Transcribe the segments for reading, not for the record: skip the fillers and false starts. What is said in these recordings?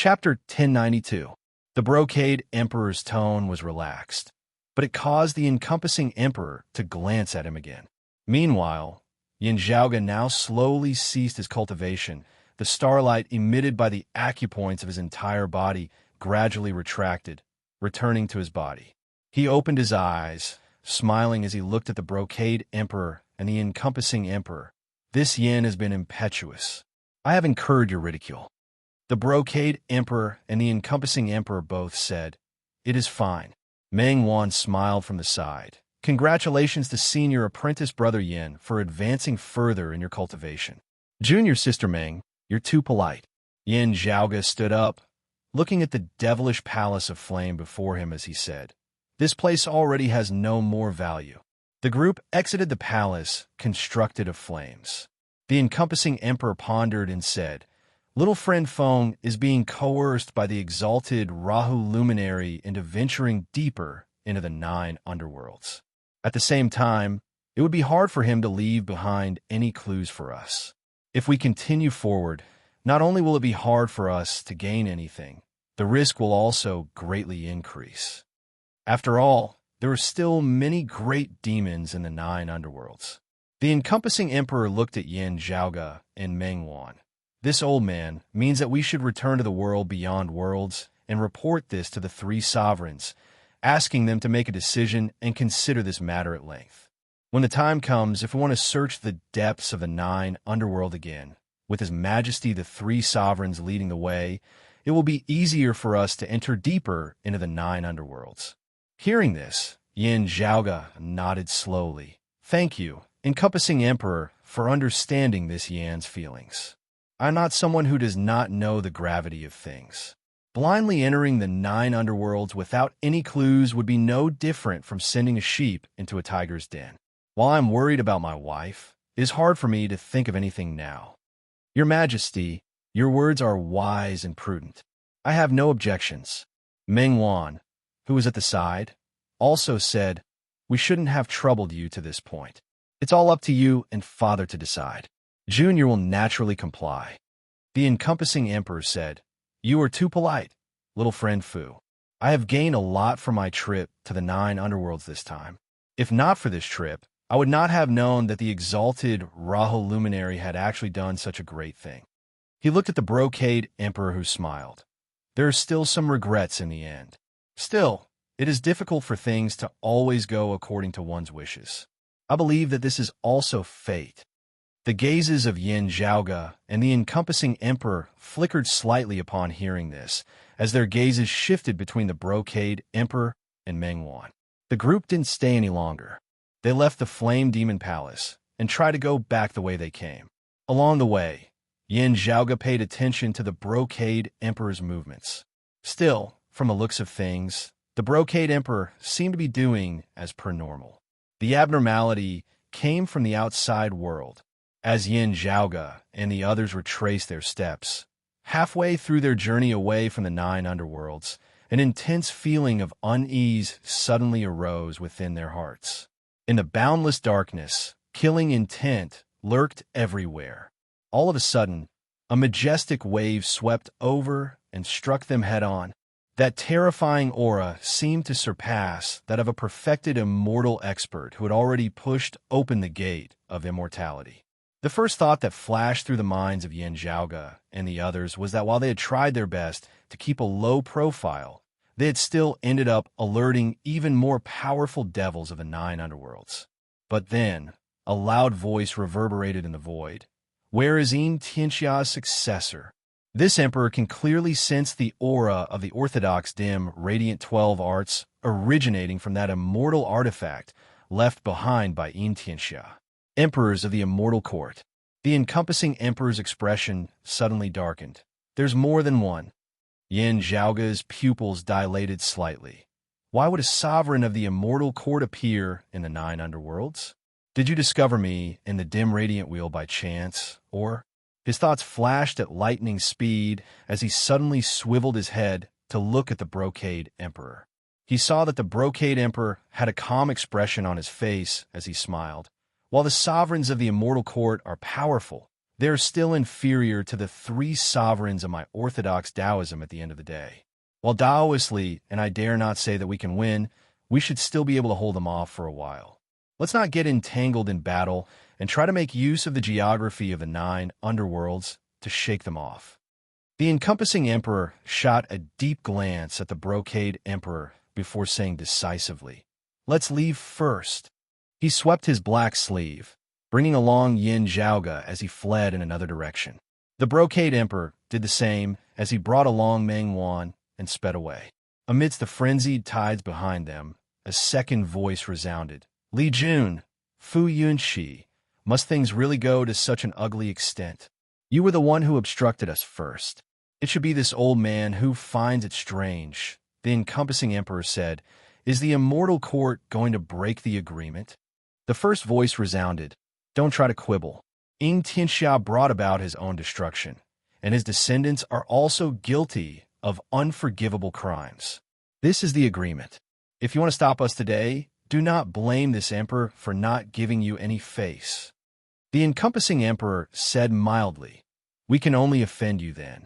Chapter 1092. The Brocade Emperor's tone was relaxed, but it caused the encompassing emperor to glance at him again. Meanwhile, Yin Zhaoga now slowly ceased his cultivation. The starlight emitted by the acupoints of his entire body gradually retracted, returning to his body. He opened his eyes, smiling as he looked at the Brocade Emperor and the encompassing emperor. This Yin has been impetuous. I have incurred your ridicule. The Brocade Emperor and the encompassing emperor both said, "It is fine." Meng Wan smiled from the side. Congratulations to senior apprentice brother Yin for advancing further in your cultivation. Junior sister Meng, you're too polite. Yin Zhaoga stood up, looking at the devilish palace of flame before him as he said, "This place already has no more value." The group exited the palace, constructed of flames. The encompassing emperor pondered and said, "Little friend Feng is being coerced by the exalted Rahu luminary into venturing deeper into the 9 underworlds. At the same time, it would be hard for him to leave behind any clues for us. If we continue forward, not only will it be hard for us to gain anything, the risk will also greatly increase. After all, there are still many great demons in the 9 underworlds." The encompassing emperor looked at Yin Zhaoga and Meng Wan. "This old man means that we should return to the world beyond worlds and report this to the 3 sovereigns, asking them to make a decision and consider this matter at length. When the time comes, if we want to search the depths of the 9 underworld again, with His Majesty the 3 sovereigns leading the way, it will be easier for us to enter deeper into the 9 underworlds." Hearing this, Yin Zhaoga nodded slowly. "Thank you, encompassing emperor, for understanding this Yan's feelings. I'm not someone who does not know the gravity of things. Blindly entering the 9 underworlds without any clues would be no different from sending a sheep into a tiger's den. While I'm worried about my wife, it is hard for me to think of anything now. Your Majesty, your words are wise and prudent. I have no objections." Meng Wan, who was at the side, also said, "We shouldn't have troubled you to this point. It's all up to you and Father to decide. Junior will naturally comply." The encompassing emperor said, "You are too polite, little friend Fu. I have gained a lot from my trip to the 9 underworlds this time. If not for this trip, I would not have known that the exalted Rahu luminary had actually done such a great thing." He looked at the Brocade Emperor, who smiled. "There are still some regrets in the end. Still, it is difficult for things to always go according to one's wishes. I believe that this is also fate." The gazes of Yin Zhaoga and the encompassing emperor flickered slightly upon hearing this, as their gazes shifted between the Brocade Emperor and Meng Wan. The group didn't stay any longer. They left the Flame Demon Palace and tried to go back the way they came. Along the way, Yin Zhaoga paid attention to the Brocade Emperor's movements. Still, from the looks of things, the Brocade Emperor seemed to be doing as per normal. The abnormality came from the outside world. As Yin Zhaoga and the others retraced their steps, halfway through their journey away from the 9 underworlds, an intense feeling of unease suddenly arose within their hearts. In the boundless darkness, killing intent lurked everywhere. All of a sudden, a majestic wave swept over and struck them head-on. That terrifying aura seemed to surpass that of a perfected immortal expert who had already pushed open the gate of immortality. The first thought that flashed through the minds of Yin Zhaoga and the others was that while they had tried their best to keep a low profile, they had still ended up alerting even more powerful devils of the 9 underworlds. But then, a loud voice reverberated in the void. "Where is Yin Tianxia's successor? This emperor can clearly sense the aura of the orthodox dim, radiant 12 arts originating from that immortal artifact left behind by Yin Tianxia. Emperors of the immortal court." The encompassing emperor's expression suddenly darkened. "There's more than one." Yin Zhaoga's pupils dilated slightly. "Why would a sovereign of the immortal court appear in the 9 underworlds? Did you discover me in the dim radiant wheel by chance, or—" His thoughts flashed at lightning speed as he suddenly swiveled his head to look at the Brocade Emperor. He saw that the Brocade Emperor had a calm expression on his face as he smiled. "While the sovereigns of the immortal court are powerful, they're still inferior to the three sovereigns of my orthodox Taoism at the end of the day. While Taoistly, and I dare not say that we can win, we should still be able to hold them off for a while. Let's not get entangled in battle and try to make use of the geography of the 9 underworlds to shake them off. The encompassing emperor shot a deep glance at the brocade emperor before saying decisively, "Let's leave first." He swept his black sleeve, bringing along Yin Zhaoge as he fled in another direction. The brocade emperor did the same as he brought along Meng Wan and sped away. Amidst the frenzied tides behind them, a second voice resounded. "Li Jun, Fu Yunxi, must things really go to such an ugly extent? You were the one who obstructed us first. It should be this old man who finds it strange." The encompassing emperor said, "Is the immortal court going to break the agreement?" The first voice resounded, "Don't try to quibble. Ying Tianxia brought about his own destruction, and his descendants are also guilty of unforgivable crimes. This is the agreement. If you want to stop us today, do not blame this emperor for not giving you any face." The encompassing emperor said mildly, "We can only offend you then."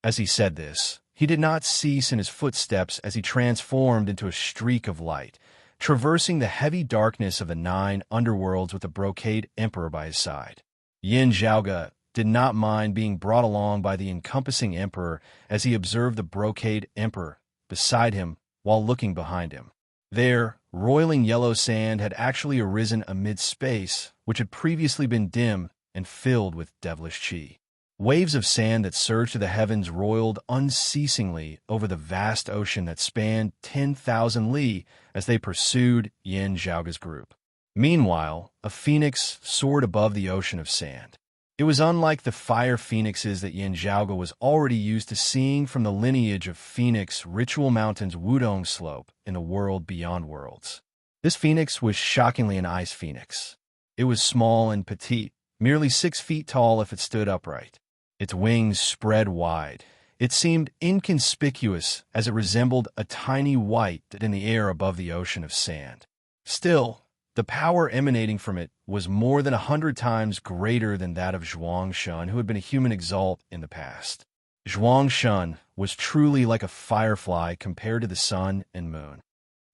As he said this, he did not cease in his footsteps as he transformed into a streak of light, traversing the heavy darkness of the 9 underworlds with the brocade emperor by his side. Yin Zhaoge did not mind being brought along by the encompassing emperor as he observed the brocade emperor beside him while looking behind him. There, roiling yellow sand had actually arisen amid space, which had previously been dim and filled with devilish qi. Waves of sand that surged to the heavens roiled unceasingly over the vast ocean that spanned 10,000 li as they pursued Yin Zhaoge's group. Meanwhile, a phoenix soared above the ocean of sand. It was unlike the fire phoenixes that Yin Zhaoge was already used to seeing from the lineage of Phoenix Ritual Mountain's Wudong Slope in the world beyond worlds. This phoenix was shockingly an ice phoenix. It was small and petite, merely 6 feet tall if it stood upright. Its wings spread wide. It seemed inconspicuous as it resembled a tiny white in the air above the ocean of sand. Still, the power emanating from it was more than 100 times greater than that of Zhuang Shun, who had been a human exalt in the past. Zhuang Shun was truly like a firefly compared to the sun and moon.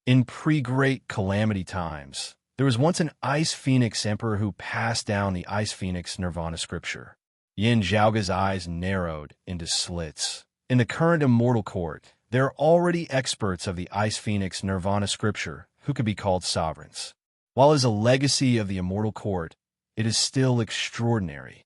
In pre-great calamity times, there was once an ice phoenix emperor who passed down the ice phoenix nirvana scripture. Yin Zhaoge's eyes narrowed into slits. In the current immortal court, there are already experts of the ice phoenix nirvana scripture who could be called sovereigns. While as a legacy of the immortal court, it is still extraordinary.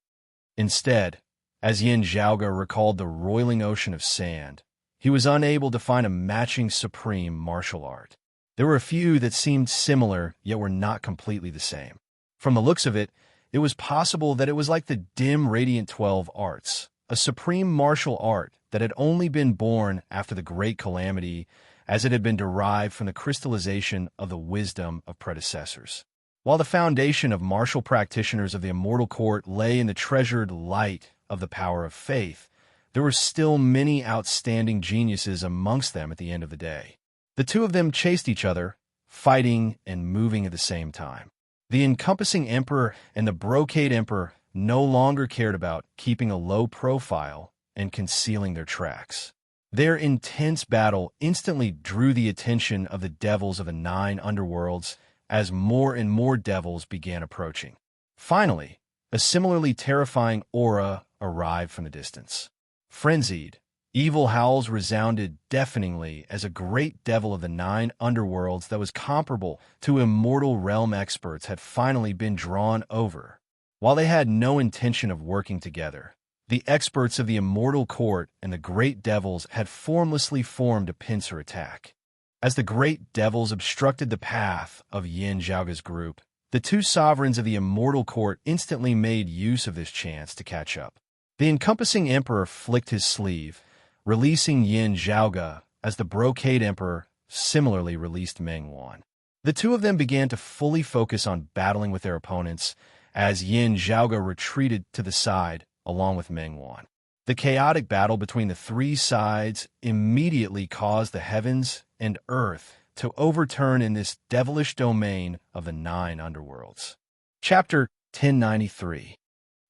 Instead, as Yin Zhaoge recalled the roiling ocean of sand, he was unable to find a matching supreme martial art. There were a few that seemed similar, yet were not completely the same. From the looks of it, it was possible that it was like the dim Radiant 12 arts, a supreme martial art that had only been born after the great calamity, as it had been derived from the crystallization of the wisdom of predecessors. While the foundation of martial practitioners of the immortal court lay in the treasured light of the power of faith, there were still many outstanding geniuses amongst them at the end of the day. The two of them chased each other, fighting and moving at the same time. The encompassing emperor and the brocade emperor no longer cared about keeping a low profile and concealing their tracks. Their intense battle instantly drew the attention of the devils of the 9 underworlds as more and more devils began approaching. Finally, a similarly terrifying aura arrived from the distance. Frenzied, evil howls resounded deafeningly as a great devil of the 9 underworlds that was comparable to immortal realm experts had finally been drawn over. While they had no intention of working together, the experts of the immortal court and the great devils had formlessly formed a pincer attack. As the great devils obstructed the path of Yin Zhaoge's group, the two sovereigns of the immortal court instantly made use of this chance to catch up. The encompassing emperor flicked his sleeve, releasing Yin Zhaoge as the brocade emperor similarly released Meng Wan. The two of them began to fully focus on battling with their opponents as Yin Zhaoge retreated to the side along with Meng Wan. The chaotic battle between the three sides immediately caused the heavens and earth to overturn in this devilish domain of the 9 underworlds. Chapter 1093.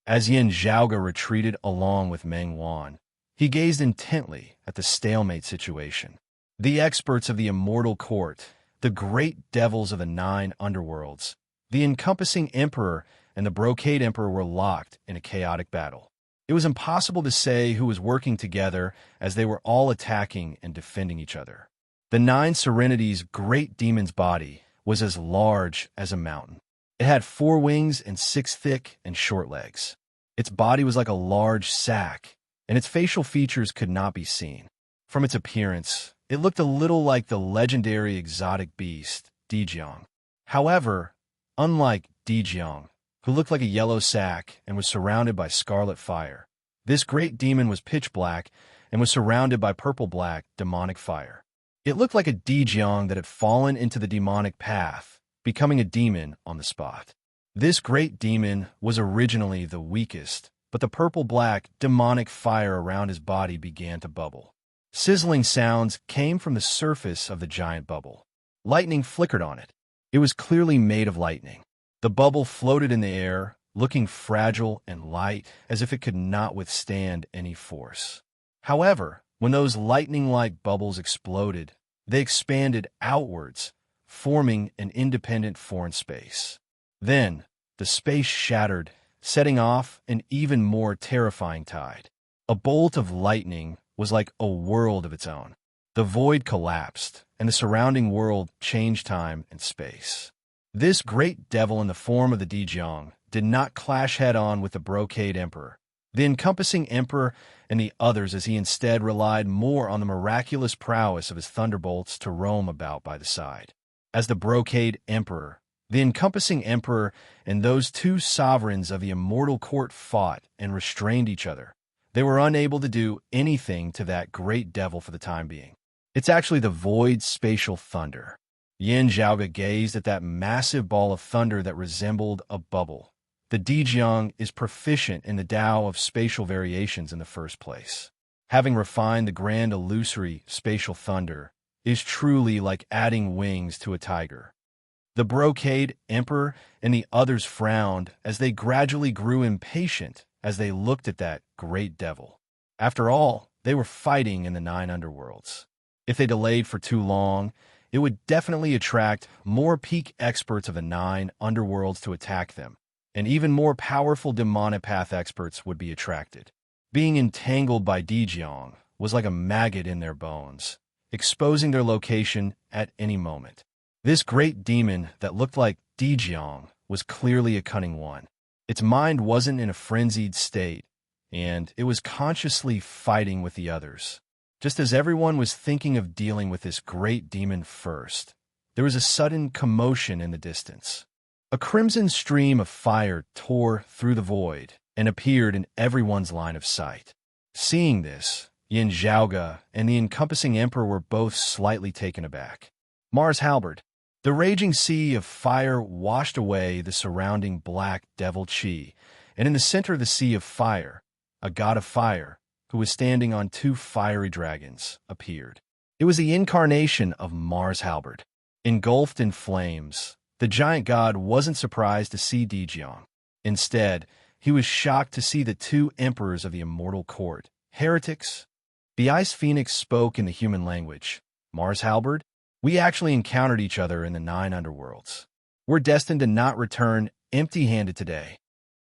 As Yin Zhaoge retreated along with Meng Wan, he gazed intently at the stalemate situation. The experts of the immortal court, the great devils of the 9 underworlds, the encompassing emperor and the brocade emperor were locked in a chaotic battle. It was impossible to say who was working together as they were all attacking and defending each other. The 9 Serenity's great demon's body was as large as a mountain. It had 4 wings and 6 thick and short legs. Its body was like a large sack, and its facial features could not be seen. From its appearance, it looked a little like the legendary exotic beast, Dijiang. However, unlike Dijiang, who looked like a yellow sack and was surrounded by scarlet fire, this great demon was pitch black and was surrounded by purple-black demonic fire. It looked like a Dijiang that had fallen into the demonic path, becoming a demon on the spot. This great demon was originally the weakest, but the purple-black demonic fire around his body began to bubble. Sizzling sounds came from the surface of the giant bubble. Lightning flickered on it. It was clearly made of lightning. The bubble floated in the air, looking fragile and light, as if it could not withstand any force. However, when those lightning-like bubbles exploded, they expanded outwards, forming an independent foreign space. Then, the space shattered, setting off an even more terrifying tide. A bolt of lightning was like a world of its own. The void collapsed, and the surrounding world changed time and space. This great devil in the form of the Dijiang did not clash head-on with the brocade emperor, the encompassing emperor, and the others, as he instead relied more on the miraculous prowess of his thunderbolts to roam about by the side. As the brocade emperor, the encompassing emperor, and those 2 sovereigns of the immortal court fought and restrained each other, they were unable to do anything to that great devil for the time being. It's actually the void spatial thunder. Yin Zhaoge gazed at that massive ball of thunder that resembled a bubble. The Dijiang is proficient in the Tao of spatial variations in the first place. Having refined the grand illusory spatial thunder is truly like adding wings to a tiger. The brocade emperor and the others frowned as they gradually grew impatient as they looked at that great devil. After all, they were fighting in the 9 underworlds. If they delayed for too long, it would definitely attract more peak experts of the 9 underworlds to attack them, and even more powerful demonic path experts would be attracted. Being entangled by Dijiang was like a maggot in their bones, exposing their location at any moment. This great demon that looked like Dijiang was clearly a cunning one. Its mind wasn't in a frenzied state, and it was consciously fighting with the others. Just as everyone was thinking of dealing with this great demon first, there was a sudden commotion in the distance. A crimson stream of fire tore through the void and appeared in everyone's line of sight. Seeing this, Yin Zhaoge and the encompassing emperor were both slightly taken aback. Mars halberd. The raging sea of fire washed away the surrounding black devil Qi, and in the center of the sea of fire, a god of fire, who was standing on 2 fiery dragons, appeared. It was the incarnation of Mars halberd. Engulfed in flames, the giant god wasn't surprised to see Dijiang. Instead, he was shocked to see the 2 emperors of the immortal court, heretics. The Ice Phoenix spoke in the human language. Mars halberd, we actually encountered each other in the 9 underworlds. We're destined to not return empty-handed today.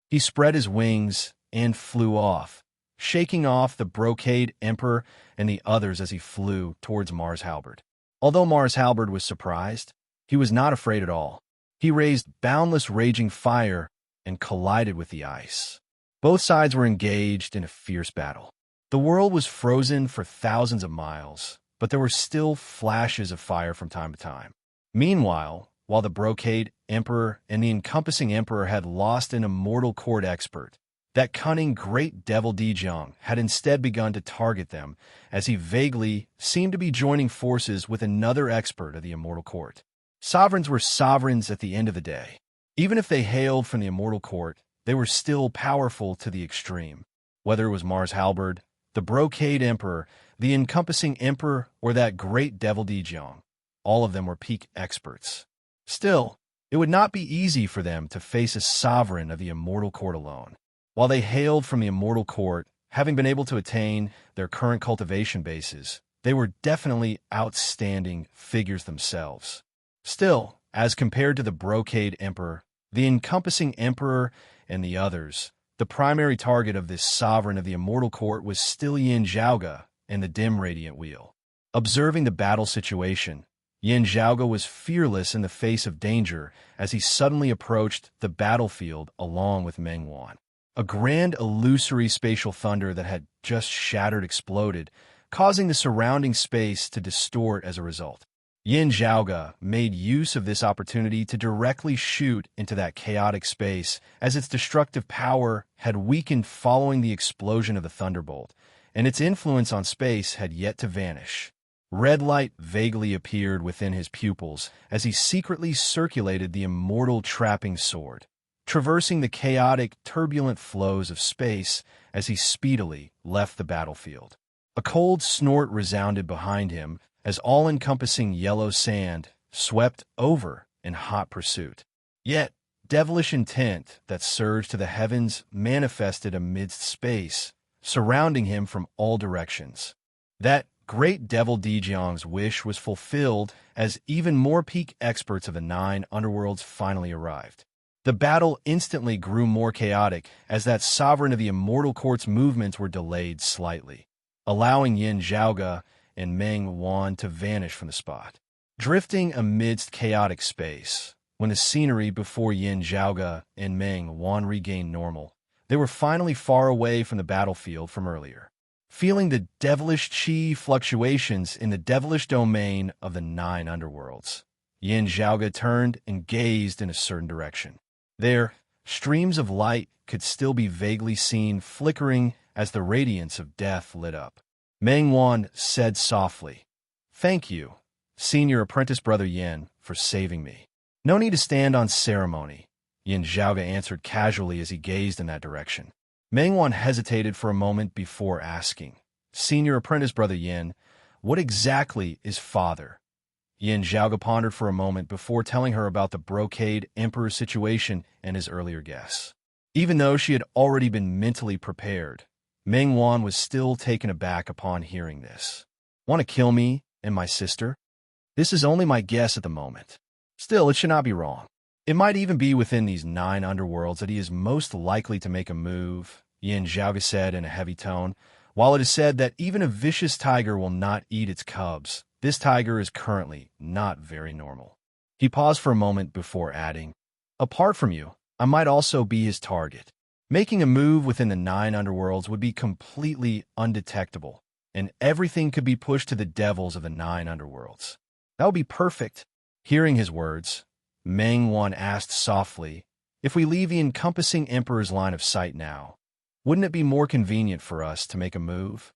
He spread his wings and flew off, shaking off the brocade emperor and the others as he flew towards Mars halberd. Although Mars halberd was surprised, he was not afraid at all. He raised boundless raging fire and collided with the ice. Both sides were engaged in a fierce battle. The world was frozen for thousands of miles, but there were still flashes of fire from time to time. Meanwhile, while the brocade emperor and the encompassing emperor had lost an immortal court expert, that cunning great devil Dijiang had instead begun to target them, as he vaguely seemed to be joining forces with another expert of the immortal court. Sovereigns were sovereigns at the end of the day. Even if they hailed from the immortal court, they were still powerful to the extreme. Whether it was Mars halberd, the brocade emperor, the encompassing emperor, or that great devil Dijiang, all of them were peak experts. Still, it would not be easy for them to face a sovereign of the immortal court alone. While they hailed from the immortal court, having been able to attain their current cultivation bases, they were definitely outstanding figures themselves. Still, as compared to the Brocade Emperor, the encompassing Emperor, and the others, the primary target of this sovereign of the immortal court was still Yin Zhaoge and the dim radiant wheel. Observing the battle situation, Yin Zhaoge was fearless in the face of danger as he suddenly approached the battlefield along with Meng Wan. A grand illusory spatial thunder that had just shattered exploded, causing the surrounding space to distort as a result. Yin Zhaoge made use of this opportunity to directly shoot into that chaotic space as its destructive power had weakened following the explosion of the thunderbolt, and its influence on space had yet to vanish. Red light vaguely appeared within his pupils as he secretly circulated the immortal trapping sword, traversing the chaotic, turbulent flows of space as he speedily left the battlefield. A cold snort resounded behind him as all-encompassing yellow sand swept over in hot pursuit. Yet, devilish intent that surged to the heavens manifested amidst space, surrounding him from all directions. That great devil Dejiang's wish was fulfilled as even more peak experts of the 9 underworlds finally arrived. The battle instantly grew more chaotic as that sovereign of the immortal court's movements were delayed slightly, allowing Yin Zhaoge and Meng Wan to vanish from the spot. Drifting amidst chaotic space, when the scenery before Yin Zhaoge and Meng Wan regained normal, they were finally far away from the battlefield from earlier. Feeling the devilish chi fluctuations in the devilish domain of the 9 underworlds, Yin Zhaoge turned and gazed in a certain direction. There, streams of light could still be vaguely seen flickering as the radiance of death lit up. Meng Wan said softly, "Thank you, Senior Apprentice Brother Yin, for saving me." "No need to stand on ceremony," Yin Zhaoge answered casually as he gazed in that direction. Meng Wan hesitated for a moment before asking, "Senior Apprentice Brother Yin, what exactly is father?" Yin Zhaoge pondered for a moment before telling her about the Brocade Emperor situation and his earlier guess. Even though she had already been mentally prepared, Meng Wan was still taken aback upon hearing this. "Want to kill me and my sister?" "This is only my guess at the moment. Still, it should not be wrong. It might even be within these 9 underworlds that he is most likely to make a move," Yin Zhaoge said in a heavy tone. "While it is said that even a vicious tiger will not eat its cubs, this tiger is currently not very normal." He paused for a moment before adding, "Apart from you, I might also be his target. Making a move within the 9 underworlds would be completely undetectable, and everything could be pushed to the devils of the 9 underworlds. That would be perfect." Hearing his words, Meng Wan asked softly, "If we leave the encompassing Emperor's line of sight now, wouldn't it be more convenient for us to make a move?"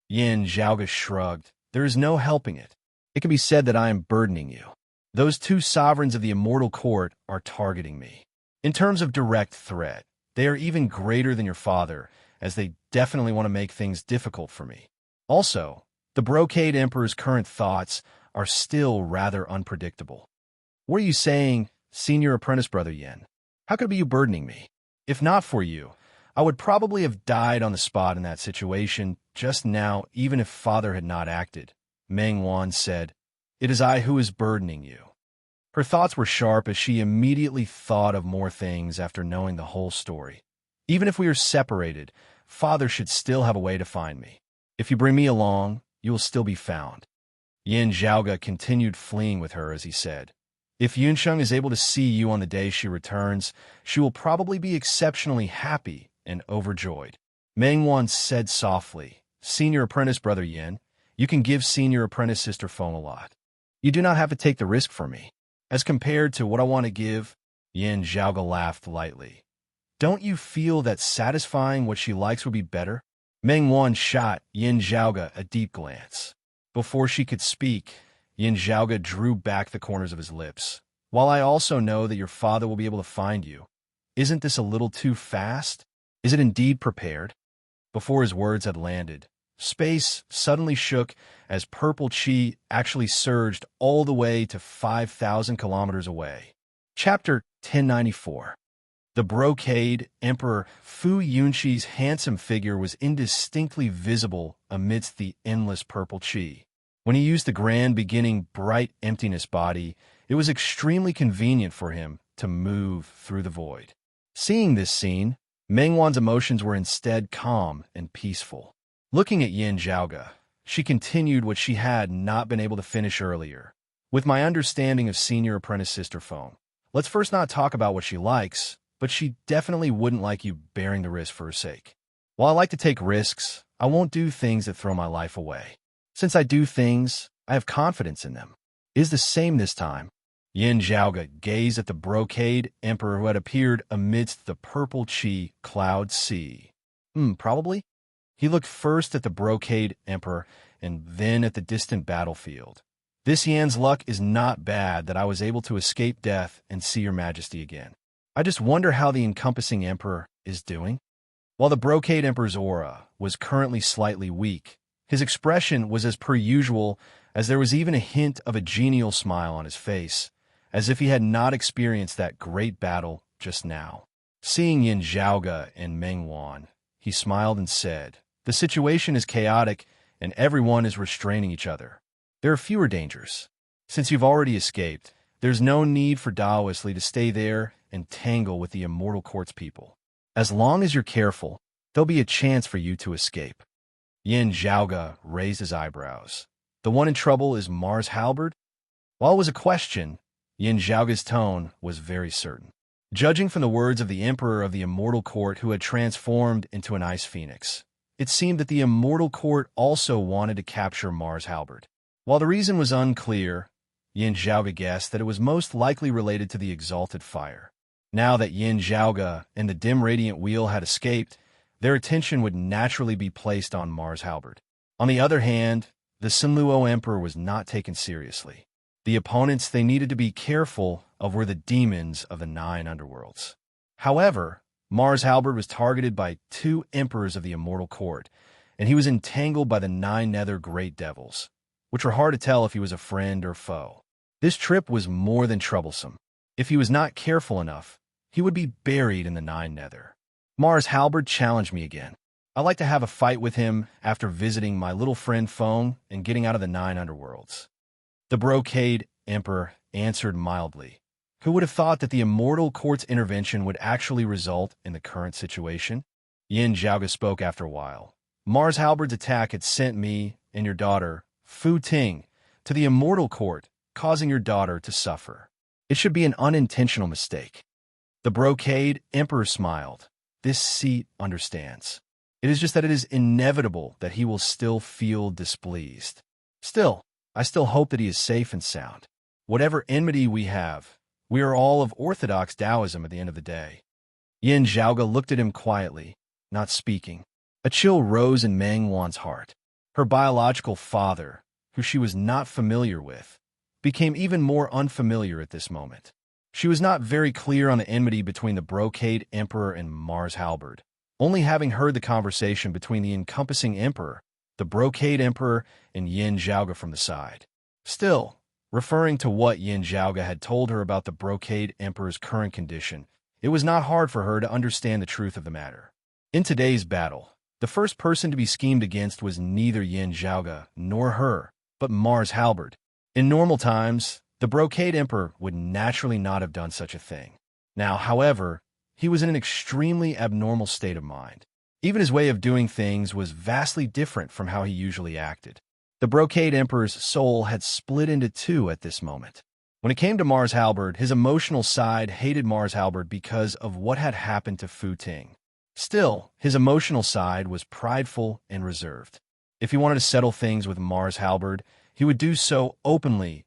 Yin Zhaoge shrugged. "There is no helping it. It can be said that I am burdening you. Those 2 sovereigns of the immortal court are targeting me. In terms of direct threat, they are even greater than your father, as they definitely want to make things difficult for me. Also, the Brocade Emperor's current thoughts are still rather unpredictable." "What are you saying, Senior Apprentice Brother Yin? How could it be you burdening me? If not for you, I would probably have died on the spot in that situation just now, even if father had not acted," Meng Wan said. "It is I who is burdening you." Her thoughts were sharp as she immediately thought of more things after knowing the whole story. "Even if we are separated, father should still have a way to find me. If you bring me along, you will still be found." Yin Zhaoge continued fleeing with her as he said, "If Yunsheng is able to see you on the day she returns, she will probably be exceptionally happy and overjoyed." Meng Wan said softly, "Senior Apprentice Brother Yin, you can give Senior Apprentice Sister Feng a lot. You do not have to take the risk for me. As compared to what I want to give," Yin Zhaoge laughed lightly. "Don't you feel that satisfying what she likes would be better?" Meng Wan shot Yin Zhaoge a deep glance. Before she could speak, Yin Zhaoge drew back the corners of his lips. "While I also know that your father will be able to find you, isn't this a little too fast? Is it indeed prepared?" Before his words had landed, space suddenly shook as purple chi actually surged all the way to 5,000 kilometers away. Chapter 1094. The brocade Emperor Fu Yunqi's handsome figure was indistinctly visible amidst the endless purple qi. When he used the grand beginning bright emptiness body, it was extremely convenient for him to move through the void. Seeing this scene, Mengwan's emotions were instead calm and peaceful. Looking at Yin Zhaoge, she continued what she had not been able to finish earlier. With my understanding of senior apprentice sister Feng, let's first not talk about what she likes, but she definitely wouldn't like you bearing the risk for her sake. While I like to take risks, I won't do things that throw my life away. Since I do things, I have confidence in them. It is the same this time. Yin Zhaoge gazed at the brocade emperor who had appeared amidst the purple qi cloud sea. Probably? He looked first at the brocade emperor and then at the distant battlefield. This Yan's luck is not bad that I was able to escape death and see your majesty again. I just wonder how the encompassing emperor is doing. While the brocade emperor's aura was currently slightly weak, his expression was as per usual, as there was even a hint of a genial smile on his face, as if he had not experienced that great battle just now. Seeing Yin Zhaoge and Meng Wan, he smiled and said, "The situation is chaotic and everyone is restraining each other. There are fewer dangers. Since you've already escaped, there's no need for Daoist Li to stay there and tangle with the immortal court's people. As long as you're careful, there'll be a chance for you to escape." Yin Zhaoge raised his eyebrows. The one in trouble is Mars Halberd? While it was a question, Yin Zhaoge's tone was very certain. Judging from the words of the emperor of the immortal court who had transformed into an ice phoenix, it seemed that the immortal court also wanted to capture Mars Halberd. While the reason was unclear, Yin Zhaoge guessed that it was most likely related to the exalted fire. Now that Yin Zhaoge and the dim radiant wheel had escaped, their attention would naturally be placed on Mars Halberd. On the other hand, the Sinluo Emperor was not taken seriously. The opponents they needed to be careful of were the demons of the 9 underworlds. However, Mars Halberd was targeted by 2 emperors of the immortal court, and he was entangled by the 9 nether great devils, which were hard to tell if he was a friend or foe. This trip was more than troublesome. If he was not careful enough, he would be buried in the 9 nether. Mars Halberd challenged me again. I'd like to have a fight with him after visiting my little friend Feng and getting out of the 9 underworlds. The brocade emperor answered mildly. Who would have thought that the immortal court's intervention would actually result in the current situation? Yin Zhaoge spoke after a while. Mars Halberd's attack had sent me and your daughter, Fu Ting, to the immortal court, causing your daughter to suffer. It should be an unintentional mistake. The brocade emperor smiled. This seat understands. It is just that it is inevitable that he will still feel displeased. Still, I still hope that he is safe and sound. Whatever enmity we have, we are all of orthodox Taoism at the end of the day. Yin Zhaoge looked at him quietly, not speaking. A chill rose in Meng Wan's heart. Her biological father, who she was not familiar with, became even more unfamiliar at this moment. She was not very clear on the enmity between the brocade emperor and Mars Halberd, only having heard the conversation between the encompassing emperor, the brocade emperor, and Yin Zhaoge from the side. Still, referring to what Yin Zhaoge had told her about the brocade emperor's current condition, it was not hard for her to understand the truth of the matter. In today's battle, the first person to be schemed against was neither Yin Zhaoge nor her, but Mars Halberd. In normal times, the brocade emperor would naturally not have done such a thing. Now, however, he was in an extremely abnormal state of mind. Even his way of doing things was vastly different from how he usually acted. The brocade emperor's soul had split into 2 at this moment. When it came to Mars Halberd, his emotional side hated Mars Halberd because of what had happened to Fu Ting. Still, his emotional side was prideful and reserved. If he wanted to settle things with Mars Halberd, he would do so openly,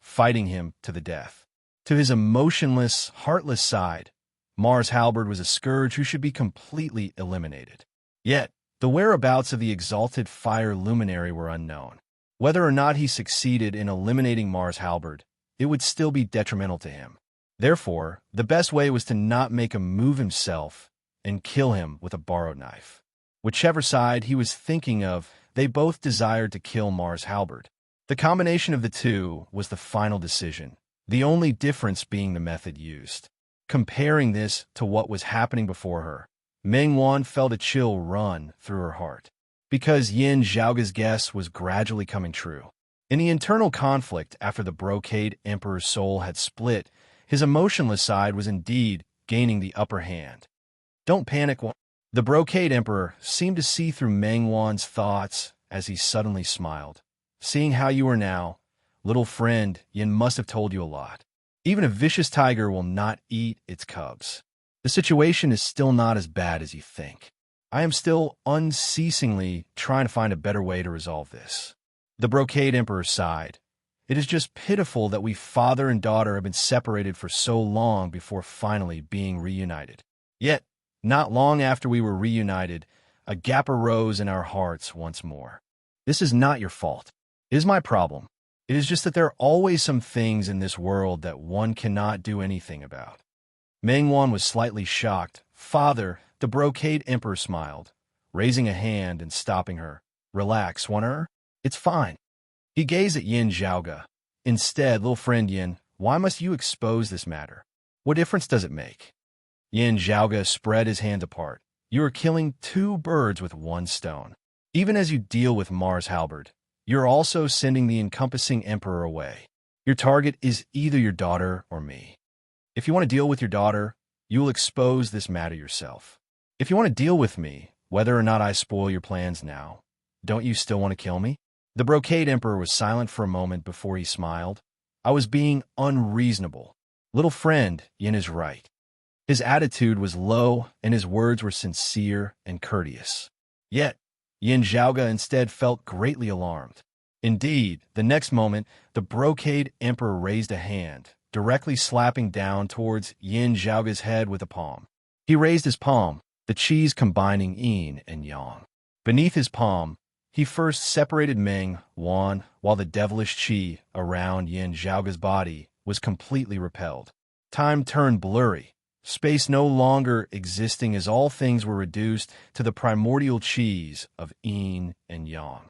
fighting him to the death. To his emotionless, heartless side, Mars Halberd was a scourge who should be completely eliminated. Yet, the whereabouts of the exalted fire luminary were unknown. Whether or not he succeeded in eliminating Mars Halberd, it would still be detrimental to him. Therefore, the best way was to not make him move himself and kill him with a borrowed knife. Whichever side he was thinking of, they both desired to kill Mars Halberd. The combination of the 2 was the final decision, the only difference being the method used. Comparing this to what was happening before her, Mengwan felt a chill run through her heart, because Yin Zhaoge's guess was gradually coming true. In the internal conflict after the Brocade Emperor's soul had split, his emotionless side was indeed gaining the upper hand. Don't panic. The Brocade Emperor seemed to see through Mengwan's thoughts as he suddenly smiled. Seeing how you are now, little friend, Yin must have told you a lot. Even a vicious tiger will not eat its cubs. The situation is still not as bad as you think. I am still unceasingly trying to find a better way to resolve this. The Brocade Emperor sighed. It is just pitiful that we father and daughter have been separated for so long before finally being reunited. Yet, not long after we were reunited, a gap arose in our hearts once more. This is not your fault. It is my problem. It is just that there are always some things in this world that one cannot do anything about. Mengwan was slightly shocked. Father, the Brocade Emperor smiled, raising a hand and stopping her. Relax, Wanner. It's fine. He gazed at Yin Zhaoge. Instead, little friend Yin, why must you expose this matter? What difference does it make? Yin Zhaoge spread his hands apart. You are killing two birds with one stone. Even as you deal with Mars Halberd, you're also sending the encompassing emperor away. Your target is either your daughter or me. If you want to deal with your daughter, you will expose this matter yourself. If you want to deal with me, whether or not I spoil your plans now, don't you still want to kill me? The Brocade Emperor was silent for a moment before he smiled. I was being unreasonable. Little friend, Yin is right. His attitude was low and his words were sincere and courteous. Yet, Yin Zhaoge instead felt greatly alarmed. Indeed, the next moment, the Brocade Emperor raised a hand, directly slapping down towards Yin Zhaoge's head with a palm. He raised his palm, the qis combining yin and yang. Beneath his palm, he first separated Meng, Wan, while the devilish qi around Yin Zhaoge's body was completely repelled. Time turned blurry, space no longer existing as all things were reduced to the primordial qis of yin and yang.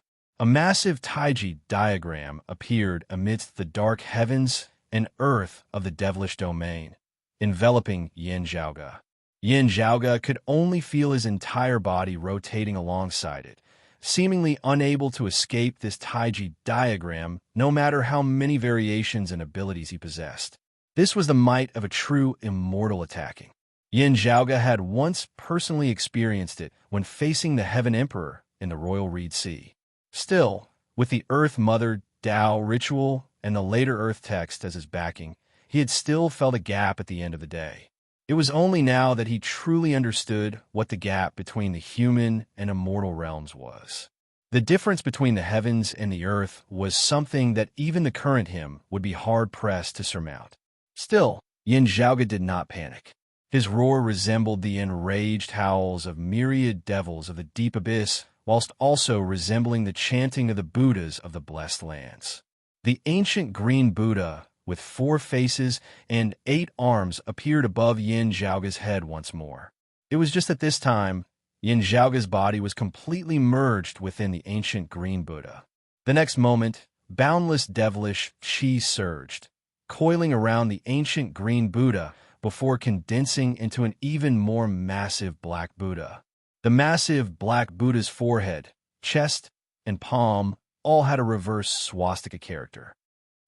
A massive taiji diagram appeared amidst the dark heavens and earth of the devilish domain, enveloping Yin Zhaoge. Yin Zhaoge could only feel his entire body rotating alongside it, seemingly unable to escape this taiji diagram no matter how many variations and abilities he possessed. This was the might of a true immortal attacking. Yin Zhaoge had once personally experienced it when facing the Heaven Emperor in the Royal Reed Sea. Still, with the Earth Mother Tao ritual and the later Earth text as his backing, he had still felt a gap at the end of the day. It was only now that he truly understood what the gap between the human and immortal realms was. The difference between the heavens and the earth was something that even the current him would be hard-pressed to surmount. Still, Yin Zhaoge did not panic. His roar resembled the enraged howls of myriad devils of the deep abyss, whilst also resembling the chanting of the Buddhas of the blessed lands. The ancient green Buddha, with 4 faces and 8 arms, appeared above Yin Zhaoge's head once more. It was just at this time, Yin Zhaoge's body was completely merged within the ancient green Buddha. The next moment, boundless devilish qi surged, coiling around the ancient green Buddha before condensing into an even more massive black Buddha. The massive black Buddha's forehead, chest, and palm all had a reverse swastika character.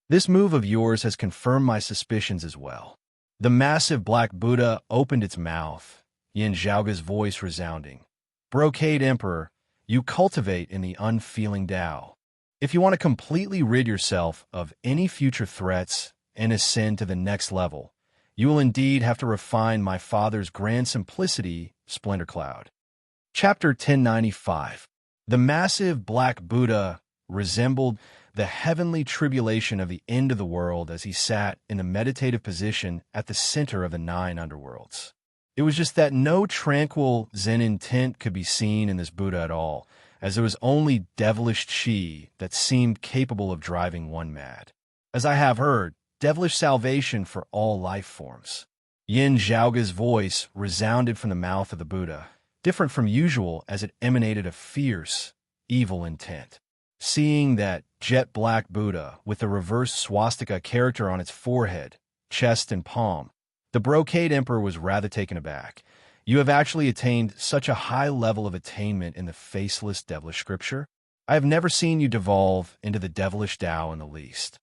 This move of yours has confirmed my suspicions as well. The massive black Buddha opened its mouth, Yin Zhaoge's voice resounding. Brocade Emperor, you cultivate in the unfeeling Tao. If you want to completely rid yourself of any future threats and ascend to the next level, you will indeed have to refine my father's grand simplicity, Splendor Cloud. Chapter 1095. The massive black Buddha resembled the heavenly tribulation of the end of the world as he sat in a meditative position at the center of the 9 underworlds. It was just that no tranquil Zen intent could be seen in this Buddha at all, as there was only devilish qi that seemed capable of driving one mad. As I have heard, devilish salvation for all life forms. Yin Zhaoge's voice resounded from the mouth of the Buddha, different from usual as it emanated a fierce, evil intent. Seeing that jet-black Buddha with a reverse swastika character on its forehead, chest, and palm, The Brocade Emperor was rather taken aback. You have actually attained such a high level of attainment in the faceless devilish scripture? I have never seen you devolve into the devilish Tao in the least.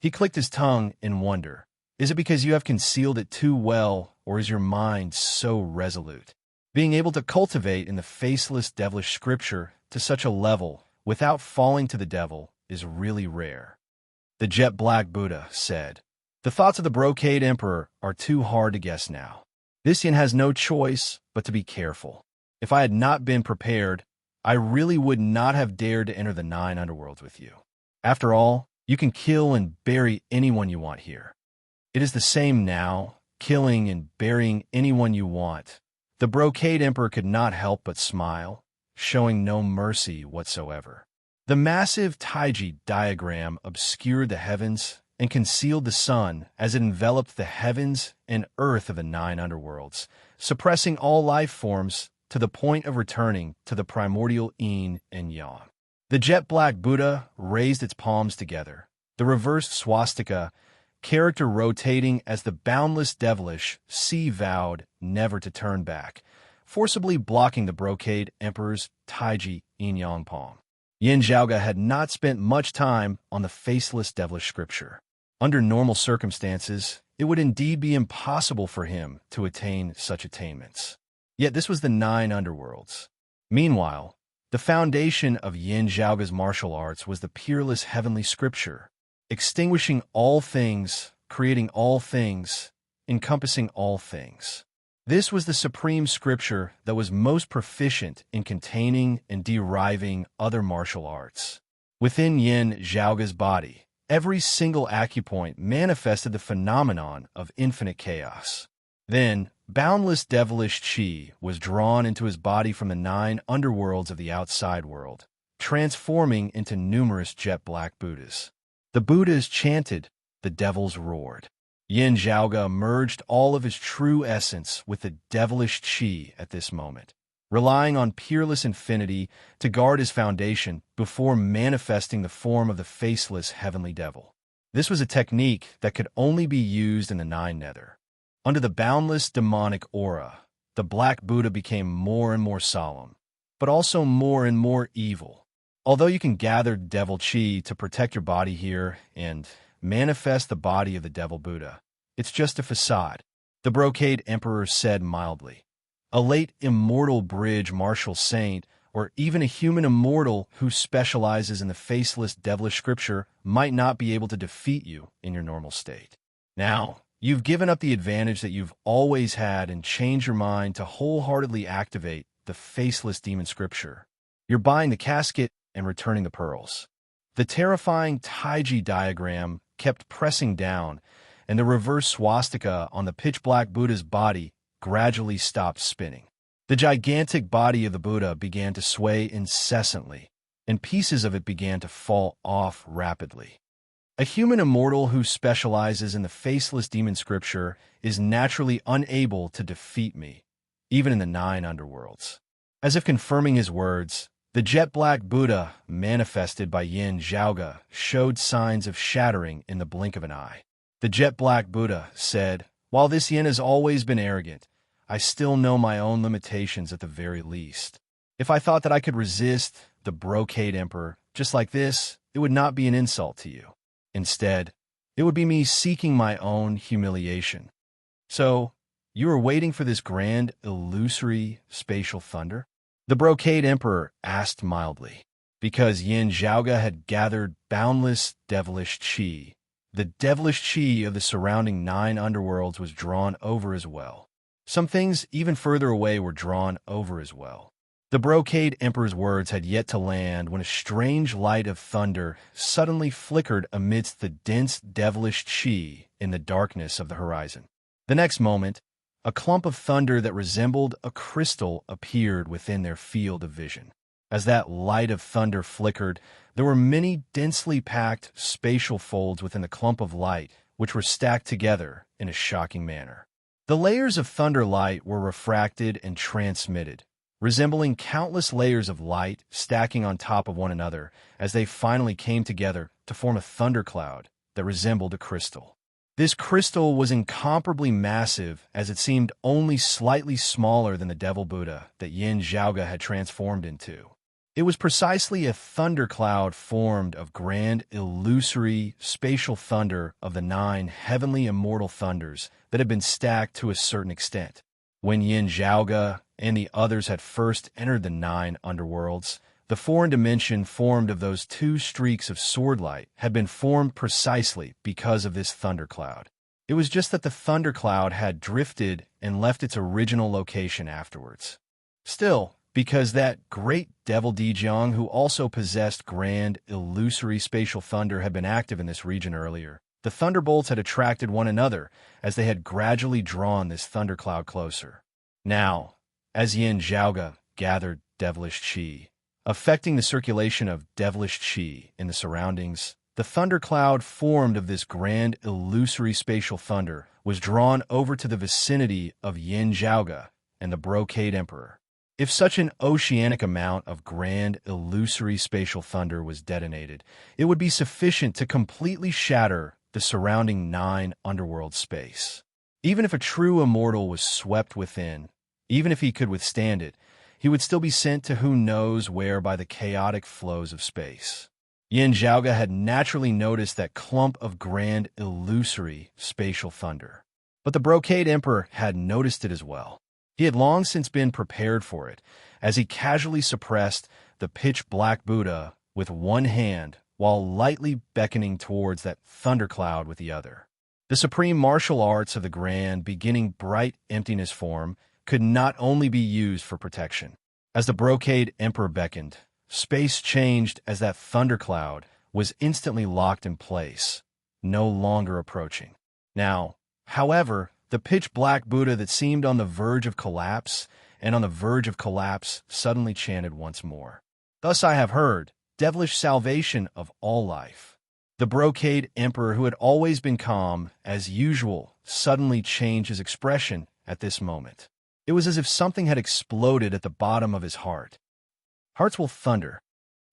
He clicked his tongue in wonder. Is it because you have concealed it too well, or is your mind so resolute? Being able to cultivate in the faceless devilish scripture to such a level without falling to the devil is really rare. The jet black Buddha said, "The thoughts of the Brocade Emperor are too hard to guess now. This yin has no choice but to be careful. If I had not been prepared, I really would not have dared to enter the 9 underworlds with you. After all, you can kill and bury anyone you want here. It is the same now, killing and burying anyone you want." The Brocade Emperor could not help but smile, showing no mercy whatsoever. The massive Taiji diagram obscured the heavens and concealed the sun as it enveloped the heavens and earth of the 9 underworlds, suppressing all life forms to the point of returning to the primordial yin and yang. The jet-black Buddha raised its palms together, the reversed swastika character rotating as the boundless devilish sea vowed never to turn back, forcibly blocking the Brocade Emperor's Taiji yin-yang palm. Yin Zhaoge had not spent much time on the faceless devilish scripture. Under normal circumstances, it would indeed be impossible for him to attain such attainments. Yet this was the 9 underworlds. Meanwhile, the foundation of Yin Zhaoge's martial arts was the peerless heavenly scripture, extinguishing all things, creating all things, encompassing all things. This was the supreme scripture that was most proficient in containing and deriving other martial arts. Within Yin Zhaoge's body, every single acupoint manifested the phenomenon of infinite chaos. Then, boundless devilish qi was drawn into his body from the 9 underworlds of the outside world, transforming into numerous jet-black Buddhas. The Buddhas chanted, the devils roared. Yin Zhaoge merged all of his true essence with the devilish qi at this moment, relying on peerless infinity to guard his foundation before manifesting the form of the faceless heavenly devil. This was a technique that could only be used in the 9 nether. Under the boundless demonic aura, the Black Buddha became more and more solemn, but also more and more evil. Although you can gather devil qi to protect your body here and manifest the body of the devil Buddha, it's just a facade, the Brocade Emperor said mildly. A late immortal bridge martial saint, or even a human immortal who specializes in the faceless devilish scripture, might not be able to defeat you in your normal state. Now, you've given up the advantage that you've always had and changed your mind to wholeheartedly activate the faceless demon scripture. You're buying the casket and returning the pearls. The terrifying Taiji diagram kept pressing down, and the reverse swastika on the pitch-black Buddha's body gradually stopped spinning. The gigantic body of the Buddha began to sway incessantly, and pieces of it began to fall off rapidly. A human immortal who specializes in the faceless demon scripture is naturally unable to defeat me, even in the 9 underworlds. As if confirming his words, the jet-black Buddha, manifested by Yin Zhaoge, showed signs of shattering in the blink of an eye. The jet-black Buddha said, "While this yin has always been arrogant, I still know my own limitations at the very least. If I thought that I could resist the Brocade Emperor just like this, it would not be an insult to you. Instead, it would be me seeking my own humiliation. So, you are waiting for this grand, illusory, spatial thunder?" The Brocade Emperor asked mildly. Because Yin Zhaoge had gathered boundless devilish qi, the devilish qi of the surrounding 9 underworlds was drawn over as well. Some things even further away were drawn over as well. The Brocade Emperor's words had yet to land when a strange light of thunder suddenly flickered amidst the dense devilish qi in the darkness of the horizon. The next moment, a clump of thunder that resembled a crystal appeared within their field of vision. As that light of thunder flickered, there were many densely packed spatial folds within the clump of light, which were stacked together in a shocking manner. The layers of thunder light were refracted and transmitted, resembling countless layers of light stacking on top of one another as they finally came together to form a thundercloud that resembled a crystal. This crystal was incomparably massive, as it seemed only slightly smaller than the Devil Buddha that Yin Zhaoge had transformed into. It was precisely a thundercloud formed of grand, illusory, spatial thunder of the 9 heavenly immortal thunders that had been stacked to a certain extent. When Yin Zhaoge and the others had first entered the 9 underworlds, the foreign dimension formed of those 2 streaks of swordlight had been formed precisely because of this thundercloud. It was just that the thundercloud had drifted and left its original location afterwards. Still, because that great devil Dijiang, who also possessed grand, illusory spatial thunder, had been active in this region earlier, the thunderbolts had attracted one another as they had gradually drawn this thundercloud closer. Now, as Yin Zhaoge gathered devilish qi, affecting the circulation of devilish qi in the surroundings, the thundercloud formed of this grand, illusory spatial thunder was drawn over to the vicinity of Yin Zhaoge and the Brocade Emperor. If such an oceanic amount of grand, illusory spatial thunder was detonated, it would be sufficient to completely shatter the surrounding 9 underworld space. Even if a true immortal was swept within, even if he could withstand it, he would still be sent to who knows where by the chaotic flows of space. Yin Zhaoge had naturally noticed that clump of grand, illusory spatial thunder. But the Brocade Emperor had noticed it as well. He had long since been prepared for it, as he casually suppressed the pitch-black Buddha with one hand while lightly beckoning towards that thundercloud with the other. The supreme martial arts of the grand, beginning bright emptiness form could not only be used for protection. As the Brocade Emperor beckoned, space changed as that thundercloud was instantly locked in place, no longer approaching. Now, however, the pitch-black Buddha that seemed on the verge of collapse suddenly chanted once more. Thus I have heard, devilish salvation of all life. The Brocade Emperor, who had always been calm, as usual, suddenly changed his expression at this moment. It was as if something had exploded at the bottom of his heart. Hearts will thunder,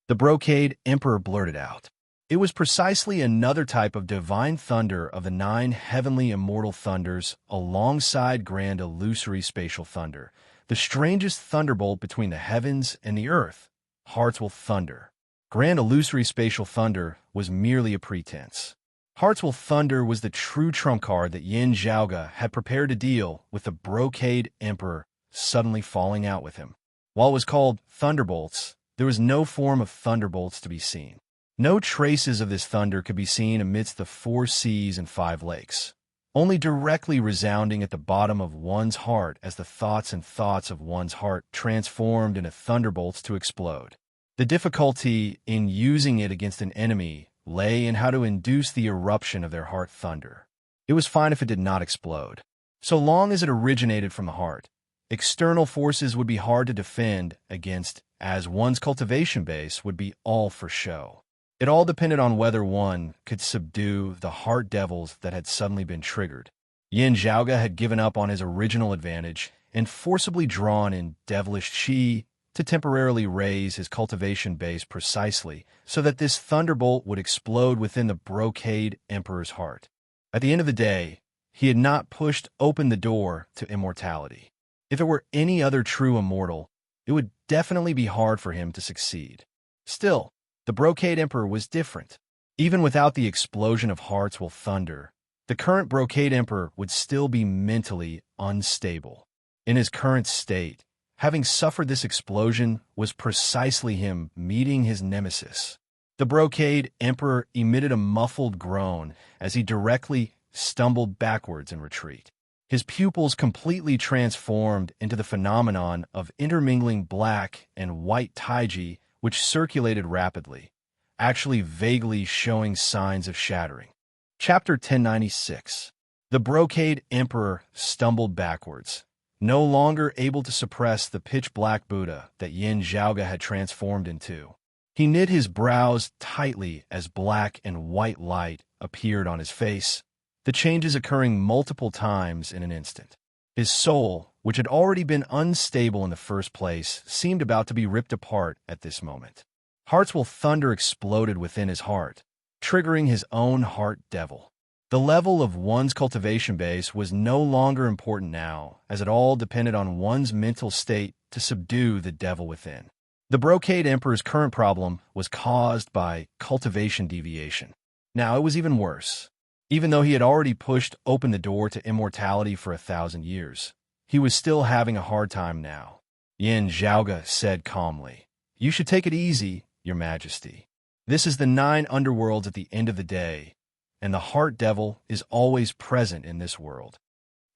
the Brocade Emperor blurted out. It was precisely another type of divine thunder of the 9 heavenly immortal thunders alongside grand illusory spatial thunder, the strangest thunderbolt between the heavens and the earth. Hearts will thunder. Grand illusory spatial thunder was merely a pretense. Hearts will thunder was the true trump card that Yin Zhaoge had prepared to deal with the Brocade Emperor suddenly falling out with him. While it was called thunderbolts, there was no form of thunderbolts to be seen. No traces of this thunder could be seen amidst the 4 seas and 5 lakes, only directly resounding at the bottom of one's heart as the thoughts of one's heart transformed into thunderbolts to explode. The difficulty in using it against an enemy lay in how to induce the eruption of their heart thunder. It was fine if it did not explode. So long as it originated from the heart, external forces would be hard to defend against, as one's cultivation base would be all for show. It all depended on whether one could subdue the heart devils that had suddenly been triggered. Yin Zhaoge had given up on his original advantage and forcibly drawn in devilish qi to temporarily raise his cultivation base precisely so that this thunderbolt would explode within the Brocade Emperor's heart. At the end of the day, he had not pushed open the door to immortality. If it were any other true immortal, it would definitely be hard for him to succeed. Still, the Brocade Emperor was different. Even without the explosion of hearts will thunder, the current Brocade Emperor would still be mentally unstable. In his current state, having suffered this explosion was precisely him meeting his nemesis. The Brocade Emperor emitted a muffled groan as he directly stumbled backwards in retreat. His pupils completely transformed into the phenomenon of intermingling black and white taiji, which circulated rapidly, actually vaguely showing signs of shattering. Chapter 1096. The Brocade Emperor stumbled backwards, no longer able to suppress the pitch-black Buddha that Yin Zhaoge had transformed into. He knit his brows tightly as black and white light appeared on his face, the changes occurring multiple times in an instant. His soul, which had already been unstable in the first place, seemed about to be ripped apart at this moment. Hearts will thunder exploded within his heart, triggering his own heart devil. The level of one's cultivation base was no longer important now, as it all depended on one's mental state to subdue the devil within. The Brocade Emperor's current problem was caused by cultivation deviation. Now, it was even worse. Even though he had already pushed open the door to immortality for 1,000 years, he was still having a hard time now. Yin Zhaoge said calmly, "You should take it easy, Your Majesty. This is the 9 underworlds at the end of the day, and the heart devil is always present in this world."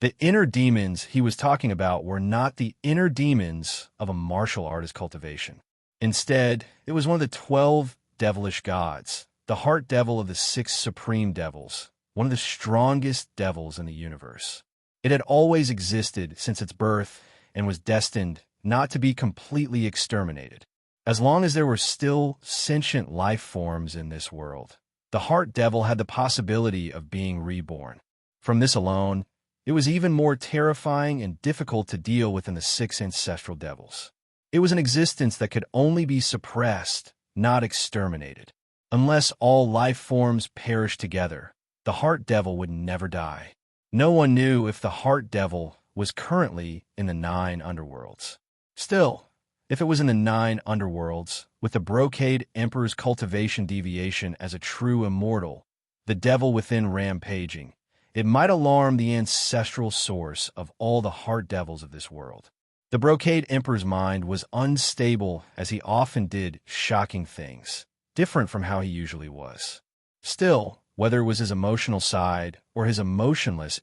The inner demons he was talking about were not the inner demons of a martial artist cultivation. Instead, it was one of the 12 devilish gods, the heart devil of the 6 supreme devils, one of the strongest devils in the universe. It had always existed since its birth and was destined not to be completely exterminated. As long as there were still sentient life forms in this world, the heart devil had the possibility of being reborn. From this alone, it was even more terrifying and difficult to deal with than the 6 ancestral devils. It was an existence that could only be suppressed, not exterminated. Unless all life forms perished together, the heart devil would never die. No one knew if the heart devil was currently in the 9 underworlds. Still, if it was in the 9 underworlds, with the Brocade Emperor's cultivation deviation as a true immortal, the devil within rampaging, it might alarm the ancestral source of all the heart devils of this world. The Brocade Emperor's mind was unstable as he often did shocking things, different from how he usually was. Still, whether it was his emotional side or his emotionless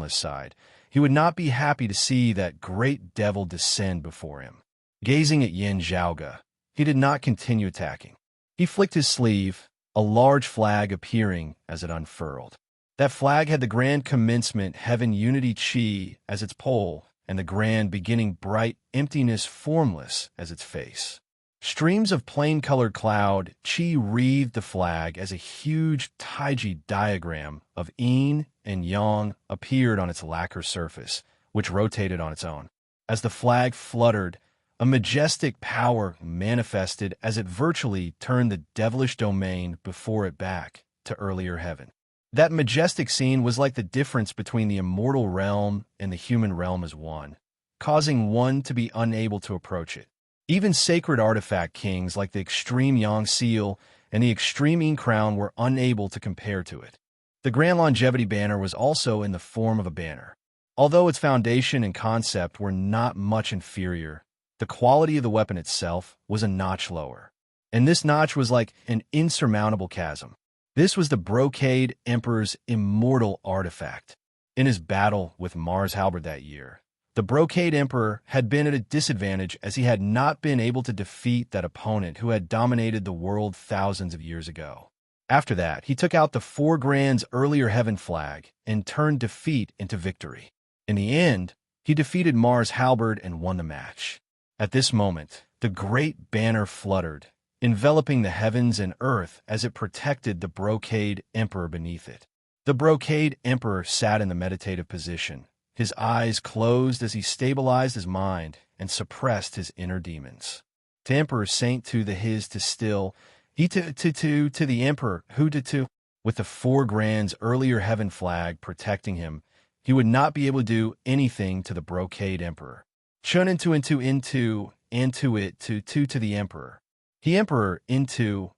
side, he would not be happy to see that great devil descend before him. Gazing at Yin Zhaoge, he did not continue attacking. He flicked his sleeve, a large flag appearing as it unfurled. That flag had the grand commencement heaven unity chi as its pole, and the grand beginning bright emptiness formless as its face. Streams of plain-colored cloud chi wreathed the flag as a huge taiji diagram of yin and yang appeared on its lacquer surface, which rotated on its own. As the flag fluttered, a majestic power manifested as it virtually turned the devilish domain before it back to earlier heaven. That majestic scene was like the difference between the immortal realm and the human realm as one, causing one to be unable to approach it. Even sacred artifact kings like the extreme Yang seal and the extreme Yin crown were unable to compare to it. The Grand Longevity banner was also in the form of a banner. Although its foundation and concept were not much inferior, the quality of the weapon itself was a notch lower. And this notch was like an insurmountable chasm. This was the Brocade Emperor's immortal artifact. In his battle with Mars Halberd that year, the Brocade Emperor had been at a disadvantage as he had not been able to defeat that opponent who had dominated the world thousands of years ago. After that, he took out the 4 Grands earlier heaven flag and turned defeat into victory. In the end, he defeated Mars Halberd and won the match. At this moment, the great banner fluttered, enveloping the heavens and earth as it protected the Brocade Emperor beneath it. The Brocade Emperor sat in the meditative position, his eyes closed as he stabilized his mind and suppressed his inner demons. To Emperor Saint to the his to still, he to the Emperor who to. With the 4 Grands earlier heaven flag protecting him, he would not be able to do anything to the Brocade Emperor. Chun into it to the Emperor. He Emperor into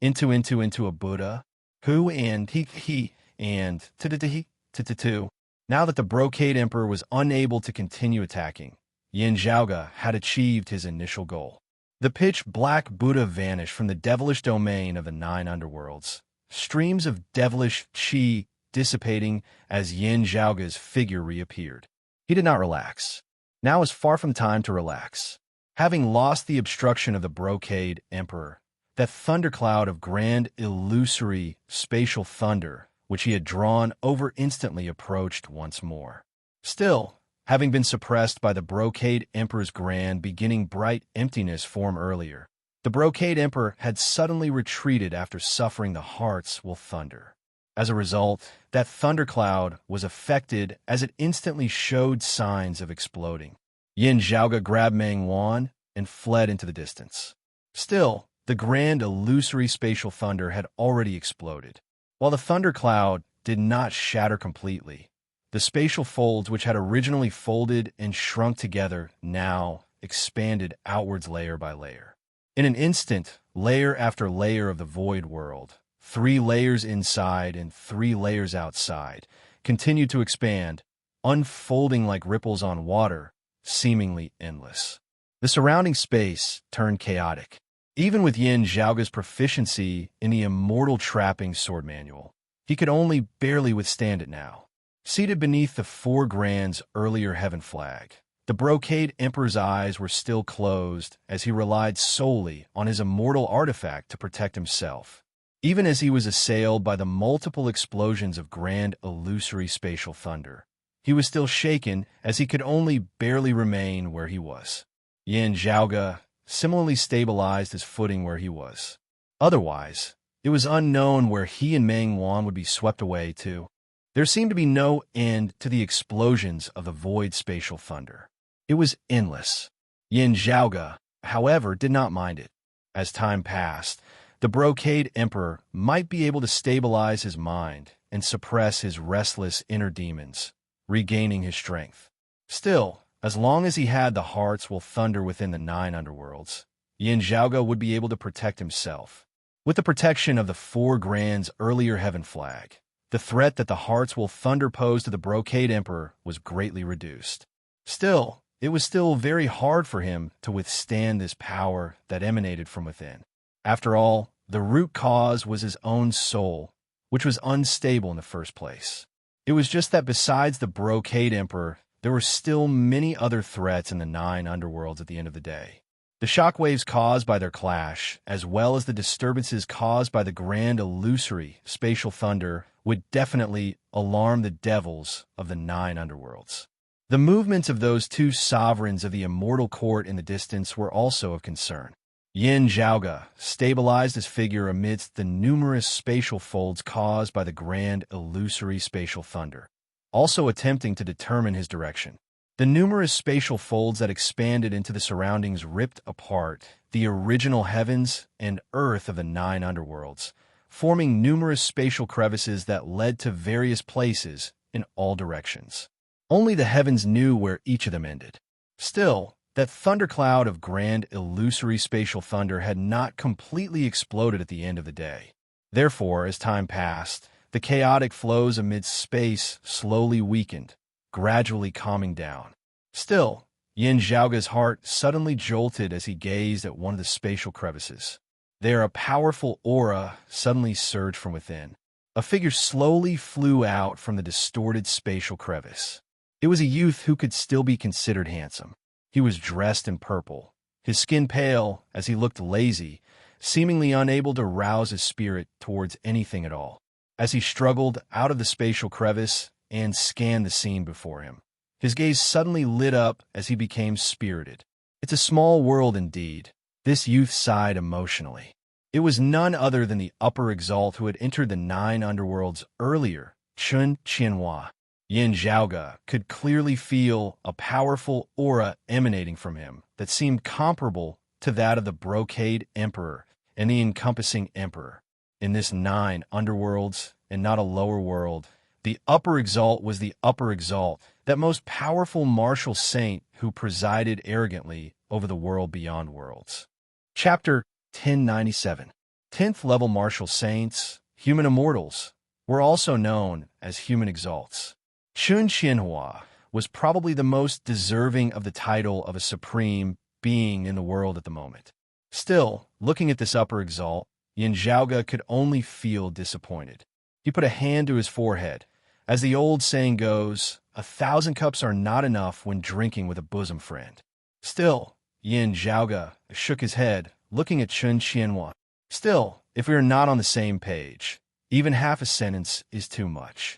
a Buddha, who and he and to. Now that the Brocade Emperor was unable to continue attacking, Yin Zhaoge had achieved his initial goal. The pitch-black Buddha vanished from the devilish domain of the 9 underworlds, streams of devilish chi dissipating as Yin Zhaoge's figure reappeared. He did not relax. Now was far from time to relax. Having lost the obstruction of the Brocade Emperor, that thundercloud of grand illusory spatial thunder, which he had drawn over instantly approached once more. Still, having been suppressed by the Brocade Emperor's grand beginning bright emptiness form earlier, the Brocade Emperor had suddenly retreated after suffering the heart's will thunder. As a result, that thundercloud was affected as it instantly showed signs of exploding. Yin Zhaoge grabbed Meng Wan and fled into the distance. Still, the grand illusory spatial thunder had already exploded. While the thundercloud did not shatter completely, the spatial folds which had originally folded and shrunk together now expanded outwards layer by layer. In an instant, layer after layer of the void world, 3 layers inside and 3 layers outside, continued to expand, unfolding like ripples on water, seemingly endless. The surrounding space turned chaotic. Even with Yin Zhaoge's proficiency in the immortal trapping sword manual, he could only barely withstand it now. Seated beneath the 4 Grand's earlier heaven flag, the Brocade Emperor's eyes were still closed as he relied solely on his immortal artifact to protect himself. Even as he was assailed by the multiple explosions of grand illusory spatial thunder, he was still shaken as he could only barely remain where he was. Yin Zhaoge similarly stabilized his footing where he was. Otherwise, it was unknown where he and Meng Wan would be swept away to. There seemed to be no end to the explosions of the void spatial thunder. It was endless. Yin Zhaoge, however, did not mind it. As time passed, the Brocade Emperor might be able to stabilize his mind and suppress his restless inner demons, regaining his strength. Still, as long as he had the hearts will thunder within the 9 underworlds, Yin Zhaoge would be able to protect himself. With the protection of the 4 Grand's earlier heaven flag, the threat that the hearts will thunder posed to the Brocade Emperor was greatly reduced. Still, it was still very hard for him to withstand this power that emanated from within. After all, the root cause was his own soul, which was unstable in the first place. It was just that besides the Brocade Emperor, there were still many other threats in the 9 underworlds at the end of the day. The shockwaves caused by their clash, as well as the disturbances caused by the grand illusory spatial thunder, would definitely alarm the devils of the 9 underworlds. The movements of those 2 sovereigns of the immortal court in the distance were also of concern. Yin Zhaoge stabilized his figure amidst the numerous spatial folds caused by the grand illusory spatial thunder, also attempting to determine his direction. The numerous spatial folds that expanded into the surroundings ripped apart the original heavens and earth of the 9 underworlds, forming numerous spatial crevices that led to various places in all directions. Only the heavens knew where each of them ended. Still, that thundercloud of grand illusory spatial thunder had not completely exploded at the end of the day. Therefore, as time passed, the chaotic flows amidst space slowly weakened, gradually calming down. Still, Yin Zhaoge's heart suddenly jolted as he gazed at one of the spatial crevices. There, a powerful aura suddenly surged from within. A figure slowly flew out from the distorted spatial crevice. It was a youth who could still be considered handsome. He was dressed in purple, his skin pale as he looked lazy, seemingly unable to rouse his spirit towards anything at all. As he struggled out of the spatial crevice and scanned the scene before him, his gaze suddenly lit up as he became spirited. It's a small world indeed. This youth sighed emotionally. It was none other than the upper exalt who had entered the 9 underworlds earlier, Chun Qianhua. Yin Zhaoge could clearly feel a powerful aura emanating from him that seemed comparable to that of the Brocade Emperor and the Encompassing Emperor. In this 9 underworlds and not a lower world, the upper exalt was the upper exalt, that most powerful martial saint who presided arrogantly over the world beyond worlds. Chapter 1097. 10th level martial saints, human immortals, were also known as human exalts. Chun Qianhua was probably the most deserving of the title of a supreme being in the world at the moment. Still, looking at this upper exalt, Yin Zhaoge could only feel disappointed. He put a hand to his forehead. As the old saying goes, 1,000 cups are not enough when drinking with a bosom friend. Still, Yin Zhaoge shook his head, looking at Chun Qianhua. Still, if we are not on the same page, even half a sentence is too much.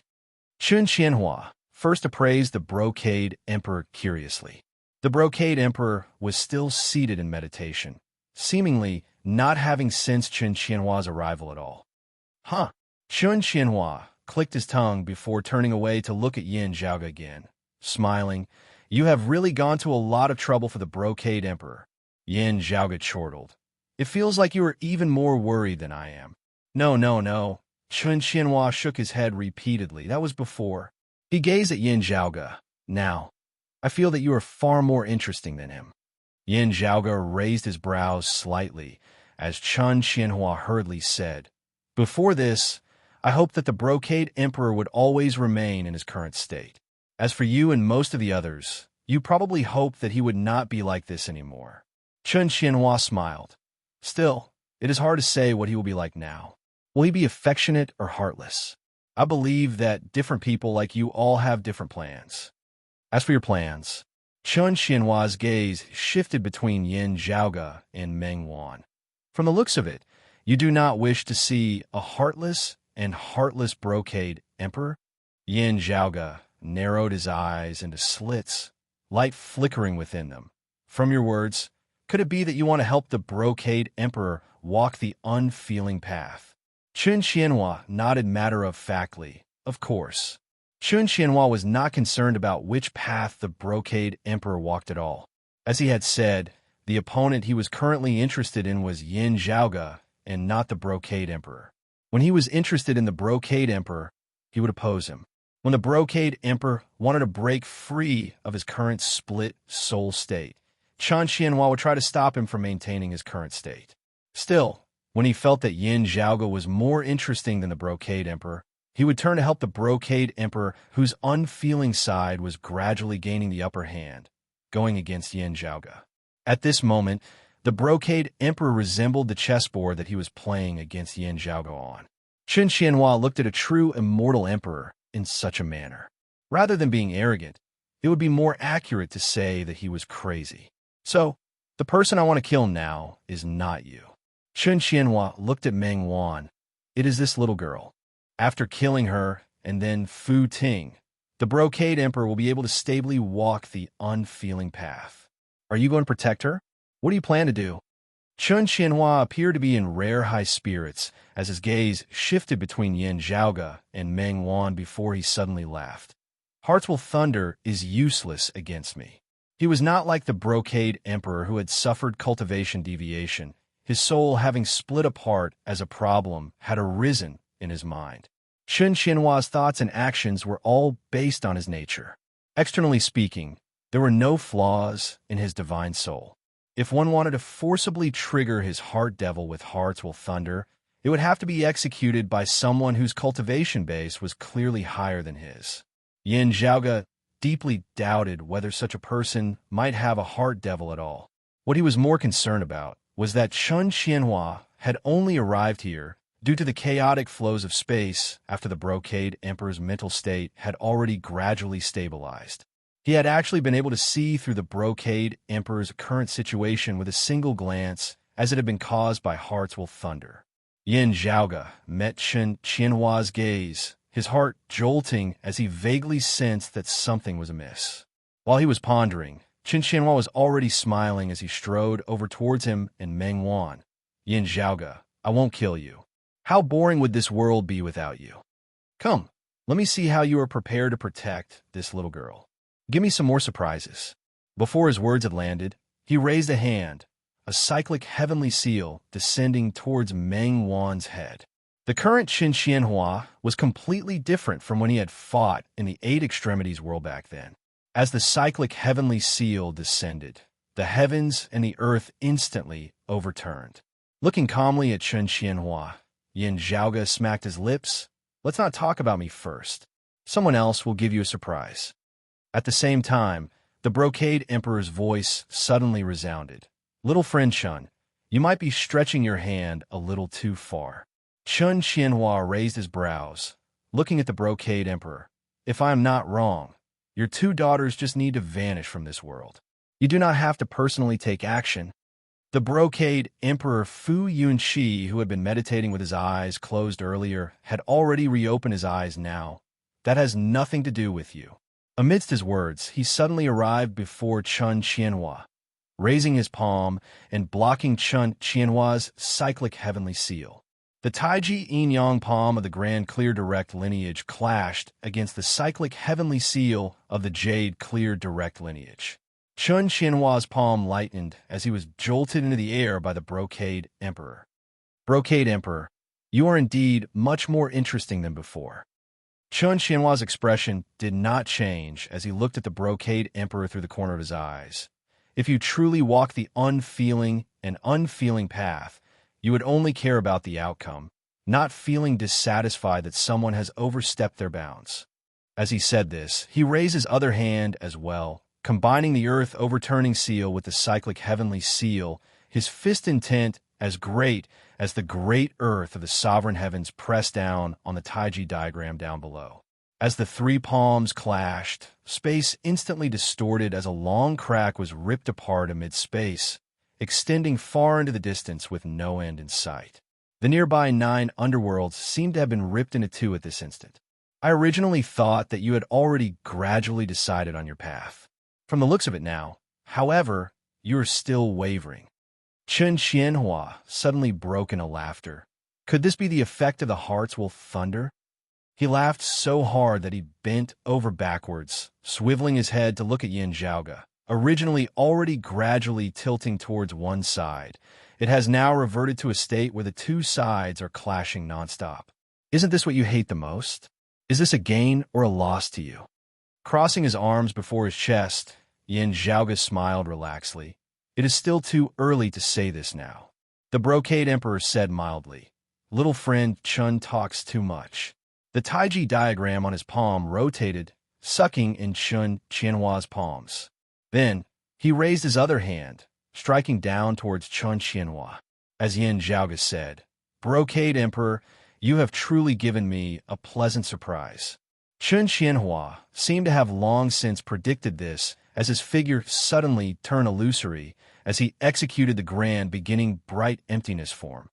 Chun Qianhua first appraised the Brocade Emperor curiously. The Brocade Emperor was still seated in meditation, seemingly not having sensed Chun Qianhua's arrival at all. Huh. Chun Qianhua clicked his tongue before turning away to look at Yin Zhaoge again. Smiling, "You have really gone to a lot of trouble for the Brocade Emperor." Yin Zhaoge chortled. "It feels like you are even more worried than I am." No. Chun Xianhua shook his head repeatedly. That was before. He gazed at Yin Zhaoge. Now, I feel that you are far more interesting than him. Yin Zhaoge raised his brows slightly as Chun Xianhua hurriedly said, before this, I hoped that the Brocade Emperor would always remain in his current state. As for you and most of the others, you probably hoped that he would not be like this anymore. Chun Xianhua smiled. Still, it is hard to say what he will be like now. Will he be affectionate or heartless? I believe that different people like you all have different plans. As for your plans, Chun Xianhua's gaze shifted between Yin Zhaoge and Meng Wan. From the looks of it, you do not wish to see a heartless and heartless Brocade Emperor? Yin Zhaoge narrowed his eyes into slits, light flickering within them. From your words, could it be that you want to help the Brocade Emperor walk the unfeeling path? Chun Xianhua nodded matter-of-factly. Of course. Chun Xianhua was not concerned about which path the Brocade Emperor walked at all. As he had said, the opponent he was currently interested in was Yin Zhaoge and not the Brocade Emperor. When he was interested in the Brocade Emperor, he would oppose him. When the Brocade Emperor wanted to break free of his current split soul state, Chun Xianhua would try to stop him from maintaining his current state. Still, when he felt that Yin Zhaoge was more interesting than the Brocade Emperor, he would turn to help the Brocade Emperor, whose unfeeling side was gradually gaining the upper hand, going against Yin Zhaoge. At this moment, the Brocade Emperor resembled the chessboard that he was playing against Yin Zhaoge on. Chun Xianhua looked at a true immortal emperor in such a manner. Rather than being arrogant, it would be more accurate to say that he was crazy. So, the person I want to kill now is not you. Chun Xianhua looked at Meng Wan. It is this little girl. After killing her, and then Fu Ting, the Brocade Emperor will be able to stably walk the unfeeling path. Are you going to protect her? What do you plan to do? Chun Xianhua appeared to be in rare high spirits as his gaze shifted between Yin Zhaoge and Meng Wan before he suddenly laughed. Hearts Will Thunder is useless against me. He was not like the Brocade Emperor who had suffered cultivation deviation. His soul, having split apart as a problem, had arisen in his mind. Chun Xianhua's thoughts and actions were all based on his nature. Externally speaking, there were no flaws in his divine soul. If one wanted to forcibly trigger his heart devil with Hearts Will Thunder, it would have to be executed by someone whose cultivation base was clearly higher than his. Yin Zhaoge deeply doubted whether such a person might have a heart devil at all. What he was more concerned about was that Chun Xianhua had only arrived here due to the chaotic flows of space after the Brocade Emperor's mental state had already gradually stabilized. He had actually been able to see through the Brocade Emperor's current situation with a single glance, as it had been caused by Hearts Will Thunder. Yin Zhaoge met Chun Xianhua's gaze, his heart jolting as he vaguely sensed that something was amiss. While he was pondering, Chun Xianhua was already smiling as he strode over towards him and Meng Wan. Yin Zhaoge, I won't kill you. How boring would this world be without you? Come, let me see how you are prepared to protect this little girl. Give me some more surprises. Before his words had landed, he raised a hand, a cyclic heavenly seal descending towards Meng Wan's head. The current Chun Xianhua was completely different from when he had fought in the Eight Extremities world back then. As the cyclic heavenly seal descended, the heavens and the earth instantly overturned. Looking calmly at Chun Xianhua, Yin Zhaoge smacked his lips. Let's not talk about me first. Someone else will give you a surprise. At the same time, the Brocade Emperor's voice suddenly resounded. Little friend Chun, you might be stretching your hand a little too far. Chun Xianhua raised his brows, looking at the Brocade Emperor. If I am not wrong, your two daughters just need to vanish from this world. You do not have to personally take action. The Brocade Emperor Fu Yunqi, who had been meditating with his eyes closed earlier, had already reopened his eyes now. That has nothing to do with you. Amidst his words, he suddenly arrived before Chun Xianhua, raising his palm and blocking Chun Xianhua's cyclic heavenly seal. The Taiji Yin-Yang palm of the Grand Clear Direct lineage clashed against the cyclic heavenly seal of the Jade Clear Direct lineage. Chun Xianhua's palm lightened as he was jolted into the air by the Brocade Emperor. Brocade Emperor, You are indeed much more interesting than before. Chun Xianhua's expression did not change as he looked at the brocade emperor through the corner of his eyes. If you truly walk the unfeeling and unfeeling path, you would only care about the outcome, not feeling dissatisfied that someone has overstepped their bounds. As he said this, he raised his other hand as well, combining the earth overturning seal with the cyclic heavenly seal, his fist intent as great as the great earth of the sovereign heavens pressed down on the Taiji diagram down below. As the three palms clashed, space instantly distorted as a long crack was ripped apart amid space, extending far into the distance with no end in sight. The nearby 9 underworlds seemed to have been ripped into 2 at this instant. I originally thought that you had already gradually decided on your path. From the looks of it now, however, you are still wavering. Chun Xianhua suddenly broke into laughter. Could this be the effect of the Heart's Wolf thunder? He laughed so hard that he bent over backwards, swiveling his head to look at Yin Zhaoge. Originally already gradually tilting towards one side, it has now reverted to a state where the 2 sides are clashing nonstop. Isn't this what you hate the most? Is this a gain or a loss to you? Crossing his arms before his chest, Yin Zhaoge smiled relaxedly. It is still too early to say this now. The brocade emperor said mildly, "Little friend Chun talks too much." The Taiji diagram on his palm rotated, sucking in Chun Qianhua's palms. Then, he raised his other hand, striking down towards Chun Qianhua. As Yin Zhaoge said, "Brocade Emperor, you have truly given me a pleasant surprise." Chun Qianhua seemed to have long since predicted this as his figure suddenly turned illusory as he executed the grand beginning bright emptiness form,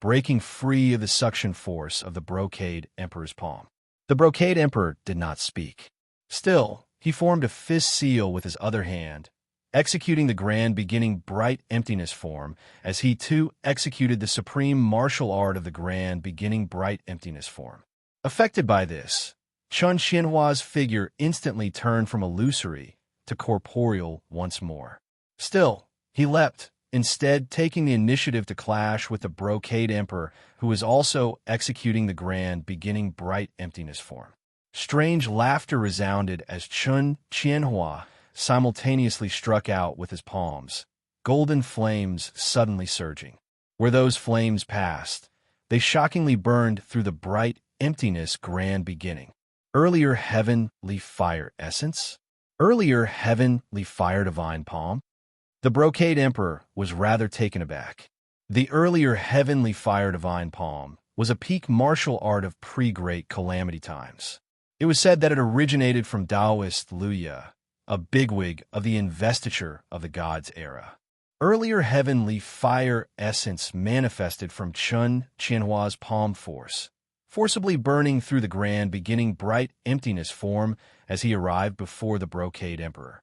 breaking free of the suction force of the brocade emperor's palm. The brocade emperor did not speak. Still, he formed a fist seal with his other hand, executing the grand beginning bright emptiness form as he too executed the supreme martial art of the grand beginning bright emptiness form. Affected by this, Chun Xianhua's figure instantly turned from illusory to corporeal once more. Still, he leapt, instead taking the initiative to clash with the brocade emperor who was also executing the grand beginning bright emptiness form. Strange laughter resounded as Chun Qianhua simultaneously struck out with his palms, golden flames suddenly surging. Where those flames passed, they shockingly burned through the bright emptiness grand beginning. Earlier heavenly fire essence? Earlier heavenly fire divine palm? The brocade emperor was rather taken aback. The earlier heavenly fire divine palm was a peak martial art of pre-great calamity times. It was said that it originated from Taoist Luya, a bigwig of the investiture of the gods era. Earlier heavenly fire essence manifested from Chun Qianhua's palm force, forcibly burning through the grand beginning bright emptiness form as he arrived before the brocade emperor.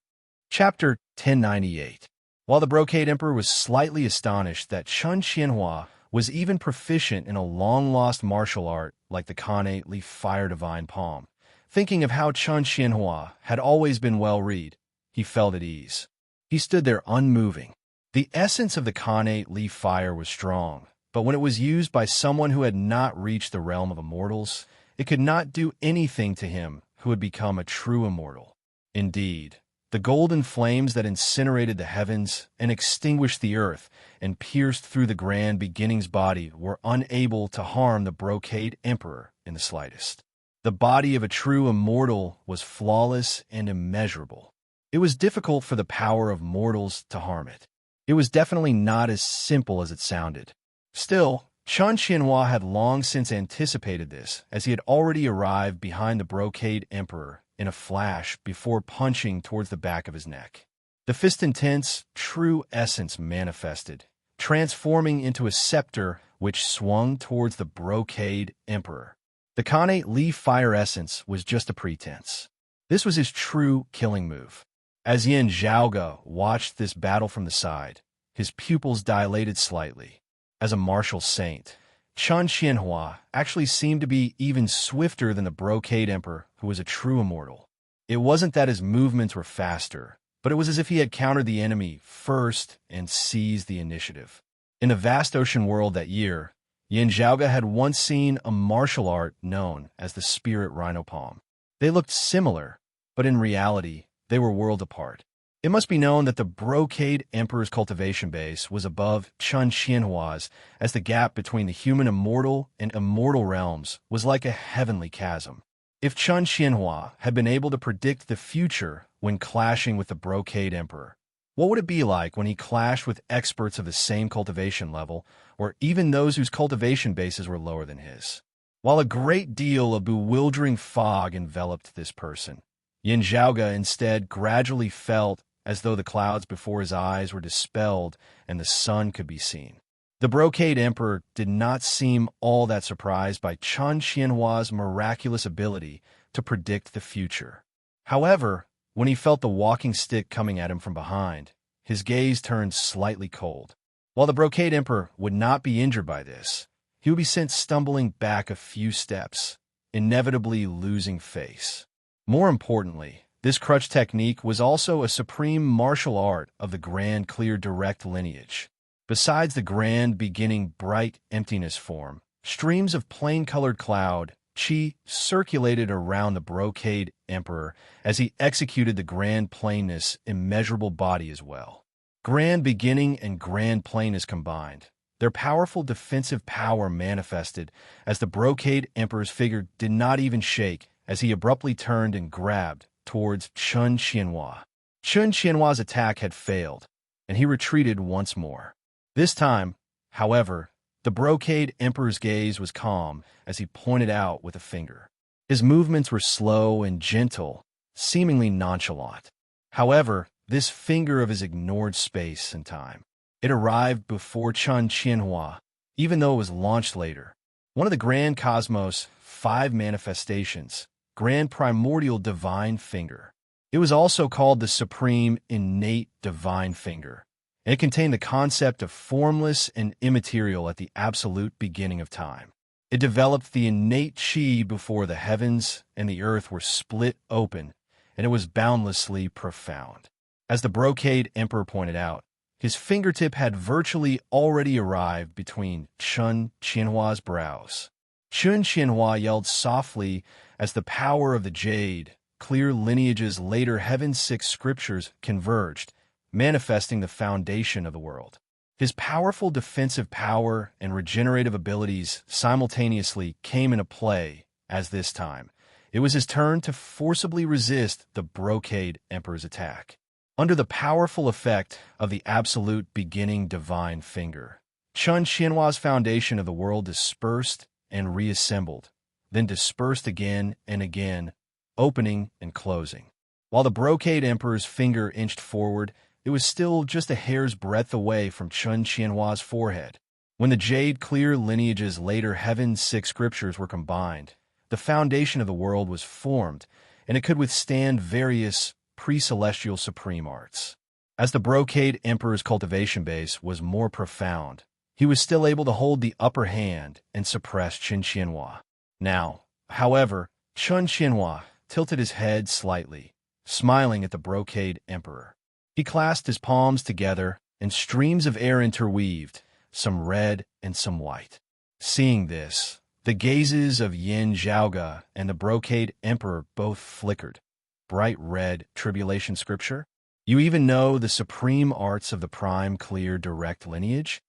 Chapter 1098. While the brocade emperor was slightly astonished that Chun Qianhua was even proficient in a long-lost martial art like the Kane fire divine palm, thinking of how Chun Qianhua had always been well-read, he felt at ease. He stood there unmoving. The essence of the Kane fire was strong, but when it was used by someone who had not reached the realm of immortals, it could not do anything to him who had become a true immortal. Indeed, the golden flames that incinerated the heavens and extinguished the earth and pierced through the grand beginning's body were unable to harm the brocade emperor in the slightest. The body of a true immortal was flawless and immeasurable. It was difficult for the power of mortals to harm it. It was definitely not as simple as it sounded. Still, Chun Qianhua had long since anticipated this, as he had already arrived behind the brocade emperor in a flash before punching towards the back of his neck. The fist intense, true essence manifested, transforming into a scepter which swung towards the brocade emperor. The Kane fire essence was just a pretense. This was his true killing move. As Yin Zhaoge watched this battle from the side, his pupils dilated slightly. As a martial saint, Chun Qianhua actually seemed to be even swifter than the brocade emperor, who was a true immortal. It wasn't that his movements were faster, but it was as if he had countered the enemy first and seized the initiative. In the vast ocean world that year, Yin Zhaoge had once seen a martial art known as the spirit rhino palm. They looked similar, but in reality, they were worlds apart. It must be known that the Brocade Emperor's cultivation base was above Chun Xianhua's, as the gap between the human immortal and immortal realms was like a heavenly chasm. If Chun Xianhua had been able to predict the future when clashing with the Brocade Emperor, what would it be like when he clashed with experts of the same cultivation level, or even those whose cultivation bases were lower than his? While a great deal of bewildering fog enveloped this person, Yin Zhaoge instead gradually felt as though the clouds before his eyes were dispelled and the sun could be seen. The Brocade Emperor did not seem all that surprised by Chun Xianhua's miraculous ability to predict the future. However, when he felt the walking stick coming at him from behind, his gaze turned slightly cold. While the Brocade Emperor would not be injured by this, he would be sent stumbling back a few steps, inevitably losing face. More importantly, this crutch technique was also a supreme martial art of the Grand Clear Direct lineage. Besides the grand beginning bright emptiness form, streams of plain-colored cloud, chi circulated around the Brocade Emperor as he executed the grand plainness immeasurable body as well. Grand beginning and grand plainness combined, their powerful defensive power manifested as the Brocade Emperor's figure did not even shake as he abruptly turned and grabbed towards Chun Xianhua. Chun Xianhua's attack had failed, and he retreated once more. This time, however, the Brocade Emperor's gaze was calm as he pointed out with a finger. His movements were slow and gentle, seemingly nonchalant. However, this finger of his ignored space and time. It arrived before Chun Xianhua, even though it was launched later. One of the Grand Cosmos' 5 manifestations, Grand Primordial Divine Finger. It was also called the Supreme Innate Divine Finger. It contained the concept of formless and immaterial at the absolute beginning of time. It developed the innate chi before the heavens and the earth were split open, and it was boundlessly profound. As the Brocade Emperor pointed out, his fingertip had virtually already arrived between Chun Xianhua's brows. Chun Xianhua yelled softly as the power of the Jade, Clear Lineage's later Heaven's 6 scriptures converged, manifesting the foundation of the world. His powerful defensive power and regenerative abilities simultaneously came into play as this time. It was his turn to forcibly resist the Brocade Emperor's attack. Under the powerful effect of the absolute beginning divine finger, Chun Xianhua's foundation of the world dispersed and reassembled, then dispersed again and again, opening and closing. While the Brocade Emperor's finger inched forward, it was still just a hair's breadth away from Chun Xianhua's forehead. When the Jade Clear Lineage's later Heaven's 6 scriptures were combined, the foundation of the world was formed, and it could withstand various pre-celestial supreme arts. As the Brocade Emperor's cultivation base was more profound, he was still able to hold the upper hand and suppress Chun Xianhua. Now, however, Chun Xianhua tilted his head slightly, smiling at the Brocade Emperor. He clasped his palms together, and streams of air interweaved, some red and some white. Seeing this, the gazes of Yin Zhaoge and the Brocade Emperor both flickered. Bright red tribulation scripture? You even know the supreme arts of the prime clear direct lineage?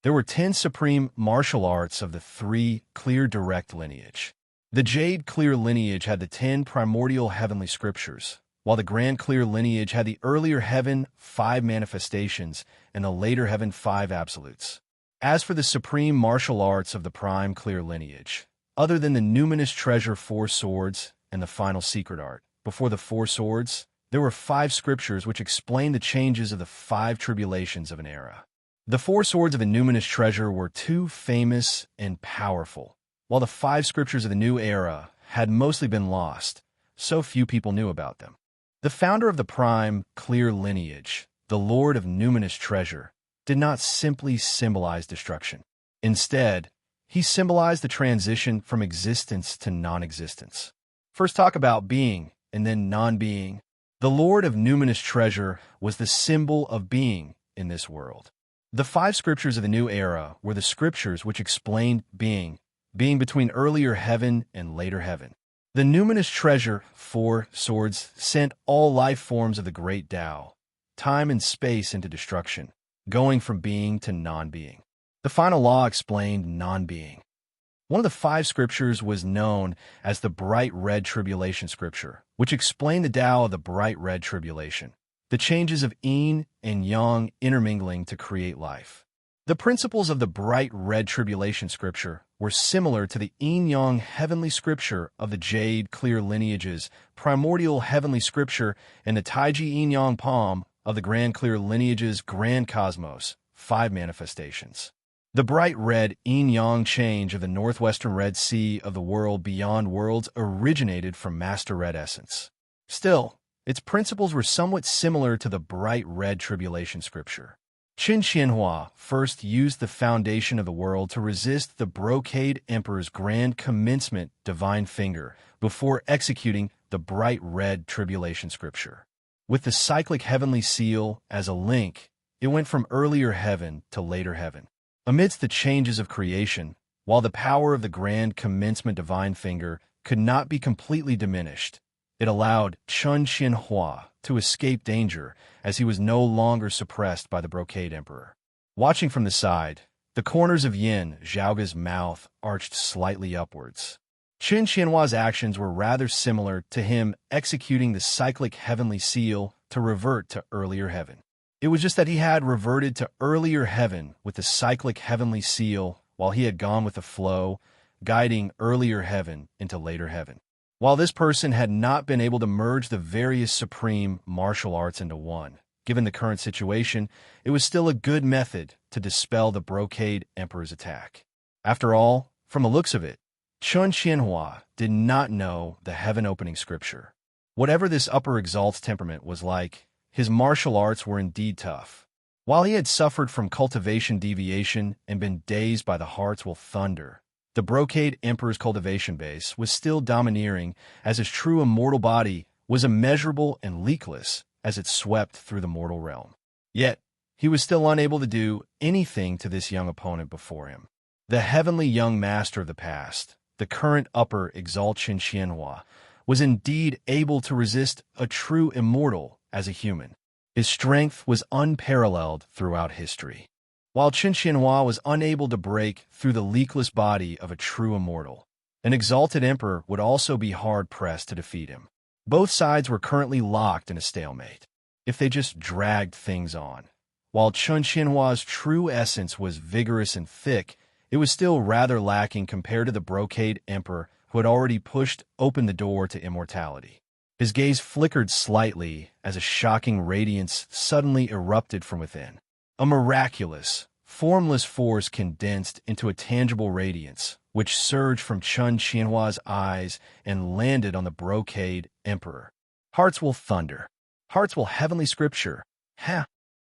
There were 10 supreme martial arts of the 3 clear direct lineage. The Jade Clear lineage had the 10 primordial heavenly scriptures, while the Grand Clear lineage had the earlier Heaven 5 manifestations and the later Heaven 5 absolutes. As for the supreme martial arts of the Prime Clear lineage, other than the numinous treasure 4 swords and the final secret art, before the 4 swords, there were 5 scriptures which explained the changes of the 5 tribulations of an era. The 4 swords of the numinous treasure were too famous and powerful, while the 5 scriptures of the new era had mostly been lost, so few people knew about them. The founder of the Prime Clear lineage, the Lord of Numinous Treasure, did not simply symbolize destruction. Instead, he symbolized the transition from existence to non-existence. First talk about being, and then non-being. The Lord of Numinous Treasure was the symbol of being in this world. The five scriptures of the new era were the scriptures which explained being between earlier heaven and later heaven. The numinous treasure, four swords, sent all life forms of the great Tao, time and space into destruction, going from being to non-being. The final law explained non-being. One of the five scriptures was known as the bright red tribulation scripture, which explained the Tao of the bright red tribulation, the changes of yin and yang intermingling to create life. The principles of the bright red tribulation scripture were similar to the yin-yang heavenly scripture of the jade clear lineages, primordial heavenly scripture, and the taiji yin-yang palm of the grand clear lineages, grand cosmos, five manifestations. The bright red yin-yang change of the northwestern Red Sea of the world beyond worlds originated from Master Red essence. Still, its principles were somewhat similar to the bright red tribulation scripture. Qin Xianhua first used the foundation of the world to resist the brocade emperor's grand commencement divine finger before executing the bright red tribulation scripture. With the cyclic heavenly seal as a link, it went from earlier heaven to later heaven. Amidst the changes of creation, while the power of the grand commencement divine finger could not be completely diminished, it allowed Qin Xianhua to escape danger as he was no longer suppressed by the brocade emperor. Watching from the side, the corners of Yin Zhaoge's mouth arched slightly upwards. Qin Xianhua's actions were rather similar to him executing the cyclic heavenly seal to revert to earlier heaven. It was just that he had reverted to earlier heaven with the cyclic heavenly seal while he had gone with the flow, guiding earlier heaven into later heaven. While this person had not been able to merge the various supreme martial arts into one, given the current situation, it was still a good method to dispel the brocade emperor's attack. After all, from the looks of it, Qin Xianhua did not know the heaven-opening scripture. Whatever this upper exalt's temperament was like, his martial arts were indeed tough. While he had suffered from cultivation deviation and been dazed by the heart's will thunder, the brocade emperor's cultivation base was still domineering as his true immortal body was immeasurable and leakless as it swept through the mortal realm. Yet, he was still unable to do anything to this young opponent before him. The heavenly young master of the past, the current upper exalt Qin Xianhua, was indeed able to resist a true immortal as a human. His strength was unparalleled throughout history. While Qin Xianhua was unable to break through the leakless body of a true immortal, an exalted emperor would also be hard-pressed to defeat him. Both sides were currently locked in a stalemate, if they just dragged things on. While Qin Xianhua's true essence was vigorous and thick, it was still rather lacking compared to the brocade emperor who had already pushed open the door to immortality. His gaze flickered slightly as a shocking radiance suddenly erupted from within. A miraculous, formless force condensed into a tangible radiance, which surged from Qin Xianhua's eyes and landed on the brocade emperor. Hearts will thunder. Hearts will heavenly scripture. Ha!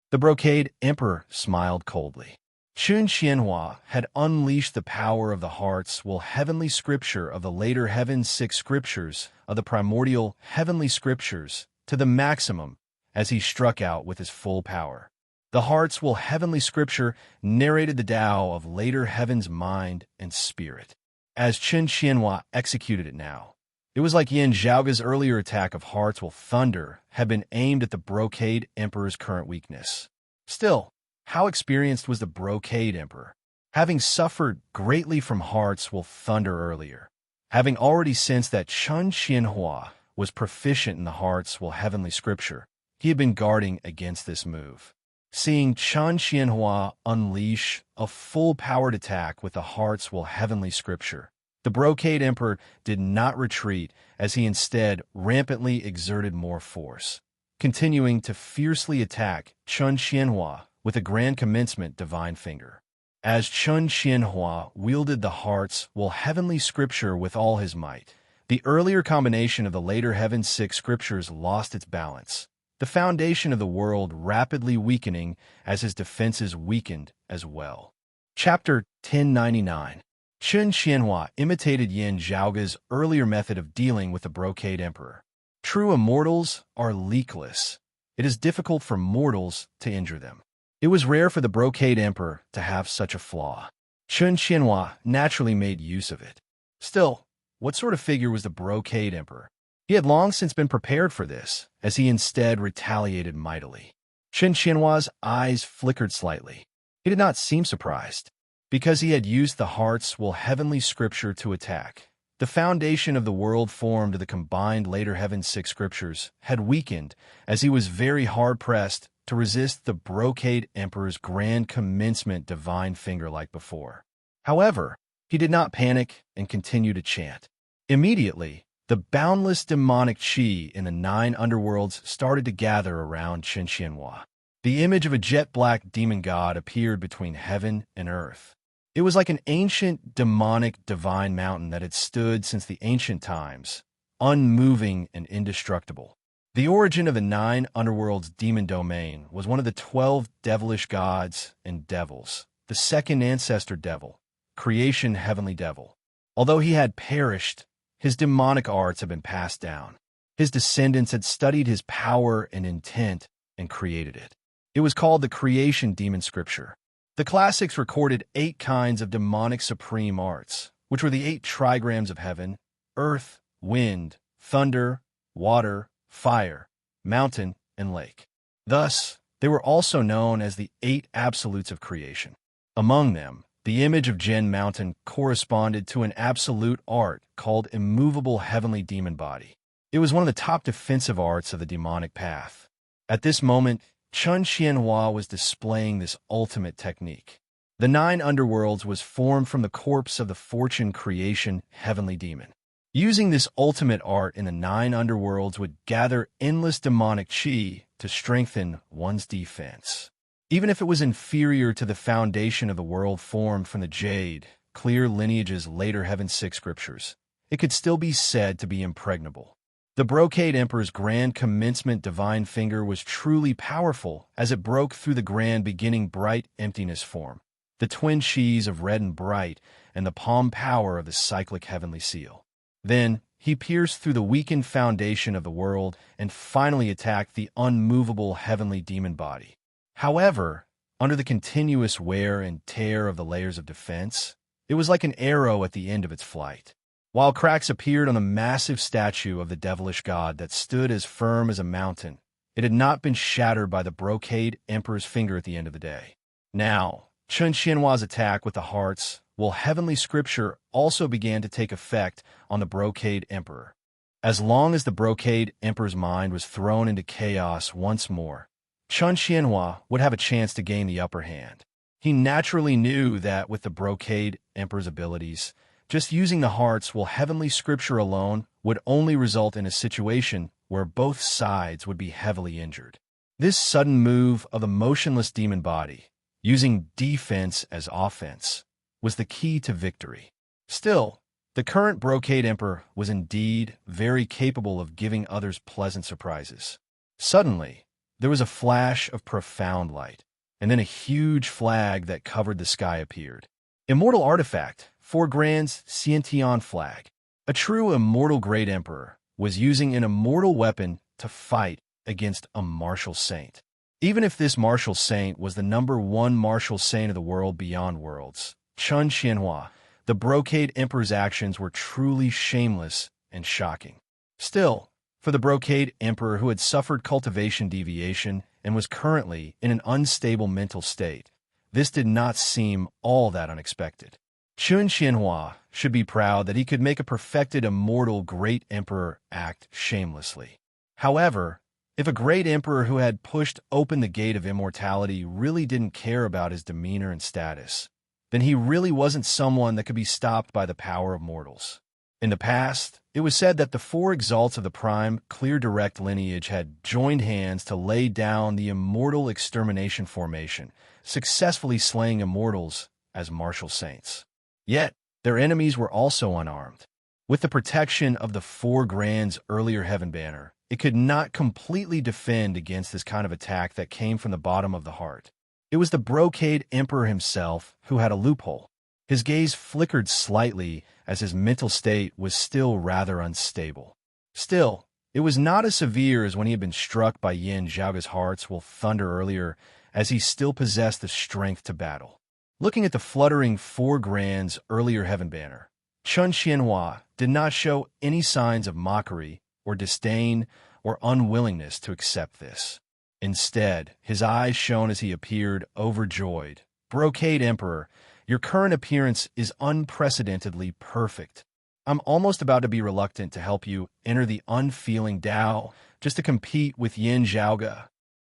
The brocade emperor smiled coldly. Qin Xianhua had unleashed the power of the hearts will heavenly scripture of the later heaven six scriptures of the primordial heavenly scriptures to the maximum as he struck out with his full power. The hearts will heavenly scripture narrated the Tao of later heaven's mind and spirit. As Qin Xianhua executed it now, it was like Yin Zhaoge's earlier attack of hearts will thunder had been aimed at the brocade emperor's current weakness. Still, how experienced was the brocade emperor? Having suffered greatly from hearts will thunder earlier, having already sensed that Qin Xianhua was proficient in the hearts will heavenly scripture, he had been guarding against this move. Seeing Qin Xianhua unleash a full-powered attack with the hearts will heavenly scripture, the brocade emperor did not retreat as he instead rampantly exerted more force, continuing to fiercely attack Qin Xianhua with a grand commencement divine finger. As Qin Xianhua wielded the hearts will heavenly scripture with all his might, the earlier combination of the later heaven six scriptures lost its balance, the foundation of the world rapidly weakening as his defenses weakened as well. Chapter 1099. Qin Xianhua imitated Yin Zhaoge's earlier method of dealing with the brocade emperor. True immortals are leakless. It is difficult for mortals to injure them. It was rare for the Brocade Emperor to have such a flaw. Chun Qianhua naturally made use of it. Still, what sort of figure was the Brocade Emperor? He had long since been prepared for this, as he instead retaliated mightily. Chun Qianhua's eyes flickered slightly. He did not seem surprised, because he had used the heart's heavenly scripture to attack. The foundation of the world formed of the combined later Heaven 6 scriptures had weakened, as he was very hard-pressed to resist the Brocade Emperor's grand commencement divine finger like before. However, he did not panic and continued to chant. Immediately, the boundless demonic qi in the 9 underworlds started to gather around Chun Qianhua. The image of a jet-black demon god appeared between heaven and earth. It was like an ancient, demonic, divine mountain that had stood since the ancient times, unmoving and indestructible. The origin of the 9 underworld's demon domain was one of the 12 devilish gods and devils, the second ancestor devil, creation heavenly devil. Although he had perished, his demonic arts had been passed down. His descendants had studied his power and intent and created it. It was called the creation demon scripture. The classics recorded 8 kinds of demonic supreme arts, which were the 8 trigrams of heaven: earth, wind, thunder, water, fire, mountain, and lake. Thus, they were also known as the 8 absolutes of creation. Among them, the image of Gen Mountain corresponded to an absolute art called immovable heavenly demon body. It was one of the top defensive arts of the demonic path. At this moment, Chun Qianhua was displaying this ultimate technique. The 9 underworlds was formed from the corpse of the fortune creation heavenly demon. Using this ultimate art in the 9 underworlds would gather endless demonic qi to strengthen one's defense. Even if it was inferior to the foundation of the world formed from the jade, clear lineage's later Heaven 6 scriptures, it could still be said to be impregnable. The Brocade Emperor's grand commencement divine finger was truly powerful as it broke through the grand beginning bright emptiness form, the twin qis of red and bright, and the palm power of the cyclic heavenly seal. Then, he pierced through the weakened foundation of the world and finally attacked the unmovable heavenly demon body. However, under the continuous wear and tear of the layers of defense, it was like an arrow at the end of its flight. While cracks appeared on the massive statue of the devilish god that stood as firm as a mountain, it had not been shattered by the Brocade Emperor's finger at the end of the day. Now, Chun Qianhua's attack with the hearts, heavenly scripture also began to take effect on the Brocade Emperor. As long as the Brocade Emperor's mind was thrown into chaos once more, Chun Qianhua would have a chance to gain the upper hand. He naturally knew that with the Brocade Emperor's abilities, just using the hearts heavenly scripture alone would only result in a situation where both sides would be heavily injured. This sudden move of the motionless demon body, using defense as offense, was the key to victory. Still, the current Brocade Emperor was indeed very capable of giving others pleasant surprises. Suddenly, there was a flash of profound light, and then a huge flag that covered the sky appeared. Immortal artifact, 4 Grand's Sciention flag. A true immortal great emperor was using an immortal weapon to fight against a martial saint. Even if this martial saint was the #1 martial saint of the world beyond worlds, Chun Qianhua, the Brocade Emperor's actions were truly shameless and shocking. Still, for the Brocade Emperor who had suffered cultivation deviation and was currently in an unstable mental state, this did not seem all that unexpected. Chun Qianhua should be proud that he could make a perfected immortal great emperor act shamelessly. However, if a great emperor who had pushed open the gate of immortality really didn't care about his demeanor and status, then he really wasn't someone that could be stopped by the power of mortals. In the past, it was said that the 4 exalts of the prime, clear direct lineage had joined hands to lay down the immortal extermination formation, successfully slaying immortals as martial saints. Yet, their enemies were also unarmed. With the protection of the 4 Grand's earlier heaven banner, it could not completely defend against this kind of attack that came from the bottom of the heart. It was the Brocade Emperor himself who had a loophole. His gaze flickered slightly as his mental state was still rather unstable. Still, it was not as severe as when he had been struck by Yin Zhaoga's heart's thunder earlier, as he still possessed the strength to battle. Looking at the fluttering four grands earlier heaven banner, Chun Xianhua did not show any signs of mockery or disdain or unwillingness to accept this. Instead, his eyes shone as he appeared overjoyed. "Brocade Emperor, your current appearance is unprecedentedly perfect. I'm almost about to be reluctant to help you enter the unfeeling Tao just to compete with Yin Zhaoge."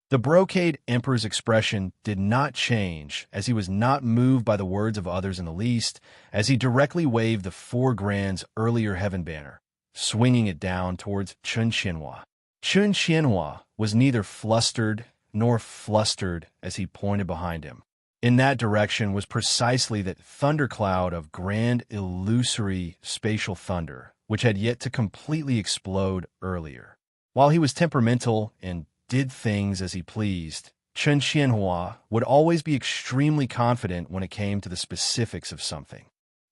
The Brocade Emperor's expression did not change, as he was not moved by the words of others in the least, as he directly waved the four grands earlier heaven banner, swinging it down towards Chun Xianhua. Chun Xianhua was neither flustered nor flustered as he pointed behind him. In that direction was precisely that thundercloud of grand illusory spatial thunder, which had yet to completely explode earlier. While he was temperamental and did things as he pleased, Chun Xianhua would always be extremely confident when it came to the specifics of something.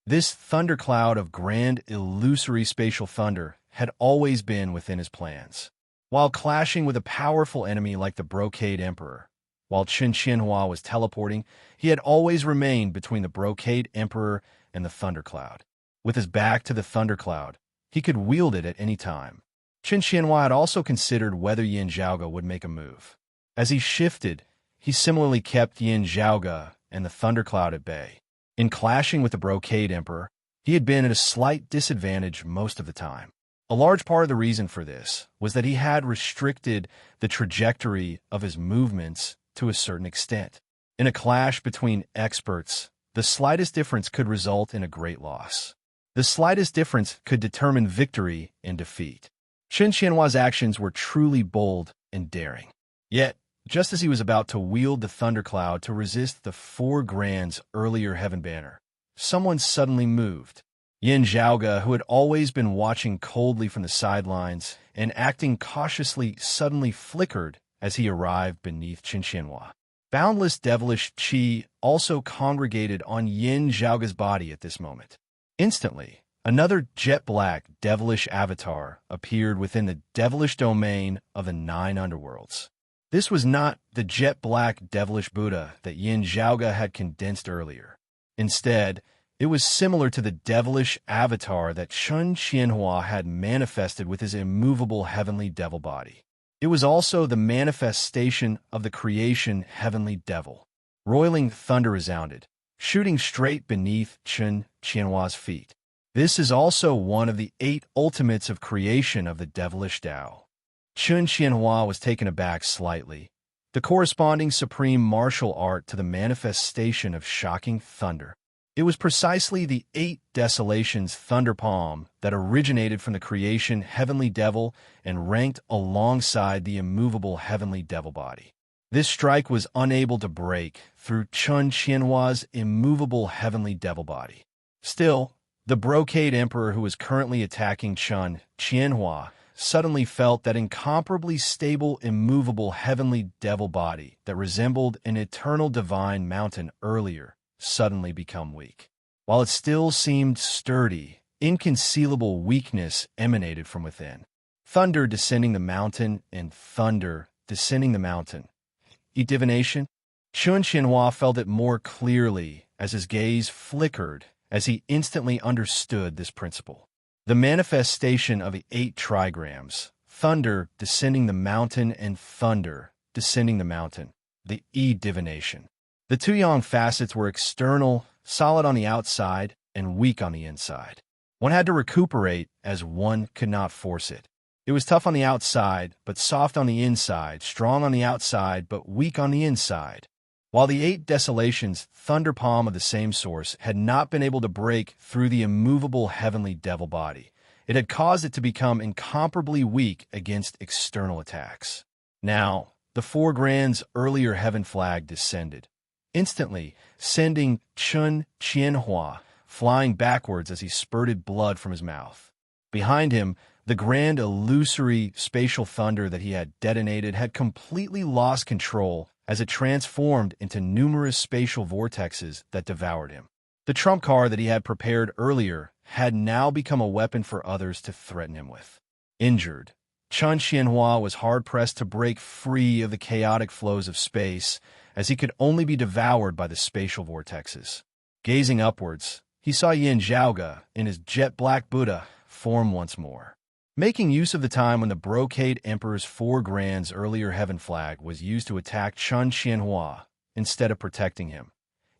This thundercloud of grand illusory spatial thunder had always been within his plans. While clashing with a powerful enemy like the Brocade Emperor, while Chun Xianhua was teleporting, he had always remained between the Brocade Emperor and the thundercloud. With his back to the thundercloud, he could wield it at any time. Chun Xianhua had also considered whether Yin Zhaoge would make a move. As he shifted, he similarly kept Yin Zhaoge and the thundercloud at bay. In clashing with the Brocade Emperor, he had been at a slight disadvantage most of the time. A large part of the reason for this was that he had restricted the trajectory of his movements to a certain extent. In a clash between experts, the slightest difference could result in a great loss. The slightest difference could determine victory and defeat. Chun Xianhua's actions were truly bold and daring. Yet, just as he was about to wield the thundercloud to resist the four grands earlier heaven banner, someone suddenly moved. Yin Zhaoge, who had always been watching coldly from the sidelines and acting cautiously, suddenly flickered as he arrived beneath Chun Xianhua. Boundless devilish qi also congregated on Yin Zhaoge's body at this moment. Instantly, another jet-black devilish avatar appeared within the devilish domain of the 9 underworlds. This was not the jet-black devilish Buddha that Yin Zhaoge had condensed earlier. Instead, it was similar to the devilish avatar that Chun Xianhua had manifested with his immovable heavenly devil body. It was also the manifestation of the creation heavenly devil. Roiling thunder resounded, shooting straight beneath Chun Xianhua's feet. This is also one of the 8 ultimates of creation of the devilish Tao. Chun Xianhua was taken aback slightly, the corresponding supreme martial art to the manifestation of shocking thunder. It was precisely the 8 desolations thunder palm that originated from the creation heavenly devil and ranked alongside the immovable heavenly devil body. This strike was unable to break through Chun Xianhua's immovable heavenly devil body. Still, the Brocade Emperor, who was currently attacking Chun Xianhua, suddenly felt that incomparably stable, immovable heavenly devil body that resembled an eternal divine mountain earlier suddenly become weak. While it still seemed sturdy, inconceivable weakness emanated from within. Thunder descending the mountain and thunder descending the mountain. Divination? Chun Xianhua felt it more clearly as his gaze flickered as he instantly understood this principle. The manifestation of the 8 trigrams, thunder descending the mountain and thunder descending the mountain, the divination. The 2 yang facets were external, solid on the outside, and weak on the inside. One had to recuperate as one could not force it. It was tough on the outside, but soft on the inside, strong on the outside, but weak on the inside. While the 8 desolations, thunder palm of the same source, had not been able to break through the immovable heavenly devil body, it had caused it to become incomparably weak against external attacks. Now, the 4 grands earlier heaven flag descended, instantly sending Chun Xianhua flying backwards as he spurted blood from his mouth. Behind him, the grand illusory spatial thunder that he had detonated had completely lost control as it transformed into numerous spatial vortexes that devoured him. The trump card that he had prepared earlier had now become a weapon for others to threaten him with. Injured, Chun Xianhua was hard-pressed to break free of the chaotic flows of space, as he could only be devoured by the spatial vortexes. Gazing upwards, he saw Yin Zhaoge, in his jet-black Buddha, form once more. Making use of the time when the Brocade Emperor's 4 Grands earlier heaven flag was used to attack Chun Xianhua instead of protecting him,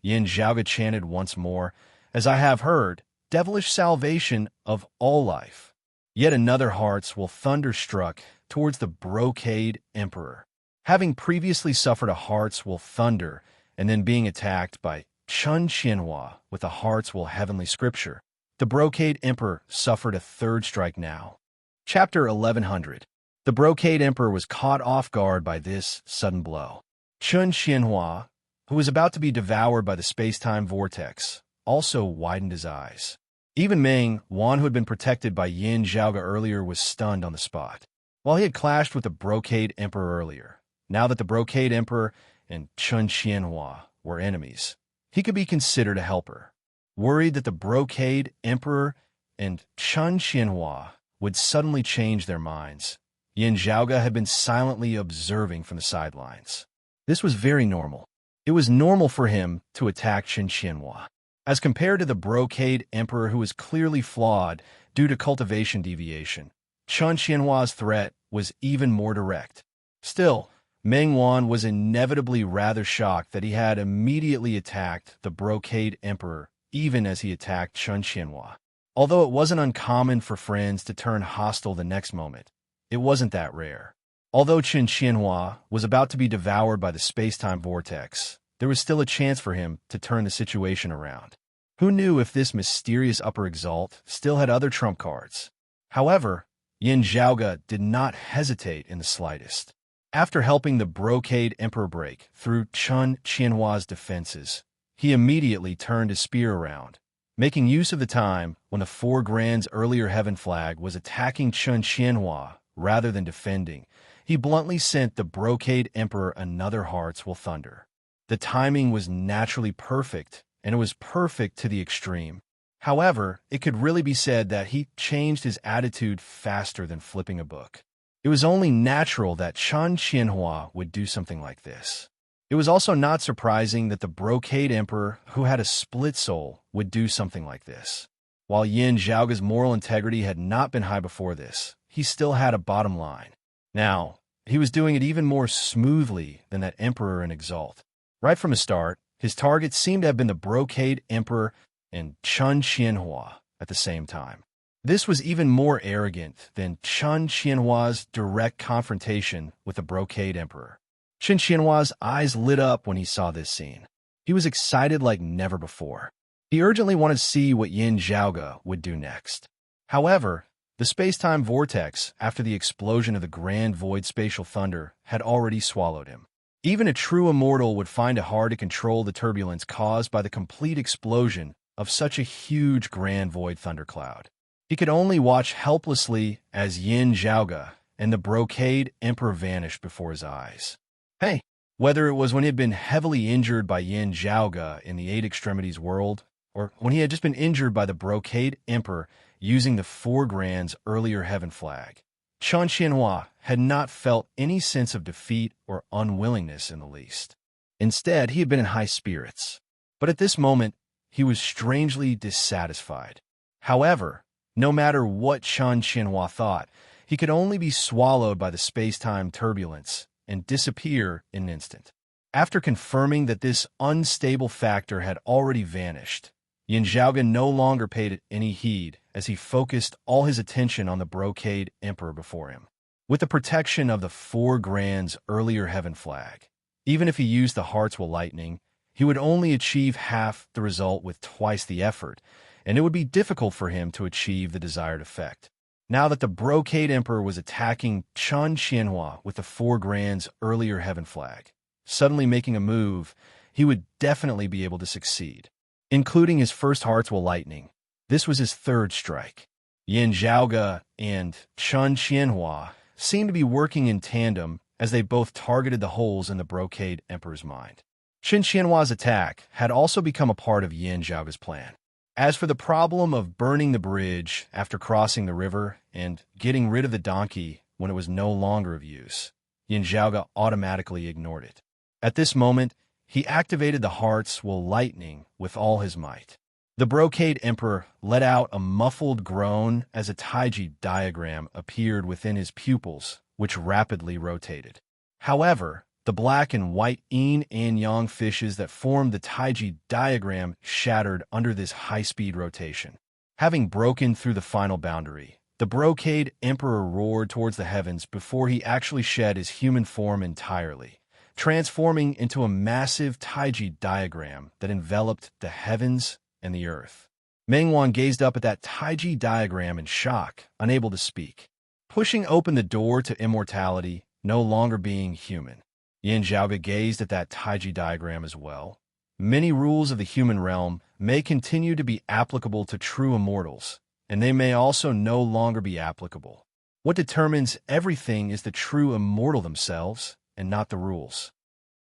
Yin Zhaoge chanted once more, "As I have heard, devilish salvation of all life." Yet another hearts will thunder struck towards the Brocade Emperor. Having previously suffered a hearts will thunder and then being attacked by Chun Xianhua with a hearts will heavenly scripture, the Brocade Emperor suffered a third strike now. Chapter 1100. The Brocade Emperor was caught off guard by this sudden blow. Chun Xianhua, who was about to be devoured by the space-time vortex, also widened his eyes. Even Meng Wan, who had been protected by Yin Zhaoge earlier, was stunned on the spot. While he had clashed with the Brocade Emperor earlier, now that the Brocade Emperor and Chun Xianhua were enemies, he could be considered a helper. Worried that the Brocade Emperor and Chun Xianhua would suddenly change their minds, Yin Zhaoge had been silently observing from the sidelines. This was very normal. It was normal for him to attack Chun Xianhua. As compared to the Brocade Emperor, who was clearly flawed due to cultivation deviation, Chun Xianhua's threat was even more direct. Still, Meng Wan was inevitably rather shocked that he had immediately attacked the Brocade Emperor, even as he attacked Chun Xianhua. Although it wasn't uncommon for friends to turn hostile the next moment, it wasn't that rare. Although Chun Xianhua was about to be devoured by the space-time vortex, there was still a chance for him to turn the situation around. Who knew if this mysterious upper exalt still had other trump cards? However, Yin Zhaoge did not hesitate in the slightest. After helping the Brocade Emperor break through Chun Xianhua's defenses, he immediately turned his spear around. Making use of the time when the 4 Grands earlier heaven flag was attacking Chun Xianhua rather than defending, he bluntly sent the Brocade Emperor another hearts will thunder. The timing was naturally perfect, and it was perfect to the extreme. However, it could really be said that he changed his attitude faster than flipping a book. It was only natural that Chun Xianhua would do something like this. It was also not surprising that the Brocade Emperor, who had a split soul, would do something like this. While Yin Zhaoge's moral integrity had not been high before this, he still had a bottom line. Now, he was doing it even more smoothly than that Emperor in Exalt. Right from the start, his target seemed to have been the Brocade Emperor and Chun Xianhua at the same time. This was even more arrogant than Chun Xianhua's direct confrontation with the Brocade Emperor. Chun Xianhua's eyes lit up when he saw this scene. He was excited like never before. He urgently wanted to see what Yin Zhaoge would do next. However, the space-time vortex, after the explosion of the Grand Void Spatial Thunder, had already swallowed him. Even a true immortal would find it hard to control the turbulence caused by the complete explosion of such a huge Grand Void Thundercloud. He could only watch helplessly as Yin Zhaoge and the Brocade Emperor vanished before his eyes. Hey, whether it was when he had been heavily injured by Yin Zhaoge in the 8 Extremities world, or when he had just been injured by the Brocade Emperor using the 4 Grands earlier heaven flag, Chun Xianhua had not felt any sense of defeat or unwillingness in the least. Instead, he had been in high spirits. But at this moment, he was strangely dissatisfied. However, no matter what Chun Xianhua thought, he could only be swallowed by the space-time turbulence and disappear in an instant. After confirming that this unstable factor had already vanished, Yin Zhaoge no longer paid any heed as he focused all his attention on the Brocade Emperor before him. With the protection of the 4 Grands earlier heaven flag, even if he used the Hearts Will Lightning, he would only achieve half the result with twice the effort, and it would be difficult for him to achieve the desired effect. Now that the Brocade Emperor was attacking Chun Xianhua with the 4 Grands earlier heaven flag, suddenly making a move, he would definitely be able to succeed. Including his first Hearts Will Lightning, this was his third strike. Yin Zhaoge and Chun Xianhua seemed to be working in tandem as they both targeted the holes in the Brocade Emperor's mind. Chun Xianhua's attack had also become a part of Yin Zhaoge's plan. As for the problem of burning the bridge after crossing the river and getting rid of the donkey when it was no longer of use, Yin Zhaoge automatically ignored it. At this moment, he activated the heart's will lightning with all his might. The Brocade Emperor let out a muffled groan as a Taiji diagram appeared within his pupils, which rapidly rotated. However, the black and white yin and yang fishes that formed the Taiji diagram shattered under this high-speed rotation. Having broken through the final boundary, the Brocade Emperor roared towards the heavens before he actually shed his human form entirely, transforming into a massive Taiji diagram that enveloped the heavens and the earth. Mengwan gazed up at that Taiji diagram in shock, unable to speak. Pushing open the door to immortality, no longer being human, Yin Zhaoge gazed at that Taiji diagram as well. Many rules of the human realm may continue to be applicable to true immortals, and they may also no longer be applicable. What determines everything is the true immortal themselves, and not the rules.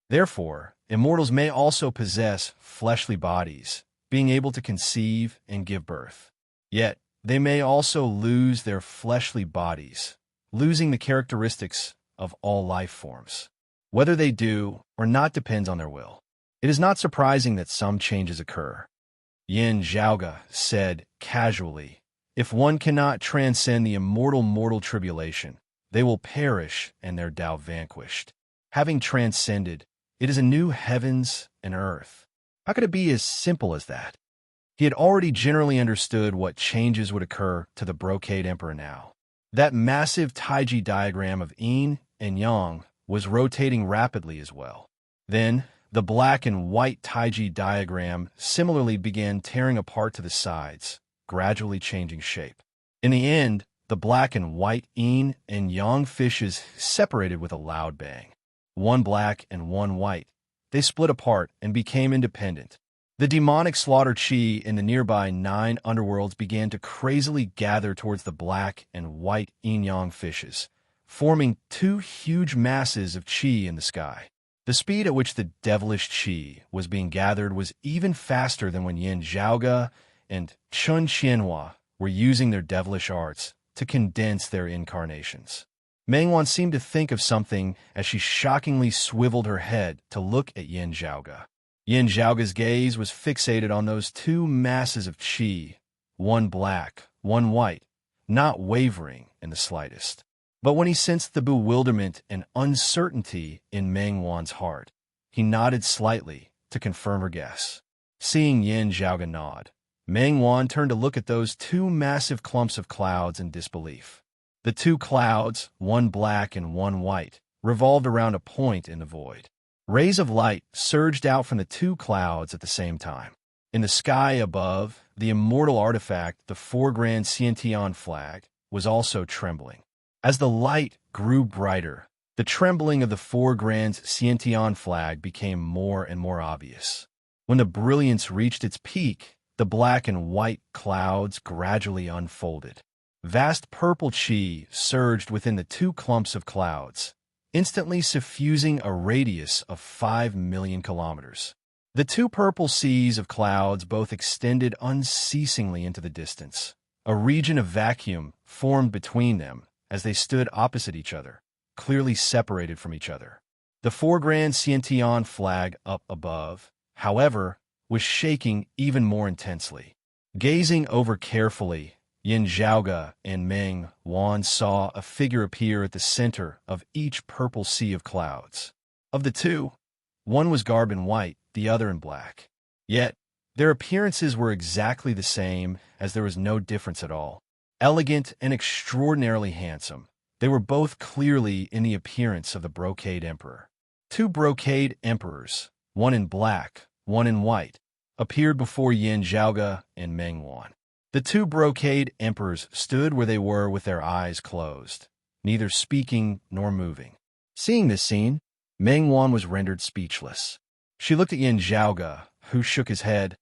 Therefore, immortals may also possess fleshly bodies, being able to conceive and give birth. Yet, they may also lose their fleshly bodies, losing the characteristics of all life forms. Whether they do or not depends on their will. It is not surprising that some changes occur. Yin Zhaoge said casually, "If one cannot transcend the immortal mortal tribulation, they will perish and their Tao vanquished. Having transcended, it is a new heavens and earth." How could it be as simple as that? He had already generally understood what changes would occur to the Brocade Emperor now. That massive Taiji diagram of yin and yang was rotating rapidly as well. Then, the black and white Taiji diagram similarly began tearing apart to the sides, gradually changing shape. In the end, the black and white yin and yang fishes separated with a loud bang. One black and one white. They split apart and became independent. The demonic slaughter chi in the nearby 9 underworlds began to crazily gather towards the black and white yin-yang fishes, forming 2 huge masses of chi in the sky. The speed at which the devilish chi was being gathered was even faster than when Yin Zhaoge and Chun Qianhua were using their devilish arts to condense their incarnations. Mengwan seemed to think of something as she shockingly swiveled her head to look at Yin Zhaoge. Yin Zhaoge's gaze was fixated on those 2 masses of chi, one black, one white, not wavering in the slightest. But when he sensed the bewilderment and uncertainty in Mengwan's heart, he nodded slightly to confirm her guess. Seeing Yin Zhaoge nod, Mengwan turned to look at those 2 massive clumps of clouds in disbelief. The 2 clouds, one black and one white, revolved around a point in the void. Rays of light surged out from the 2 clouds at the same time. In the sky above, the immortal artifact, the 4 Grand Xiantian flag, was also trembling. As the light grew brighter, the trembling of the 4 Grand Xiantian flag became more and more obvious. When the brilliance reached its peak, the black and white clouds gradually unfolded. Vast purple chi surged within the 2 clumps of clouds, instantly suffusing a radius of 5 million kilometers. The 2 purple seas of clouds both extended unceasingly into the distance. A region of vacuum formed between them as they stood opposite each other, clearly separated from each other. The 4 Grand Xiantian flag up above, however, was shaking even more intensely. Gazing over carefully, Yin Zhaoge and Meng Wan saw a figure appear at the center of each purple sea of clouds. Of the 2, one was garbed in white, the other in black. Yet, their appearances were exactly the same, as there was no difference at all. Elegant and extraordinarily handsome, they were both clearly in the appearance of the Brocade Emperor. 2 Brocade Emperors, one in black, one in white, appeared before Yin Zhaoge and Meng Wan. The 2 Brocade Emperors stood where they were with their eyes closed, neither speaking nor moving. Seeing this scene, Meng Wan was rendered speechless. She looked at Yin Zhaoge, who shook his head.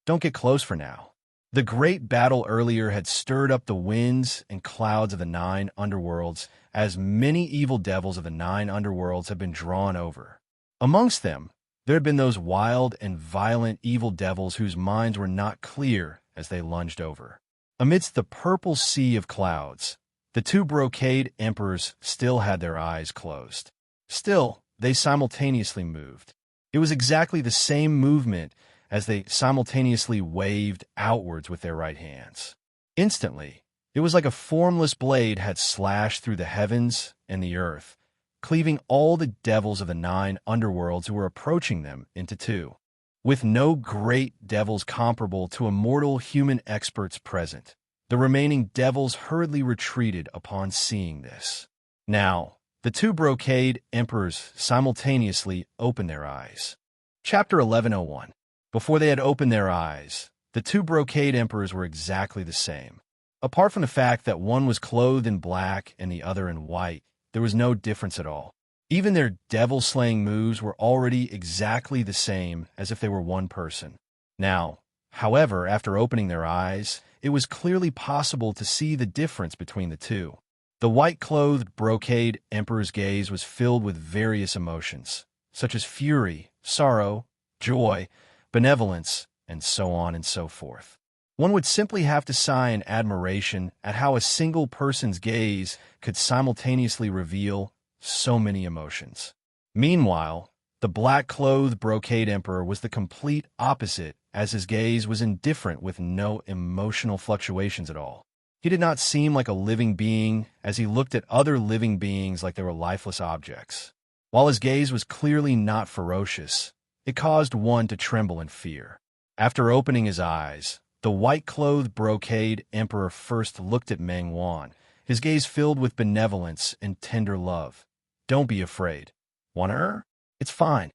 "Don't get close for now." The great battle earlier had stirred up the winds and clouds of the 9 underworlds, as many evil devils of the 9 underworlds had been drawn over. Amongst them, there had been those wild and violent evil devils whose minds were not clear as they lunged over. Amidst the purple sea of clouds, The two brocade emperors still had their eyes closed. Still, they simultaneously moved. It was exactly the same movement as they simultaneously waved outwards with their right hands. Instantly, it was like a formless blade had slashed through the heavens and the earth, cleaving all the devils of the 9 underworlds who were approaching them into two. With no great devils comparable to immortal human experts present, the remaining devils hurriedly retreated upon seeing this. Now, the two brocade emperors simultaneously opened their eyes. Chapter 1101. Before they had opened their eyes, the two brocade emperors were exactly the same. Apart from the fact that one was clothed in black and the other in white, there was no difference at all. Even their devil-slaying moves were already exactly the same as if they were one person. Now, however, after opening their eyes, it was clearly possible to see the difference between the two. The white-clothed brocade emperor's gaze was filled with various emotions, such as fury, sorrow, joy, benevolence, and so on and so forth. One would simply have to sigh in admiration at how a single person's gaze could simultaneously reveal so many emotions. Meanwhile, the black-clothed brocade emperor was the complete opposite, as his gaze was indifferent with no emotional fluctuations at all. He did not seem like a living being as he looked at other living beings like they were lifeless objects. While his gaze was clearly not ferocious, it caused one to tremble in fear. After opening his eyes, the white-clothed brocade emperor first looked at Meng Wan, his gaze filled with benevolence and tender love. "Don't be afraid. Want her? It's fine."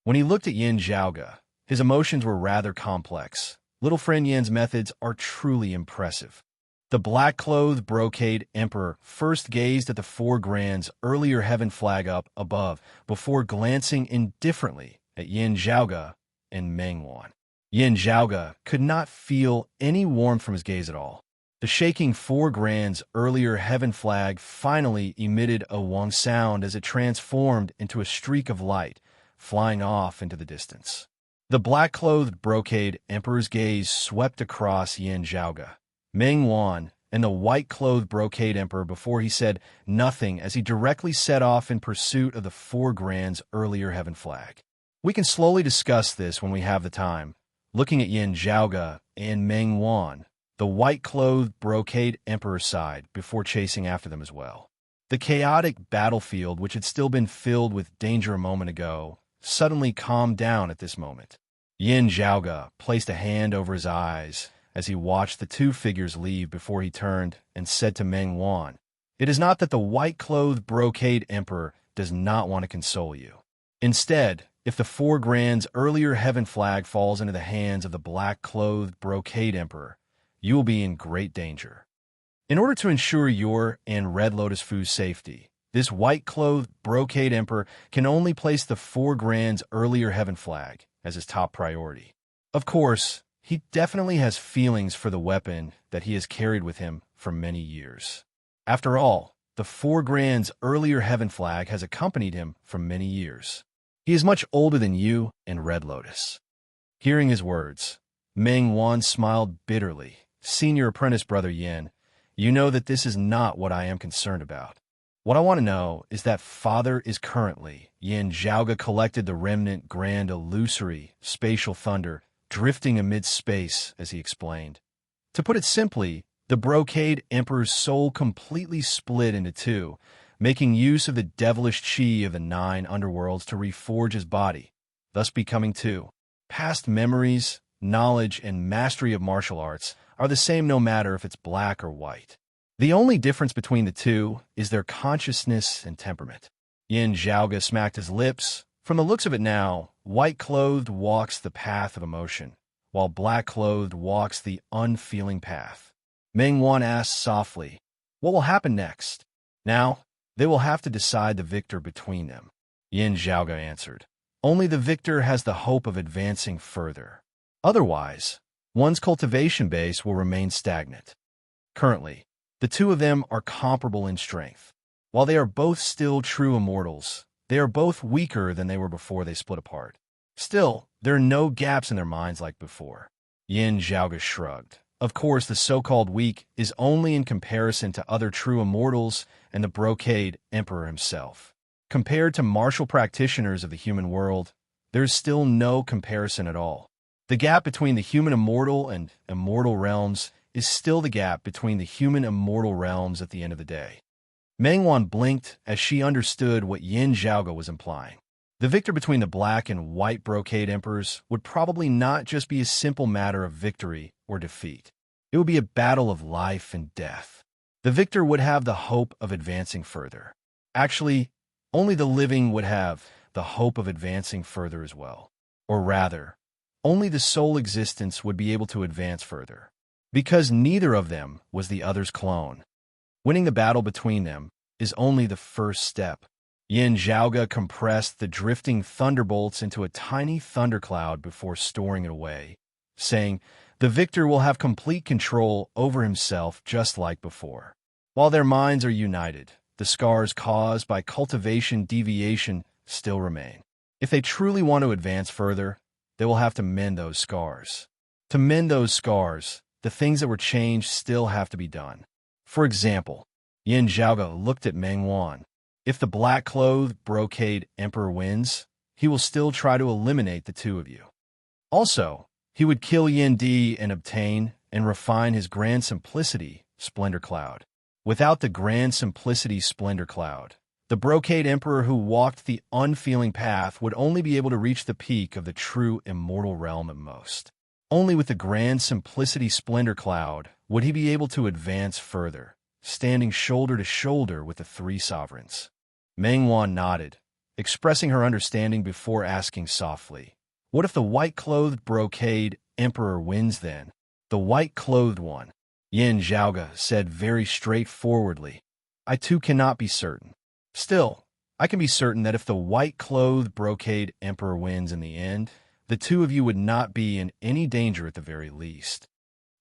When he looked at Yin Zhaoge, his emotions were rather complex. Little friend Yan's methods are truly impressive. The black-clothed brocade emperor first gazed at the 4 grands earlier heaven flag up above before glancing indifferently at Yin Zhaoge and Meng Wan. Yin Zhaoge could not feel any warmth from his gaze at all. The shaking 4 grands earlier heaven flag finally emitted a wong sound as it transformed into a streak of light, flying off into the distance. The black-clothed brocade emperor's gaze swept across Yin Zhaoge, Meng Wan, and the white-clothed brocade emperor before he said nothing as he directly set off in pursuit of the 4 grands earlier heaven flag. We can slowly discuss this when we have the time, looking at Yin Zhaoge and Meng Wan, the white-clothed brocade emperor sighed before chasing after them as well. The chaotic battlefield, which had still been filled with danger a moment ago, suddenly calmed down at this moment. Yin Zhaoge placed a hand over his eyes as he watched the 2 figures leave before he turned and said to Meng Wan, "It is not that the white-clothed brocade emperor does not want to console you. Instead, if the 4 grands earlier heaven flag falls into the hands of the black-clothed brocade emperor, you will be in great danger. In order to ensure your and Red Lotus Fu's safety, this white-clothed brocade emperor can only place the 4 grands earlier heaven flag as his top priority. Of course, he definitely has feelings for the weapon that he has carried with him for many years. After all, the 4 grands earlier heaven flag has accompanied him for many years. He is much older than you and Red Lotus." Hearing his words, Meng Wan smiled bitterly. "Senior apprentice brother Yin, you know that this is not what I am concerned about. What I want to know is that father is currently." Yin Zhaoge collected the remnant grand illusory spatial thunder drifting amid space as he explained. To put it simply, the brocade emperor's soul completely split into 2, making use of the devilish chi of the 9 underworlds to reforge his body, thus becoming 2. Past memories, knowledge, and mastery of martial arts are the same no matter if it's black or white. The only difference between the 2 is their consciousness and temperament. Yin Zhaoge smacked his lips. From the looks of it now, white-clothed walks the path of emotion, while black-clothed walks the unfeeling path. Meng Wan asked softly, "What will happen next?" "Now, they will have to decide the victor between them," Yin Zhaoge answered. "Only the victor has the hope of advancing further. Otherwise, one's cultivation base will remain stagnant. Currently, the 2 of them are comparable in strength. While they are both still true immortals, they are both weaker than they were before they split apart. Still, there are no gaps in their minds like before." Yin Zhaoge shrugged. Of course, the so-called weak is only in comparison to other true immortals and the brocade emperor himself. Compared to martial practitioners of the human world, there is still no comparison at all. The gap between the human immortal and immortal realms is still the gap between the human immortal realms at the end of the day. Mengwan blinked as she understood what Yin Zhaoge was implying. The victor between the black and white brocade emperors would probably not just be a simple matter of victory or defeat. It would be a battle of life and death. The victor would have the hope of advancing further. Actually, only the living would have the hope of advancing further as well. Or rather, only the sole existence would be able to advance further. Because neither of them was the other's clone. Winning the battle between them is only the first step. Yin Zhaoge compressed the drifting thunderbolts into a tiny thundercloud before storing it away, saying, "The victor will have complete control over himself just like before." While their minds are united, the scars caused by cultivation deviation still remain. If they truly want to advance further, they will have to mend those scars. To mend those scars, the things that were changed still have to be done. For example, Yin Zhaoge looked at Meng Wan. If the black-clothed brocade emperor wins, he will still try to eliminate the two of you. Also, he would kill Yin Di and obtain and refine his grand simplicity, Splendor Cloud. Without the grand simplicity, Splendor Cloud, the brocade emperor who walked the unfeeling path would only be able to reach the peak of the true immortal realm at most. Only with the grand simplicity, Splendor Cloud, would he be able to advance further, standing shoulder to shoulder with the three sovereigns. Meng Wan nodded, expressing her understanding before asking softly, "What if the white-clothed brocade emperor wins then?" "The white-clothed one," Yin Zhaoge said very straightforwardly. "I too cannot be certain. Still, I can be certain that if the white-clothed brocade emperor wins in the end, the two of you would not be in any danger at the very least."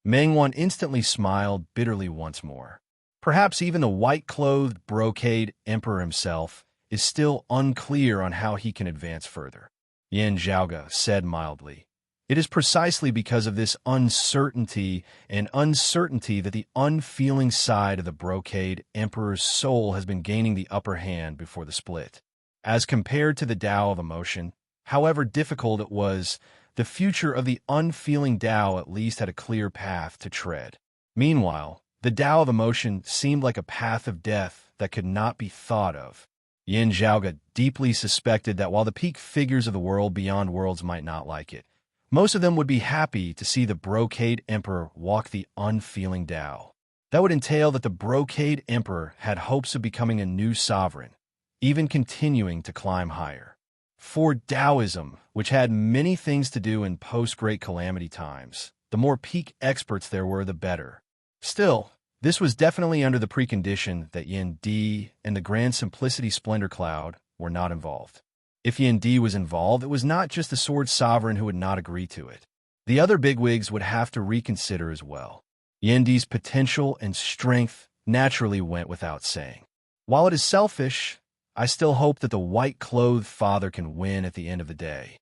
Meng Wan instantly smiled bitterly once more. Perhaps even the white-clothed brocade emperor himself is still unclear on how he can advance further. Yin Zhaoge said mildly, "It is precisely because of this uncertainty that the unfeeling side of the brocade emperor's soul has been gaining the upper hand before the split. As compared to the Tao of emotion, however difficult it was, the future of the unfeeling Tao at least had a clear path to tread. Meanwhile, the Tao of emotion seemed like a path of death that could not be thought of. Yin Zhaoge deeply suspected that while the peak figures of the world beyond worlds might not like it, most of them would be happy to see the brocade emperor walk the unfeeling Tao. That would entail that the brocade emperor had hopes of becoming a new sovereign, even continuing to climb higher. For Taoism, which had many things to do in post-Great Calamity times, the more peak experts there were, the better. Still, this was definitely under the precondition that Yin Di and the Grand Simplicity Splendor Cloud were not involved. If Yin Di was involved, it was not just the Sword Sovereign who would not agree to it. The other bigwigs would have to reconsider as well. Yin Di's potential and strength naturally went without saying. While it is selfish, I still hope that the white-clothed father can win at the end of the day.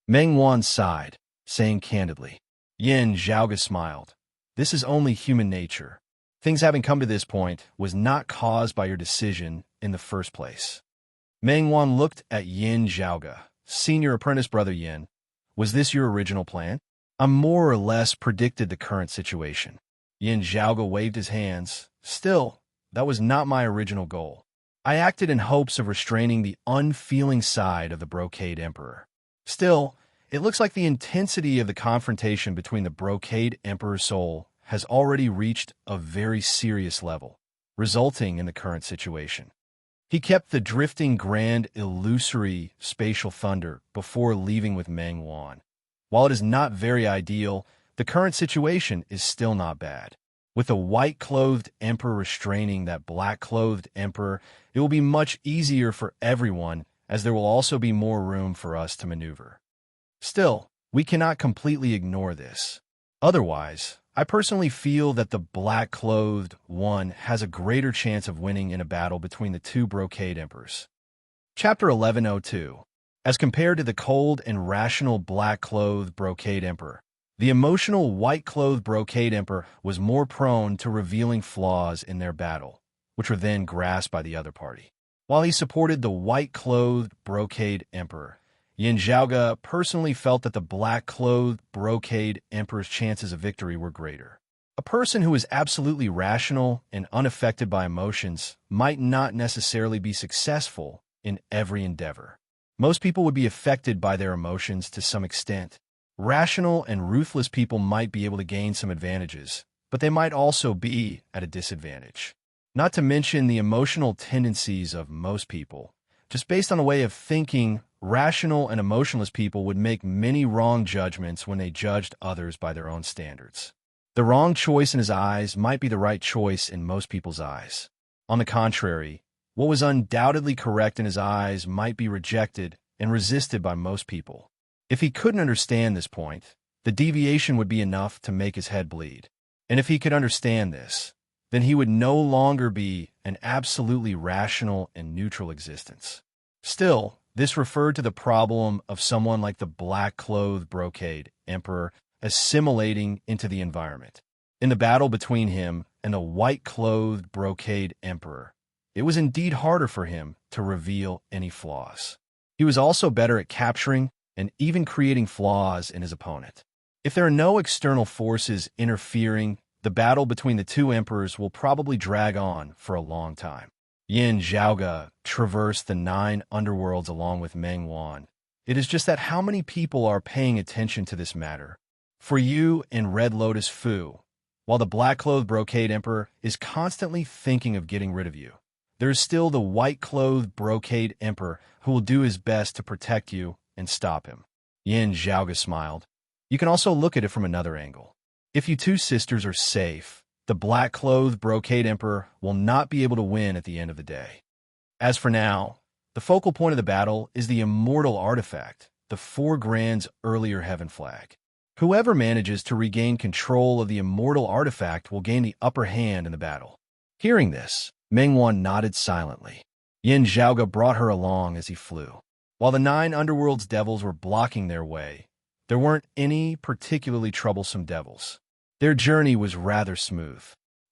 Meng Wan sighed, saying candidly. Yin Zhaoge smiled. This is only human nature. Things having come to this point was not caused by your decision in the first place. Meng Wan looked at Yin Zhaoge. Senior apprentice brother Yin, was this your original plan? I more or less predicted the current situation. Yin Zhaoge waved his hands. Still, that was not my original goal. I acted in hopes of restraining the unfeeling side of the brocade emperor. Still, it looks like the intensity of the confrontation between the brocade emperor's soul has already reached a very serious level, resulting in the current situation. He kept the drifting grand illusory spatial thunder before leaving with Meng Wan. While it is not very ideal, the current situation is still not bad. With the white-clothed emperor restraining that black-clothed emperor, it will be much easier for everyone, as there will also be more room for us to maneuver. Still, we cannot completely ignore this. Otherwise, I personally feel that the black-clothed one has a greater chance of winning in a battle between the two brocade emperors. Chapter 1102. As compared to the cold and rational black-clothed brocade emperor, The emotional white-clothed brocade emperor was more prone to revealing flaws in their battle, which were then grasped by the other party. While he supported the white-clothed brocade emperor, Yin Zhaoge personally felt that the black-clothed brocade emperor's chances of victory were greater. A person who is absolutely rational and unaffected by emotions might not necessarily be successful in every endeavor. Most people would be affected by their emotions to some extent. Rational and ruthless people might be able to gain some advantages, but they might also be at a disadvantage. Not to mention the emotional tendencies of most people. Just based on a way of thinking, rational and emotionless people would make many wrong judgments when they judged others by their own standards. The wrong choice in his eyes might be the right choice in most people's eyes. On the contrary, what was undoubtedly correct in his eyes might be rejected and resisted by most people. If he couldn't understand this point, the deviation would be enough to make his head bleed. And if he could understand this, then he would no longer be an absolutely rational and neutral existence. Still, this referred to the problem of someone like the black-clothed brocade emperor assimilating into the environment. In the battle between him and the white-clothed brocade emperor, it was indeed harder for him to reveal any flaws. He was also better at capturing and even creating flaws in his opponent. If there are no external forces interfering, the battle between the two emperors will probably drag on for a long time. Yin Zhaoge traversed the 9 underworlds along with Meng Wan. It is just that how many people are paying attention to this matter? For you and Red Lotus Fu, while the black-clothed brocade emperor is constantly thinking of getting rid of you, there is still the white-clothed brocade emperor who will do his best to protect you and stop him. Yin Zhaoge smiled. You can also look at it from another angle. If you two sisters are safe, the black-clothed brocade emperor will not be able to win at the end of the day. As for now, the focal point of the battle is the immortal artifact, the 4 Grand's earlier heaven flag. Whoever manages to regain control of the immortal artifact will gain the upper hand in the battle. Hearing this, Meng Wan nodded silently. Yin Zhaoge brought her along as he flew. While the 9 underworld's devils were blocking their way, there weren't any particularly troublesome devils. Their journey was rather smooth.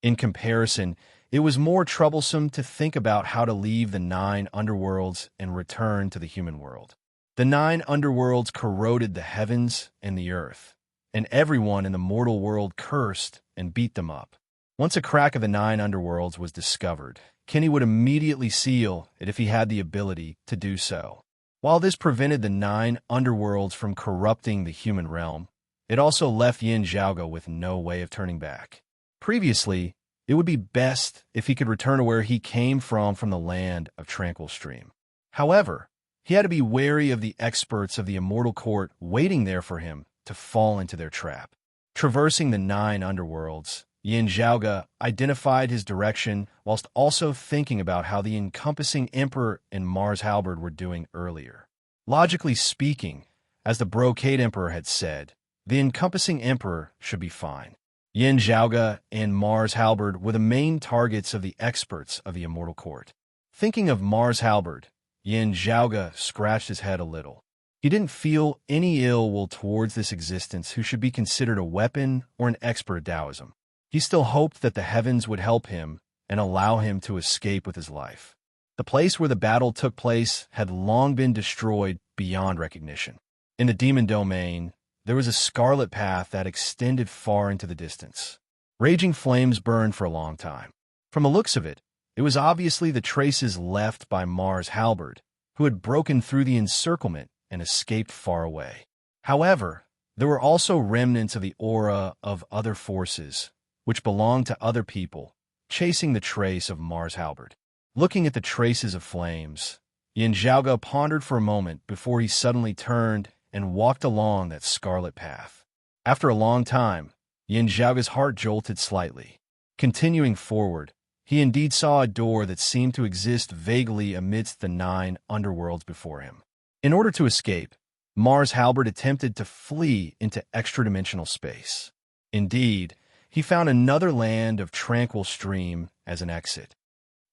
In comparison, it was more troublesome to think about how to leave the 9 underworlds and return to the human world. The 9 underworlds corroded the heavens and the earth, and everyone in the mortal world cursed and beat them up. Once a crack of the 9 underworlds was discovered, Kenny would immediately seal it if he had the ability to do so. While this prevented the 9 underworlds from corrupting the human realm, it also left Yin Zhaoge with no way of turning back. Previously, it would be best if he could return to where he came from the land of Tranquil Stream. However, he had to be wary of the experts of the Immortal Court waiting there for him to fall into their trap. Traversing the 9 underworlds, Yin Zhaoge identified his direction whilst also thinking about how the encompassing Emperor and Mars Halberd were doing earlier. Logically speaking, as the Brocade Emperor had said, the encompassing Emperor should be fine. Yin Zhaoge and Mars Halberd were the main targets of the experts of the Immortal Court. Thinking of Mars Halberd, Yin Zhaoge scratched his head a little. He didn't feel any ill will towards this existence who should be considered a weapon or an expert at Taoism. He still hoped that the heavens would help him and allow him to escape with his life. The place where the battle took place had long been destroyed beyond recognition. In the demon domain, there was a scarlet path that extended far into the distance. Raging flames burned for a long time. From the looks of it, it was obviously the traces left by Mars Halberd, who had broken through the encirclement and escaped far away. However, there were also remnants of the aura of other forces, which belonged to other people, chasing the trace of Mars Halberd. Looking at the traces of flames, Yin Zhaoge pondered for a moment before he suddenly turned and walked along that scarlet path. After a long time, Yin Zhaoge's heart jolted slightly. Continuing forward, he indeed saw a door that seemed to exist vaguely amidst the 9 underworlds before him. In order to escape, Mars Halberd attempted to flee into extra-dimensional space. Indeed, he found another land of Tranquil Stream as an exit.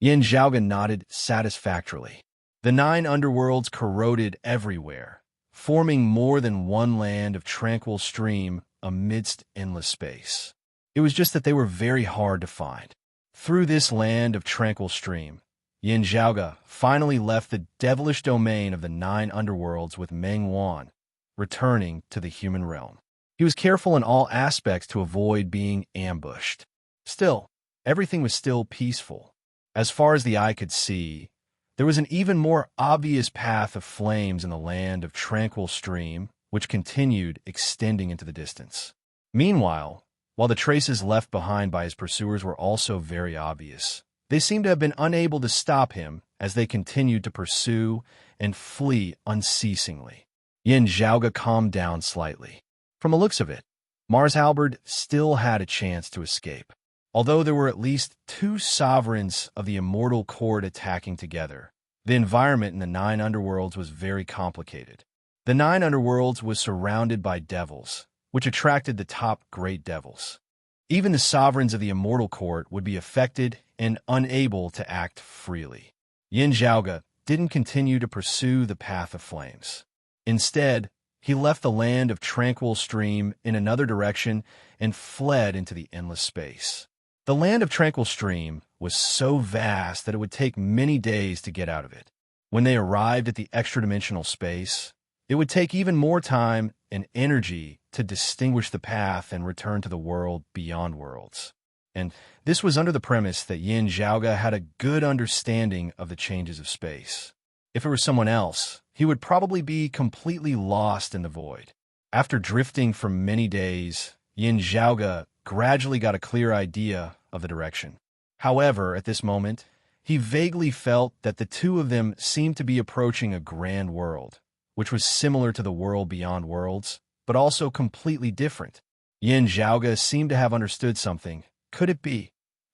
Yin Zhaoge nodded satisfactorily. The 9 underworlds corroded everywhere, forming more than one land of Tranquil Stream amidst endless space. It was just that they were very hard to find. Through this land of tranquil stream, Yin Zhaoge finally left the devilish domain of the 9 underworlds with Meng Wan, returning to the human realm. He was careful in all aspects to avoid being ambushed. Still, everything was still peaceful. As far as the eye could see, there was an even more obvious path of flames in the land of tranquil stream, which continued extending into the distance. Meanwhile, while the traces left behind by his pursuers were also very obvious, they seemed to have been unable to stop him as they continued to pursue and flee unceasingly. Yin Zhaoge calmed down slightly. From the looks of it, Mars Halberd still had a chance to escape. Although there were at least 2 sovereigns of the immortal court attacking together, the environment in the 9 underworlds was very complicated. The 9 underworlds was surrounded by devils, which attracted the top great devils. Even the sovereigns of the immortal court would be affected and unable to act freely. Yin Zhaoge didn't continue to pursue the path of flames. Instead, he left the land of tranquil stream in another direction and fled into the endless space. The land of tranquil stream was so vast that it would take many days to get out of it. When they arrived at the extra-dimensional space, it would take even more time and energy to distinguish the path and return to the world beyond worlds. And this was under the premise that Yin Zhaoge had a good understanding of the changes of space. If it were someone else, he would probably be completely lost in the void. After drifting for many days, Yin Zhaoge gradually got a clear idea of the direction. However, at this moment, he vaguely felt that the 2 of them seemed to be approaching a grand world, which was similar to the world beyond worlds, but also completely different. Yin Zhaoge seemed to have understood something. Could it be?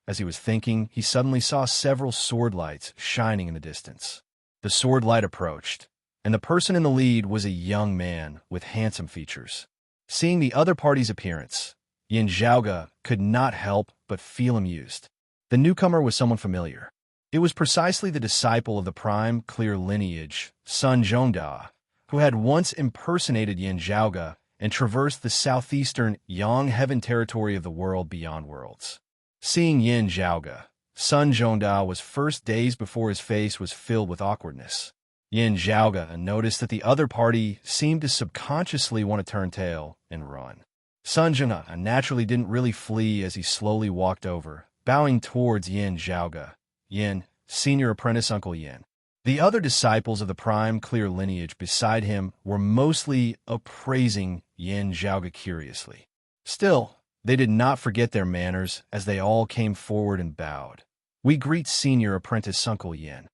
As he was thinking, he suddenly saw several sword lights shining in the distance. The sword light approached, and the person in the lead was a young man with handsome features. Seeing the other party's appearance, Yin Zhaoge could not help but feel amused. The newcomer was someone familiar. It was precisely the disciple of the prime clear lineage, Sun Zhongda, who had once impersonated Yin Zhaoge and traversed the southeastern Yang Heaven territory of the world beyond worlds. Seeing Yin Zhaoge, Sun Zhongda was first dazed before his face was filled with awkwardness. Yin Zhaoge noticed that the other party seemed to subconsciously want to turn tail and run. Sun Zhongda naturally didn't really flee as he slowly walked over, bowing towards Yin Zhaoge. Yin, senior apprentice Uncle Yin. The other disciples of the prime clear lineage beside him were mostly appraising Yin Zhaoge curiously. Still, they did not forget their manners as they all came forward and bowed. We greet senior apprentice Uncle Yin.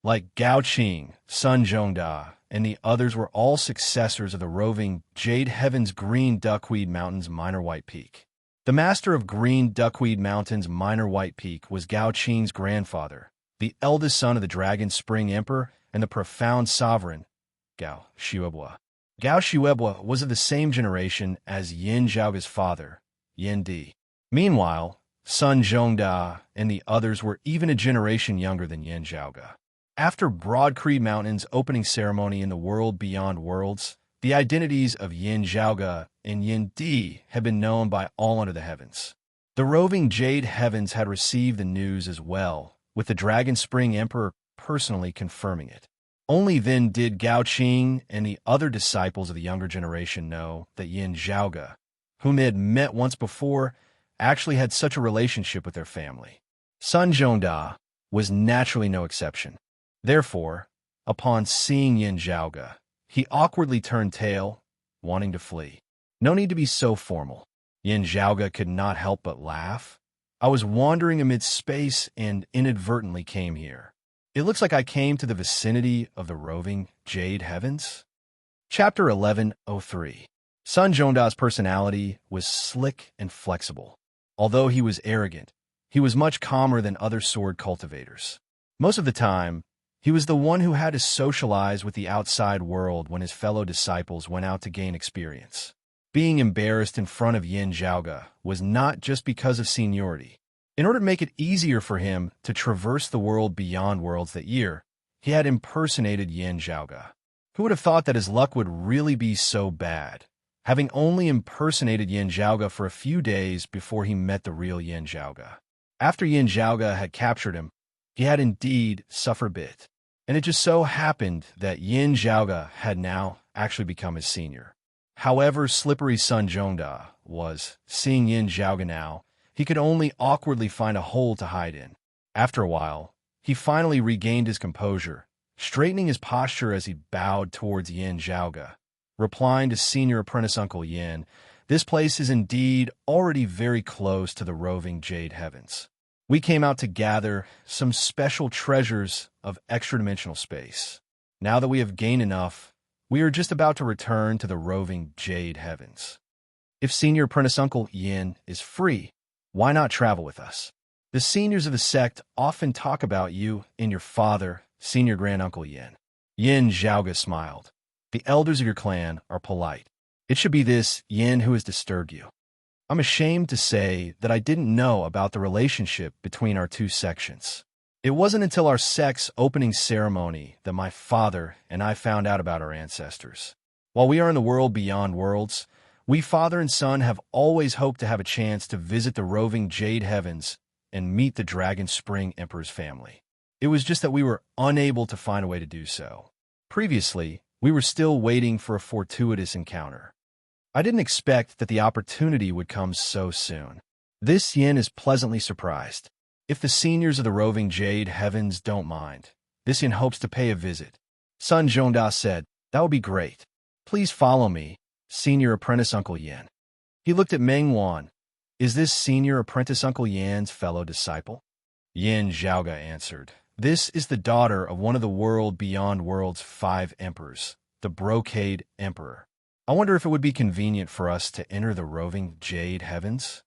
Like Gao Qing, Sun Zhongda, and the others were all successors of the roving Jade Heaven's Green Duckweed Mountains Minor White Peak. The master of Green Duckweed Mountains Minor White Peak was Gao Qing's grandfather, the eldest son of the Dragon Spring Emperor and the profound sovereign, Gao Xuebua. Gao Xuebua was of the same generation as Yin Zhaoge's father, Yin Di. Meanwhile, Sun Zhongda and the others were even a generation younger than Yin Zhaoge. After Broad Creed Mountain's opening ceremony in the world beyond worlds, the identities of Yin Zhaoge and Yin Di had been known by all under the heavens. The roving Jade Heavens had received the news as well, with the Dragon Spring Emperor personally confirming it. Only then did Gao Qing and the other disciples of the younger generation know that Yin Zhaoge, whom they had met once before, actually had such a relationship with their family. Sun Zhongda was naturally no exception. Therefore, upon seeing Yin Zhaoge, he awkwardly turned tail, wanting to flee. No need to be so formal. Yin Zhaoge could not help but laugh. I was wandering amid space and inadvertently came here. It looks like I came to the vicinity of the roving Jade Heavens. Chapter 1103. Sun Zhongda's personality was slick and flexible. Although he was arrogant, he was much calmer than other sword cultivators. Most of the time, he was the one who had to socialize with the outside world when his fellow disciples went out to gain experience. Being embarrassed in front of Yin Zhaoge was not just because of seniority. In order to make it easier for him to traverse the world beyond worlds that year, he had impersonated Yin Zhaoge. Who would have thought that his luck would really be so bad? having only impersonated Yin Zhaoge for a few days before he met the real Yin Zhaoge. After Yin Zhaoge had captured him, he had indeed suffered a bit, and it just so happened that Yin Zhaoge had now actually become his senior. However slippery Sun Zhongda was, seeing Yin Zhaoge now, he could only awkwardly find a hole to hide in. After a while, he finally regained his composure, straightening his posture as he bowed towards Yin Zhaoge, replying to Senior Apprentice Uncle Yin, "This place is indeed already very close to the roving Jade Heavens. We came out to gather some special treasures of extra-dimensional space. Now that we have gained enough, we are just about to return to the roving Jade Heavens. If Senior Apprentice Uncle Yin is free, why not travel with us? The seniors of the sect often talk about you and your father, Senior Grand Uncle Yin." Yin Zhaoge smiled. "The elders of your clan are polite. It should be this Yin who has disturbed you. I'm ashamed to say that I didn't know about the relationship between our two sections. It wasn't until our sect's opening ceremony that my father and I found out about our ancestors. While we are in the world beyond worlds, we father and son have always hoped to have a chance to visit the roving Jade Heavens and meet the Dragon Spring Emperor's family. It was just that we were unable to find a way to do so. Previously, we were still waiting for a fortuitous encounter. I didn't expect that the opportunity would come so soon." This Yin is pleasantly surprised. If the seniors of the roving Jade Heavens don't mind, this Yin hopes to pay a visit. Sun Zhongda said, "That would be great. Please follow me, Senior Apprentice Uncle Yin." He looked at Meng Wan. "Is this Senior Apprentice Uncle Yan's fellow disciple?" Yin Zhaoge answered, "This is the daughter of one of the world beyond worlds 5 emperors, the Brocade Emperor. I wonder if it would be convenient for us to enter the roving Jade Heavens."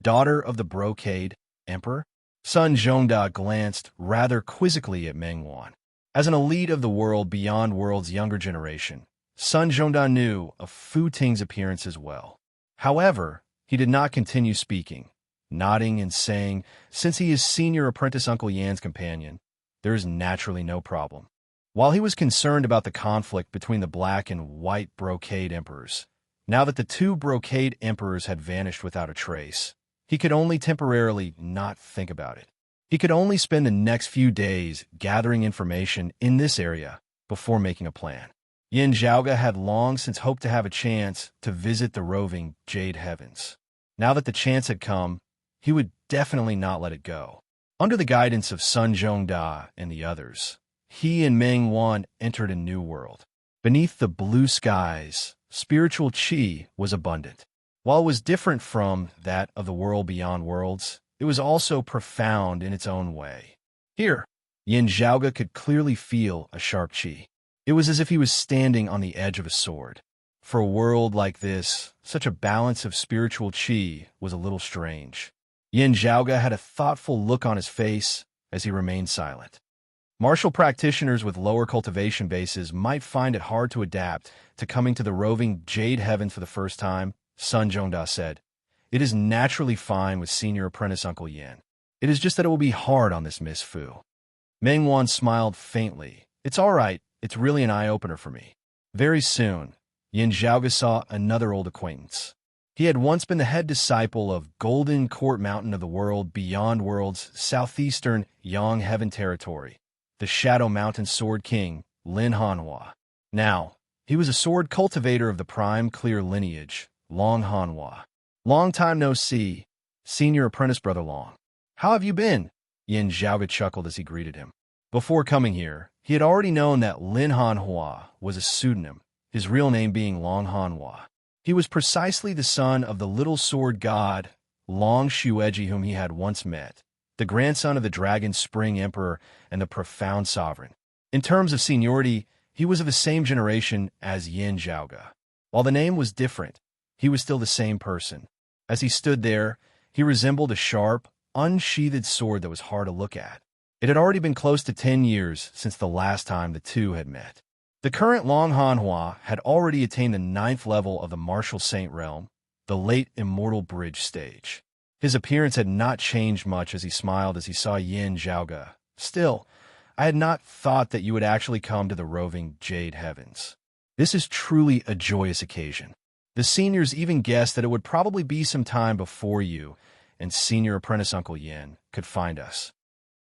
"Daughter of the Brocade Emperor?" Sun Zhongda glanced rather quizzically at Meng Wan. As an elite of the world beyond world's younger generation, Sun Zhongda knew of Fu Ting's appearance as well. However, he did not continue speaking, nodding and saying, since he is Senior Apprentice Uncle Yan's companion, there is naturally no problem. While he was concerned about the conflict between the black and white Brocade Emperors, now that the two Brocade Emperors had vanished without a trace, he could only temporarily not think about it. He could only spend the next few days gathering information in this area before making a plan. Yin Zhaoge had long since hoped to have a chance to visit the roving Jade Heavens. Now that the chance had come, he would definitely not let it go. Under the guidance of Sun Zhongda and the others, he and Meng Wan entered a new world. Beneath the blue skies, spiritual qi was abundant. While it was different from that of the world beyond worlds, it was also profound in its own way. Here, Yin Zhaoge could clearly feel a sharp qi. It was as if he was standing on the edge of a sword. For a world like this, such a balance of spiritual qi was a little strange. Yin Zhaoge had a thoughtful look on his face as he remained silent. Martial practitioners with lower cultivation bases might find it hard to adapt to coming to the roving Jade Heaven for the first time, Sun Zhongda said. It is naturally fine with Senior Apprentice Uncle Yin. It is just that it will be hard on this Miss Fu. Meng Wan smiled faintly. It's all right. It's really an eye-opener for me. Very soon, Yin Zhaoge saw another old acquaintance. He had once been the head disciple of Golden Court Mountain of the world beyond worlds, southeastern Yang Heaven territory, the Shadow Mountain Sword King, Lin Hanhua. Now, he was a sword cultivator of the prime clear lineage, Long Hanhua. Long time no see, Senior Apprentice Brother Long. How have you been? Yin Zhaoge chuckled as he greeted him. Before coming here, he had already known that Lin Hanhua was a pseudonym, his real name being Long Hanhua. He was precisely the son of the little sword god, Long Shueji, whom he had once met, the grandson of the Dragon Spring Emperor and the profound sovereign. In terms of seniority, he was of the same generation as Yin Zhaoge. While the name was different, he was still the same person. As he stood there, he resembled a sharp, unsheathed sword that was hard to look at. It had already been close to 10 years since the last time the two had met. The current Long Hanhua had already attained the 9th level of the Martial Saint realm, the late Immortal Bridge stage. His appearance had not changed much as he smiled as he saw Yin Zhaoge. Still, I had not thought that you would actually come to the roving Jade Heavens. This is truly a joyous occasion. The seniors even guessed that it would probably be some time before you and senior apprentice Uncle Yin could find us.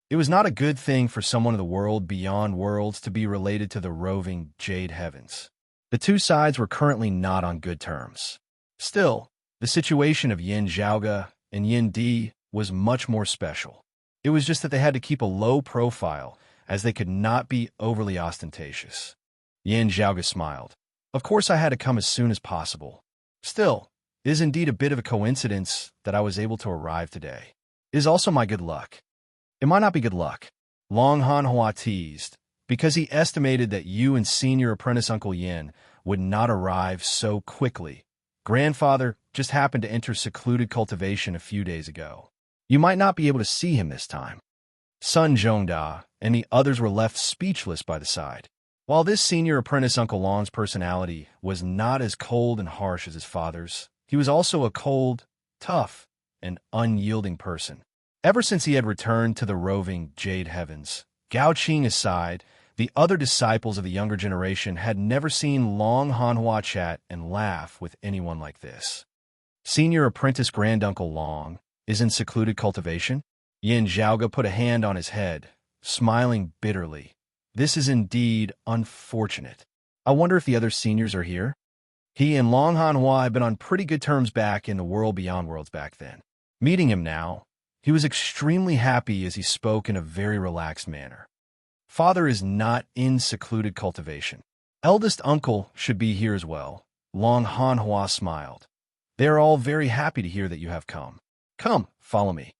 It was not a good thing for someone of the world beyond worlds to be related to the roving Jade Heavens. The two sides were currently not on good terms. Still, the situation of Yin Zhaoge and Yin Di was much more special. It was just that they had to keep a low profile, as they could not be overly ostentatious. Yin Zhaoge smiled. Of course I had to come as soon as possible. Still, it is indeed a bit of a coincidence that I was able to arrive today. It is also my good luck. It might not be good luck, Long Hanhua teased, because he estimated that you and senior apprentice Uncle Yin would not arrive so quickly. Grandfather just happened to enter secluded cultivation a few days ago. You might not be able to see him this time. Sun Zhongda and the others were left speechless by the side. While this senior apprentice Uncle Long's personality was not as cold and harsh as his father's, he was also a cold, tough, and unyielding person. Ever since he had returned to the roving Jade Heavens, Gao Qing aside, the other disciples of the younger generation had never seen Long Hanhua chat and laugh with anyone like this. Senior apprentice Granduncle Long is in secluded cultivation? Yin Zhaoge put a hand on his head, smiling bitterly. This is indeed unfortunate. I wonder if the other seniors are here? He and Long Hanhua had been on pretty good terms back in the world beyond worlds back then. Meeting him now, he was extremely happy as he spoke in a very relaxed manner. Father is not in secluded cultivation. Eldest uncle should be here as well. Long Hanhua smiled. They are all very happy to hear that you have come. Come, follow me.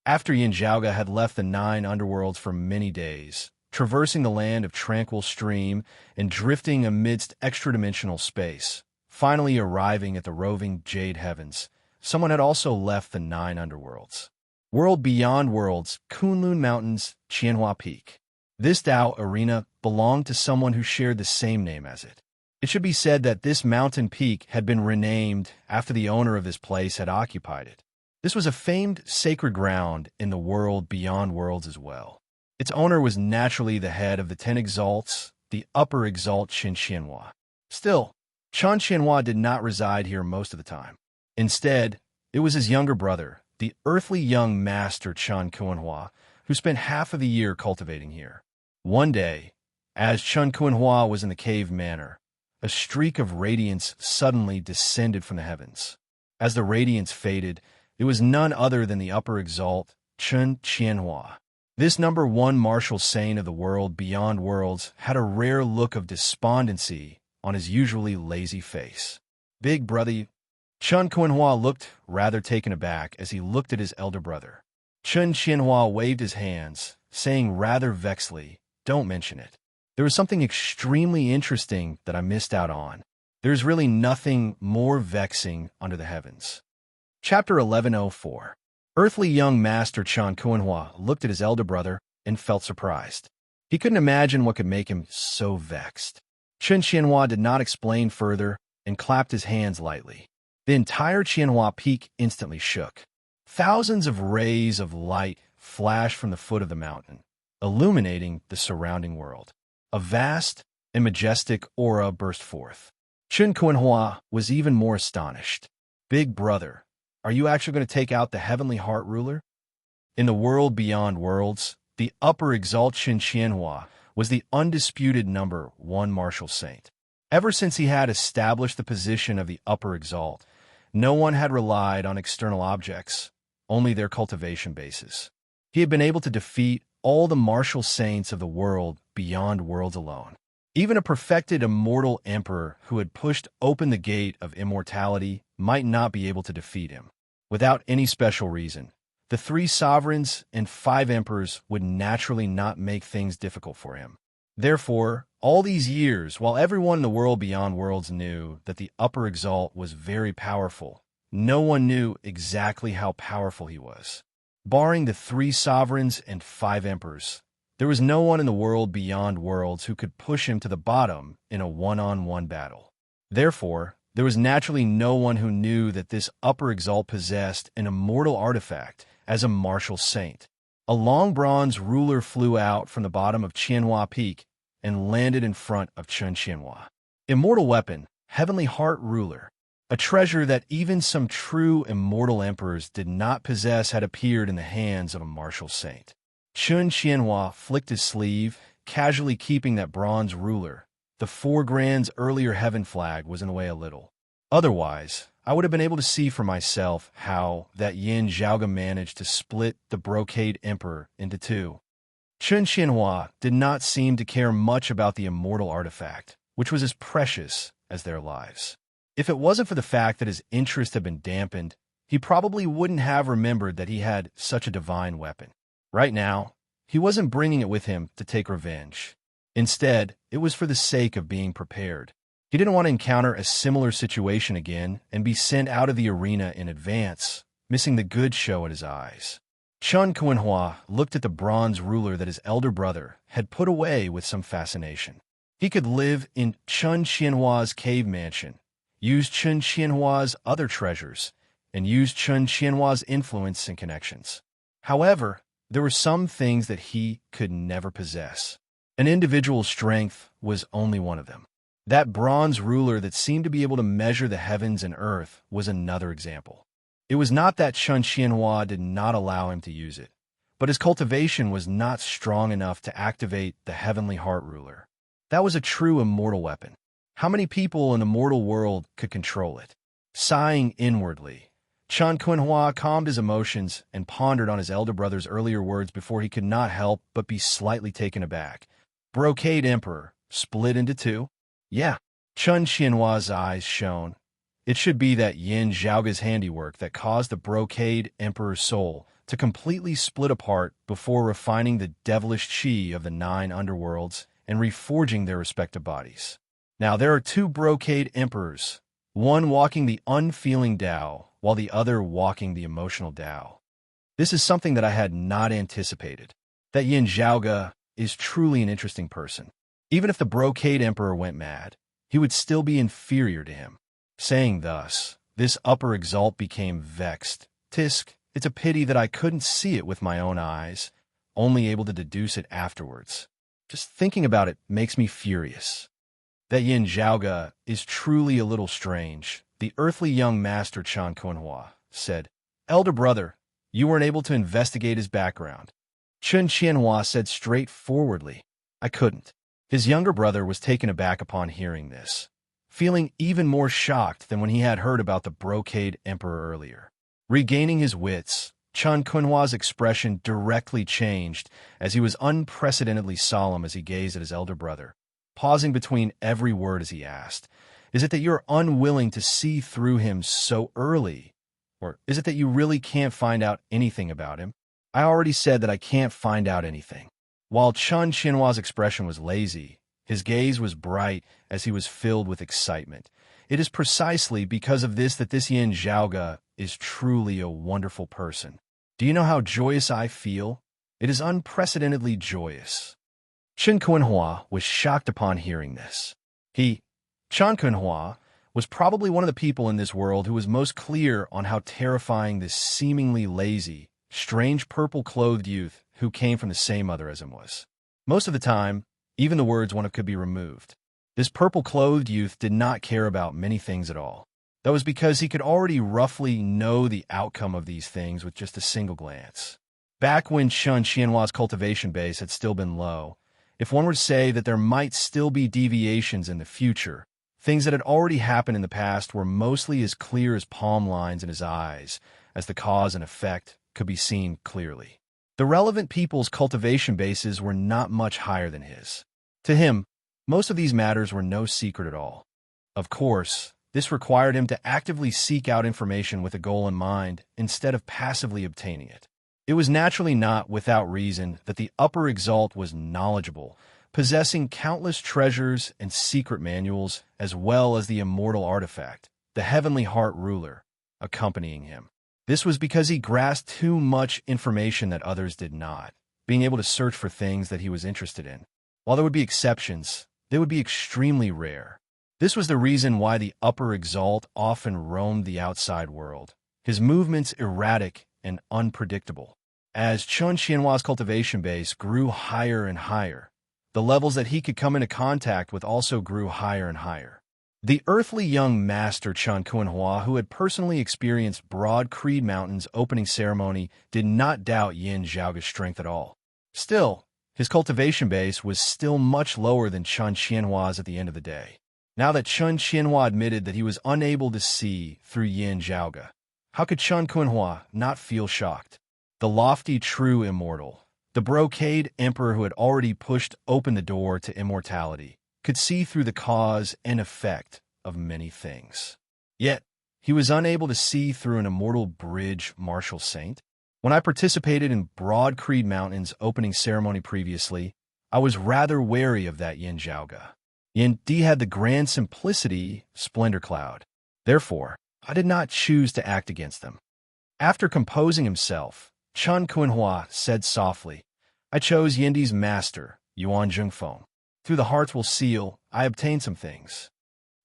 After Yin Zhaoge had left the 9 underworlds for many days, traversing the land of tranquil stream and drifting amidst extra-dimensional space, finally arriving at the roving Jade Heavens, someone had also left the 9 underworlds. World beyond worlds, Kunlun Mountains, Qianhua Peak. This Dao arena belonged to someone who shared the same name as it. It should be said that this mountain peak had been renamed after the owner of this place had occupied it. This was a famed sacred ground in the world beyond worlds as well. Its owner was naturally the head of the 10 exalts, the upper exalt Qin Qianhua. Still, Qin Qianhua did not reside here most of the time. Instead, it was his younger brother, the earthly young master Qin Qianhua, who spent half of the year cultivating here. One day, as Qin Qianhua was in the cave manor, a streak of radiance suddenly descended from the heavens. As the radiance faded, it was none other than the upper exalt, Qin Qianhua. This number 1 martial saint of the world beyond worlds had a rare look of despondency on his usually lazy face. Big brother, Qin Qianhua looked rather taken aback as he looked at his elder brother. Qin Qianhua waved his hands, saying rather vexedly, "Don't mention it. There was something extremely interesting that I missed out on. There is really nothing more vexing under the heavens." Chapter 1104. Earthly young master Qin Qianhua looked at his elder brother and felt surprised. He couldn't imagine what could make him so vexed. Qin Qianhua did not explain further and clapped his hands lightly. The entire Qianhua Peak instantly shook. Thousands of rays of light flashed from the foot of the mountain, illuminating the surrounding world. A vast and majestic aura burst forth. Qin Qianhua was even more astonished. "Big brother, are you actually going to take out the heavenly heart ruler?" In the world beyond worlds, the upper exalt Qin Qianhua was the undisputed number 1 martial saint. Ever since he had established the position of the upper exalt, no one had relied on external objects, only their cultivation bases. He had been able to defeat all the martial saints of the world beyond worlds alone. Even a perfected immortal emperor who had pushed open the gate of immortality might not be able to defeat him. Without any special reason, the 3 sovereigns and 5 emperors would naturally not make things difficult for him. Therefore, all these years, while everyone in the world beyond worlds knew that the upper exalt was very powerful, no one knew exactly how powerful he was. Barring the 3 sovereigns and 5 emperors, there was no one in the world beyond worlds who could push him to the bottom in a one-on-one battle. Therefore, there was naturally no one who knew that this upper exalt possessed an immortal artifact as a martial saint. A long bronze ruler flew out from the bottom of Qianhua Peak and landed in front of Qin Qianhua. Immortal weapon, heavenly heart ruler. A treasure that even some true immortal emperors did not possess had appeared in the hands of a martial saint. Chun Qianhua flicked his sleeve, casually keeping that bronze ruler. The 4 grand's earlier heaven flag was in the way a little. Otherwise, I would have been able to see for myself how that Yin Zhaoga managed to split the brocade emperor into 2. Chun Qianhua did not seem to care much about the immortal artifact, which was as precious as their lives. If it wasn't for the fact that his interest had been dampened, he probably wouldn't have remembered that he had such a divine weapon. Right now, he wasn't bringing it with him to take revenge. Instead, it was for the sake of being prepared. He didn't want to encounter a similar situation again and be sent out of the arena in advance, missing the good show at his eyes. Chun Qianhua looked at the bronze ruler that his elder brother had put away with some fascination. He could live in Chun Qianhua's cave mansion, use Chun Qianhua's other treasures, and use Chun Qianhua's influence and connections. However, there were some things that he could never possess. An individual's strength was only one of them. That bronze ruler that seemed to be able to measure the heavens and earth was another example. It was not that Chun Qianhua did not allow him to use it, but his cultivation was not strong enough to activate the heavenly heart ruler. That was a true immortal weapon. How many people in the mortal world could control it? Sighing inwardly, Chun Qianhua calmed his emotions and pondered on his elder brother's earlier words before he could not help but be slightly taken aback. Brocade Emperor, split into 2? Yeah. Chun Qianhua's eyes shone. It should be that Yin Zhaoga's handiwork that caused the Brocade Emperor's soul to completely split apart before refining the devilish qi of the 9 underworlds and reforging their respective bodies. Now there are 2 Brocade Emperors, one walking the unfeeling Tao, while the other walking the emotional Tao. This is something that I had not anticipated. That Yin Zhaoga is truly an interesting person. Even if the Brocade Emperor went mad, he would still be inferior to him. Saying thus, this upper exalt became vexed. Tisk, it's a pity that I couldn't see it with my own eyes, only able to deduce it afterwards. Just thinking about it makes me furious. That Yin Zhaoga is truly a little strange, the earthly young master Chun Qianhua said. Elder brother, you weren't able to investigate his background. Chun Qianhua said straightforwardly. I couldn't. His younger brother was taken aback upon hearing this, feeling even more shocked than when he had heard about the Brocade Emperor earlier. Regaining his wits, Chun Qianhua's expression directly changed as he was unprecedentedly solemn as he gazed at his elder brother, pausing between every word as he asked, is it that you're unwilling to see through him so early? Or is it that you really can't find out anything about him? I already said that I can't find out anything. While Chun Qianhua's expression was lazy, his gaze was bright as he was filled with excitement. It is precisely because of this that this Yin Zhaoga is truly a wonderful person. Do you know how joyous I feel? It is unprecedentedly joyous. Chun Qianhua was shocked upon hearing this. Chun Qianhua, was probably one of the people in this world who was most clear on how terrifying this seemingly lazy, strange purple-clothed youth who came from the same mother as him was. Most of the time, even the words one could be removed. This purple-clothed youth did not care about many things at all. That was because he could already roughly know the outcome of these things with just a single glance. Back when Chun Qianhua's cultivation base had still been low, if one were to say that there might still be deviations in the future, things that had already happened in the past were mostly as clear as palm lines in his eyes, as the cause and effect could be seen clearly. The relevant people's cultivation bases were not much higher than his. To him, most of these matters were no secret at all. Of course, this required him to actively seek out information with a goal in mind instead of passively obtaining it. It was naturally not without reason that the upper exalt was knowledgeable, possessing countless treasures and secret manuals, as well as the immortal artifact, the heavenly heart ruler, accompanying him. This was because he grasped too much information that others did not, being able to search for things that he was interested in. While there would be exceptions, they would be extremely rare. This was the reason why the upper exalt often roamed the outside world, his movements erratic and unpredictable. As Chun Qianhua's cultivation base grew higher and higher, the levels that he could come into contact with also grew higher and higher. The earthly young master Chun Kuan-Hua, who had personally experienced Broad Creed Mountain's opening ceremony, did not doubt Yin Zhaoga's strength at all. Still, his cultivation base was still much lower than Chun Qianhua's at the end of the day. Now that Chun Qianhua admitted that he was unable to see through Yin Zhaoga, how could Chun Kuan-Hua not feel shocked? The lofty true immortal, the brocade emperor who had already pushed open the door to immortality, could see through the cause and effect of many things. Yet, he was unable to see through an immortal bridge martial saint. When I participated in Broad Creed Mountain's opening ceremony previously, I was rather wary of that Yin Zhaoga. Yin Di had the grand simplicity, splendor cloud. Therefore, I did not choose to act against them. After composing himself, Chun Kuan-Hua said softly, I chose Yindi's master, Yuan Zhengfeng. Through the heart's will seal, I obtained some things.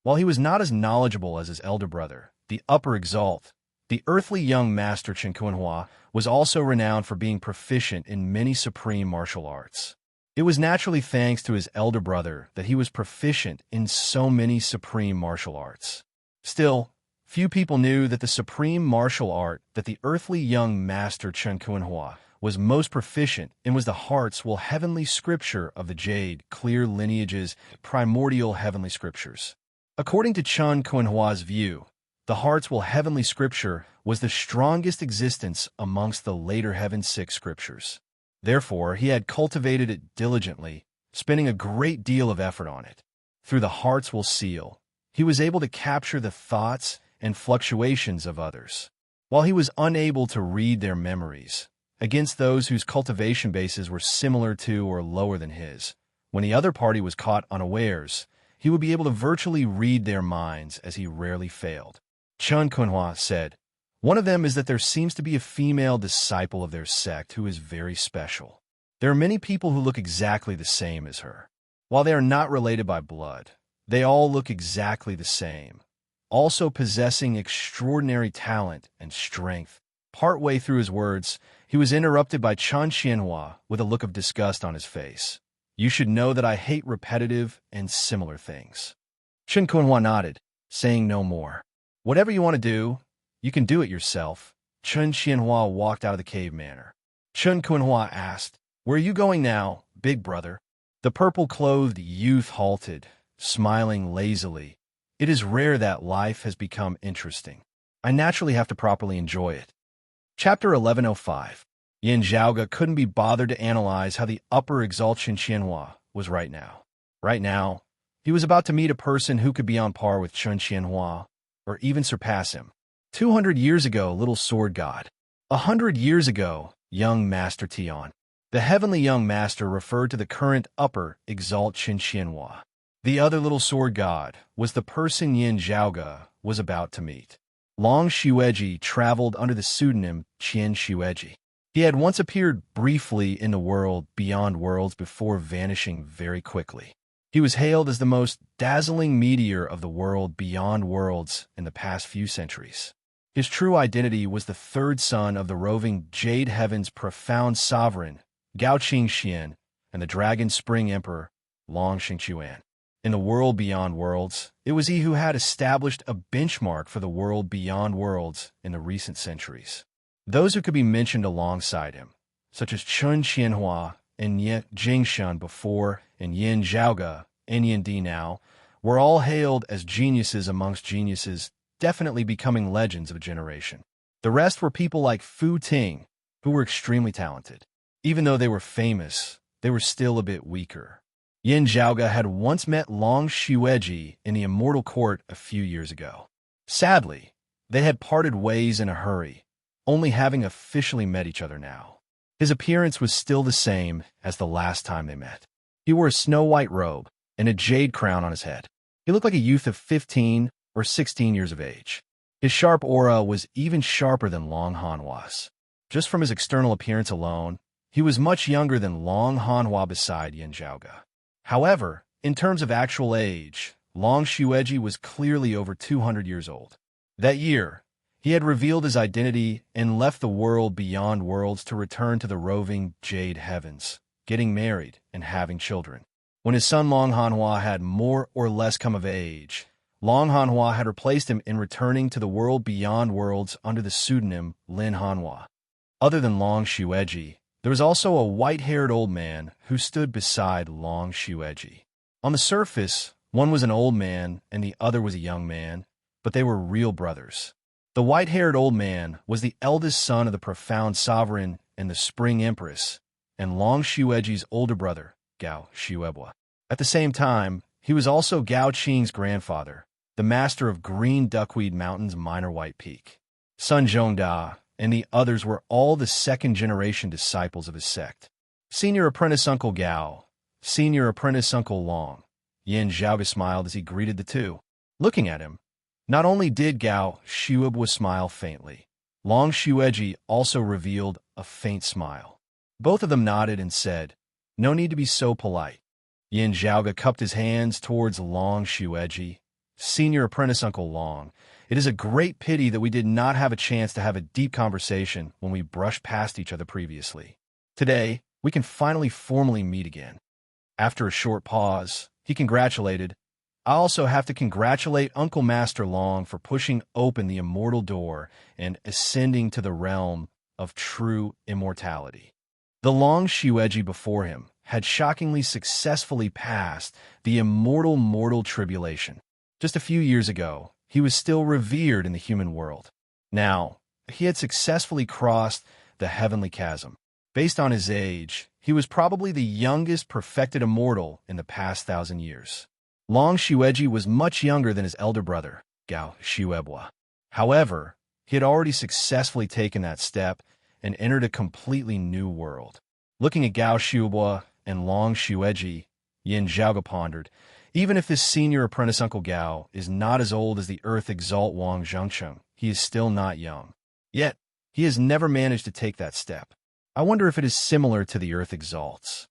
While he was not as knowledgeable as his elder brother, the upper exalt, the earthly young master Chun Kuan-Hua was also renowned for being proficient in many supreme martial arts. It was naturally thanks to his elder brother that he was proficient in so many supreme martial arts. Still, few people knew that the supreme martial art that the earthly young master Chun Kuan-Hua was most proficient in was the heart's will heavenly scripture of the jade, clear lineage's primordial heavenly scriptures. According to Chun Kuan-Hua's view, the heart's will heavenly scripture was the strongest existence amongst the later heaven six scriptures. Therefore, he had cultivated it diligently, spending a great deal of effort on it. Through the heart's will seal, he was able to capture the thoughts and fluctuations of others. While he was unable to read their memories, against those whose cultivation bases were similar to or lower than his, when the other party was caught unawares, he would be able to virtually read their minds as he rarely failed. Chun Kuan-Hua said, one of them is that there seems to be a female disciple of their sect who is very special. There are many people who look exactly the same as her. While they are not related by blood, they all look exactly the same, also possessing extraordinary talent and strength. Partway through his words, he was interrupted by Chun Qianhua with a look of disgust on his face. You should know that I hate repetitive and similar things. Chun Kuan-Hua nodded, saying no more. Whatever you want to do, you can do it yourself. Chun Qianhua walked out of the cave manor. Chun Kuan-Hua asked, where are you going now, big brother? The purple-clothed youth halted, smiling lazily. It is rare that life has become interesting. I naturally have to properly enjoy it. Chapter 1105. Yin Zhaoga couldn't be bothered to analyze how the upper exalt Chun Qianhua was right now. Right now, he was about to meet a person who could be on par with Chun Qianhua, or even surpass him. 200 years ago, little sword god. 100 years ago, young master Tian. The heavenly young master referred to the current upper exalt Chun Qianhua. The other little sword god was the person Yin Zhaoga was about to meet. Long Xueji traveled under the pseudonym Qian Xueji. He had once appeared briefly in the world beyond worlds before vanishing very quickly. He was hailed as the most dazzling meteor of the world beyond worlds in the past few centuries. His true identity was the third son of the roving Jade Heaven's profound sovereign, Gao Qingxian, and the Dragon Spring Emperor, Long Xingquan. In the world beyond worlds, it was he who had established a benchmark for the world beyond worlds in the recent centuries. Those who could be mentioned alongside him, such as Chun Qianhua and Ye Jingshan before and Yin Zhaoga and Yin Di now, were all hailed as geniuses amongst geniuses, definitely becoming legends of a generation. The rest were people like Fu Ting, who were extremely talented. Even though they were famous, they were still a bit weaker. Yin Zhaoga had once met Long Xueji in the Immortal Court a few years ago. Sadly, they had parted ways in a hurry, only having officially met each other now. His appearance was still the same as the last time they met. He wore a snow-white robe and a jade crown on his head. He looked like a youth of 15 or 16 years of age. His sharp aura was even sharper than Long Hanhua's. Just from his external appearance alone, he was much younger than Long Hanhua beside Yin Zhaoga. However, in terms of actual age, Long Xueji was clearly over 200 years old. That year, he had revealed his identity and left the world beyond worlds to return to the roving Jade Heavens, getting married and having children. When his son Long Hanhua had more or less come of age, Long Hanhua had replaced him in returning to the world beyond worlds under the pseudonym Lin Hanhua. Other than Long Xueji, there was also a white-haired old man who stood beside Long Xueji. On the surface, one was an old man and the other was a young man, but they were real brothers. The white-haired old man was the eldest son of the profound sovereign and the spring empress, and Long Xueji's older brother, Gao Xuebua. At the same time, he was also Gao Qing's grandfather, the master of Green Duckweed Mountain's minor white peak. Sun Zhongda and the others were all the second-generation disciples of his sect. Senior apprentice Uncle Gao, senior apprentice Uncle Long. Yin Zhaoge smiled as he greeted the two. Looking at him, not only did Gao Xuebua smile faintly, Long Xueji also revealed a faint smile. Both of them nodded and said, "No need to be so polite." Yin Zhaoge cupped his hands towards Long Xueji. Senior apprentice Uncle Long, it is a great pity that we did not have a chance to have a deep conversation when we brushed past each other previously. Today, we can finally formally meet again. After a short pause, he congratulated, "I also have to congratulate Uncle Master Long for pushing open the immortal door and ascending to the realm of true immortality." The Long Xueji before him had shockingly successfully passed the immortal mortal tribulation. Just a few years ago, he was still revered in the human world. Now, he had successfully crossed the heavenly chasm. Based on his age, he was probably the youngest perfected immortal in the past 1,000 years. Long Xueji was much younger than his elder brother, Gao Xuebua. However, he had already successfully taken that step and entered a completely new world. Looking at Gao Xuebua and Long Xueji, Yin Zhaoge pondered, even if this senior apprentice Uncle Gao is not as old as the Earth Exalt Wang Zhengcheng, he is still not young. Yet, he has never managed to take that step. I wonder if it is similar to the Earth Exalts.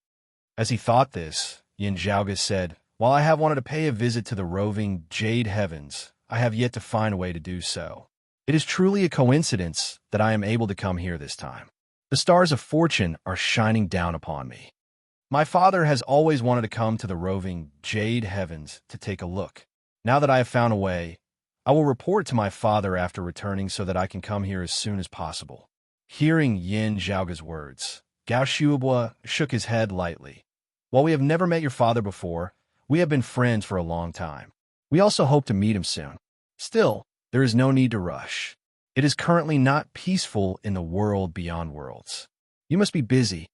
As he thought this, Yin Zhaoge said, "While I have wanted to pay a visit to the roving Jade Heavens, I have yet to find a way to do so. It is truly a coincidence that I am able to come here this time. The stars of fortune are shining down upon me. My father has always wanted to come to the roving Jade Heavens to take a look. Now that I have found a way, I will report to my father after returning so that I can come here as soon as possible." Hearing Yin Zhaoge's words, Gao Xuebua shook his head lightly. "While we have never met your father before, we have been friends for a long time. We also hope to meet him soon. Still, there is no need to rush. It is currently not peaceful in the world beyond worlds. You must be busy."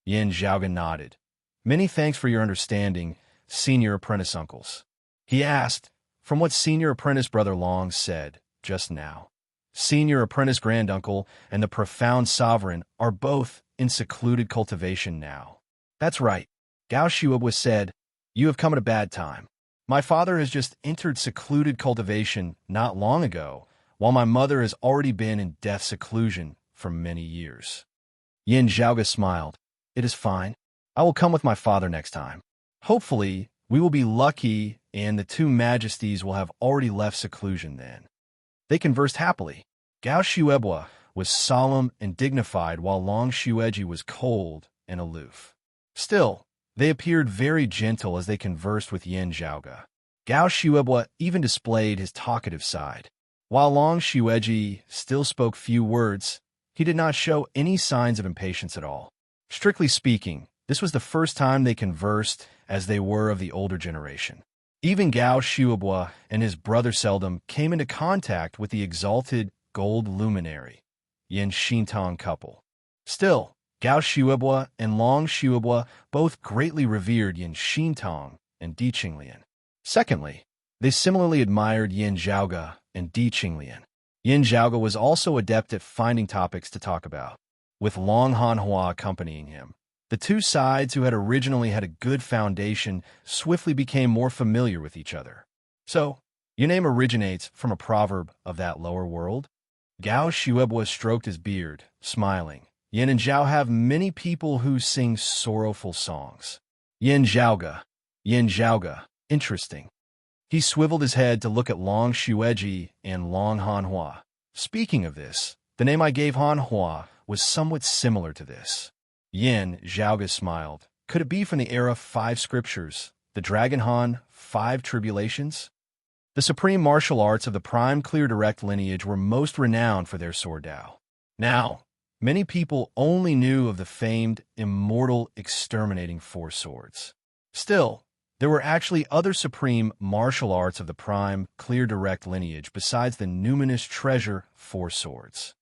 Yin Zhaoge nodded. "Many thanks for your understanding, senior apprentice uncles." He asked, from what senior apprentice brother Long said just now. Senior apprentice granduncle and the profound sovereign are both in secluded cultivation now. "That's right," Gao Xuebua said. "You have come at a bad time. My father has just entered secluded cultivation not long ago, while my mother has already been in death seclusion for many years." Yin Zhaoge smiled. "It is fine. I will come with my father next time. Hopefully, we will be lucky and the two majesties will have already left seclusion then." They conversed happily. Gao Xuebua was solemn and dignified while Long Xueji was cold and aloof. Still, they appeared very gentle as they conversed with Yin Zhaoge. Gao Xuebua even displayed his talkative side. While Long Xueji still spoke few words, he did not show any signs of impatience at all. Strictly speaking, this was the first time they conversed as they were of the older generation. Even Gao Xuebua and his brother seldom came into contact with the exalted gold luminary, Yin Xintong couple. Still, Gao Xuebua and Long Xuebua both greatly revered Yin Xintong and Di Qinglian. Secondly, they similarly admired Yin Zhaoge and Di Qinglian. Yin Zhaoge was also adept at finding topics to talk about. With Long Hanhua accompanying him, the two sides who had originally had a good foundation swiftly became more familiar with each other. "So, your name originates from a proverb of that lower world?" Gao Xuebua stroked his beard, smiling. "Yin and Zhao have many people who sing sorrowful songs." Yin Zhaoge. Interesting. He swiveled his head to look at Long Xueji and Long Hanhua. "Speaking of this, the name I gave Hanhua was somewhat similar to this." Yin Zhaoge smiled. "Could it be from the era 5 scriptures, the Dragon Han 5 tribulations?" The supreme martial arts of the prime clear direct lineage were most renowned for their sword Dao. Now, many people only knew of the famed, immortal, exterminating four swords. Still, there were actually other supreme martial arts of the prime clear direct lineage besides the numinous treasure four swords.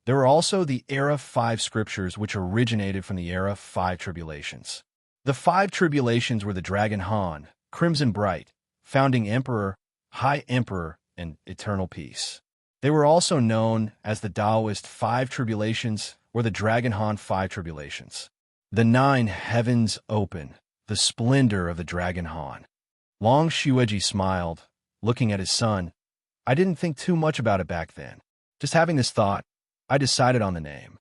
There were also the Era 5 scriptures which originated from the Era 5 tribulations. The 5 tribulations were the Dragon Han, Crimson Bright, Founding Emperor, High Emperor, and Eternal Peace. They were also known as the Taoist 5 tribulations or the Dragon Han 5 tribulations. The 9 heavens open, the splendor of the Dragon Han. Long Shueji smiled, looking at his son. I didn't think too much about it back then. Just having this thought, I decided on the name.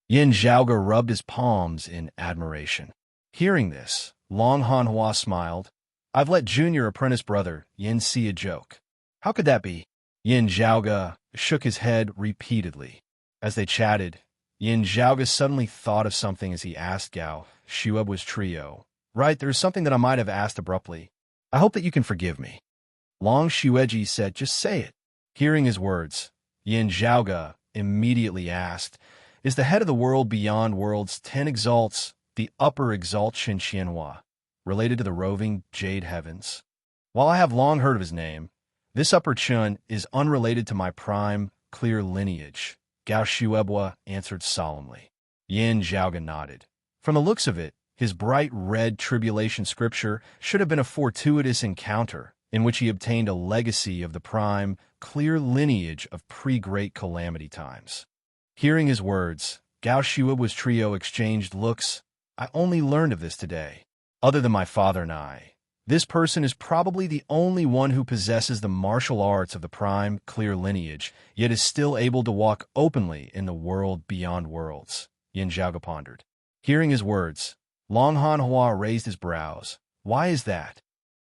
Yin Zhaoge rubbed his palms in admiration. Hearing this, Long Hanhua smiled. I've let junior apprentice brother Yin see a joke. How could that be? Yin Zhaoge shook his head repeatedly. As they chatted, Yin Zhaoge suddenly thought of something as he asked Gao Shuebua's trio. Right, there's something that I might have asked abruptly. I hope that you can forgive me. Long Shueji said, just say it. Hearing his words, Yin Zhaoge immediately asked, is the head of the world beyond worlds 10 exalts, the upper exalt Xianhua, related to the roving jade heavens? While I have long heard of his name, this upper Chun is unrelated to my prime, clear lineage, Gao Shuebua answered solemnly. Yin Zhaoge nodded. From the looks of it, his bright red tribulation scripture should have been a fortuitous encounter in which he obtained a legacy of the prime, clear lineage of pre-great calamity times. Hearing his words, Gao Shuebua's trio exchanged looks. I only learned of this today. Other than my father and I, this person is probably the only one who possesses the martial arts of the prime, clear lineage, yet is still able to walk openly in the world beyond worlds, Yin Zhaoge pondered. Hearing his words, Long Hanhua raised his brows. Why is that?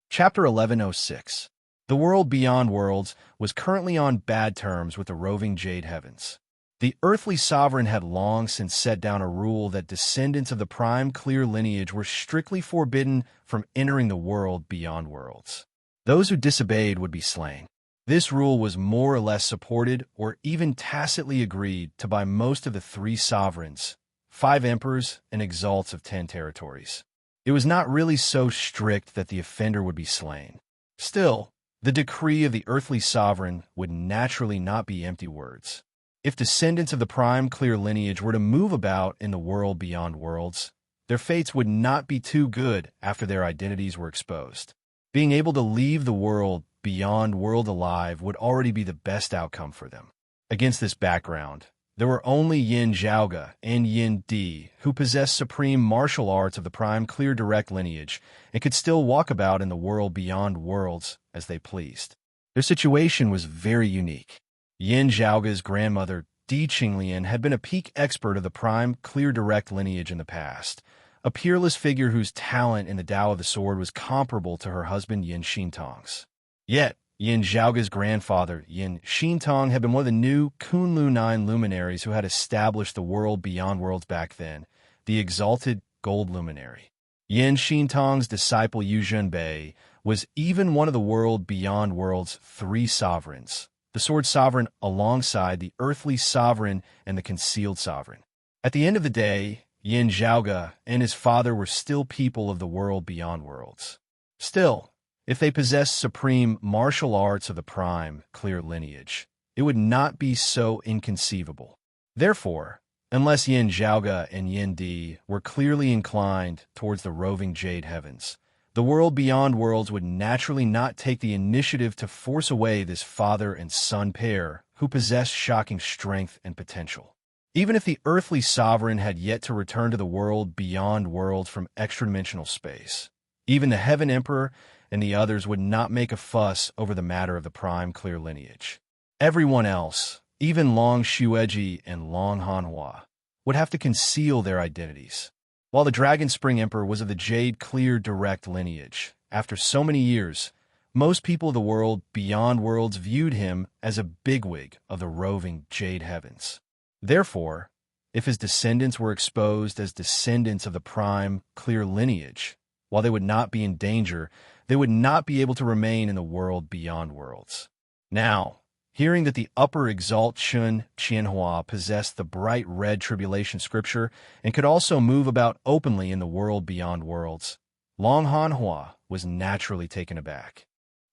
Chapter 1106. The world beyond worlds was currently on bad terms with the roving jade heavens. The earthly sovereign had long since set down a rule that descendants of the prime clear lineage were strictly forbidden from entering the world beyond worlds. Those who disobeyed would be slain. This rule was more or less supported or even tacitly agreed to by most of the 3 sovereigns, 5 emperors, and exalts of 10 territories. It was not really so strict that the offender would be slain. Still, the decree of the earthly sovereign would naturally not be empty words. If descendants of the prime clear lineage were to move about in the world beyond worlds, their fates would not be too good after their identities were exposed. Being able to leave the world beyond world alive would already be the best outcome for them. Against this background, there were only Yin Zhaoge and Yin Di who possessed supreme martial arts of the prime clear direct lineage and could still walk about in the world beyond worlds as they pleased. Their situation was very unique. Yin Zhaoge's grandmother, Di Qinglian, had been a peak expert of the prime clear direct lineage in the past, a peerless figure whose talent in the Tao of the Sword was comparable to her husband Yin Xintong's. Yet, Yin Zhaoge's grandfather, Yin Xintong, had been one of the new Kunlu 9 luminaries who had established the world beyond worlds back then, the exalted gold luminary. Yin Xintong's disciple Yu Zhenbei was even one of the world beyond worlds 3 sovereigns, the sword sovereign alongside the earthly sovereign and the concealed sovereign. At the end of the day, Yin Zhaoge and his father were still people of the world beyond worlds. Still, if they possessed supreme martial arts of the prime, clear lineage, it would not be so inconceivable. Therefore, unless Yin Zhaoge and Yin Di were clearly inclined towards the roving jade heavens, the world beyond worlds would naturally not take the initiative to force away this father and son pair who possessed shocking strength and potential. Even if the earthly sovereign had yet to return to the world beyond worlds from extra-dimensional space, even the Heaven Emperor and the others would not make a fuss over the matter of the prime clear lineage. Everyone else, even Long Shueji and Long Hanhua, would have to conceal their identities. While the Dragon Spring Emperor was of the Jade Clear Direct lineage, after so many years, most people of the world beyond worlds viewed him as a bigwig of the roving Jade Heavens. Therefore, if his descendants were exposed as descendants of the prime, clear lineage, while they would not be in danger, they would not be able to remain in the world beyond worlds. Now, hearing that the upper exalt Chun Qianhua possessed the bright red tribulation scripture and could also move about openly in the world beyond worlds, Long Hanhua was naturally taken aback.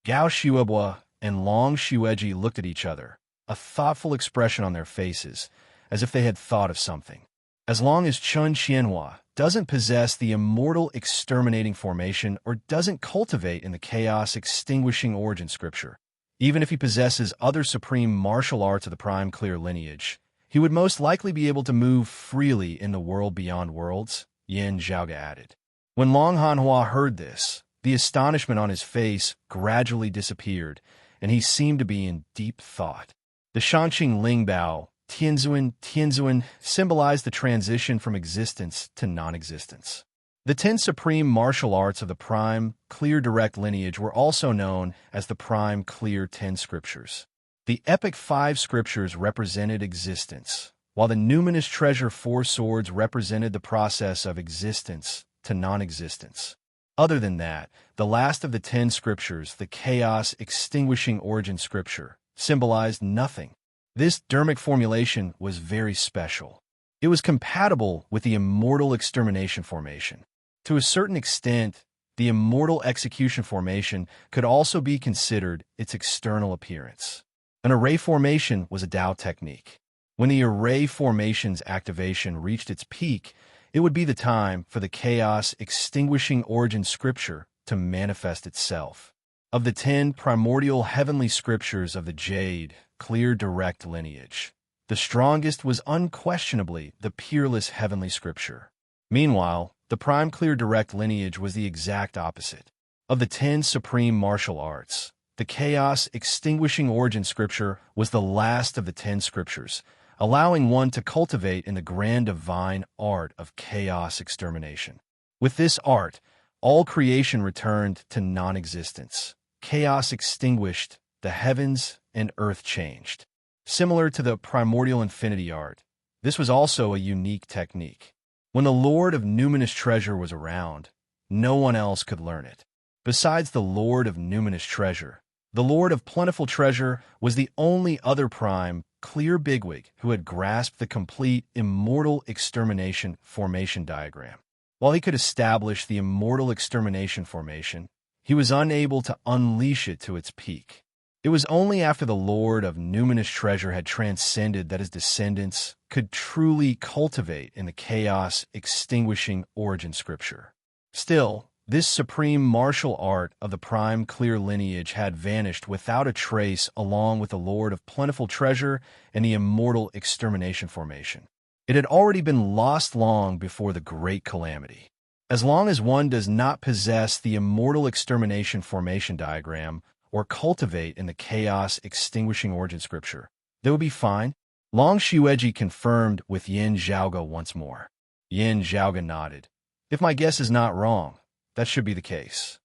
Gao Xuebua and Long Xueji looked at each other, a thoughtful expression on their faces, as if they had thought of something. As long as Chun Qianhua doesn't possess the immortal exterminating formation or doesn't cultivate in the chaos extinguishing origin scripture, even if he possesses other supreme martial arts of the prime clear lineage, he would most likely be able to move freely in the world beyond worlds, Yin Zhaoga added. When Long Hanhua heard this, the astonishment on his face gradually disappeared, and he seemed to be in deep thought. The Shanqing Lingbao, Tianzuan symbolized the transition from existence to non-existence. The 10 supreme martial arts of the prime, clear direct lineage were also known as the prime clear 10 scriptures. The epic 5 scriptures represented existence, while the numinous treasure 4 swords represented the process of existence to non-existence. Other than that, the last of the 10 scriptures, the chaos extinguishing origin scripture, symbolized nothing. This dharmic formulation was very special. It was compatible with the immortal extermination formation. To a certain extent, the immortal execution formation could also be considered its external appearance. An array formation was a Tao technique. When the array formation's activation reached its peak, it would be the time for the chaos extinguishing origin scripture to manifest itself. Of the 10 primordial heavenly scriptures of the Jade, clear direct lineage, the strongest was unquestionably the peerless heavenly scripture. Meanwhile, the prime clear direct lineage was the exact opposite. Of the 10 supreme martial arts, the chaos extinguishing origin scripture was the last of the 10 scriptures, allowing one to cultivate in the grand divine art of chaos extermination. With this art, all creation returned to non-existence. Chaos extinguished, the heavens and earth changed. Similar to the primordial infinity art, this was also a unique technique. When the Lord of Numinous Treasure was around, no one else could learn it. Besides the Lord of Numinous Treasure, the Lord of Plentiful Treasure was the only other prime, clear bigwig who had grasped the complete immortal extermination formation diagram. While he could establish the immortal extermination formation, he was unable to unleash it to its peak. It was only after the Lord of Numinous Treasure had transcended that his descendants could truly cultivate in the chaos extinguishing origin scripture. Still, this supreme martial art of the prime clear lineage had vanished without a trace along with the Lord of Plentiful Treasure and the immortal extermination formation. It had already been lost long before the great calamity. As long as one does not possess the immortal extermination formation diagram or cultivate in the chaos extinguishing origin scripture, they would be fine. Long Xueji confirmed with Yin Zhaoga once more. Yin Zhaoga nodded. If my guess is not wrong, that should be the case.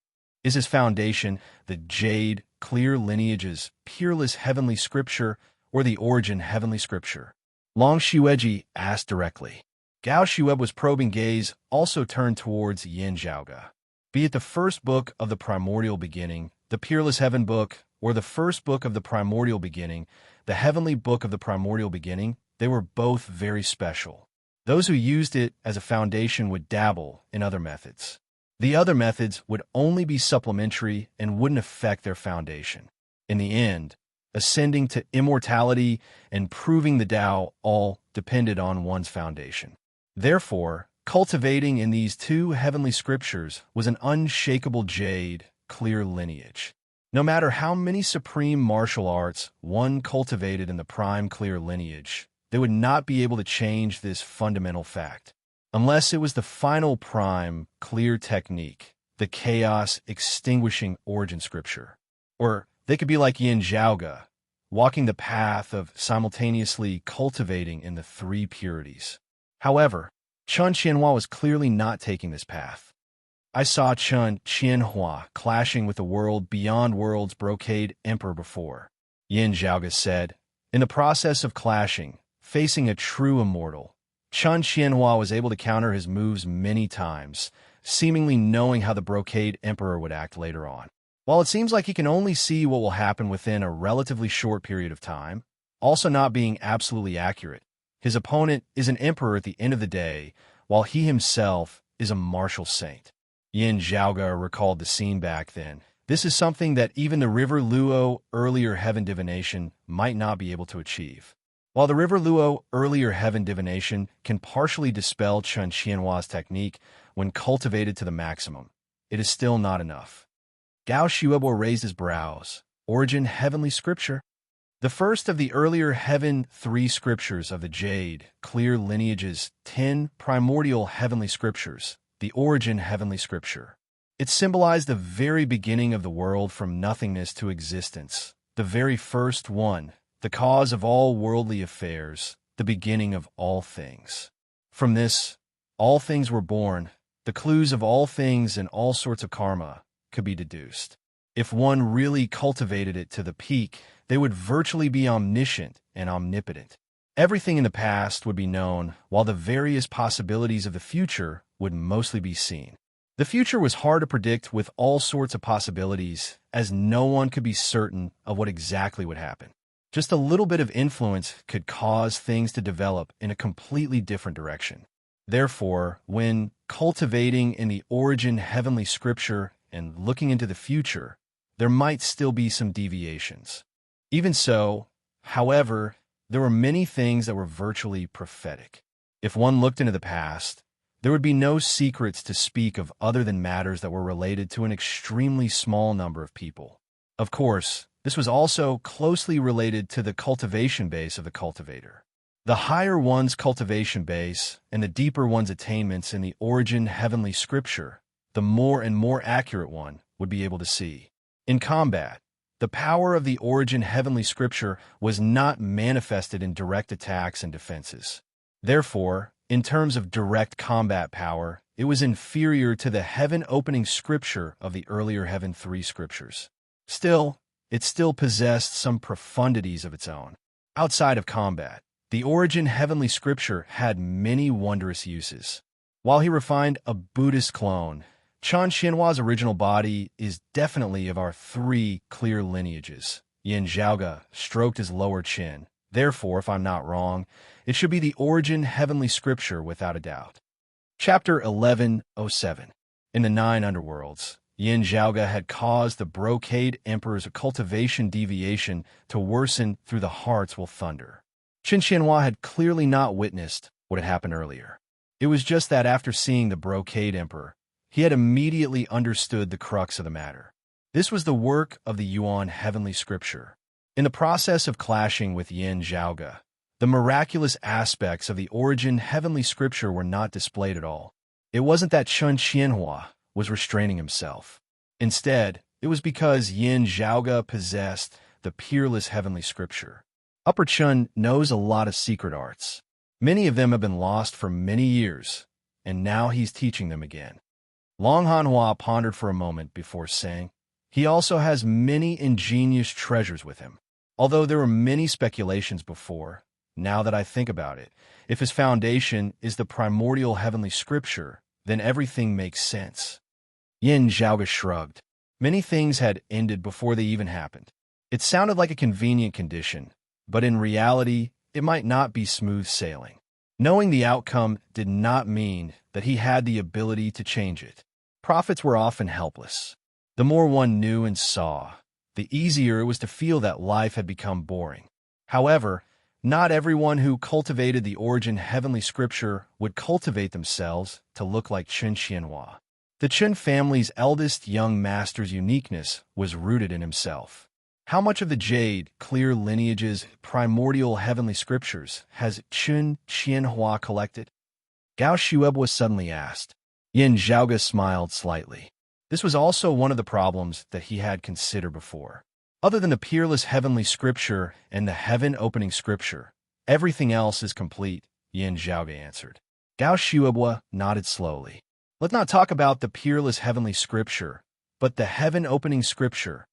Is his foundation the Jade, clear lineage's peerless heavenly scripture or the origin heavenly scripture? Long Xueji asked directly. Gao Xuebua's probing gaze also turned towards Yin Zhaoga. Be it the first book of the primordial beginning, the peerless heaven book, or the first book of the primordial beginning, the heavenly book of the primordial beginning, they were both very special. Those who used it as a foundation would dabble in other methods. The other methods would only be supplementary and wouldn't affect their foundation. In the end, ascending to immortality and proving the Tao all depended on one's foundation. Therefore, cultivating in these 2 heavenly scriptures was an unshakable Jade, clear lineage. No matter how many supreme martial arts one cultivated in the prime clear lineage, they would not be able to change this fundamental fact. Unless it was the final prime, clear technique, the chaos extinguishing origin scripture. Or they could be like Yin Zhaoga, walking the path of simultaneously cultivating in the 3 purities. However, Chun Qianhua was clearly not taking this path. I saw Chun Qianhua clashing with the world beyond worlds brocade emperor before, Yin Zhaoga said. In the process of clashing, facing a true immortal, Chun Qianhua was able to counter his moves many times, seemingly knowing how the Brocade Emperor would act later on. While it seems like he can only see what will happen within a relatively short period of time, also not being absolutely accurate, his opponent is an emperor at the end of the day, while he himself is a martial saint. Yin Zhaoge recalled the scene back then. This is something that even the River Luo earlier heaven divination might not be able to achieve. While the River Luo earlier heaven divination can partially dispel Chen Qianhua's technique when cultivated to the maximum, it is still not enough. Gao Shuebo raised his brows. Origin Heavenly Scripture? The first of the earlier Heaven 3 scriptures of the Jade, clear lineages, 10 primordial heavenly scriptures, the Origin Heavenly Scripture. It symbolized the very beginning of the world from nothingness to existence, the very first one, the cause of all worldly affairs, the beginning of all things. From this, all things were born, the clues of all things and all sorts of karma could be deduced. If one really cultivated it to the peak, they would virtually be omniscient and omnipotent. Everything in the past would be known, while the various possibilities of the future would mostly be seen. The future was hard to predict with all sorts of possibilities, as no one could be certain of what exactly would happen. Just a little bit of influence could cause things to develop in a completely different direction. Therefore, when cultivating in the Origin Heavenly Scripture and looking into the future, there might still be some deviations. Even so, however, there were many things that were virtually prophetic. If one looked into the past, there would be no secrets to speak of other than matters that were related to an extremely small number of people. Of course, this was also closely related to the cultivation base of the cultivator. The higher one's cultivation base and the deeper one's attainments in the Origin Heavenly Scripture, the more and more accurate one would be able to see. In combat, the power of the Origin Heavenly Scripture was not manifested in direct attacks and defenses. Therefore, in terms of direct combat power, it was inferior to the heaven-opening scripture of the earlier Heaven 3 scriptures. Still, it still possessed some profundities of its own. Outside of combat, the Origin Heavenly Scripture had many wondrous uses. While he refined a Buddhist clone, Chen Qianhua's original body is definitely of our 3 clear lineages. Yin Zhaoge stroked his lower chin. Therefore, if I'm not wrong, it should be the Origin Heavenly Scripture without a doubt. Chapter 1107. In the 9 underworlds, Yin Zhaoge had caused the Brocade Emperor's cultivation deviation to worsen through the hearts will thunder. Chen Qianhua had clearly not witnessed what had happened earlier. It was just that after seeing the Brocade Emperor, he had immediately understood the crux of the matter. This was the work of the Yuan Heavenly Scripture. In the process of clashing with Yin Zhaoge, the miraculous aspects of the Origin Heavenly Scripture were not displayed at all. It wasn't that Chen Qianhua was restraining himself. Instead, it was because Yin Zhaoge possessed the peerless Heavenly Scripture. Upper Chen knows a lot of secret arts. Many of them have been lost for many years, and now he's teaching them again. Long Hanhua pondered for a moment before saying, he also has many ingenious treasures with him. Although there were many speculations before, now that I think about it, if his foundation is the primordial heavenly scripture, then everything makes sense. Yin Zhaoge shrugged. Many things had ended before they even happened. It sounded like a convenient condition, but in reality, it might not be smooth sailing. Knowing the outcome did not mean that he had the ability to change it. Prophets were often helpless. The more one knew and saw, the easier it was to feel that life had become boring. However, not everyone who cultivated the Origin Heavenly Scripture would cultivate themselves to look like Chen Qianhua. The Chen family's eldest young master's uniqueness was rooted in himself. How much of the Jade, clear lineage's primordial heavenly scriptures has Chen Qianhua collected? Gao Shuebo suddenly asked. Yin Zhaoge smiled slightly. This was also one of the problems that he had considered before. Other than the peerless heavenly scripture and the heaven-opening scripture, everything else is complete, Yin Zhaoge answered. Gao Shuebo nodded slowly. Let's not talk about the peerless heavenly scripture, but the heaven-opening scripture.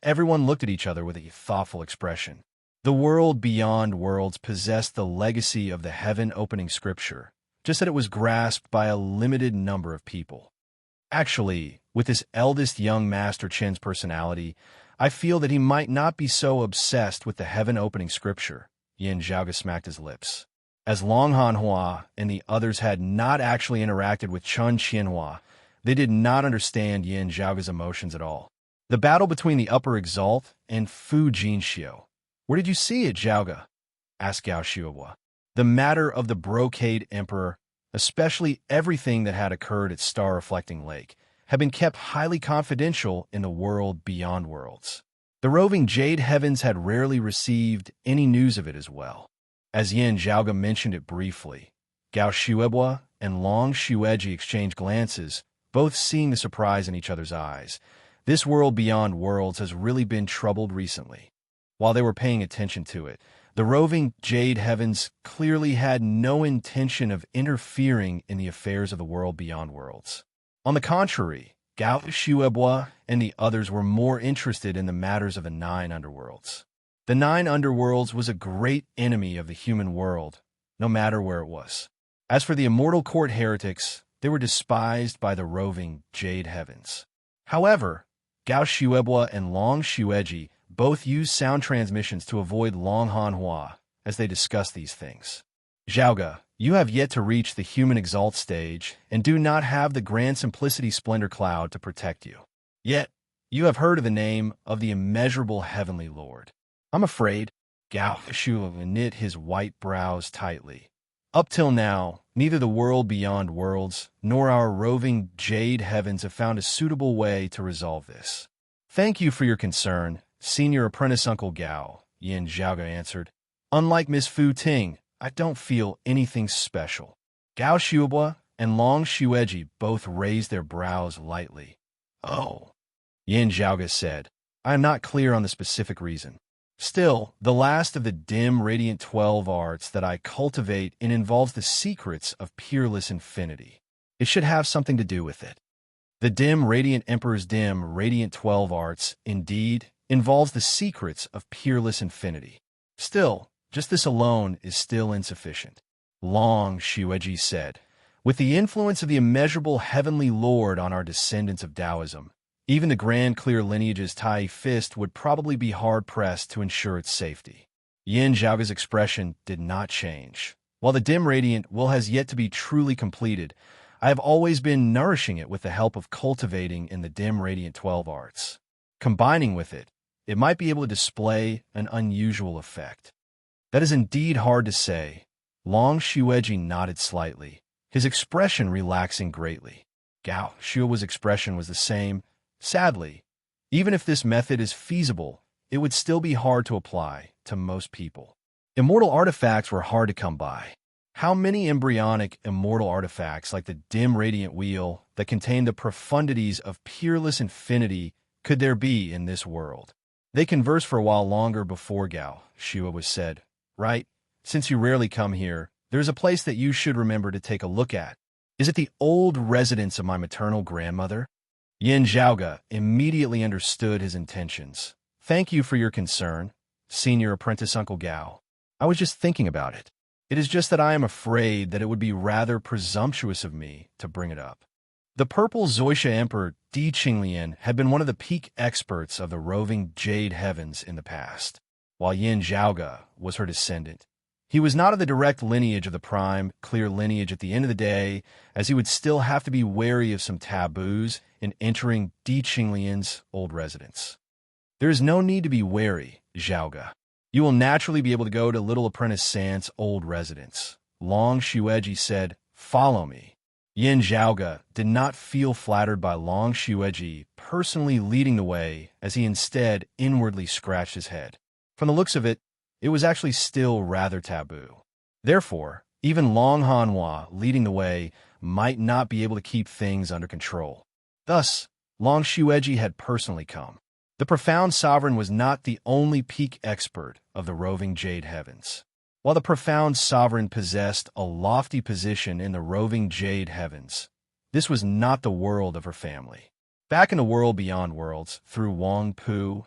Everyone looked at each other with a thoughtful expression. The world beyond worlds possessed the legacy of the heaven-opening scripture, just that it was grasped by a limited number of people. Actually, with this eldest young Master Qin's personality, I feel that he might not be so obsessed with the heaven-opening scripture. Yin Zhaoge smacked his lips. As Long Hanhua and the others had not actually interacted with Chun Qianhua, they did not understand Yin Zhaoge's emotions at all. The battle between the Upper Exalt and Fu Jinxiu. Where did you see it, Zhaoge? Asked Gao Shuihua. The matter of the Brocade Emperor, especially everything that had occurred at Star-Reflecting Lake, had been kept highly confidential in the world beyond worlds. The roving Jade Heavens had rarely received any news of it as well. As Yin Zhaoge mentioned it briefly, Gao Shuihua and Long Xueji exchanged glances, both seeing the surprise in each other's eyes. This world beyond worlds has really been troubled recently. While they were paying attention to it, the roving Jade Heavens clearly had no intention of interfering in the affairs of the world beyond worlds. On the contrary, Gao Shuihua and the others were more interested in the matters of the 9 underworlds. The 9 underworlds was a great enemy of the human world, no matter where it was. As for the immortal court heretics, they were despised by the roving Jade Heavens. However, Gao Shuihua and Long Xueji both used sound transmissions to avoid Long Hanhua as they discussed these things. Zhaoge, you have yet to reach the human exalt stage and do not have the grand simplicity splendor cloud to protect you. Yet, you have heard of the name of the immeasurable heavenly Lord. I'm afraid, Gao Shuihua knit his white brows tightly. Up till now, neither the world beyond worlds nor our roving Jade Heavens have found a suitable way to resolve this. Thank you for your concern, Senior Apprentice Uncle Gao, Yin Zhaoge answered. Unlike Miss Fu Ting, I don't feel anything special. Gao Shuihua and Long Xueji both raised their brows lightly. Oh, Yin Zhaoge said, I am not clear on the specific reason. Still, the last of the dim, radiant 12 arts that I cultivate involves the secrets of peerless infinity. It should have something to do with it. The dim, radiant Emperor's dim, radiant 12 arts, indeed, involves the secrets of peerless infinity. Still, just this alone is still insufficient. Long Xueji said, with the influence of the immeasurable heavenly Lord on our descendants of Taoism, even the grand clear lineage's Tai Fist would probably be hard-pressed to ensure its safety. Yin Zhaoge's expression did not change. While the dim radiant will has yet to be truly completed, I have always been nourishing it with the help of cultivating in the dim radiant 12 arts. Combining with it, it might be able to display an unusual effect. That is indeed hard to say. Long Xueji nodded slightly, his expression relaxing greatly. Gao Shuihua's expression was the same. Sadly, even if this method is feasible, it would still be hard to apply to most people. Immortal artifacts were hard to come by. How many embryonic immortal artifacts like the dim radiant wheel that contain the profundities of peerless infinity could there be in this world? They conversed for a while longer before Gao Shuihua said, Right, since you rarely come here, there is a place that you should remember to take a look at. Is it the old residence of my maternal grandmother? Yin Zhaoge immediately understood his intentions. Thank you for your concern, Senior Apprentice Uncle Gao. I was just thinking about it. It is just that I am afraid that it would be rather presumptuous of me to bring it up. The purple Zoisha Emperor Di Qinglian had been one of the peak experts of the roving Jade Heavens in the past, while Yin Zhaoge was her descendant. He was not of the direct lineage of the prime, clear lineage at the end of the day, as he would still have to be wary of some taboos in entering Di Qinglian's old residence. There is no need to be wary, Zhaoge. You will naturally be able to go to Little Apprentice San's old residence. Long Xueji said, Follow me. Yin Zhaoge did not feel flattered by Long Xueji personally leading the way, as he instead inwardly scratched his head. From the looks of it, it was actually still rather taboo. Therefore, even Long Hanhua leading the way might not be able to keep things under control. Thus, Long Xueji had personally come. The profound sovereign was not the only peak expert of the roving Jade Heavens. While the profound sovereign possessed a lofty position in the roving Jade Heavens, this was not the world of her family. Back in the world beyond worlds, through Wang Pu,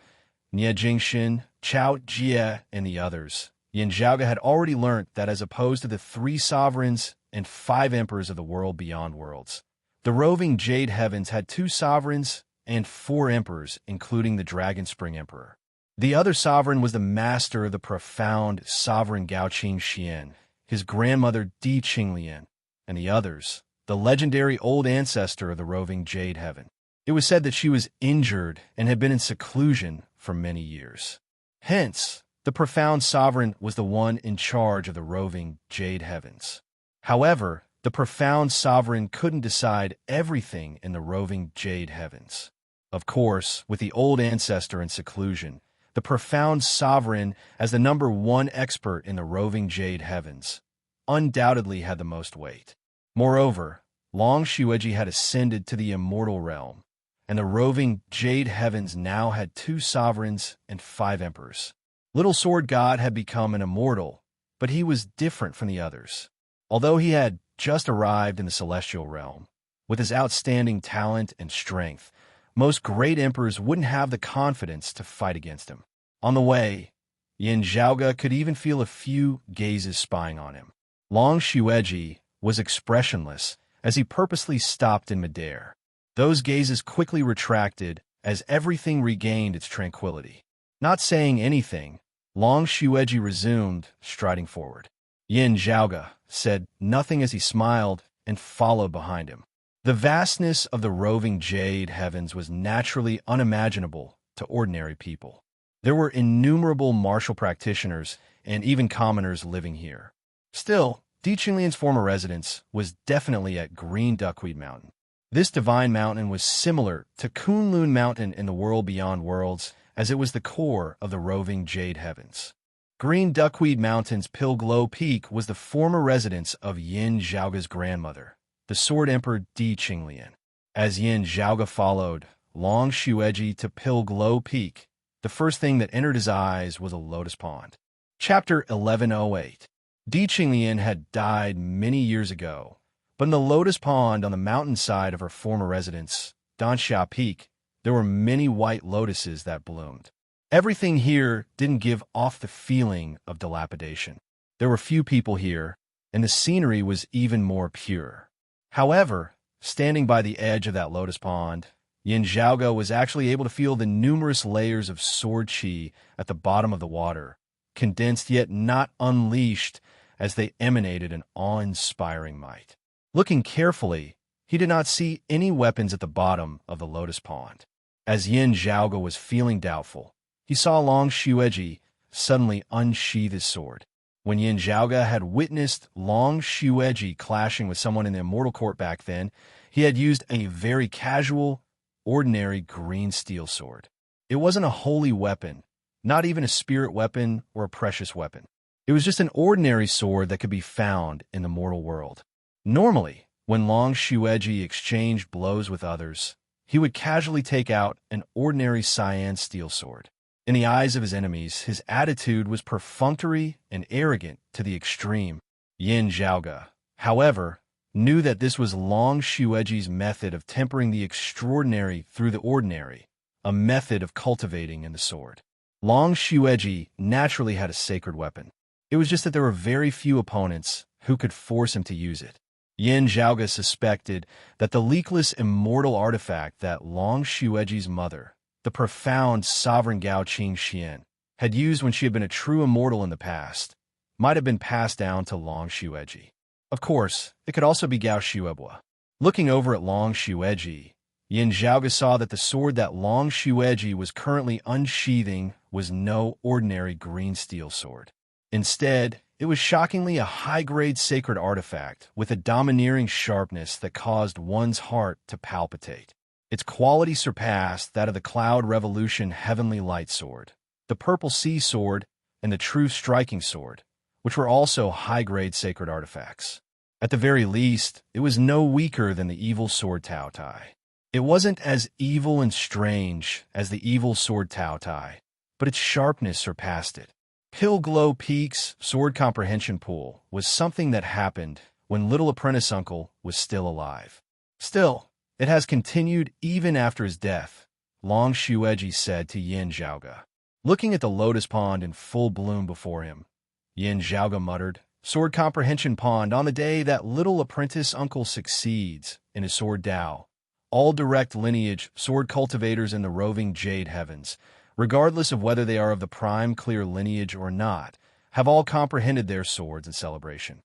Nie Jingxin, Chao Jie, and the others, Yin Zhaoge had already learnt that as opposed to the 3 sovereigns and 5 emperors of the world beyond worlds, The roving Jade Heavens had 2 sovereigns and 4 emperors, including the Dragon Spring Emperor. The other sovereign was the master of the profound sovereign Gaoqing Xian, his grandmother Di Qinglian, and the others, the legendary old ancestor of the roving Jade Heaven. It was said that she was injured and had been in seclusion for many years. Hence, the profound sovereign was the one in charge of the roving Jade Heavens. However, the profound sovereign couldn't decide everything in the roving Jade Heavens. Of course, with the old ancestor in seclusion, the profound sovereign, as the #1 expert in the roving Jade Heavens, undoubtedly had the most weight. Moreover, Long Xueji had ascended to the immortal realm, and the roving Jade Heavens now had 2 sovereigns and 5 emperors. Little Sword God had become an immortal, but he was different from the others. Although he had just arrived in the celestial realm, with his outstanding talent and strength, most great emperors wouldn't have the confidence to fight against him. On the way, Yin Zhaoge could even feel a few gazes spying on him. Long Xueji was expressionless as he purposely stopped in midair. Those gazes quickly retracted as everything regained its tranquility. Not saying anything, Long Xueji resumed, striding forward. Yin Zhaoge said nothing as he smiled and followed behind him. The vastness of the roving Jade Heavens was naturally unimaginable to ordinary people. There were innumerable martial practitioners and even commoners living here. Still, Di Qinglian's former residence was definitely at Green Duckweed Mountain. This divine mountain was similar to Kunlun Mountain in the world beyond worlds, as it was the core of the roving Jade Heavens. Green Duckweed Mountain's Pilglow Peak was the former residence of Yin Zhaoge's grandmother, the Sword Emperor Di Qinglian. As Yin Zhaoge followed Long Xueji to Pilglow Peak, the first thing that entered his eyes was a lotus pond. Chapter 1108. Di Qinglian had died many years ago, but in the lotus pond on the mountainside of her former residence, Danxia Peak, there were many white lotuses that bloomed. Everything here didn't give off the feeling of dilapidation. There were few people here, and the scenery was even more pure. However, standing by the edge of that lotus pond, Yin Zhaoge was actually able to feel the numerous layers of sword qi at the bottom of the water, condensed yet not unleashed as they emanated an awe-inspiring might. Looking carefully, he did not see any weapons at the bottom of the lotus pond. As Yin Zhaoge was feeling doubtful, he saw Long Xueji suddenly unsheath his sword. When Yin Zhaoge had witnessed Long Xueji clashing with someone in the Immortal Court back then, he had used a very casual, ordinary green steel sword. It wasn't a holy weapon, not even a spirit weapon or a precious weapon. It was just an ordinary sword that could be found in the mortal world. Normally, when Long Xueji exchanged blows with others, he would casually take out an ordinary cyan steel sword. In the eyes of his enemies, his attitude was perfunctory and arrogant to the extreme. Yin Zhaoge, however, knew that this was Long Xueji's method of tempering the extraordinary through the ordinary, a method of cultivating in the sword. Long Xueji naturally had a sacred weapon. It was just that there were very few opponents who could force him to use it. Yin Zhaoge suspected that the leakless immortal artifact that Long Xueji's mother, the profound sovereign Gaoqing Xian, had used when she had been a true immortal in the past, might have been passed down to Long Xueji. Of course, it could also be Gao Xuebua. Looking over at Long Xueji, Yin Zhaoge saw that the sword that Long Xueji was currently unsheathing was no ordinary green steel sword. Instead, it was shockingly a high-grade sacred artifact with a domineering sharpness that caused one's heart to palpitate. Its quality surpassed that of the Cloud Revolution Heavenly Light Sword, the Purple Sea Sword, and the True Striking Sword, which were also high-grade sacred artifacts. At the very least, it was no weaker than the evil sword Tao Tai. It wasn't as evil and strange as the evil sword Tao Tai, but its sharpness surpassed it. Pilglow Peak's sword comprehension pool was something that happened when Little Apprentice Uncle was still alive. Still, it has continued even after his death, Long Xueji said to Yin Zhaoge. Looking at the lotus pond in full bloom before him, Yin Zhaoge muttered, Sword Comprehension Pond, on the day that little apprentice uncle succeeds in his sword Tao. All direct lineage sword cultivators in the roving Jade Heavens, regardless of whether they are of the prime clear lineage or not, have all comprehended their swords in celebration.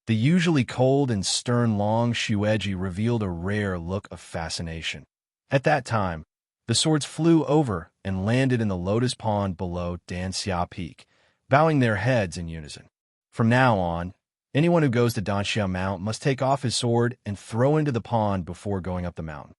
The usually cold and stern Long Shueji revealed a rare look of fascination. At that time, the swords flew over and landed in the lotus pond below Danxia Peak, bowing their heads in unison. From now on, anyone who goes to Danxia Mount must take off his sword and throw into the pond before going up the mountain.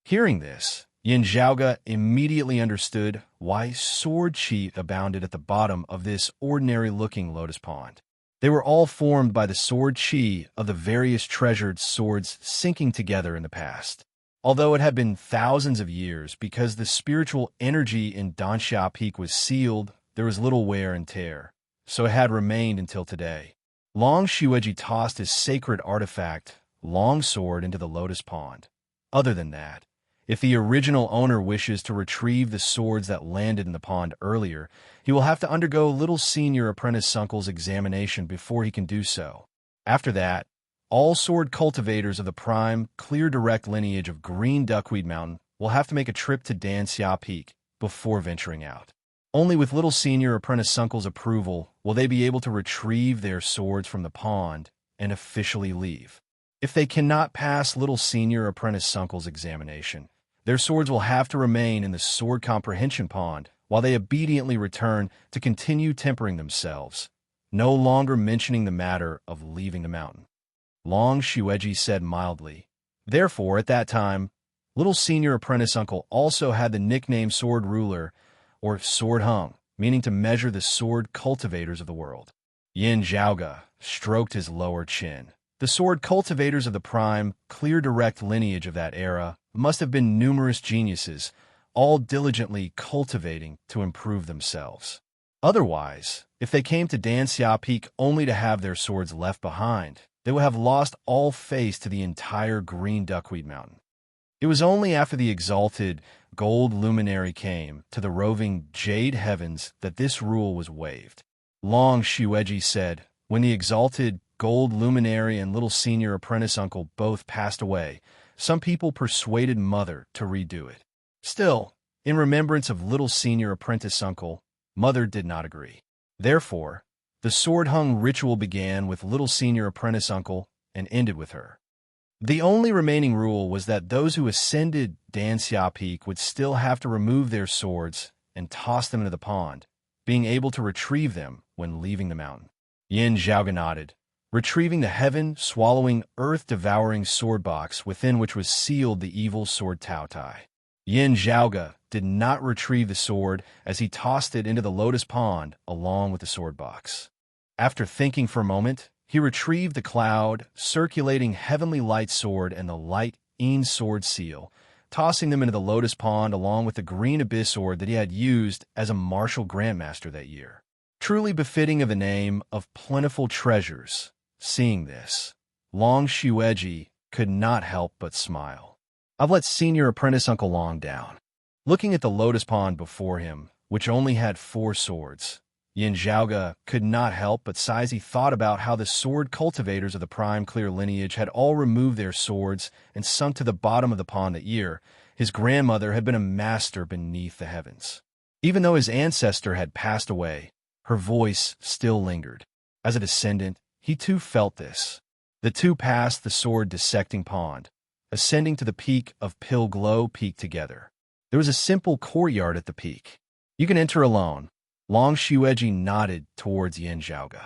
Hearing this, Yin Zhaoge immediately understood why sword chi abounded at the bottom of this ordinary-looking lotus pond. They were all formed by the sword chi of the various treasured swords sinking together in the past. Although it had been thousands of years, because the spiritual energy in Danxia Peak was sealed, there was little wear and tear, so it had remained until today. Long Shueji tossed his sacred artifact, Long Sword, into the lotus pond. Other than that, if the original owner wishes to retrieve the swords that landed in the pond earlier, he will have to undergo Little Senior Apprentice Uncle's examination before he can do so. After that, all sword cultivators of the prime, clear direct lineage of Green Duckweed Mountain will have to make a trip to Danxia Peak before venturing out. Only with Little Senior Apprentice Uncle's approval will they be able to retrieve their swords from the pond and officially leave. If they cannot pass Little Senior Apprentice Uncle's examination, their swords will have to remain in the Sword Comprehension Pond while they obediently return to continue tempering themselves, no longer mentioning the matter of leaving the mountain. Long Shueji said mildly. Therefore, at that time, Little Senior Apprentice Uncle also had the nickname Sword Ruler, or Sword Hung, meaning to measure the sword cultivators of the world. Yin Zhaoge stroked his lower chin. The sword cultivators of the prime, clear direct lineage of that era must have been numerous geniuses, all diligently cultivating to improve themselves. Otherwise, if they came to Danxia Peak only to have their swords left behind, they would have lost all face to the entire Green Duckweed Mountain. It was only after the exalted gold luminary came to the roving Jade Heavens that this rule was waived. Long Shueji said, when the exalted gold luminary and Little Senior Apprentice Uncle both passed away, some people persuaded Mother to redo it. Still, in remembrance of Little Senior Apprentice Uncle, Mother did not agree. Therefore, the sword-hung ritual began with Little Senior Apprentice Uncle and ended with her. The only remaining rule was that those who ascended Danxia Peak would still have to remove their swords and toss them into the pond, being able to retrieve them when leaving the mountain. Yin Zhaoge nodded, retrieving the heaven-swallowing, earth-devouring sword box within which was sealed the evil sword Tao Tai. Yin Zhaoge did not retrieve the sword as he tossed it into the lotus pond along with the sword box. After thinking for a moment, he retrieved the cloud, circulating heavenly light sword and the light Een sword seal, tossing them into the lotus pond along with the green abyss sword that he had used as a martial grandmaster that year. Truly befitting of the name of plentiful treasures. Seeing this, Long Shueji could not help but smile. I've let Senior Apprentice Uncle Long down. Looking at the lotus pond before him, which only had 4 swords, Yin Zhaoge could not help but sigh as he thought about how the sword cultivators of the prime clear lineage had all removed their swords and sunk to the bottom of the pond that year. His grandmother had been a master beneath the heavens. Even though his ancestor had passed away, her voice still lingered. As a descendant, he too felt this. The two passed the sword dissecting pond, ascending to the peak of Pilglow Peak together. There was a simple courtyard at the peak. You can enter alone. Long Shueji nodded towards Yin Zhaoge.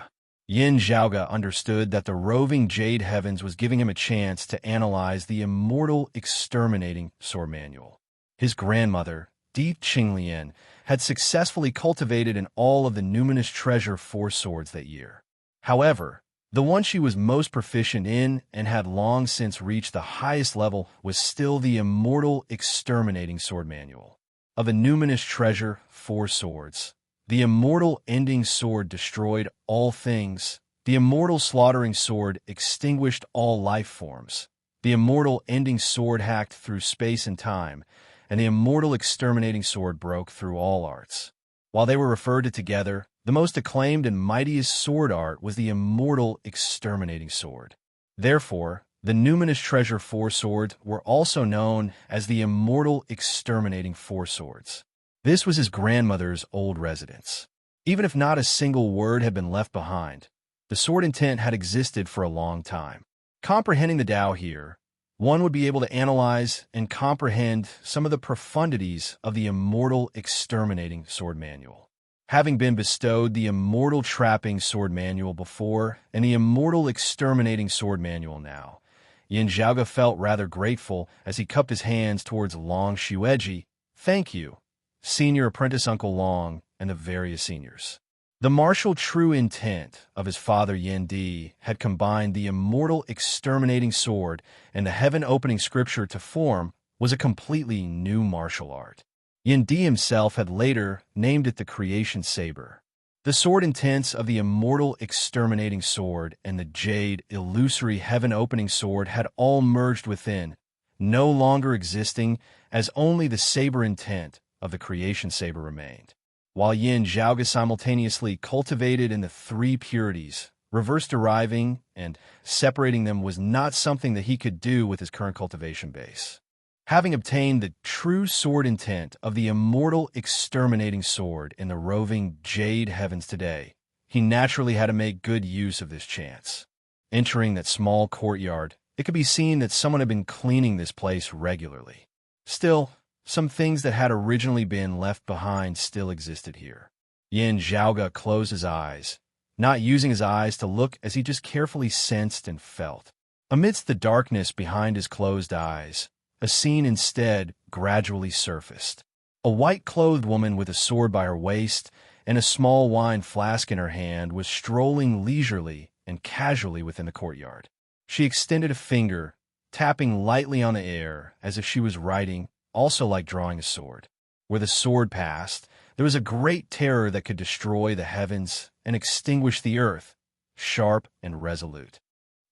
Yin Zhaoge understood that the roving Jade Heavens was giving him a chance to analyze the immortal exterminating sword manual. His grandmother, Di Qinglian, had successfully cultivated in all of the numinous treasure 4 swords that year. However, the one she was most proficient in and had long since reached the highest level was still the immortal exterminating sword manual. Of a numinous treasure 4 swords, the immortal ending sword destroyed all things. The immortal slaughtering sword extinguished all life forms. The immortal ending sword hacked through space and time, and the immortal exterminating sword broke through all arts. While they were referred to together, The most acclaimed and mightiest sword art was the immortal exterminating sword. Therefore, the numinous treasure four swords were also known as the immortal exterminating four swords. This was his grandmother's old residence. Even if not a single word had been left behind, the sword intent had existed for a long time. Comprehending the Tao here, one would be able to analyze and comprehend some of the profundities of the immortal exterminating sword manual. Having been bestowed the immortal trapping sword manual before and the immortal exterminating sword manual now, Yin Zhaoge felt rather grateful as he cupped his hands towards Long Xueji. Thank you, Senior Apprentice Uncle Long and the various seniors. The martial true intent of his father Yin Di had combined the immortal exterminating sword and the heaven-opening scripture to form was a completely new martial art. Yin Di himself had later named it the Creation Saber. The sword intents of the immortal exterminating sword and the jade illusory heaven-opening sword had all merged within, no longer existing as only the saber intent of the Creation Saber remained. While Yin Zhaoge simultaneously cultivated in the three purities, reverse deriving and separating them was not something that he could do with his current cultivation base. Having obtained the true sword intent of the immortal exterminating sword in the roving jade heavens today, he naturally had to make good use of this chance. Entering that small courtyard, it could be seen that someone had been cleaning this place regularly. Still, some things that had originally been left behind still existed here. Yin Zhaoge closed his eyes, not using his eyes to look as he just carefully sensed and felt. Amidst the darkness behind his closed eyes, a scene instead gradually surfaced. A white-clothed woman with a sword by her waist and a small wine flask in her hand was strolling leisurely and casually within the courtyard. She extended a finger, tapping lightly on the air as if she was writing, also like drawing a sword. Where the sword passed, there was a great terror that could destroy the heavens and extinguish the earth, sharp and resolute.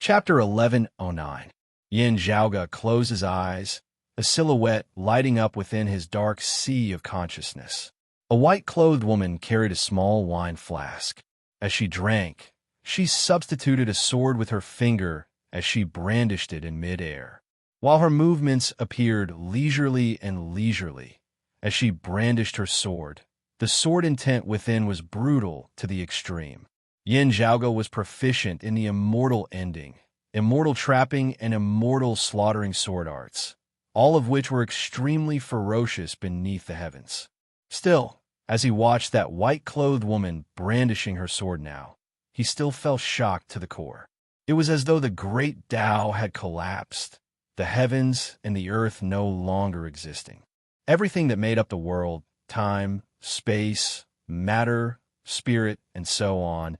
Chapter 1109. Yin Zhaoge closed his eyes, a silhouette lighting up within his dark sea of consciousness. A white-clothed woman carried a small wine flask. As she drank, she substituted a sword with her finger as she brandished it in mid-air. While her movements appeared leisurely and leisurely, as she brandished her sword, the sword intent within was brutal to the extreme. Yin Zhaoge was proficient in the immortal ending, immortal trapping, and immortal slaughtering sword arts, all of which were extremely ferocious beneath the heavens. Still, as he watched that white-clothed woman brandishing her sword now, he still felt shocked to the core. It was as though the great Tao had collapsed, the heavens and the earth no longer existing. Everything that made up the world, time, space, matter, spirit, and so on,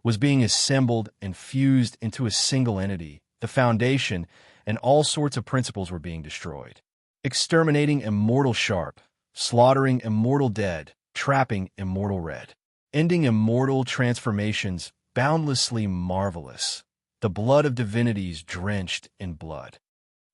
was being assembled and fused into a single entity, the foundation, and all sorts of principles were being destroyed. Exterminating immortal sharp, slaughtering immortal dead, trapping immortal red, ending immortal transformations boundlessly marvelous, the blood of divinities drenched in blood.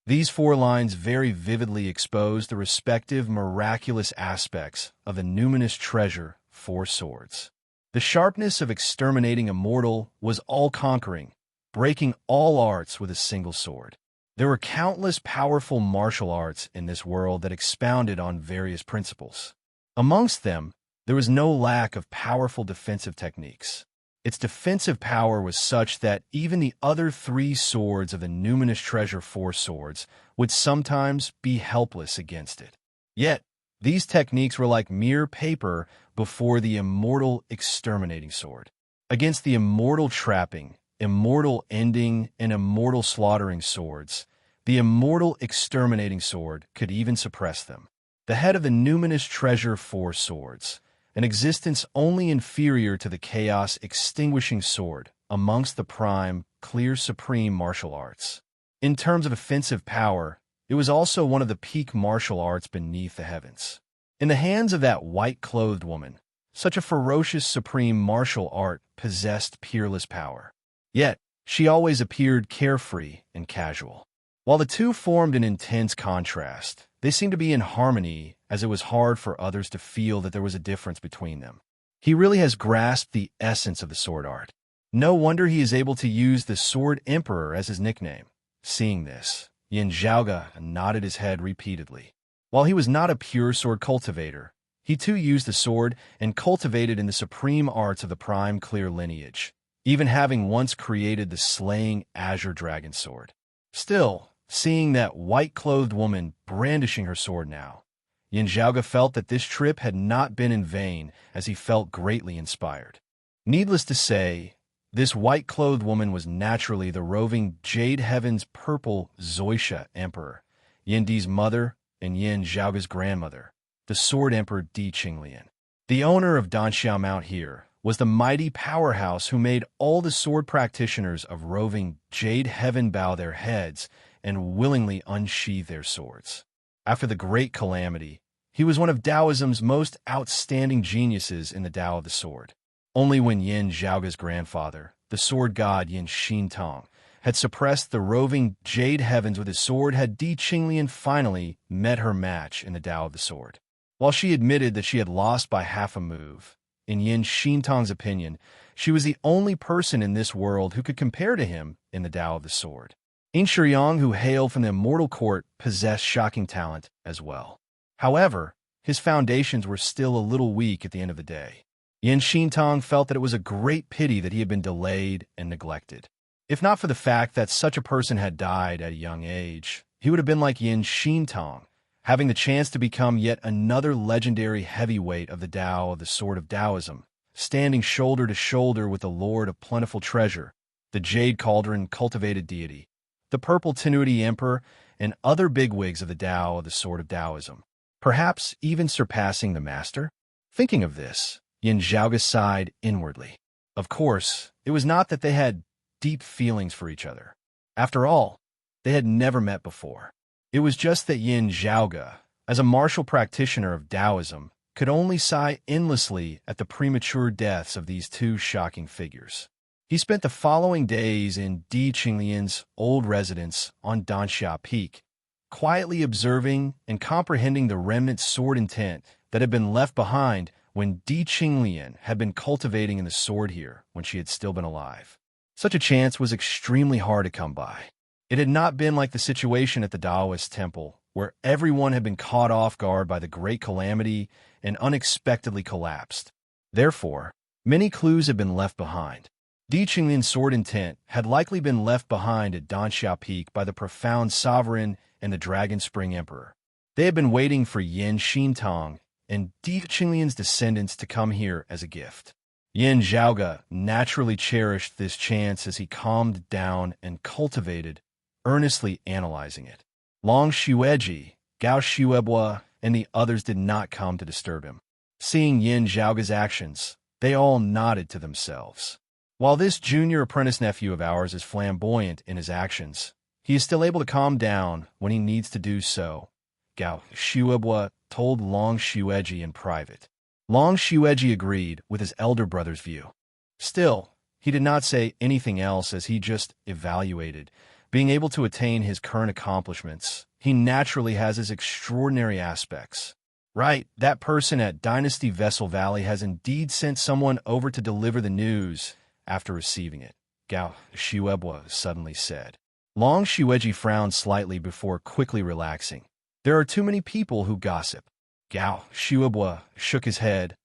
These four lines very vividly expose the respective miraculous aspects of the numinous treasure, four swords. The sharpness of exterminating immortal was all-conquering, breaking all arts with a single sword. There were countless powerful martial arts in this world that expounded on various principles. Amongst them, there was no lack of powerful defensive techniques. Its defensive power was such that even the other three swords of the numinous treasure four swords would sometimes be helpless against it. Yet, these techniques were like mere paper before the immortal exterminating sword. Against the immortal trapping, immortal ending, and immortal slaughtering swords, the immortal exterminating sword could even suppress them. The head of the numinous treasure four swords, an existence only inferior to the chaos-extinguishing sword amongst the prime, clear supreme martial arts. In terms of offensive power, it was also one of the peak martial arts beneath the heavens. In the hands of that white-clothed woman, such a ferocious supreme martial art possessed peerless power. Yet, she always appeared carefree and casual. While the two formed an intense contrast, they seemed to be in harmony as it was hard for others to feel that there was a difference between them. He really has grasped the essence of the sword art. No wonder he is able to use the Sword Emperor as his nickname. Seeing this, Yin Zhaoge nodded his head repeatedly. While he was not a pure sword cultivator, he too used the sword and cultivated in the supreme arts of the prime clear lineage, even having once created the slaying azure dragon sword. Still, seeing that white-clothed woman brandishing her sword now, Yin Zhaoge felt that this trip had not been in vain, as he felt greatly inspired. Needless to say, this white-clothed woman was naturally the roving Jade Heaven's purple Zoisha Emperor, Yin Di's mother and Yin Zhaoge's grandmother, the Sword Emperor Di Qinglian. The owner of Danxiao Mount here was the mighty powerhouse who made all the sword practitioners of roving Jade Heaven bow their heads and willingly unsheathe their swords. After the Great Calamity, he was one of Taoism's most outstanding geniuses in the Tao of the Sword. Only when Yin Zhaoge's grandfather, the sword god Yin Xintong, had suppressed the roving Jade Heavens with his sword had Di Qinglian finally met her match in the Tao of the Sword. While she admitted that she had lost by half a move, in Yin Xintong's opinion, she was the only person in this world who could compare to him in the Tao of the Sword. Yin Shiyang, who hailed from the immortal court, possessed shocking talent as well. However, his foundations were still a little weak at the end of the day. Yin Xintong felt that it was a great pity that he had been delayed and neglected. If not for the fact that such a person had died at a young age, he would have been like Yin Xintong, having the chance to become yet another legendary heavyweight of the Tao of the Sword of Taoism, standing shoulder to shoulder with the Lord of Plentiful Treasure, the Jade Cauldron cultivated deity, the Purple Tenuity Emperor, and other bigwigs of the Tao of the Sword of Taoism, perhaps even surpassing the Master? Thinking of this, Yin Zhaoge sighed inwardly. Of course, it was not that they had deep feelings for each other. After all, they had never met before. It was just that Yin Zhaoge, as a martial practitioner of Taoism, could only sigh endlessly at the premature deaths of these two shocking figures. He spent the following days in Di Qinglian's old residence on Danxia Peak, quietly observing and comprehending the remnant sword intent that had been left behind when Di Qinglian had been cultivating in the sword here when she had still been alive. Such a chance was extremely hard to come by. It had not been like the situation at the Taoist temple, where everyone had been caught off guard by the Great Calamity and unexpectedly collapsed. Therefore, many clues had been left behind. Di Qinglian's sword intent had likely been left behind at Danxia Peak by the profound sovereign and the Dragon Spring Emperor. They had been waiting for Yin Xintong and Di Qinglian's descendants to come here as a gift. Yin Zhaoge naturally cherished this chance as he calmed down and cultivated, earnestly analyzing it. Long Xueji, Gao Xuebua, and the others did not come to disturb him. Seeing Yin Zhaoge's actions, they all nodded to themselves. While this junior apprentice nephew of ours is flamboyant in his actions, he is still able to calm down when he needs to do so, Gao Xuebua told Long Xueji in private. Long Xueji agreed with his elder brother's view. Still, he did not say anything else as he just evaluated. Being able to attain his current accomplishments, he naturally has his extraordinary aspects. Right, that person at Dynasty Vessel Valley has indeed sent someone over to deliver the news after receiving it, Gao Xuebua suddenly said. Long Xueji frowned slightly before quickly relaxing. There are too many people who gossip. Gao Xuebua shook his head.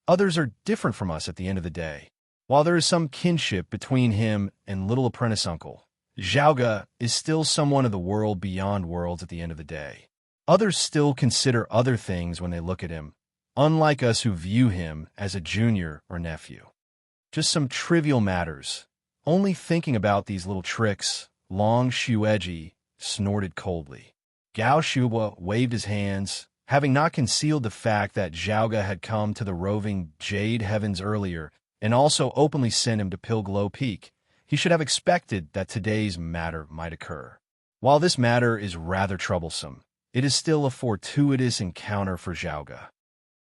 Others are different from us at the end of the day. While there is some kinship between him and little apprentice uncle, Zhaoge is still someone of the world beyond worlds at the end of the day. Others still consider other things when they look at him, unlike us who view him as a junior or nephew. Just some trivial matters. Only thinking about these little tricks, Long Xueji snorted coldly. Gao Xuebua waved his hands, having not concealed the fact that Zhaoge had come to the roving Jade Heavens earlier and also openly sent him to Pilglow Peak. He should have expected that today's matter might occur. While this matter is rather troublesome, it is still a fortuitous encounter for Zhaoge.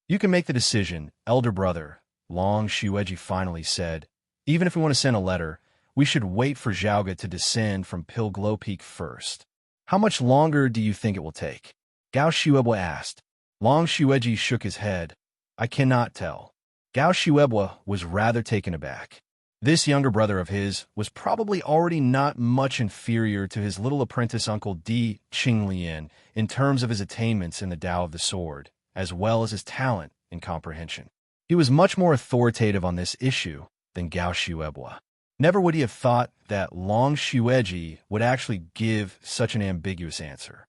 You can make the decision, elder brother, Long Xueji finally said. Even if we want to send a letter, we should wait for Zhaoge to descend from Pilglow Peak first. How much longer do you think it will take? Gao Xuebua asked. Long Xueji shook his head. I cannot tell. Gao Shuebwa was rather taken aback. This younger brother of his was probably already not much inferior to his little apprentice uncle Di Qinglian in terms of his attainments in the Tao of the Sword, as well as his talent and comprehension. He was much more authoritative on this issue than Gao Shuebwa. Never would he have thought that Long Xueji would actually give such an ambiguous answer.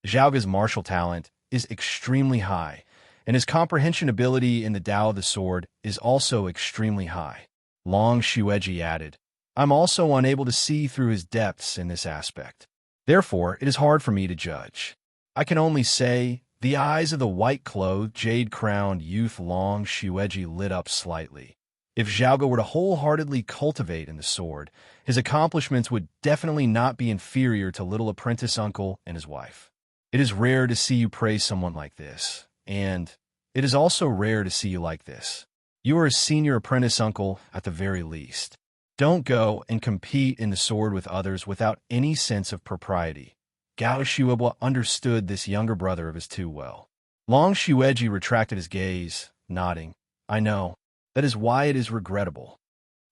Zhaoga's martial talent is extremely high, and his comprehension ability in the Tao of the Sword is also extremely high. Long Xueji added, I'm also unable to see through his depths in this aspect. Therefore, it is hard for me to judge. I can only say, the eyes of the white-clothed, jade-crowned youth Long Xueji lit up slightly. If Zhaoga were to wholeheartedly cultivate in the sword, his accomplishments would definitely not be inferior to little apprentice uncle and his wife. It is rare to see you praise someone like this, and it is also rare to see you like this. You are a senior apprentice uncle at the very least. Don't go and compete in the sword with others without any sense of propriety. Gao Shuebwa understood this younger brother of his too well. Long Xueji retracted his gaze, nodding. I know. That is why it is regrettable.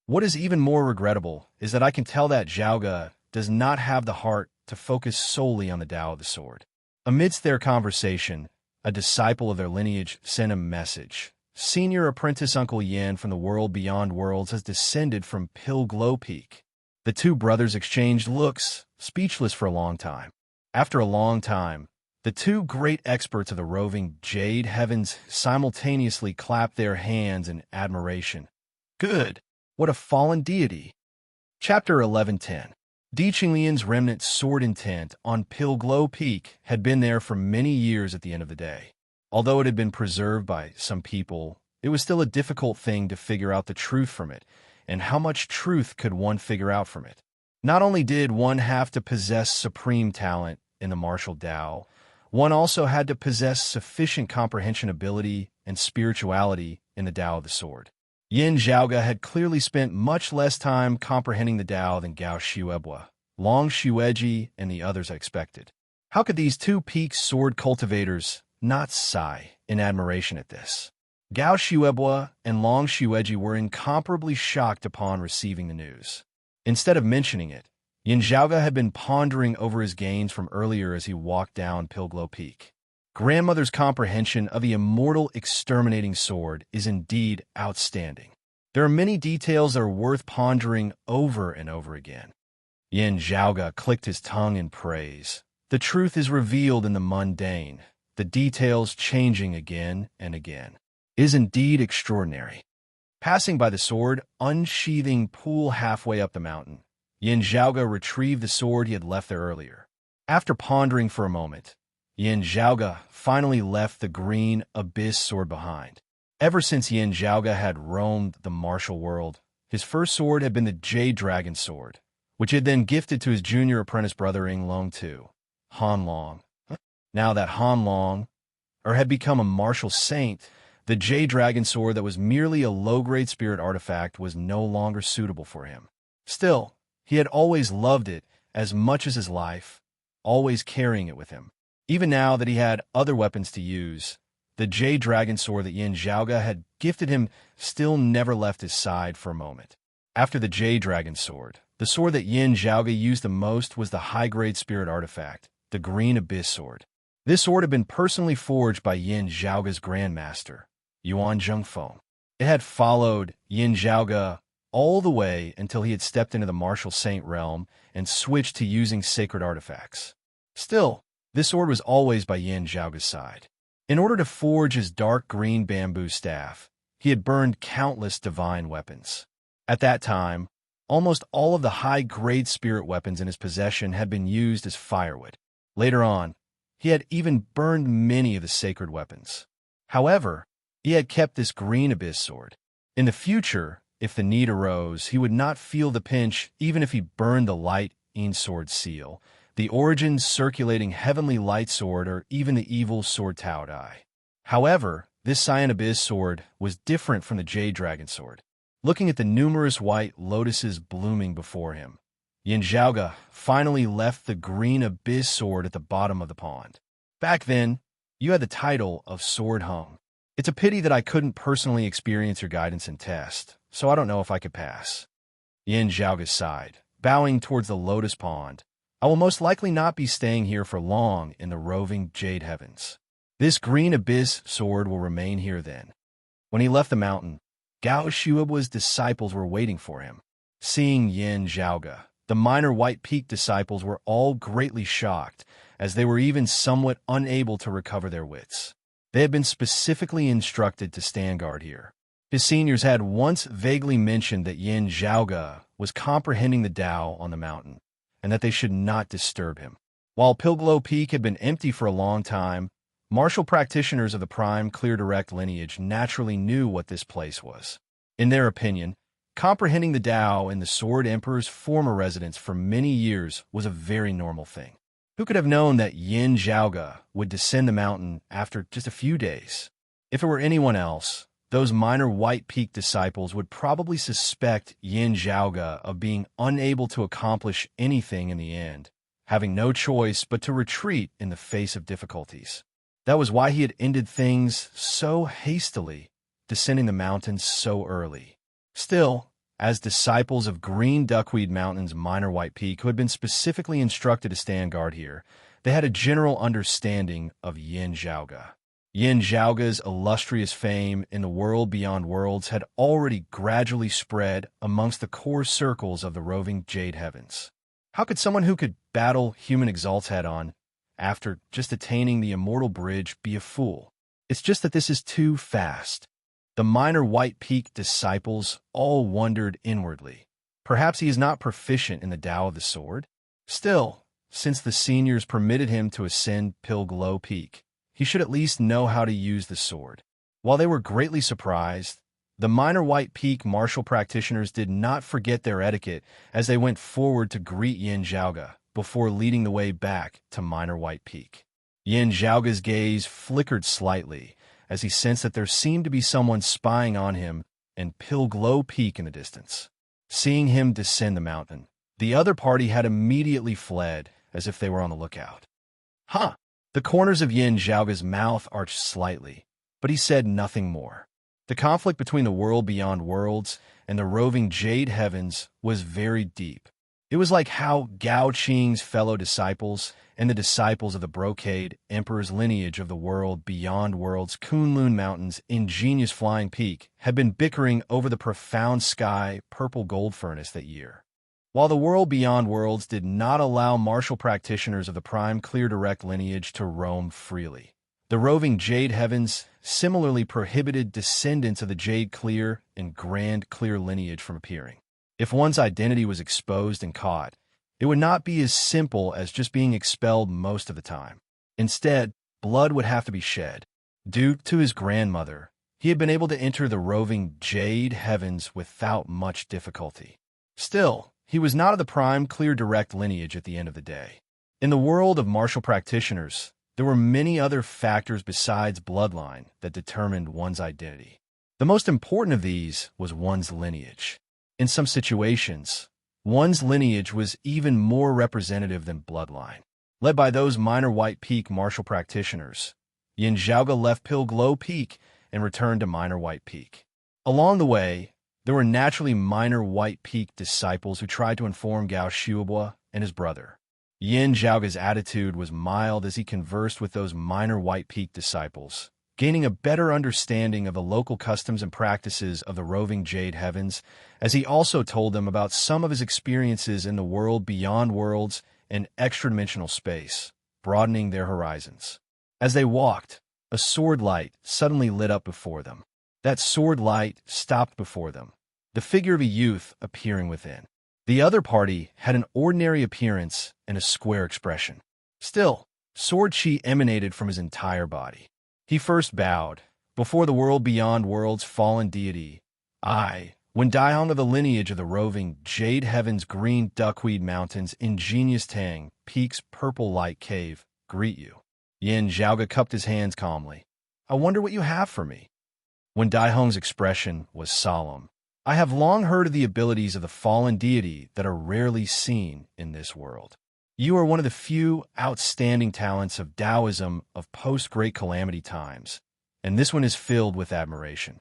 What is even more regrettable is that I can tell that Zhaoga does not have the heart to focus solely on the Tao of the Sword. Amidst their conversation, a disciple of their lineage sent a message. Senior apprentice Uncle Yan from the world beyond worlds has descended from Pilglow Peak. The two brothers exchanged looks, speechless for a long time. After a long time, the two great experts of the roving Jade Heavens simultaneously clapped their hands in admiration. Good! What a fallen deity! Chapter 11:10. Di Qinglian's remnant sword intent on Pilglow Peak had been there for many years at the end of the day. Although it had been preserved by some people, it was still a difficult thing to figure out the truth from it, and how much truth could one figure out from it? Not only did one have to possess supreme talent in the martial Tao, one also had to possess sufficient comprehension ability and spirituality in the Tao of the Sword. Yin Zhaoga had clearly spent much less time comprehending the Tao than Gao Shuebwa, Long Xueji, and the others expected. How could these two peak sword cultivators not sigh in admiration at this? Gao Shuebwa and Long Xueji were incomparably shocked upon receiving the news. Instead of mentioning it, Yin Zhaoga had been pondering over his gains from earlier as he walked down Pilglow Peak. Grandmother's comprehension of the immortal exterminating sword is indeed outstanding. There are many details that are worth pondering over and over again. Yin Zhaoga clicked his tongue in praise. The truth is revealed in the mundane, the details changing again and again. It is indeed extraordinary. Passing by the sword, unsheathing pool halfway up the mountain, Yin Zhaoga retrieved the sword he had left there earlier. After pondering for a moment, Yin Zhaoga finally left the green abyss sword behind. Ever since Yin Zhaoga had roamed the martial world, his first sword had been the Jade Dragon sword, which he had then gifted to his junior apprentice brother Ing Long II, Han Long. Now that Han Long had become a martial saint, the Jade Dragon sword that was merely a low-grade spirit artifact was no longer suitable for him. Still, he had always loved it as much as his life, always carrying it with him. Even now that he had other weapons to use, the Jade Dragon sword that Yin Zhaoga had gifted him still never left his side for a moment. After the Jade Dragon sword, the sword that Yin Zhaoga used the most was the high-grade spirit artifact, the Green Abyss sword. This sword had been personally forged by Yin Zhaoga's grandmaster, Yuan Zhengfeng. It had followed Yin Zhaoga all the way until he had stepped into the martial saint realm and switched to using sacred artifacts. Still, this sword was always by Yin Zhaoga's side. In order to forge his dark green bamboo staff, he had burned countless divine weapons. At that time, almost all of the high-grade spirit weapons in his possession had been used as firewood. Later on, he had even burned many of the sacred weapons. However, he had kept this Green Abyss sword. In the future, if the need arose, he would not feel the pinch even if he burned the light sword seal, the Origins circulating heavenly light sword, or even the evil sword Tao Dai. However, this Cyan Abyss sword was different from the Jade Dragon sword. Looking at the numerous white lotuses blooming before him, Yin Zhaoga finally left the Green Abyss sword at the bottom of the pond. Back then, you had the title of Sword Hung. It's a pity that I couldn't personally experience your guidance and test, so I don't know if I could pass. Yin Zhaoga sighed, bowing towards the lotus pond. I will most likely not be staying here for long in the roving jade heavens. This green abyss sword will remain here then. When he left the mountain, Gao Shuabua's disciples were waiting for him. Seeing Yin Zhaoga, the minor White Peak disciples were all greatly shocked, as they were even somewhat unable to recover their wits. They had been specifically instructed to stand guard here. His seniors had once vaguely mentioned that Yin Zhaoga was comprehending the Tao on the mountain, and that they should not disturb him. While Pilglow Peak had been empty for a long time, martial practitioners of the prime clear direct lineage naturally knew what this place was. In their opinion, comprehending the Tao in the Sword Emperor's former residence for many years was a very normal thing. Who could have known that Yin Zhaoga would descend the mountain after just a few days? If it were anyone else, those minor White Peak disciples would probably suspect Yin Zhaoga of being unable to accomplish anything in the end, having no choice but to retreat in the face of difficulties. That was why he had ended things so hastily, descending the mountains so early. Still, as disciples of Green Duckweed Mountain's minor White Peak who had been specifically instructed to stand guard here, they had a general understanding of Yin Zhaoga. Yin Zhaoga's illustrious fame in the world beyond worlds had already gradually spread amongst the core circles of the roving Jade Heavens. How could someone who could battle human exalts head-on, after just attaining the immortal bridge, be a fool? It's just that this is too fast. The minor White Peak disciples all wondered inwardly. Perhaps he is not proficient in the Tao of the Sword? Still, since the seniors permitted him to ascend Pilglow Peak, he should at least know how to use the sword. While they were greatly surprised, the minor White Peak martial practitioners did not forget their etiquette as they went forward to greet Yin Zhaoga before leading the way back to minor White Peak. Yin Zhaoga's gaze flickered slightly as he sensed that there seemed to be someone spying on him and Pilglow Peak in the distance. Seeing him descend the mountain, the other party had immediately fled as if they were on the lookout. Huh! The corners of Yin Zhaoga's mouth arched slightly, but he said nothing more. The conflict between the world beyond worlds and the roving Jade Heavens was very deep. It was like how Gao Qing's fellow disciples and the disciples of the Brocade Emperor's lineage of the world beyond worlds Kunlun Mountain's ingenious flying peak had been bickering over the profound sky purple gold furnace that year. While the world beyond worlds did not allow martial practitioners of the prime clear direct lineage to roam freely, the roving Jade Heavens similarly prohibited descendants of the Jade Clear and Grand Clear lineage from appearing. If one's identity was exposed and caught, it would not be as simple as just being expelled most of the time. Instead, blood would have to be shed. Due to his grandmother, he had been able to enter the roving Jade Heavens without much difficulty. Still, he was not of the prime clear direct lineage at the end of the day. In the world of martial practitioners, there were many other factors besides bloodline that determined one's identity. The most important of these was one's lineage. In some situations, one's lineage was even more representative than bloodline. Led by those minor White Peak martial practitioners, Yin Zhaoga left Pilglow Peak and returned to minor White Peak. Along the way, there were naturally minor White Peak disciples who tried to inform Gao Shuabua and his brother. Yin Zhaoga's attitude was mild as he conversed with those minor White Peak disciples, gaining a better understanding of the local customs and practices of the roving Jade Heavens, as he also told them about some of his experiences in the world beyond worlds and extra-dimensional space, broadening their horizons. As they walked, a sword light suddenly lit up before them. That sword light stopped before them, the figure of a youth appearing within. The other party had an ordinary appearance and a square expression. Still, sword chi emanated from his entire body. He first bowed, before the world beyond worlds fallen deity. I, when Daihong of the lineage of the roving Jade Heavens Green Duckweed Mountain's ingenious Tang Peak's purple light cave, greet you. Yin Zhaoga cupped his hands calmly. I wonder what you have for me. When Daihong's expression was solemn, I have long heard of the abilities of the fallen deity that are rarely seen in this world. You are one of the few outstanding talents of Taoism of post-Great Calamity times, and this one is filled with admiration.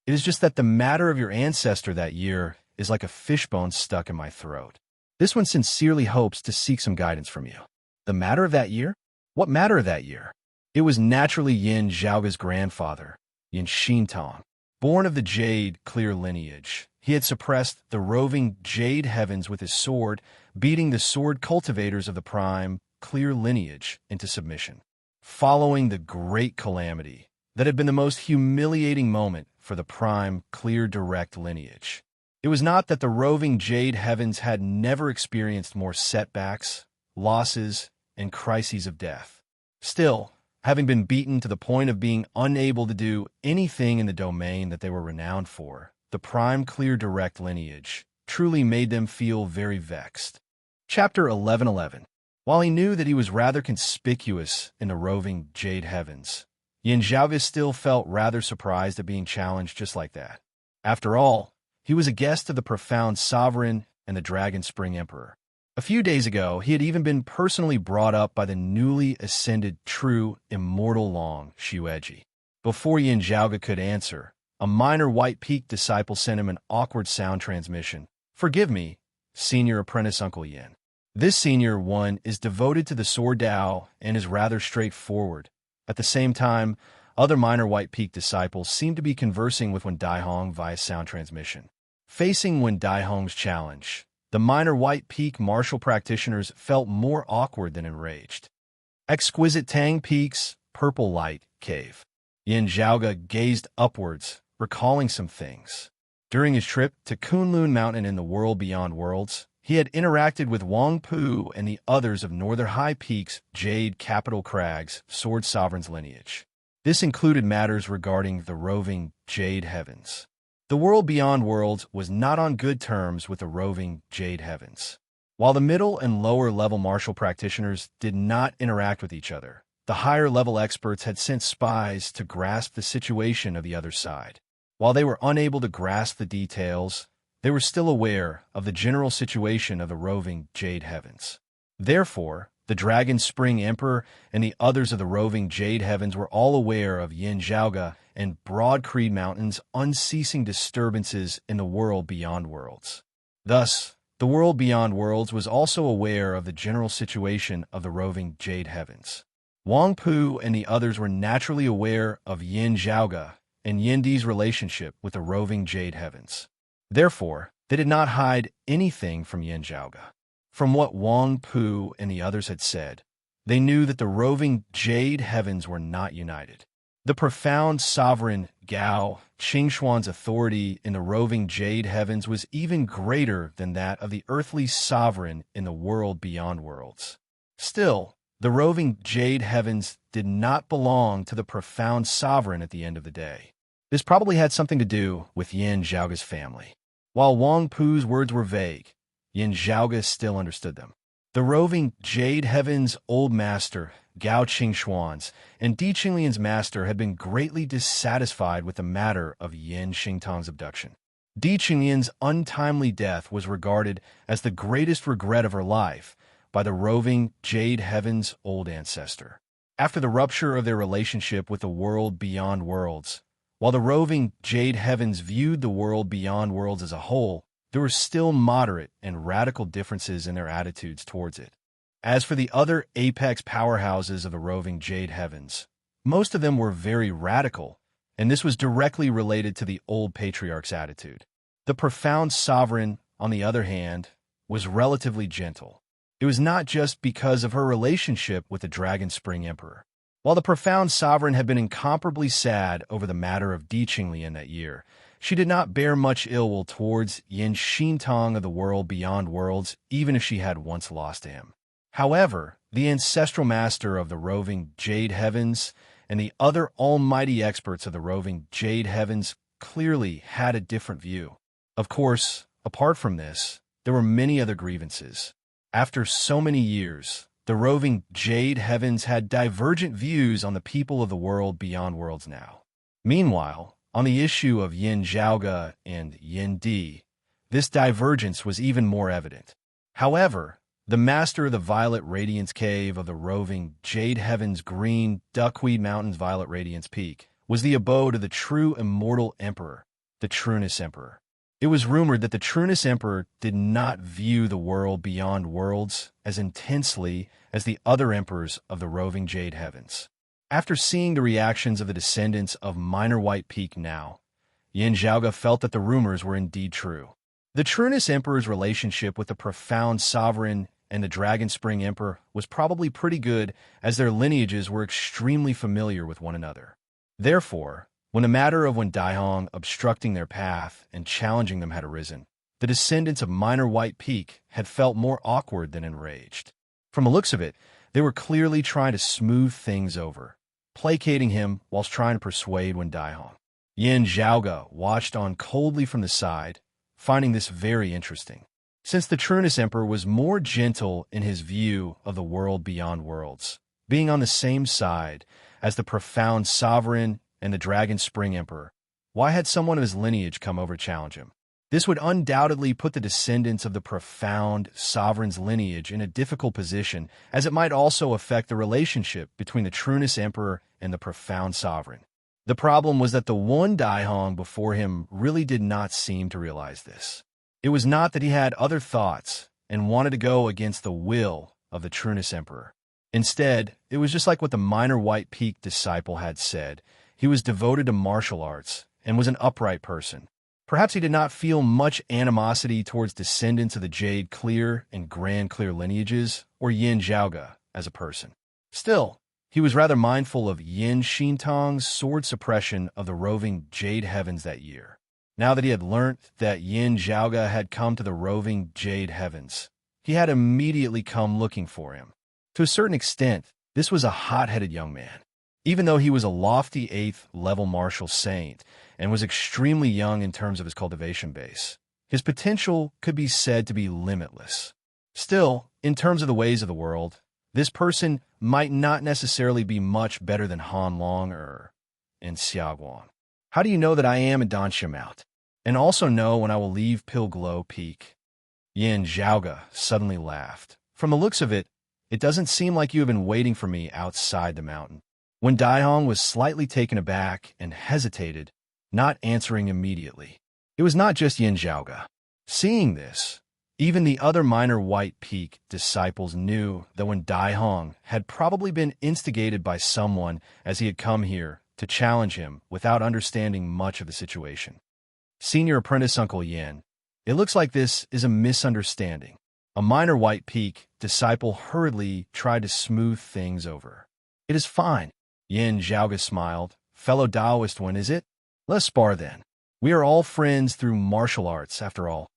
It is just that the matter of your ancestor that year is like a fishbone stuck in my throat. This one sincerely hopes to seek some guidance from you. The matter of that year? What matter of that year? It was naturally Yin Zhaoga's grandfather, Yin Xintong. Born of the Jade clear lineage, he had suppressed the roving Jade heavens with his sword, beating the sword cultivators of the prime clear lineage into submission. Following the great calamity that had been the most humiliating moment for the prime clear direct lineage, it was not that the roving Jade heavens had never experienced more setbacks, losses, and crises of death. Still, having been beaten to the point of being unable to do anything in the domain that they were renowned for, the prime clear direct lineage truly made them feel very vexed. Chapter 11:11. While he knew that he was rather conspicuous in the roving Jade heavens, Yin Zhaoga still felt rather surprised at being challenged just like that. After all, he was a guest of the profound sovereign and the Dragon Spring Emperor. A few days ago, he had even been personally brought up by the newly ascended true immortal Long Xueji. Before Yin Zhaoga could answer, a minor White Peak disciple sent him an awkward sound transmission. "Forgive me, Senior Apprentice Uncle Yin. This senior one is devoted to the Sword Dao and is rather straightforward." At the same time, other minor White Peak disciples seemed to be conversing with Wen Daihong via sound transmission. Facing Wen Daihong's challenge, the minor White Peak martial practitioners felt more awkward than enraged. Exquisite Tang Peak's purple light cave. Yin Zhaoga gazed upwards, recalling some things. During his trip to Kunlun Mountain in the world beyond worlds, he had interacted with Wang Pu and the others of Northern High Peak's Jade Capital Crags Sword Sovereign's lineage. This included matters regarding the roving Jade Heavens. The world beyond worlds was not on good terms with the roving Jade Heavens. While the middle and lower level martial practitioners did not interact with each other, the higher level experts had sent spies to grasp the situation of the other side. While they were unable to grasp the details, they were still aware of the general situation of the roving Jade Heavens. Therefore, the Dragon Spring Emperor and the others of the roving Jade Heavens were all aware of Yin Zhaoga and Broad Creed Mountain's unceasing disturbances in the world beyond worlds. Thus, the world beyond worlds was also aware of the general situation of the roving Jade Heavens. Wang Pu and the others were naturally aware of Yin Zhaoga and Yin Di's relationship with the roving Jade Heavens. Therefore, they did not hide anything from Yin Zhaoga. From what Wang Pu and the others had said, they knew that the roving Jade Heavens were not united. The profound sovereign Gao Qingxuan's authority in the roving Jade Heavens was even greater than that of the earthly sovereign in the world beyond worlds. Still, the roving Jade Heavens did not belong to the profound sovereign at the end of the day. This probably had something to do with Yin Zhaoga's family. While Wang Pu's words were vague, Yin Zhaoga still understood them. The roving Jade Heaven's old master, Gao Qingxuan's, and Di Qinglian's master had been greatly dissatisfied with the matter of Yin Xingtong's abduction. Di Qinglian's untimely death was regarded as the greatest regret of her life by the roving Jade Heaven's old ancestor. After the rupture of their relationship with the world beyond worlds, while the roving Jade Heavens viewed the world beyond worlds as a whole, there were still moderate and radical differences in their attitudes towards it. As for the other apex powerhouses of the roving Jade Heavens, most of them were very radical, and this was directly related to the old patriarch's attitude. The profound sovereign, on the other hand, was relatively gentle. It was not just because of her relationship with the Dragon Spring Emperor. While the profound sovereign had been incomparably sad over the matter of Di Qinglian that year, she did not bear much ill will towards Yin Xintong of the world beyond worlds, even if she had once lost to him. However, the ancestral master of the roving Jade Heavens and the other almighty experts of the roving Jade Heavens clearly had a different view. Of course, apart from this, there were many other grievances. After so many years, the roving Jade Heavens had divergent views on the people of the world beyond worlds now. Meanwhile, on the issue of Yin Zhaoga and Yin Di, this divergence was even more evident. However, the master of the Violet Radiance Cave of the roving Jade Heavens Green Duckweed Mountain's Violet Radiance Peak was the abode of the true immortal emperor, the Trueness Emperor. It was rumored that the Trueness Emperor did not view the world beyond worlds as intensely as the other emperors of the roving Jade Heavens. After seeing the reactions of the descendants of Minor White Peak now, Yin Zhaoge felt that the rumors were indeed true. The Trueness Emperor's relationship with the profound sovereign and the Dragon Spring Emperor was probably pretty good, as their lineages were extremely familiar with one another. Therefore, when the matter of Wen Daihong obstructing their path and challenging them had arisen, the descendants of Minor White Peak had felt more awkward than enraged. From the looks of it, they were clearly trying to smooth things over, placating him whilst trying to persuade Wen Daihong. Yin Zhaoge watched on coldly from the side, finding this very interesting. Since the Trueness Emperor was more gentle in his view of the world beyond worlds, being on the same side as the profound sovereign and the Dragon Spring Emperor, why had someone of his lineage come over to challenge him? This would undoubtedly put the descendants of the profound sovereign's lineage in a difficult position, as it might also affect the relationship between the Trueness Emperor and the profound sovereign. The problem was that the one Daihong before him really did not seem to realize this. It was not that he had other thoughts and wanted to go against the will of the Trueness Emperor. Instead, it was just like what the Minor White Peak disciple had said. He was devoted to martial arts and was an upright person. Perhaps he did not feel much animosity towards descendants of the Jade Clear and Grand Clear lineages, or Yin Zhaoge as a person. Still, he was rather mindful of Yin Xintong's sword suppression of the roving Jade Heavens that year. Now that he had learnt that Yin Zhaoge had come to the roving Jade Heavens, he had immediately come looking for him. To a certain extent, this was a hot-headed young man. Even though he was a lofty 8th-level martial saint and was extremely young in terms of his cultivation base, his potential could be said to be limitless. Still, in terms of the ways of the world, this person might not necessarily be much better than Han Long or in Xiaoguan. How do you know that I am in Danshiamout, and also know when I will leave Pilglow Peak? Yin Zhaoge suddenly laughed. From the looks of it, it doesn't seem like you have been waiting for me outside the mountain. When Daihong was slightly taken aback and hesitated, not answering immediately. It was not just Yin Zhaoge. Seeing this, even the other Minor White Peak disciples knew that when Daihong had probably been instigated by someone as he had come here to challenge him without understanding much of the situation. Senior Apprentice Uncle Yin, it looks like this is a misunderstanding. A Minor White Peak disciple hurriedly tried to smooth things over. It is fine. Yin Zhaoge smiled. Fellow Taoist one, is it? Let's spar then. We are all friends through martial arts, after all.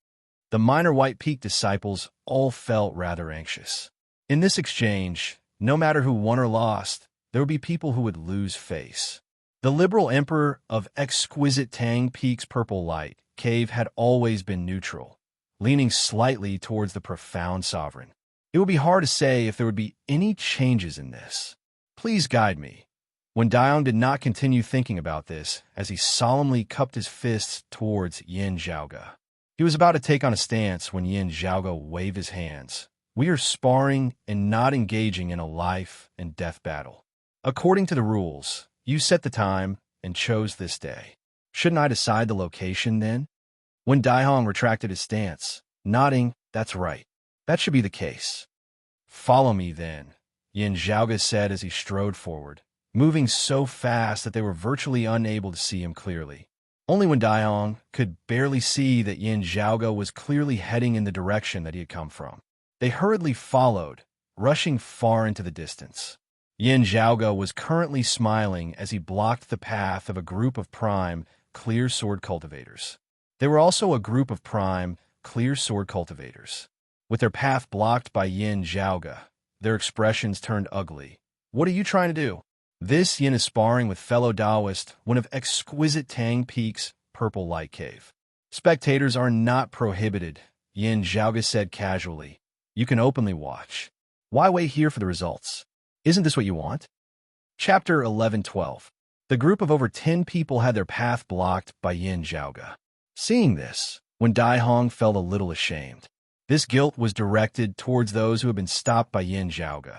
The Minor White Peak disciples all felt rather anxious. In this exchange, no matter who won or lost, there would be people who would lose face. The liberal emperor of exquisite Tang Peak's purple light cave had always been neutral, leaning slightly towards the profound sovereign. It would be hard to say if there would be any changes in this. Please guide me. When Daihong did not continue thinking about this, as he solemnly cupped his fists towards Yin Zhaoge. He was about to take on a stance when Yin Zhaoge waved his hands. We are sparring and not engaging in a life and death battle. According to the rules, you set the time and chose this day. Shouldn't I decide the location then? When Daihong retracted his stance, nodding, that's right. That should be the case. Follow me then, Yin Zhaoge said as he strode forward, moving so fast that they were virtually unable to see him clearly. Only when Daihong could barely see that Yin Zhaoge was clearly heading in the direction that he had come from. They hurriedly followed, rushing far into the distance. Yin Zhaoge was currently smiling as he blocked the path of a group of prime, clear sword cultivators. They were also a group of prime, clear sword cultivators. With their path blocked by Yin Zhaoge, their expressions turned ugly. What are you trying to do? This Yin is sparring with fellow Taoist, one of exquisite Tang Peak's purple light cave. Spectators are not prohibited, Yin Zhaoge said casually. You can openly watch. Why wait here for the results? Isn't this what you want? Chapter 11-12. The group of over 10 people had their path blocked by Yin Zhaoge. Seeing this, when Daihong felt a little ashamed. This guilt was directed towards those who had been stopped by Yin Zhaoge.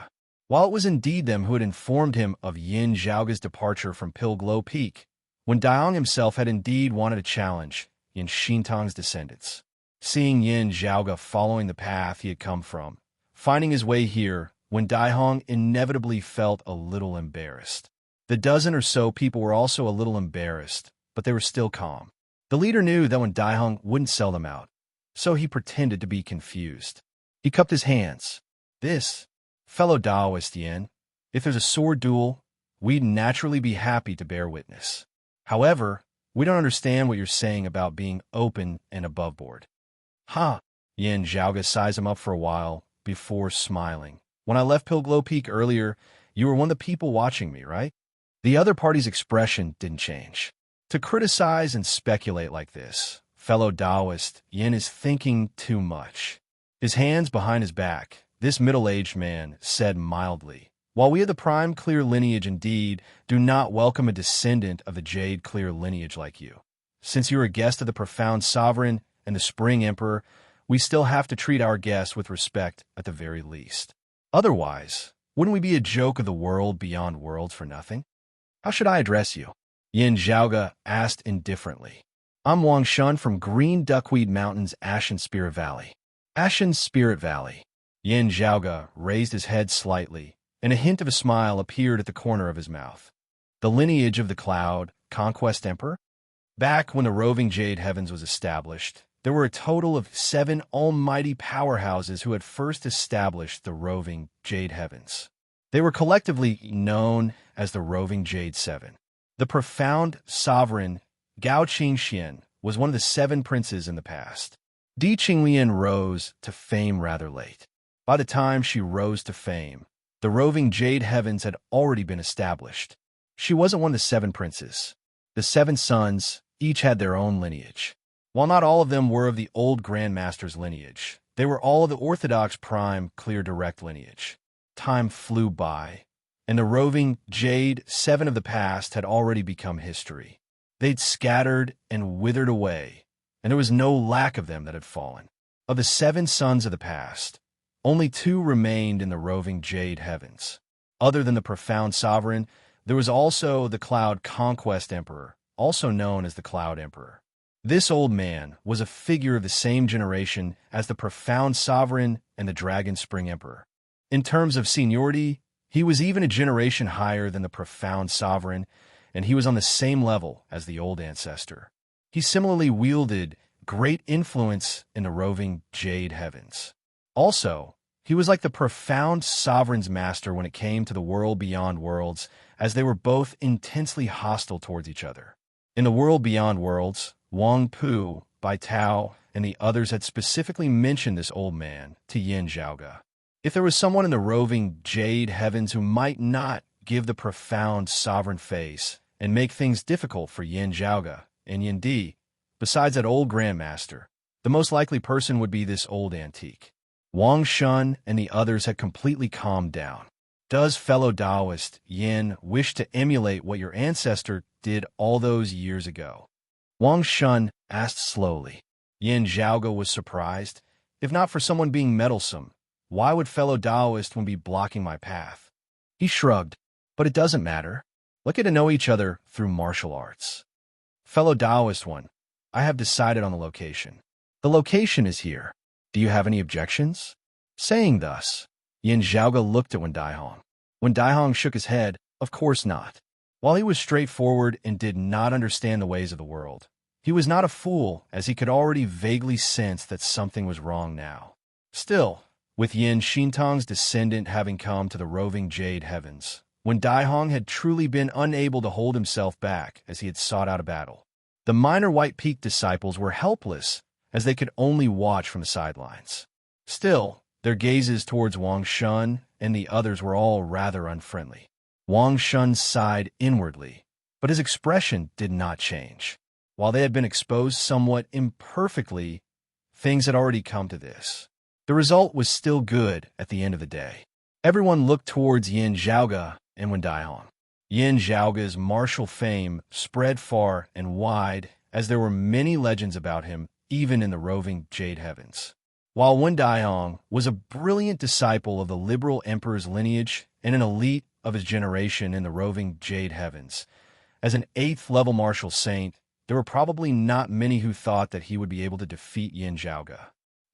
While it was indeed them who had informed him of Yin Zhaoga's departure from Pilglow Peak, when Daihong himself had indeed wanted a challenge in Xintang's descendants. Seeing Yin Zhaoga following the path he had come from, finding his way here, when Daihong inevitably felt a little embarrassed. The dozen or so people were also a little embarrassed, but they were still calm. The leader knew that when Daihong wouldn't sell them out, so he pretended to be confused. He cupped his hands. This, fellow Taoist Yin, if there's a sword duel, we'd naturally be happy to bear witness. However, we don't understand what you're saying about being open and above board. Ha! Yin Zhaoga sized him up for a while before smiling. When I left Pilglow Peak earlier, you were one of the people watching me, right? The other party's expression didn't change. To criticize and speculate like this, fellow Taoist, Yin is thinking too much. His hands behind his back, this middle-aged man said mildly, "While we of the prime clear lineage indeed do not welcome a descendant of the jade clear lineage like you, since you're a guest of the profound sovereign and the spring emperor, we still have to treat our guests with respect at the very least. Otherwise, wouldn't we be a joke of the world beyond worlds for nothing? How should I address you?" Yin Zhaoga asked indifferently. "I'm Wang Shun from Green Duckweed Mountains, Ashen Spirit Valley." Ashen Spirit Valley. Yin Zhaoga raised his head slightly, and a hint of a smile appeared at the corner of his mouth. The lineage of the Cloud Conquest Emperor? Back when the roving Jade Heavens was established, there were a total of 7 almighty powerhouses who had first established the roving Jade Heavens. They were collectively known as the roving Jade Seven. The profound sovereign Gao Qingxian was one of the 7 princes in the past. Di Qinglian rose to fame rather late. By the time she rose to fame, the roving Jade Heavens had already been established. She wasn't one of the 7 princes. The 7 sons each had their own lineage. While not all of them were of the old Grandmaster's lineage, they were all of the orthodox prime clear direct lineage. Time flew by, and the roving Jade Seven of the past had already become history. They'd scattered and withered away, and there was no lack of them that had fallen. Of the 7 sons of the past, only 2 remained in the roving Jade Heavens. Other than the profound sovereign, there was also the Cloud Conquest Emperor, also known as the Cloud Emperor. This old man was a figure of the same generation as the profound sovereign and the Dragon Spring Emperor. In terms of seniority, he was even a generation higher than the profound sovereign, and he was on the same level as the old ancestor. He similarly wielded great influence in the roving Jade Heavens. Also, he was like the profound sovereign's master when it came to the world beyond worlds, as they were both intensely hostile towards each other. In the world beyond worlds, Wang Pu, Bai Tao, and the others had specifically mentioned this old man to Yin Zhaoga. If there was someone in the roving Jade Heavens who might not give the profound sovereign face and make things difficult for Yin Zhaoga and Yin Di, besides that old Grandmaster, the most likely person would be this old antique. Wang Shun and the others had completely calmed down. Does fellow Taoist Yin wish to emulate what your ancestor did all those years ago? Wang Shun asked slowly. Yin Zhaoga was surprised. If not for someone being meddlesome, why would fellow Taoist be blocking my path? He shrugged. But it doesn't matter. Let's get to know each other through martial arts. Fellow Taoist one, I have decided on the location. The location is here. Do you have any objections? Saying thus, Yin Zhaoga looked at Wen Daihong. Wen Daihong shook his head, of course not. While he was straightforward and did not understand the ways of the world, he was not a fool, as he could already vaguely sense that something was wrong now. Still, with Yin Xintang's descendant having come to the roving Jade Heavens, when Daihong had truly been unable to hold himself back as he had sought out a battle, the minor White Peak disciples were helpless as they could only watch from the sidelines. Still, their gazes towards Wang Shun and the others were all rather unfriendly. Wang Shun sighed inwardly, but his expression did not change. While they had been exposed somewhat imperfectly, things had already come to this. The result was still good at the end of the day. Everyone looked towards Yin Zhaoga and Wen Daihong. Yin Zhaoga's martial fame spread far and wide, as there were many legends about him, even in the roving Jade Heavens. While Wen Daihong was a brilliant disciple of the liberal emperor's lineage and an elite of his generation in the roving Jade Heavens. As an 8th-level martial saint, there were probably not many who thought that he would be able to defeat Yin Zhaoge.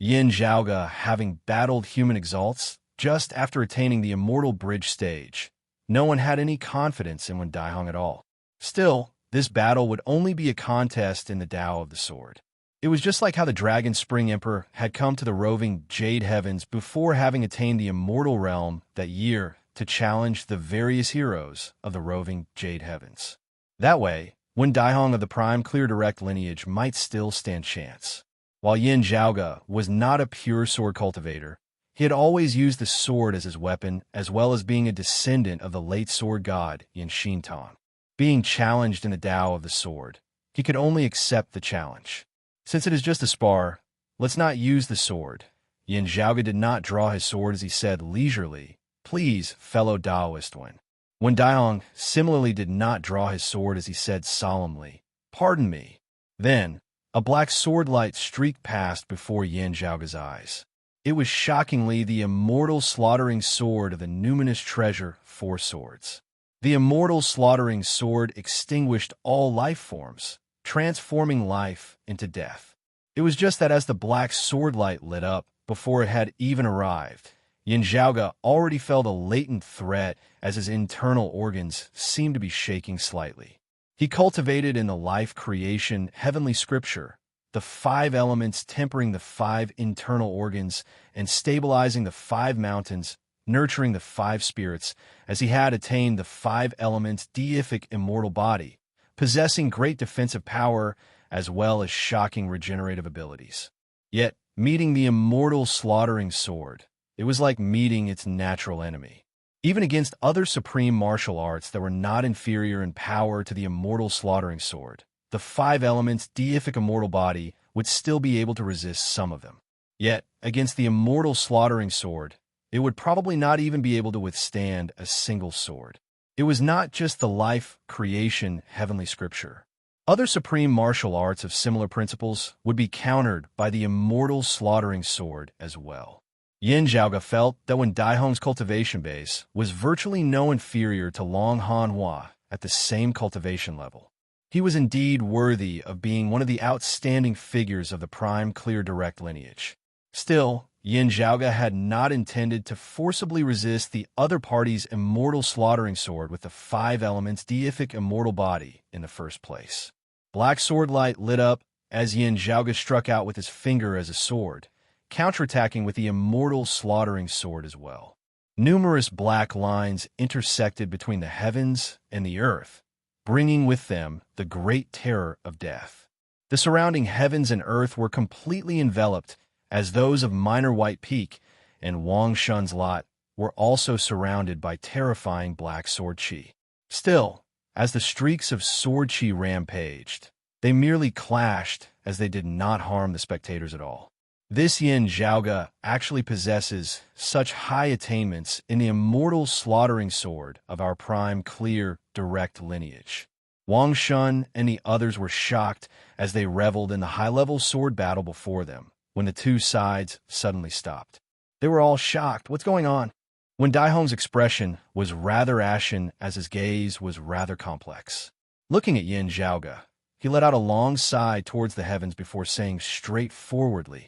Yin Zhaoge, having battled human exalts just after attaining the immortal bridge stage, no one had any confidence in Wen Daihong at all. Still, this battle would only be a contest in the Tao of the Sword. It was just like how the Dragon Spring Emperor had come to the roving Jade Heavens before having attained the immortal realm that year to challenge the various heroes of the roving Jade Heavens. That way, Wen Daihong of the Prime Clear Direct lineage might still stand chance. While Yin Zhaoge was not a pure sword cultivator, he had always used the sword as his weapon, as well as being a descendant of the late sword god Yin Xintong. Being challenged in the Tao of the Sword, he could only accept the challenge. Since it is just a spar, let's not use the sword. Yin Zhaoge did not draw his sword as he said leisurely, "Please, fellow Taoist one." Wen Daihong similarly did not draw his sword as he said solemnly, "Pardon me." Then, a black sword light streaked past before Yin Zhaoge's eyes. It was shockingly the immortal slaughtering sword of the numinous treasure, Four Swords. The immortal slaughtering sword extinguished all life forms, transforming life into death. It was just that as the black sword light lit up, before it had even arrived, Yin Zhaoge already felt a latent threat as his internal organs seemed to be shaking slightly. He cultivated in the life creation heavenly scripture, the 5 elements tempering the 5 internal organs and stabilizing the 5 mountains, nurturing the 5 spirits, as he had attained the 5 elements deific immortal body, possessing great defensive power as well as shocking regenerative abilities. Yet, meeting the immortal slaughtering sword, it was like meeting its natural enemy. Even against other supreme martial arts that were not inferior in power to the immortal slaughtering sword, the 5 elements deific immortal body would still be able to resist some of them. Yet, against the immortal slaughtering sword, it would probably not even be able to withstand a single sword. It was not just the life, creation, heavenly scripture. Other supreme martial arts of similar principles would be countered by the immortal slaughtering sword as well. Yin Zhaoge felt that Wen Daihong's cultivation base was virtually no inferior to Long Hanhua at the same cultivation level. He was indeed worthy of being one of the outstanding figures of the Prime Clear Direct lineage. Still, Yin Zhaoge had not intended to forcibly resist the other party's immortal slaughtering sword with the 5 elements deific immortal body in the first place. Black sword light lit up as Yin Zhaoge struck out with his finger as a sword, counterattacking with the immortal slaughtering sword as well. Numerous black lines intersected between the heavens and the earth, bringing with them the great terror of death. The surrounding heavens and earth were completely enveloped as those of Minor White Peak and Wang Shun's lot were also surrounded by terrifying black sword chi. Still, as the streaks of sword chi rampaged, they merely clashed as they did not harm the spectators at all. This Yin Zhaoge actually possesses such high attainments in the immortal slaughtering sword of our Prime Clear Direct lineage. Wang Shun and the others were shocked as they reveled in the high-level sword battle before them, when the two sides suddenly stopped. They were all shocked. What's going on? Wen Daihong's expression was rather ashen as his gaze was rather complex. Looking at Yin Zhaoge, he let out a long sigh towards the heavens before saying straightforwardly,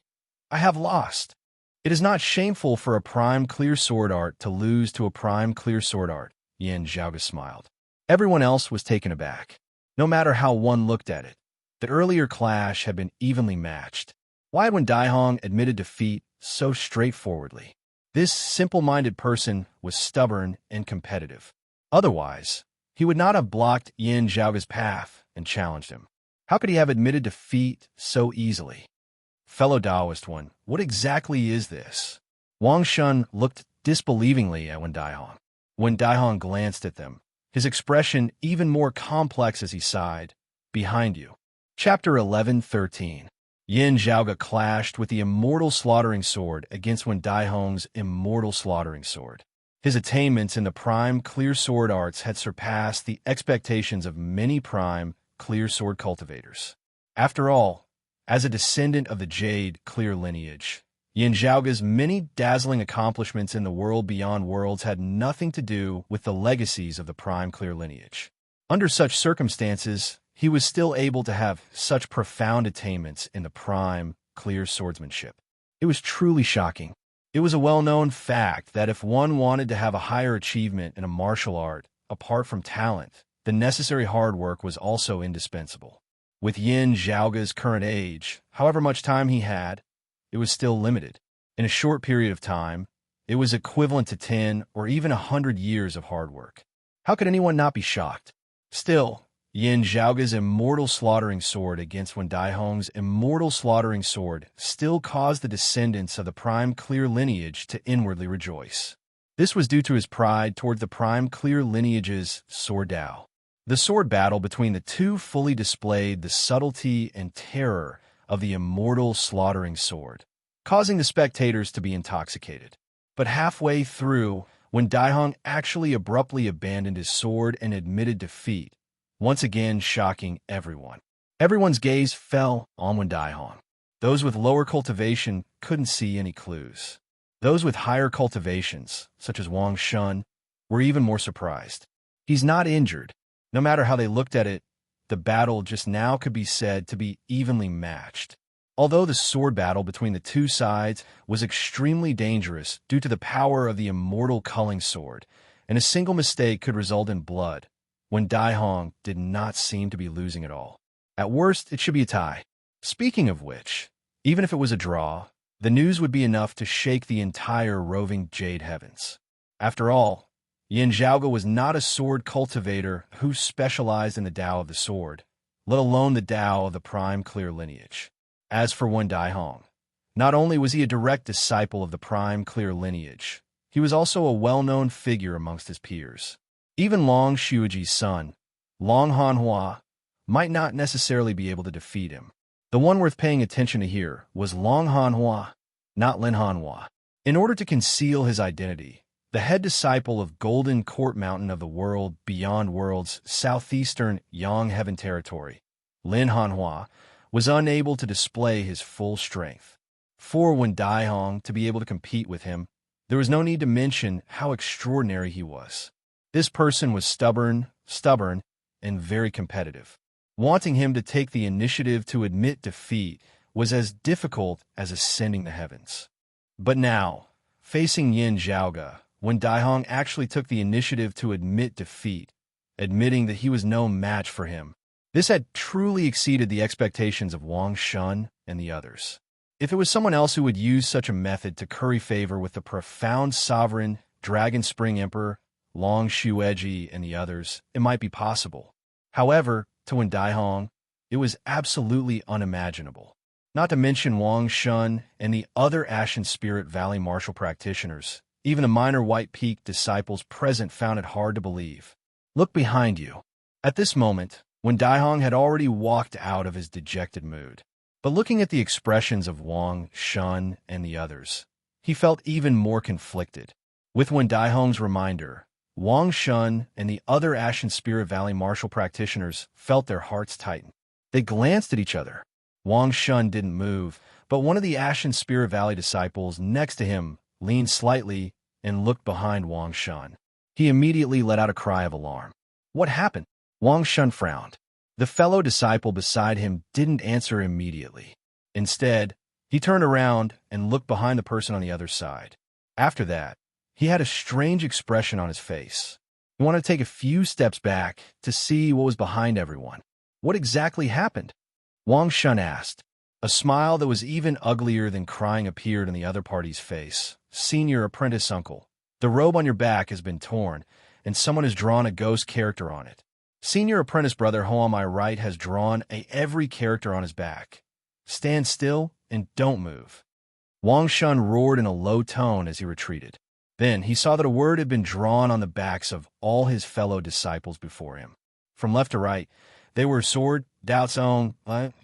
"I have lost. It is not shameful for a Prime Clear Sword Art to lose to a Prime Clear Sword Art." Yin Zhaoge smiled. Everyone else was taken aback. No matter how one looked at it, the earlier clash had been evenly matched. Why had Wen Daihong admitted defeat so straightforwardly? This simple-minded person was stubborn and competitive. Otherwise, he would not have blocked Yin Zhaoge's path and challenged him. How could he have admitted defeat so easily? Fellow Taoist one, what exactly is this? Wang Shun looked disbelievingly at Wen Daihong. Wen Daihong glanced at them, his expression even more complex as he sighed, "Behind you." Chapter 11:13. Yin Zhaoge clashed with the immortal slaughtering sword against Wen Daihong's immortal slaughtering sword. His attainments in the Prime Clear Sword arts had surpassed the expectations of many Prime Clear Sword cultivators. After all, as a descendant of the Jade Clear lineage, Yin Zhaoge's many dazzling accomplishments in the world beyond worlds had nothing to do with the legacies of the prime clear lineage. Under such circumstances, he was still able to have such profound attainments in the prime clear swordsmanship. It was truly shocking. It was a well-known fact that if one wanted to have a higher achievement in a martial art, apart from talent, the necessary hard work was also indispensable. With Yin Zhaoge's current age, however much time he had, it was still limited. In a short period of time, it was equivalent to 10 or even 100 years of hard work. How could anyone not be shocked? Still, Yin Zhaoge's immortal slaughtering sword against Wen Daihong's immortal slaughtering sword still caused the descendants of the prime clear lineage to inwardly rejoice. This was due to his pride toward the prime clear lineage's sword Dao. The sword battle between the two fully displayed the subtlety and terror of the immortal slaughtering sword, causing the spectators to be intoxicated. But halfway through, when Daihong actually abruptly abandoned his sword and admitted defeat, once again shocking everyone. Everyone's gaze fell on Wen Daihong. Those with lower cultivation couldn't see any clues. Those with higher cultivations, such as Wang Shun, were even more surprised. He's not injured. No matter how they looked at it, the battle just now could be said to be evenly matched. Although the sword battle between the two sides was extremely dangerous due to the power of the immortal culling sword, and a single mistake could result in blood, Wen Daihong did not seem to be losing at all. At worst, it should be a tie. Speaking of which, even if it was a draw, the news would be enough to shake the entire roving jade heavens. After all, Yin Zhaoge was not a sword cultivator who specialized in the Tao of the sword, let alone the Tao of the prime clear lineage. As for Wen Daihong, not only was he a direct disciple of the prime clear lineage, he was also a well-known figure amongst his peers. Even Long Shuiji's son, Long Hanhua, might not necessarily be able to defeat him. The one worth paying attention to here was Long Hanhua, not Lin Hanhua. In order to conceal his identity, the head disciple of Golden Court Mountain of the world beyond worlds southeastern Yang Heaven territory, Lin Hanhua, was unable to display his full strength. For Wen Daihong to be able to compete with him, there was no need to mention how extraordinary he was. This person was stubborn, and very competitive. Wanting him to take the initiative to admit defeat was as difficult as ascending the heavens. But now, facing Yin Zhaoge, Wen Daihong actually took the initiative to admit defeat, admitting that he was no match for him. This had truly exceeded the expectations of Wang Shun and the others. If it was someone else who would use such a method to curry favor with the profound sovereign Dragon Spring Emperor, Long Shueji and the others, it might be possible. However, to Wen Daihong, it was absolutely unimaginable. Not to mention Wang Shun and the other Ashen Spirit Valley martial practitioners. Even the minor White Peak disciples present found it hard to believe. Look behind you. At this moment, Wen Daihong had already walked out of his dejected mood. But looking at the expressions of Wang Shun and the others, he felt even more conflicted. With Wen Daihong's reminder, Wang Shun and the other Ashen Spirit Valley martial practitioners felt their hearts tighten. They glanced at each other. Wang Shun didn't move, but one of the Ashen Spirit Valley disciples next to him leaned slightly and looked behind Wang Shun. He immediately let out a cry of alarm. What happened? Wang Shun frowned. The fellow disciple beside him didn't answer immediately. Instead, he turned around and looked behind the person on the other side. After that, he had a strange expression on his face. He wanted to take a few steps back to see what was behind everyone. What exactly happened? Wang Shun asked. A smile that was even uglier than crying appeared on the other party's face. Senior apprentice uncle, the robe on your back has been torn, and someone has drawn a ghost character on it. Senior apprentice brother Ho on my right has drawn every character on his back. Stand still and don't move. Wang Shun roared in a low tone as he retreated. Then he saw that a word had been drawn on the backs of all his fellow disciples before him. From left to right, they were Sword, Dao Zong,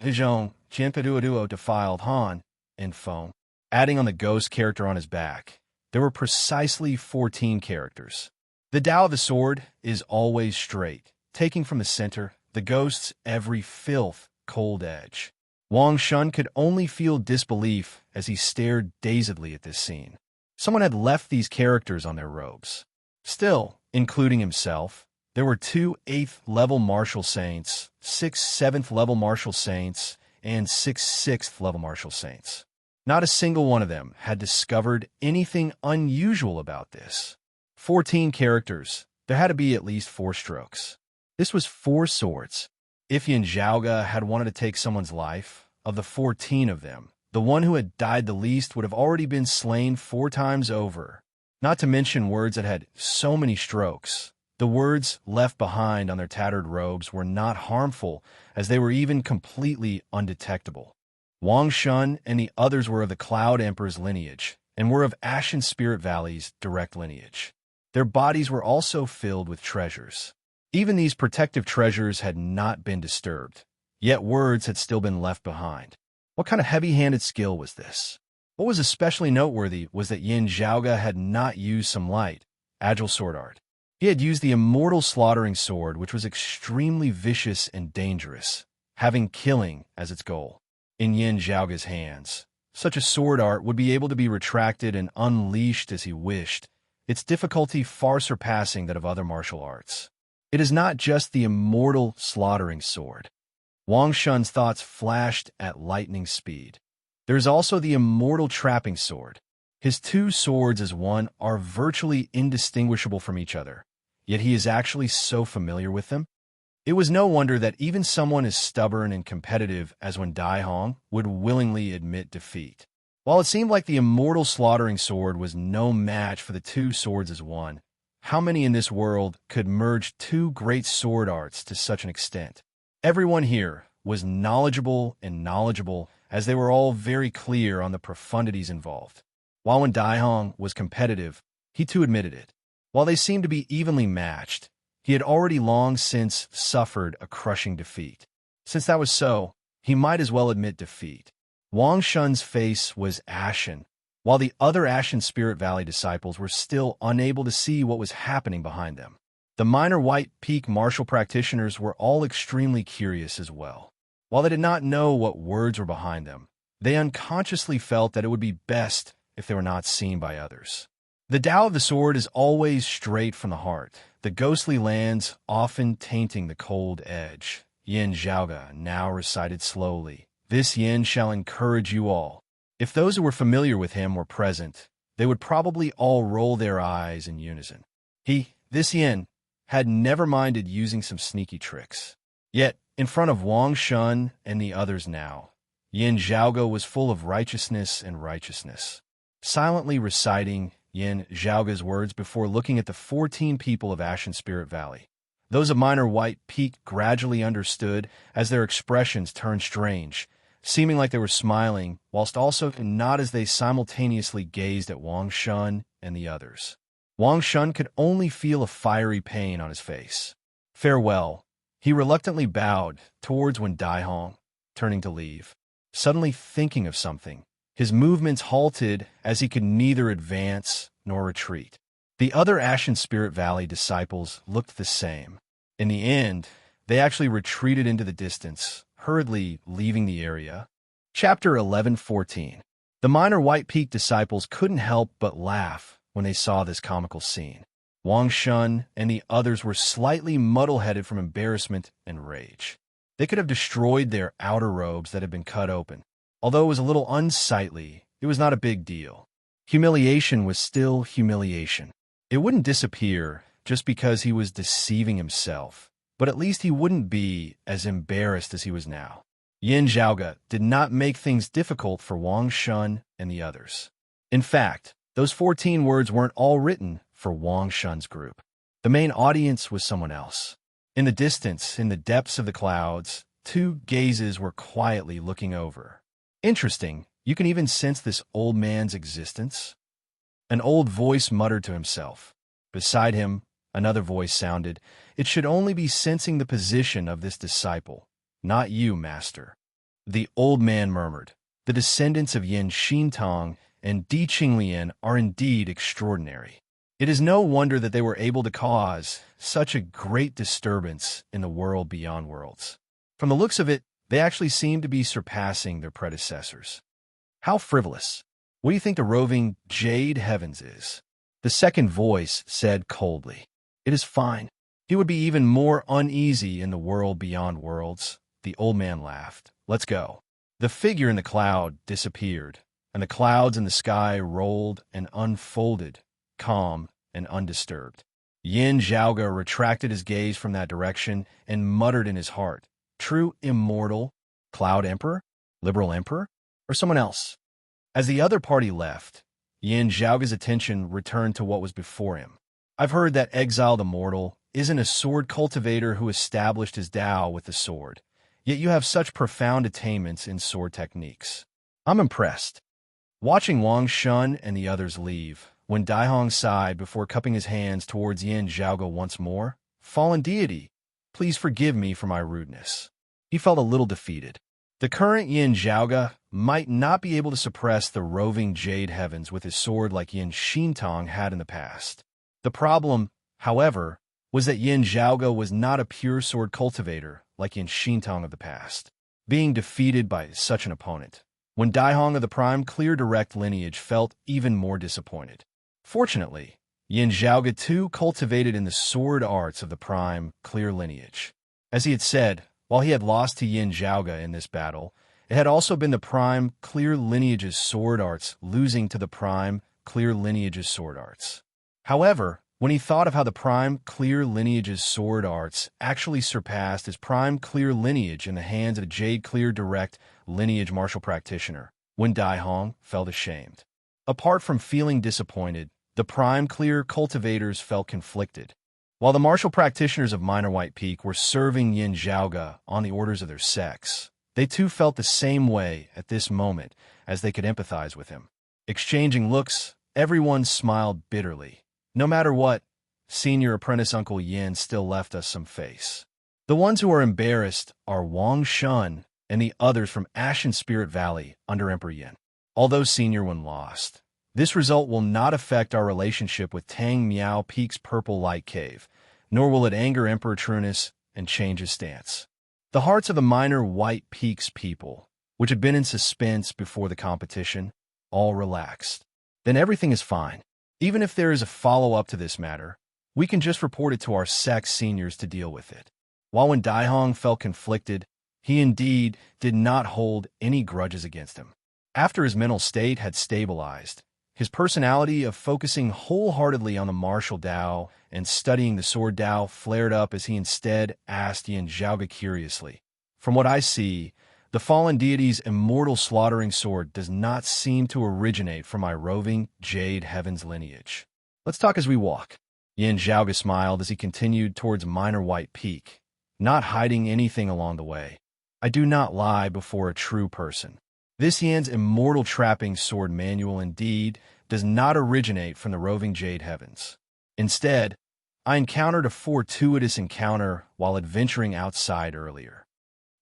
Hizhong, Qianpeduoduo defiled Han, and Feng. Adding on the ghost character on his back, there were precisely 14 characters. The Tao of the sword is always straight, taking from the center the ghost's every filth, cold edge. Wang Shun could only feel disbelief as he stared dazedly at this scene. Someone had left these characters on their robes. Still, including himself, there were 2 8th-level martial saints, 6 7th-level martial saints, and 6 6th-level martial saints. Not a single one of them had discovered anything unusual about this. 14 characters. There had to be at least 4 strokes. This was 4 swords. If Yin Zhaoge had wanted to take someone's life, of the 14 of them, the one who had died the least would have already been slain 4 times over. Not to mention words that had so many strokes. The words left behind on their tattered robes were not harmful, as they were even completely undetectable. Wang Shun and the others were of the Cloud Emperor's lineage, and were of Ashen Spirit Valley's direct lineage. Their bodies were also filled with treasures. Even these protective treasures had not been disturbed, yet words had still been left behind. What kind of heavy-handed skill was this? What was especially noteworthy was that Yin Zhaoge had not used some light, agile sword art. He had used the immortal slaughtering sword, which was extremely vicious and dangerous, having killing as its goal. In Yin Zhaoge's hands, such a sword art would be able to be retracted and unleashed as he wished, its difficulty far surpassing that of other martial arts. It is not just the immortal slaughtering sword. Wang Shun's thoughts flashed at lightning speed. There is also the immortal trapping sword. His 2 swords as one are virtually indistinguishable from each other, yet he is actually so familiar with them. It was no wonder that even someone as stubborn and competitive as Wen Daihong would willingly admit defeat. While it seemed like the immortal slaughtering sword was no match for the 2 swords as one, how many in this world could merge 2 great sword arts to such an extent? Everyone here was knowledgeable, as they were all very clear on the profundities involved. While Wen Daihong was competitive, he too admitted it. While they seemed to be evenly matched, he had already long since suffered a crushing defeat. Since that was so, he might as well admit defeat. Wang Shun's face was ashen, while the other Ashen Spirit Valley disciples were still unable to see what was happening behind them. The minor White Peak martial practitioners were all extremely curious as well. While they did not know what words were behind them, they unconsciously felt that it would be best if they were not seen by others. The Tao of the sword is always straight from the heart, the ghostly lands often tainting the cold edge. Yin Zhaoge now recited slowly, "This yin shall encourage you all." If those who were familiar with him were present, they would probably all roll their eyes in unison. This yin, had never minded using some sneaky tricks. Yet, in front of Wang Shun and the others now, Yin Zhaoge was full of righteousness and righteousness. Silently reciting Yin Zhaoge's words before looking at the 14 people of Ashen Spirit Valley. Those of Minor White Peak gradually understood as their expressions turned strange, seeming like they were smiling, whilst also not as they simultaneously gazed at Wang Shun and the others. Wang Shun could only feel a fiery pain on his face. Farewell. He reluctantly bowed towards Wen Daihong, turning to leave. Suddenly thinking of something, his movements halted as he could neither advance nor retreat. The other Ashen Spirit Valley disciples looked the same. In the end, they actually retreated into the distance, hurriedly leaving the area. Chapter 11:14. The Minor White Peak disciples couldn't help but laugh when they saw this comical scene. Wang Shun and the others were slightly muddle-headed from embarrassment and rage. They could have destroyed their outer robes that had been cut open. Although it was a little unsightly, it was not a big deal. Humiliation was still humiliation. It wouldn't disappear just because he was deceiving himself, but at least he wouldn't be as embarrassed as he was now. Yin Zhaoge did not make things difficult for Wang Shun and the others. In fact, those 14 words weren't all written for Wang Shun's group. The main audience was someone else. In the distance, in the depths of the clouds, two gazes were quietly looking over. Interesting, you can even sense this old man's existence. An old voice muttered to himself. Beside him, another voice sounded, "It should only be sensing the position of this disciple, not you, master." The old man murmured, "The descendants of Yin Xintong and Di Qinglian are indeed extraordinary. It is no wonder that they were able to cause such a great disturbance in the world beyond worlds. From the looks of it, They actually seem to be surpassing their predecessors. How frivolous. What do you think the roving Jade Heavens is? The second voice said coldly. It is fine. He would be even more uneasy in the world beyond worlds. The old man laughed. Let's go. The figure in the cloud disappeared, and the clouds in the sky rolled and unfolded, calm and undisturbed. Yin Zhaoge retracted his gaze from that direction and muttered in his heart, true immortal, Cloud Emperor, Liberal Emperor, or someone else? As the other party left, Yin Zhaoge's attention returned to what was before him. I've heard that Exile the Mortal isn't a sword cultivator who established his Tao with the sword, yet you have such profound attainments in sword techniques. I'm impressed. Watching Wang Shun and the others leave, when Daihong sighed before cupping his hands towards Yin Zhaoge once more, Fallen deity, please forgive me for my rudeness. He felt a little defeated. The current Yin Zhaoge might not be able to suppress the roving Jade Heavens with his sword like Yin Xintong had in the past. The problem, however, was that Yin Zhaoge was not a pure sword cultivator like Yin Xintong of the past, being defeated by such an opponent. When Daihong of the Prime Clear Direct lineage felt even more disappointed. Fortunately, Yin Zhaoge too cultivated in the sword arts of the Prime Clear lineage. As he had said, while he had lost to Yin Zhaoge in this battle, it had also been the Prime Clear lineage's sword arts losing to the Prime Clear lineage's sword arts. However, when he thought of how the Prime Clear lineage's sword arts actually surpassed his Prime Clear lineage in the hands of the Jade Clear Direct lineage martial practitioner, when Daihong felt ashamed. Apart from feeling disappointed, the Prime Clear cultivators felt conflicted. While the martial practitioners of Minor White Peak were serving Yin Zhaoge on the orders of their sex, they too felt the same way at this moment as they could empathize with him. Exchanging looks, everyone smiled bitterly. No matter what, senior apprentice Uncle Yin still left us some face. The ones who are embarrassed are Wang Shun and the others from Ashen Spirit Valley under Emperor Yin. Although Senior One lost, this result will not affect our relationship with Tang Miao Peak's Purple Light Cave, nor will it anger Emperor Trunus and change his stance. The hearts of the Minor White Peaks people, which had been in suspense before the competition, all relaxed. Then everything is fine. Even if there is a follow-up to this matter, we can just report it to our sex seniors to deal with it. While when Daihong felt conflicted, he indeed did not hold any grudges against him. After his mental state had stabilized, his personality of focusing wholeheartedly on the martial Tao and studying the sword Tao flared up as he instead asked Yin Zhaoge curiously, "From what I see, the fallen deity's immortal slaughtering sword does not seem to originate from my roving Jade Heavens lineage. Let's talk as we walk." Yin Zhaoge smiled as he continued towards Minor White Peak, not hiding anything along the way. I do not lie before a true person. This Yin's immortal trapping sword manual indeed does not originate from the roving Jade Heavens. Instead, I encountered a fortuitous encounter while adventuring outside earlier.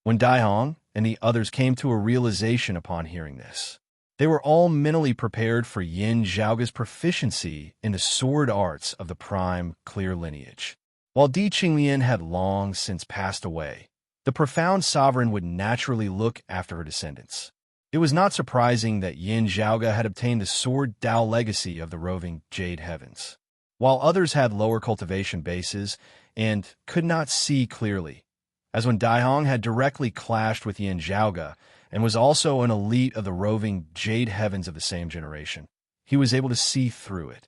When Daihong and the others came to a realization upon hearing this, they were all mentally prepared for Yin Zhaoge's proficiency in the sword arts of the Prime Clear lineage. While Di Qinglian had long since passed away, the profound sovereign would naturally look after her descendants. It was not surprising that Yin Zhaoge had obtained the sword Tao legacy of the roving Jade Heavens. While others had lower cultivation bases and could not see clearly, as when Daihong had directly clashed with Yin Zhaoge and was also an elite of the roving Jade Heavens of the same generation, he was able to see through it.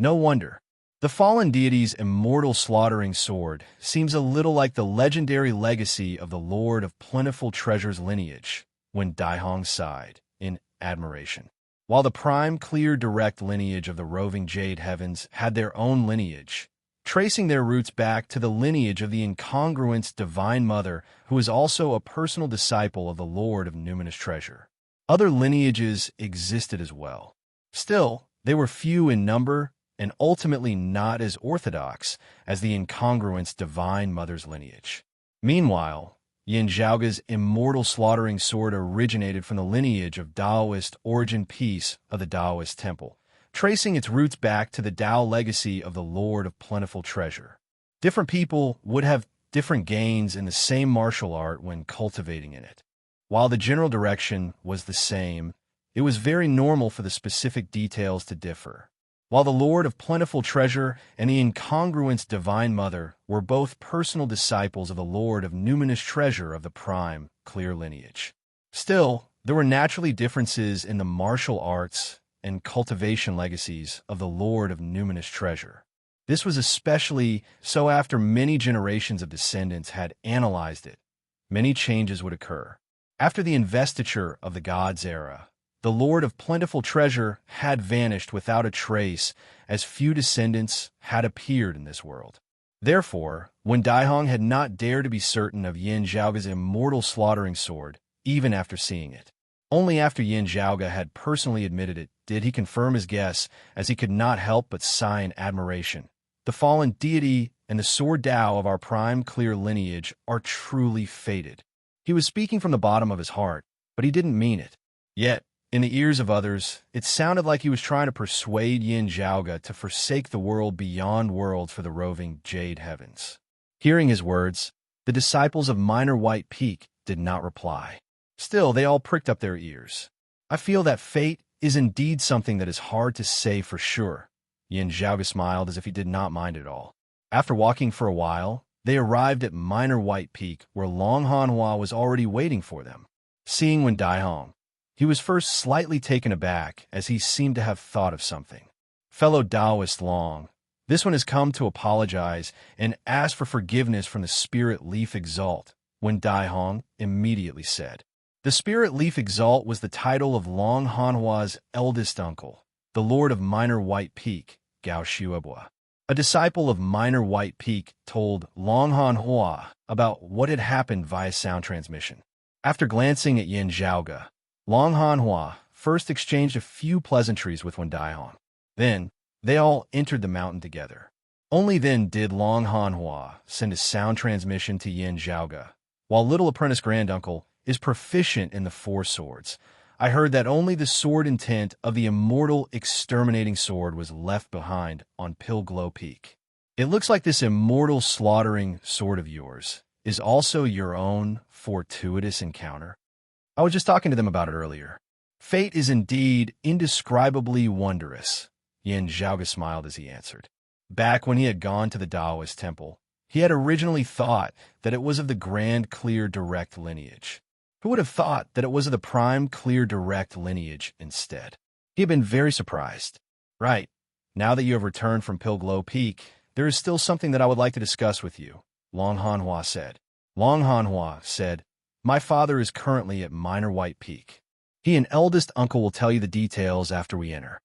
No wonder. The fallen deity's immortal slaughtering sword seems a little like the legendary legacy of the Lord of Plentiful Treasures lineage, when Daihong sighed in admiration. While the Prime Clear Direct lineage of the roving Jade Heavens had their own lineage, tracing their roots back to the lineage of the incongruent Divine Mother, who is also a personal disciple of the Lord of Numinous Treasure. Other lineages existed as well. Still, they were few in number and ultimately not as orthodox as the incongruent Divine Mother's lineage. Meanwhile, Yin Zhaoge's immortal slaughtering sword originated from the lineage of Taoist origin piece of the Taoist temple, tracing its roots back to the Tao legacy of the Lord of Plentiful Treasure. Different people would have different gains in the same martial art when cultivating in it. While the general direction was the same, it was very normal for the specific details to differ. While the Lord of Plentiful Treasure and the incongruous Divine Mother were both personal disciples of the Lord of Numinous Treasure of the prime, clear lineage. Still, there were naturally differences in the martial arts and cultivation legacies of the Lord of Numinous Treasure. This was especially so after many generations of descendants had analyzed it. Many changes would occur. After the investiture of the gods era, the Lord of Plentiful Treasure had vanished without a trace, as few descendants had appeared in this world. Therefore, when Daihong had not dared to be certain of Yin Zhaoga's immortal slaughtering sword, even after seeing it, only after Yin Zhaoga had personally admitted it did he confirm his guess, as he could not help but sigh in admiration. The fallen deity and the sword Tao of our prime clear lineage are truly fated. He was speaking from the bottom of his heart, but he didn't mean it. Yet, in the ears of others, it sounded like he was trying to persuade Yin Zhaoga to forsake the world beyond worlds for the roving jade heavens. Hearing his words, the disciples of Minor White Peak did not reply. Still, they all pricked up their ears. I feel that fate is indeed something that is hard to say for sure. Yin Zhaoga smiled as if he did not mind at all. After walking for a while, they arrived at Minor White Peak, where Long Hanhua was already waiting for them. Seeing Wen Daihong, he was first slightly taken aback, as he seemed to have thought of something. Fellow Taoist Long, this one has come to apologize and ask for forgiveness from the Spirit Leaf Exalt, Wen Daihong immediately said. The Spirit Leaf Exalt was the title of Long Hanhua's eldest uncle, the Lord of Minor White Peak, Gao Shuebua. A disciple of Minor White Peak told Long Hanhua about what had happened via sound transmission. After glancing at Yin Zhaoga, Long Hanhua first exchanged a few pleasantries with Wen Daihong. Then, they all entered the mountain together. Only then did Long Hanhua send a sound transmission to Yin Zhaoga. While little apprentice granduncle is proficient in the four swords, I heard that only the sword intent of the immortal exterminating sword was left behind on Pilglow Peak. It looks like this immortal slaughtering sword of yours is also your own fortuitous encounter. I was just talking to them about it earlier. Fate is indeed indescribably wondrous, Yin Zhaoga smiled as he answered. Back when he had gone to the Taoist temple, he had originally thought that it was of the grand clear direct lineage. Who would have thought that it was of the prime clear direct lineage instead? He had been very surprised. Right, now that you have returned from Pilglow Peak, there is still something that I would like to discuss with you, Long Hanhua said. Long Hanhua said, my father is currently at Minor White Peak. He and eldest uncle will tell you the details after we enter.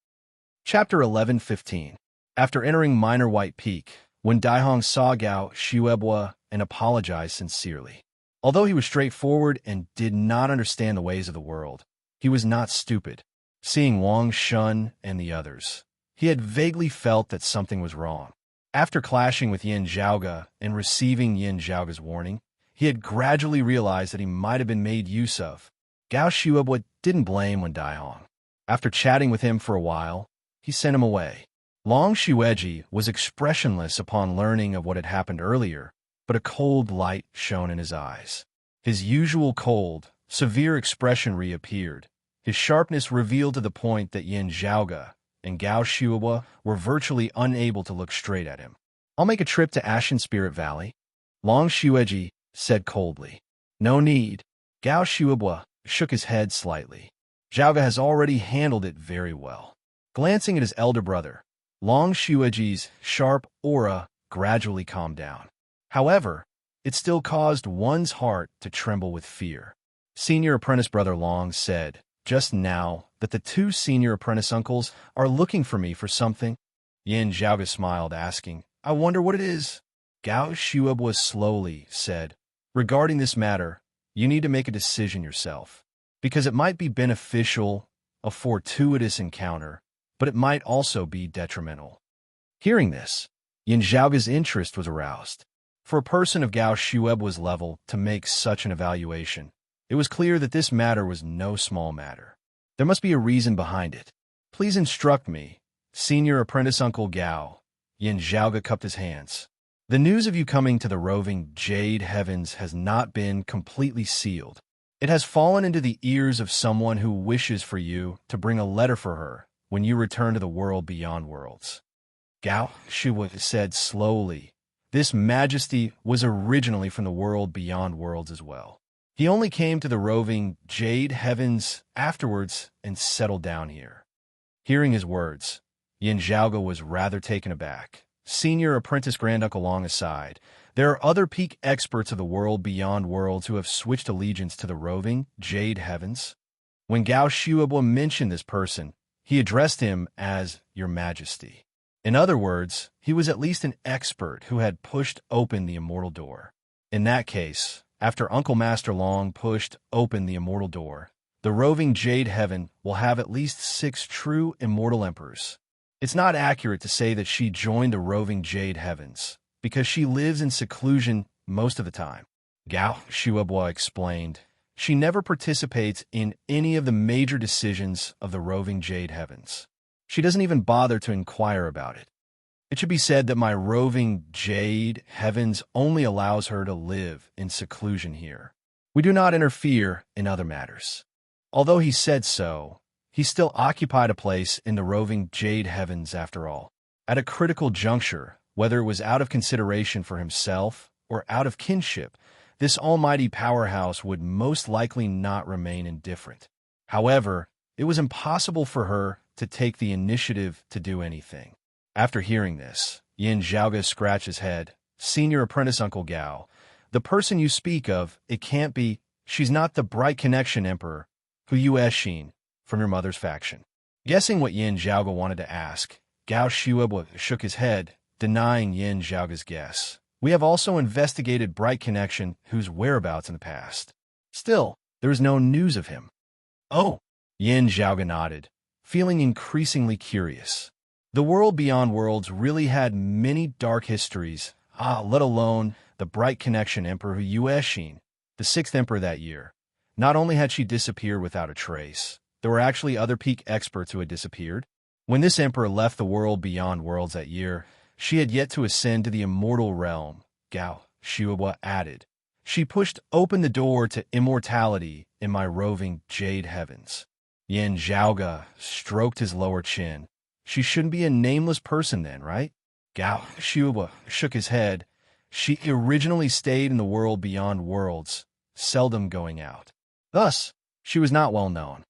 Chapter 11:15. After entering Minor White Peak, when Daihong saw Gao Shuebua and apologized sincerely. Although he was straightforward and did not understand the ways of the world, he was not stupid. Seeing Wang Shun and the others, he had vaguely felt that something was wrong. After clashing with Yin Zhaoga and receiving Yin Zhaoga's warning, he had gradually realized that he might have been made use of. Gao Shuebua didn't blame Wen Daihong. After chatting with him for a while, he sent him away. Long Shueji was expressionless upon learning of what had happened earlier, but a cold light shone in his eyes. His usual cold, severe expression reappeared. His sharpness revealed to the point that Yin Zhaoga and Gao Shuebua were virtually unable to look straight at him. I'll make a trip to Ashen Spirit Valley, Long Shueji said coldly. No need. Gao Shuebua shook his head slightly. Zhaoga has already handled it very well. Glancing at his elder brother, Long Shueji's sharp aura gradually calmed down. However, it still caused one's heart to tremble with fear. Senior apprentice brother Long said just now that the two senior apprentice uncles are looking for me for something. Yin Zhaoga smiled, asking, I wonder what it is. Gao Shuebua slowly said, regarding this matter, you need to make a decision yourself, because it might be beneficial, a fortuitous encounter, but it might also be detrimental. Hearing this, Yin Zhaoga's interest was aroused. For a person of Gao Shuebua's level to make such an evaluation, it was clear that this matter was no small matter. There must be a reason behind it. Please instruct me, Senior Apprentice Uncle Gao. Yin Zhaoga cupped his hands. The news of you coming to the roving Jade Heavens has not been completely sealed. It has fallen into the ears of someone who wishes for you to bring a letter for her when you return to the world beyond worlds. Gao Shuwa said slowly. This majesty was originally from the world beyond worlds as well. He only came to the roving Jade Heavens afterwards and settled down here. Hearing his words, Yin Zhaoge was rather taken aback. Senior apprentice Granduncle Long aside, there are other peak experts of the world beyond worlds who have switched allegiance to the roving Jade Heavens. When Gao Shuobo mentioned this person, he addressed him as Your Majesty. In other words, he was at least an expert who had pushed open the immortal door. In that case, after Uncle Master Long pushed open the immortal door, the roving Jade Heaven will have at least 6 true immortal emperors. It's not accurate to say that she joined the roving Jade Heavens, because she lives in seclusion most of the time. Gao Shuobo explained, she never participates in any of the major decisions of the roving Jade Heavens. She doesn't even bother to inquire about it. It should be said that my roving Jade Heavens only allows her to live in seclusion here. We do not interfere in other matters. Although he said so, he still occupied a place in the roving Jade Heavens after all. At a critical juncture, whether it was out of consideration for himself or out of kinship, this almighty powerhouse would most likely not remain indifferent. However, it was impossible for her to take the initiative to do anything. After hearing this, Yin Zhaoge scratched his head. Senior apprentice Uncle Gao, the person you speak of, it can't be, she's not the Bright Connection Emperor, who you Eshin, from your mother's faction. Guessing what Yin Zhaoge wanted to ask, Gao Shuobo shook his head, denying Yin Zhaoge's guess. We have also investigated Bright Connection, whose whereabouts in the past. Still, there is no news of him. Oh, Yin Zhaoge nodded, feeling increasingly curious. The world beyond worlds really had many dark histories, let alone the Bright Connection Emperor Hu Yueshin, the 6th emperor that year. Not only had she disappeared without a trace, there were actually other peak experts who had disappeared. When this emperor left the world beyond worlds that year, she had yet to ascend to the immortal realm, Gao Shuobo added. She pushed open the door to immortality in my roving Jade Heavens. Yin Zhaoge stroked his lower chin. She shouldn't be a nameless person then, right? Gao Shuobo shook his head. She originally stayed in the world beyond worlds, seldom going out. Thus, she was not well known.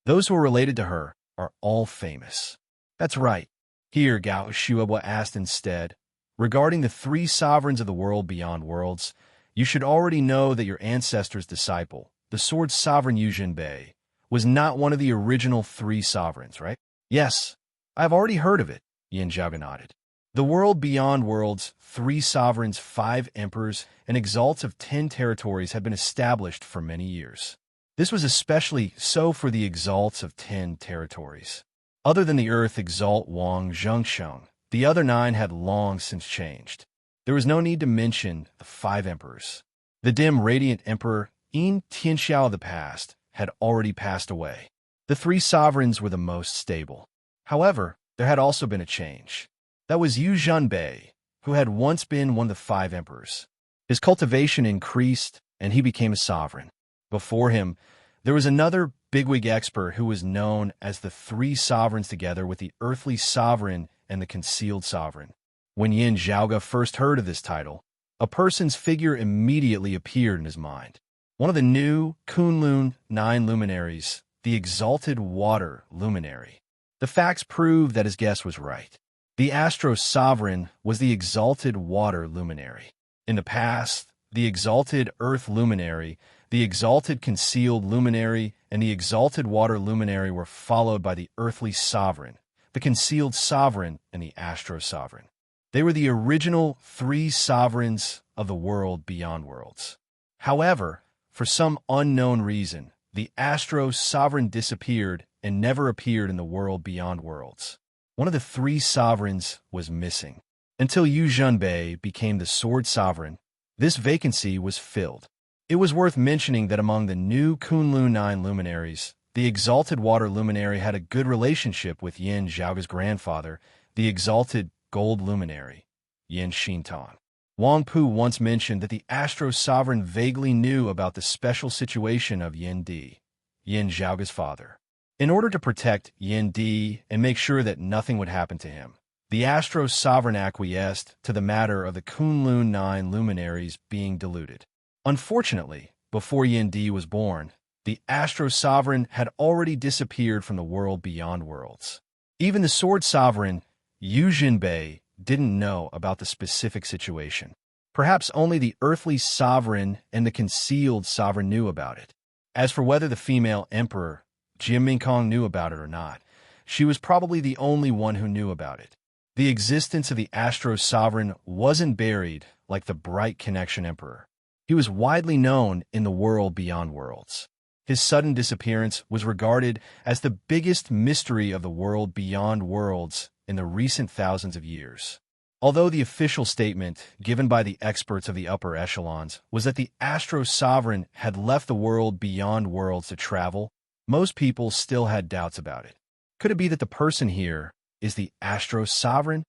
Those who are related to her are all famous. That's right. Here, Gao Shuobo asked instead, regarding the 3 sovereigns of the world beyond worlds, you should already know that your ancestor's disciple, the sword sovereign Yu Jinbei, was not one of the original 3 sovereigns, right? Yes, I've already heard of it, Yin Zhaoge nodded. The world beyond worlds, 3 sovereigns, 5 emperors, and exalts of 10 territories had been established for many years. This was especially so for the exalts of 10 territories. Other than the Earth Exalt Wang Zhengsheng, the other 9 had long since changed. There was no need to mention the 5 emperors. The dim radiant emperor, Yin Tianxiao of the past, had already passed away. The 3 sovereigns were the most stable. However, there had also been a change. That was Yu Zhanbei, who had once been one of the 5 emperors. His cultivation increased, and he became a sovereign. Before him, there was another bigwig expert who was known as the 3 sovereigns together with the earthly sovereign and the concealed sovereign. When Yin Zhaoge first heard of this title, a person's figure immediately appeared in his mind. One of the new Kunlun 9 luminaries, the exalted water luminary. The facts proved that his guess was right. The Astro Sovereign was the exalted water luminary. In the past, the exalted earth luminary, the exalted concealed luminary, and the exalted water luminary were followed by the earthly sovereign, the concealed sovereign, and the Astro Sovereign. They were the original 3 sovereigns of the world beyond worlds. However, for some unknown reason, the Astro Sovereign disappeared and never appeared in the world beyond worlds. One of the 3 sovereigns was missing. Until Yu Zhanbei became the Sword Sovereign, this vacancy was filled. It was worth mentioning that among the new Kunlun 9 luminaries, the exalted water luminary had a good relationship with Yin Zhaoge's grandfather, the exalted gold luminary, Yin Xintong. Wang Pu once mentioned that the Astro Sovereign vaguely knew about the special situation of Yin Di, Yin Zhaoga's father. In order to protect Yin Di and make sure that nothing would happen to him, the Astro Sovereign acquiesced to the matter of the Kunlun 9 luminaries being diluted. Unfortunately, before Yin Di was born, the Astro Sovereign had already disappeared from the world beyond worlds. Even the Sword Sovereign, Yu Jinbei, didn't know about the specific situation. Perhaps only the earthly sovereign and the concealed sovereign knew about it. As for whether the female emperor, Jim Mingkong, knew about it or not, she was probably the only one who knew about it. The existence of the Astro Sovereign wasn't buried like the bright connection emperor. He was widely known in the world beyond worlds. His sudden disappearance was regarded as the biggest mystery of the world beyond worlds in the recent thousands of years. Although the official statement given by the experts of the upper echelons was that the Astro Sovereign had left the world beyond worlds to travel, most people still had doubts about it. Could it be that the person here is the Astro Sovereign?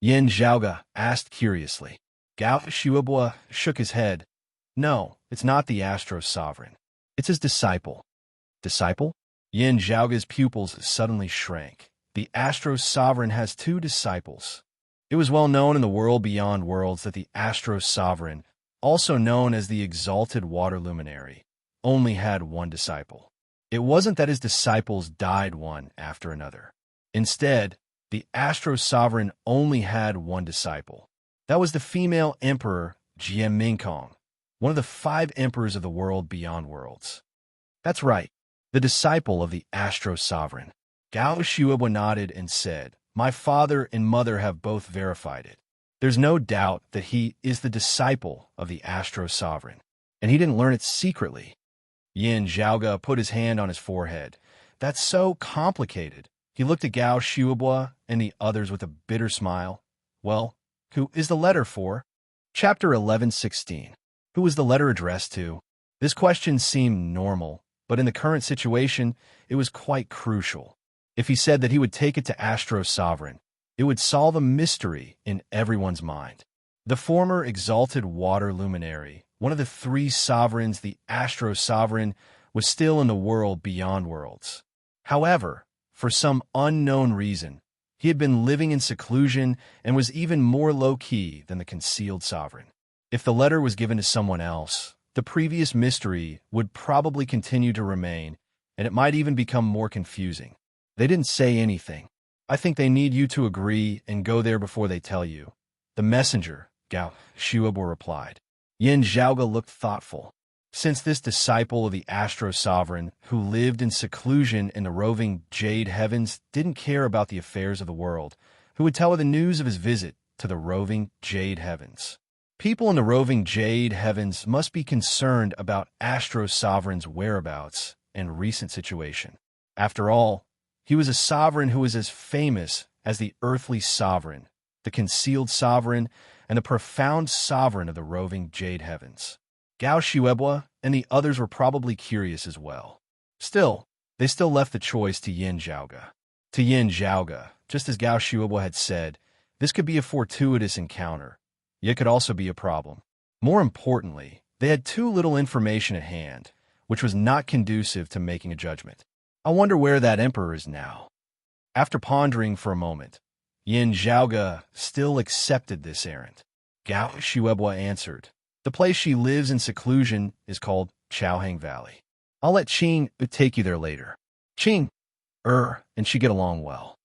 Yin Zhaoga asked curiously. Gao Shuobua shook his head. No, it's not the Astro Sovereign. It's his disciple. Disciple? Yin Zhaoga's pupils suddenly shrank. The Astro Sovereign has 2 disciples. It was well known in the world beyond worlds that the Astro Sovereign, also known as the Exalted Water Luminary, only had 1 disciple. It wasn't that his disciples died one after another. Instead, the Astro Sovereign only had 1 disciple. That was the female emperor, Jim Mingkong, one of the 5 emperors of the world beyond worlds. That's right, the disciple of the Astro Sovereign. Gao Shuobua nodded and said, My father and mother have both verified it. There's no doubt that he is the disciple of the Astro Sovereign, and he didn't learn it secretly. Yin Zhaoga put his hand on his forehead. That's so complicated. He looked at Gao Shuobua and the others with a bitter smile. Well, who is the letter for? Chapter 11:16. Who was the letter addressed to? This question seemed normal, but in the current situation, it was quite crucial. If he said that he would take it to Astro Sovereign, it would solve a mystery in everyone's mind. The former Exalted Water Luminary, one of the 3 sovereigns, the Astro Sovereign, was still in the world beyond worlds. However, for some unknown reason, he had been living in seclusion and was even more low-key than the concealed sovereign. If the letter was given to someone else, the previous mystery would probably continue to remain, and it might even become more confusing. They didn't say anything. I think they need you to agree and go there before they tell you. The messenger, Gao Shuobua replied. Yin Zhaoga looked thoughtful. Since this disciple of the Astro Sovereign, who lived in seclusion in the roving Jade Heavens, didn't care about the affairs of the world, who would tell her the news of his visit to the roving Jade Heavens? People in the roving Jade Heavens must be concerned about Astro Sovereign's whereabouts and recent situation. After all, he was a sovereign who was as famous as the earthly sovereign, the concealed sovereign, and the profound sovereign of the roving Jade Heavens. Gao Shuobua and the others were probably curious as well. Still, they still left the choice to Yin Zhaoga. To Yin Zhaoga, just as Gao Shuobua had said, this could be a fortuitous encounter, yet it could also be a problem. More importantly, they had too little information at hand, which was not conducive to making a judgment. I wonder where that emperor is now. After pondering for a moment, Yin Zhaoga still accepted this errand. Gao Shuobua answered, The place she lives in seclusion is called Chaohang Valley. I'll let Qing take you there later. Qing, and she get along well.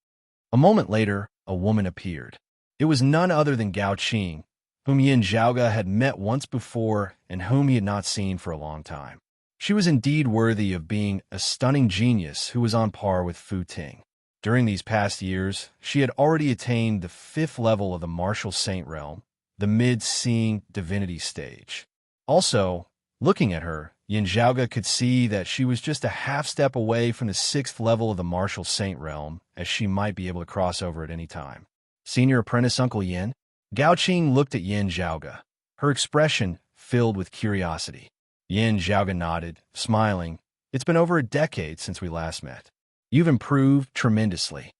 A moment later, a woman appeared. It was none other than Gao Qing, whom Yin Zhaoga had met once before and whom he had not seen for a long time. She was indeed worthy of being a stunning genius who was on par with Fu Ting. During these past years, she had already attained the 5th level of the Martial Saint realm, the mid-seeing divinity stage. Also, looking at her, Yin Zhaoga could see that she was just a half step away from the 6th level of the Martial Saint realm, as she might be able to cross over at any time. Senior apprentice Uncle Yin? Gao Qing looked at Yin Zhaoga, her expression filled with curiosity. Yin Zhaoga nodded, smiling. It's been over a decade since we last met. You've improved tremendously.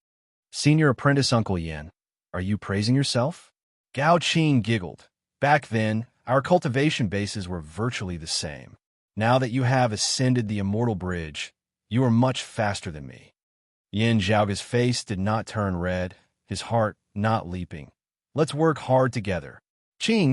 Senior apprentice Uncle Yin, are you praising yourself? Gao Qing giggled. Back then, our cultivation bases were virtually the same. Now that you have ascended the immortal bridge, you are much faster than me." Yin Zhaoga's face did not turn red, his heart not leaping. "Let's work hard together." "Qing,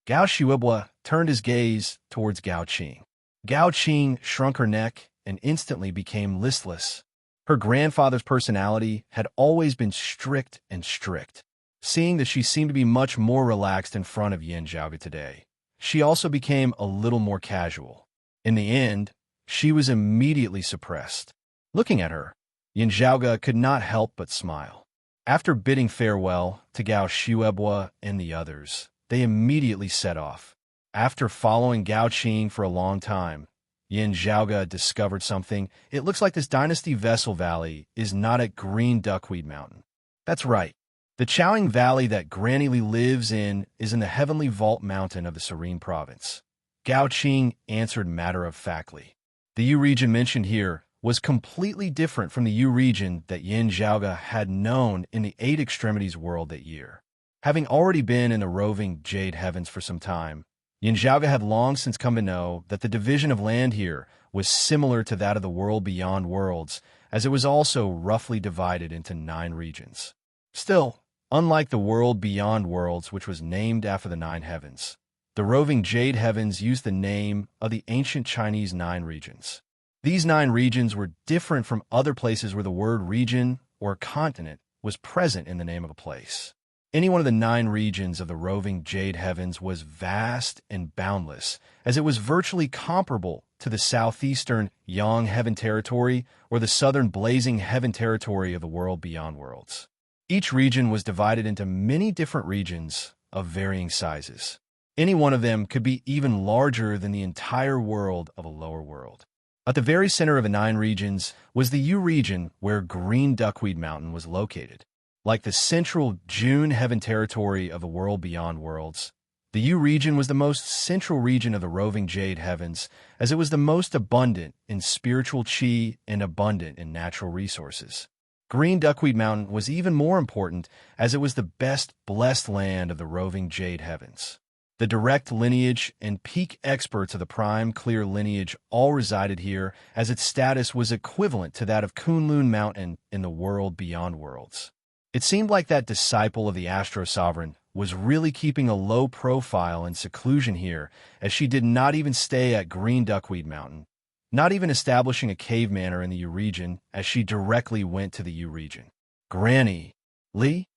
Gao Shuibwa turned his gaze towards Gao Qing. Gao Qing shrunk her neck and instantly became listless. Her grandfather's personality had always been strict and strict. Seeing that she seemed to be much more relaxed in front of Yin Zhaoga today, she also became a little more casual. In the end, she was immediately suppressed. Looking at her, Yin Zhaoga could not help but smile. After bidding farewell to Gao Shuibwa and the others, they immediately set off. After following Gao Qing for a long time, Yin Zhaoga discovered something. It looks like this Dynasty Vessel Valley is not at Green Duckweed Mountain. That's right. The Chowing Valley that Granny Li lives in is in the Heavenly Vault Mountain of the Serene Province. Gao Qing answered matter-of-factly. The Yu region mentioned here was completely different from the Yu region that Yin Zhaoga had known in the Eight Extremities world that year. Having already been in the roving Jade Heavens for some time, Yin Zhaoga had long since come to know that the division of land here was similar to that of the world beyond worlds, as it was also roughly divided into 9 regions. Still, unlike the world beyond worlds, which was named after the 9 heavens, the roving Jade Heavens used the name of the ancient Chinese 9 regions. These 9 regions were different from other places where the word region or continent was present in the name of a place. Any one of the 9 regions of the roving Jade Heavens was vast and boundless, as it was virtually comparable to the southeastern Yang Heaven Territory or the southern Blazing Heaven Territory of the world beyond worlds. Each region was divided into many different regions of varying sizes. Any one of them could be even larger than the entire world of a lower world. At the very center of the 9 regions was the Yu region where Green Duckweed Mountain was located. Like the central June Heaven Territory of the world beyond worlds, the Yu region was the most central region of the roving Jade Heavens, as it was the most abundant in spiritual qi and abundant in natural resources. Green Duckweed Mountain was even more important as it was the best blessed land of the roving Jade Heavens. The direct lineage and peak experts of the prime clear lineage all resided here, as its status was equivalent to that of Kunlun Mountain in the world beyond worlds. It seemed like that disciple of the Astro Sovereign was really keeping a low profile and seclusion here, as she did not even stay at Green Duckweed Mountain, not even establishing a cave manor in the Yu region, as she directly went to the Yu region. "Granny Li?"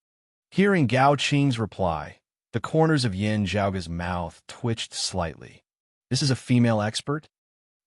Hearing Gao Qing's reply, the corners of Yin Zhaoga's mouth twitched slightly. This is a female expert?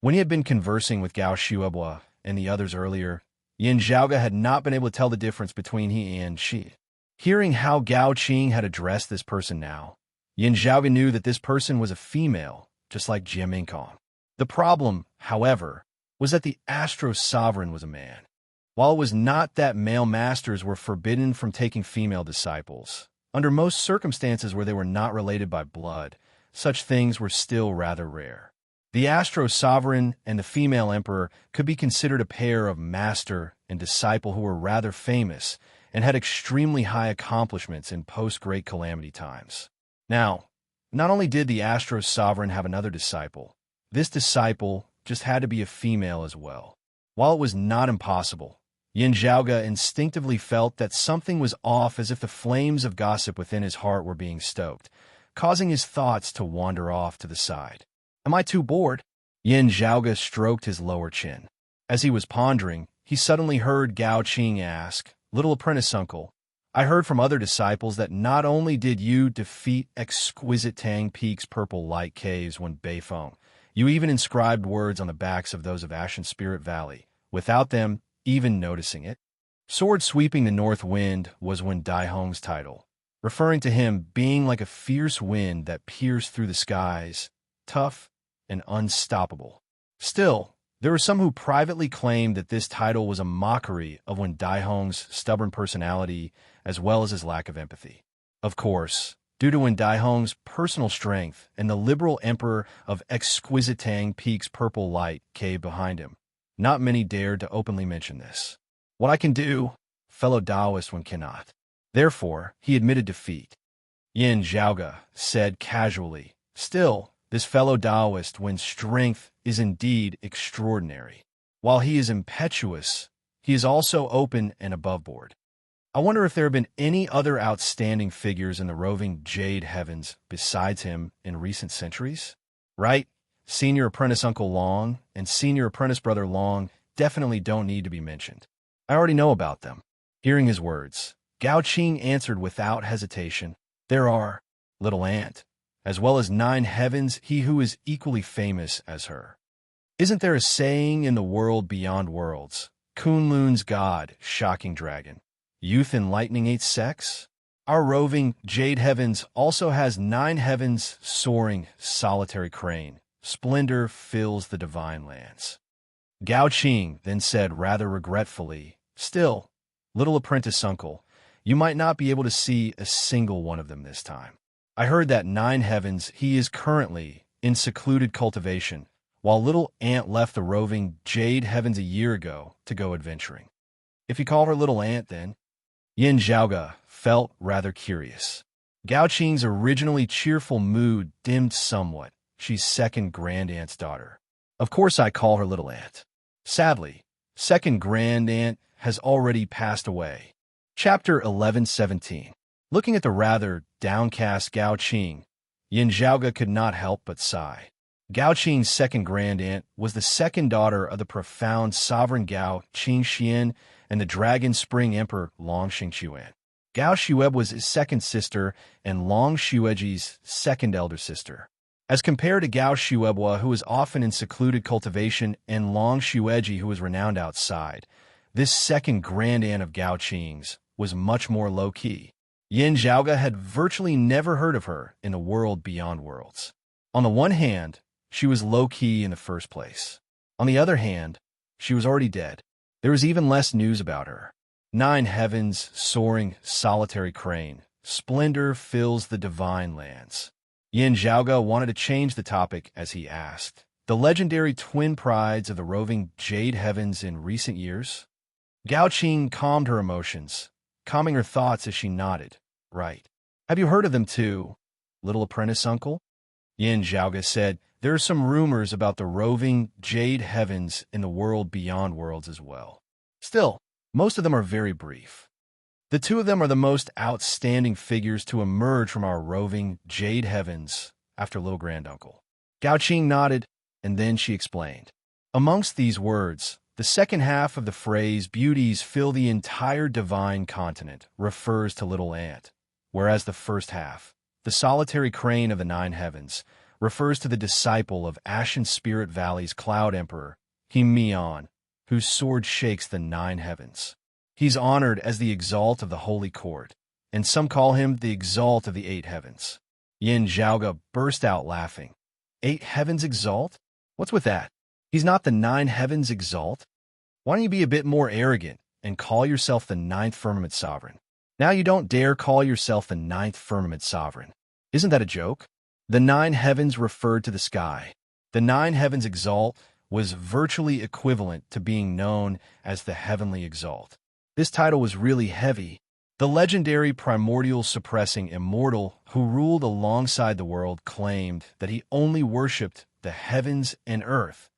When he had been conversing with Gao Shuibwa and the others earlier, Yin Zhaoga had not been able to tell the difference between he and she. Hearing how Gao Qing had addressed this person now, Yin Zhaoga knew that this person was a female, just like Jie Minkong. The problem, however, was that the Astro Sovereign was a man. While it was not that male masters were forbidden from taking female disciples, under most circumstances where they were not related by blood, such things were still rather rare. The Astro Sovereign and the female emperor could be considered a pair of master and disciple who were rather famous and had extremely high accomplishments in post-Great Calamity times. Now, not only did the Astro Sovereign have another disciple, this disciple just had to be a female as well. While it was not impossible, Yin Zhaoga instinctively felt that something was off, as if the flames of gossip within his heart were being stoked, causing his thoughts to wander off to the side. "Am I too bored?" Yin Zhaoga stroked his lower chin. As he was pondering, he suddenly heard Gao Qing ask, "Little apprentice uncle, I heard from other disciples that not only did you defeat exquisite Tang Peak's purple light caves when Beifeng, you even inscribed words on the backs of those of Ashen Spirit Valley, without them even noticing it." Sword sweeping the north wind was Wen Daihong's title, referring to him being like a fierce wind that pierced through the skies, tough and unstoppable. Still, there were some who privately claimed that this title was a mockery of Wen Daihong's stubborn personality as well as his lack of empathy. Of course, due to Wen Daihong's personal strength and the liberal emperor of exquisite Tang Peak's purple light cave behind him, not many dared to openly mention this. "What I can do, fellow Taoist one cannot." Therefore, he admitted defeat. Yin Zhaoge said casually. Still, this fellow Taoist, when strength is indeed extraordinary. While he is impetuous, he is also open and aboveboard. I wonder if there have been any other outstanding figures in the roving Jade Heavens besides him in recent centuries? Right? Senior Apprentice Uncle Long and Senior Apprentice Brother Long definitely don't need to be mentioned. I already know about them. Hearing his words, Gao Qing answered without hesitation, There are, little aunt, as well as 9 heavens, he who is equally famous as her. Isn't there a saying in the world beyond worlds, Kunlun's God, shocking dragon, youth enlightening 8 sex? Our roving Jade Heavens also has 9 heavens, soaring, solitary crane. Splendor fills the divine lands. Gao Qing then said rather regretfully, Still, little apprentice uncle, you might not be able to see a single one of them this time. I heard that 9 heavens he is currently in secluded cultivation, while little aunt left the roving Jade Heavens a year ago to go adventuring. If you call her little aunt, then? Yin Zhaoge felt rather curious. Gao Qing's originally cheerful mood dimmed somewhat. She's second grand aunt's daughter. Of course I call her little aunt. Sadly, second grand aunt has already passed away. Chapter 11:17. Looking at the rather downcast Gao Qing, Yin Zhaoge could not help but sigh. Gao Qing's second grand aunt was the second daughter of the profound sovereign Gao Qingxian and the Dragon Spring Emperor Long Xingquan. Gao Xueb was his second sister and Long Xueji's second elder sister. As compared to Gao Xuebwa, who was often in secluded cultivation, and Long Xueji, who was renowned outside, this second grand aunt of Gao Qing's was much more low-key. Yin Zhaoge had virtually never heard of her in the world beyond worlds. On the one hand, she was low-key in the first place. On the other hand, she was already dead. There was even less news about her. 9 heavens, soaring, solitary crane. Splendor fills the divine lands. Yin Zhaoge wanted to change the topic as he asked, The legendary twin prides of the roving Jade Heavens in recent years? Gao Qing calmed her emotions, calming her thoughts as she nodded. Right. Have you heard of them too, little apprentice uncle? Yin Zhaoge said, There are some rumors about the roving Jade Heavens in the world beyond worlds as well. Still, most of them are very brief. The 2 of them are the most outstanding figures to emerge from our roving Jade Heavens after little granduncle. Gao Qing nodded, and then she explained. Amongst these words, the second half of the phrase beauties fill the entire divine continent refers to little aunt, whereas the first half, the solitary crane of the 9 heavens, refers to the disciple of Ashen Spirit Valley's Cloud Emperor, Mian, whose sword shakes the 9 heavens. He's honored as the Exalt of the Holy Court, and some call him the Exalt of the 8 heavens. Yin Zhaoge burst out laughing. 8 heavens Exalt? What's with that? He's not the 9 heavens Exalt? Why don't you be a bit more arrogant and call yourself the 9th Firmament Sovereign? Now you don't dare call yourself the 9th Firmament Sovereign. Isn't that a joke? The 9 heavens referred to the sky. The 9 heavens Exalt was virtually equivalent to being known as the Heavenly Exalt. This title was really heavy. The legendary primordial suppressing immortal who ruled alongside the world claimed that he only worshipped the heavens and earth,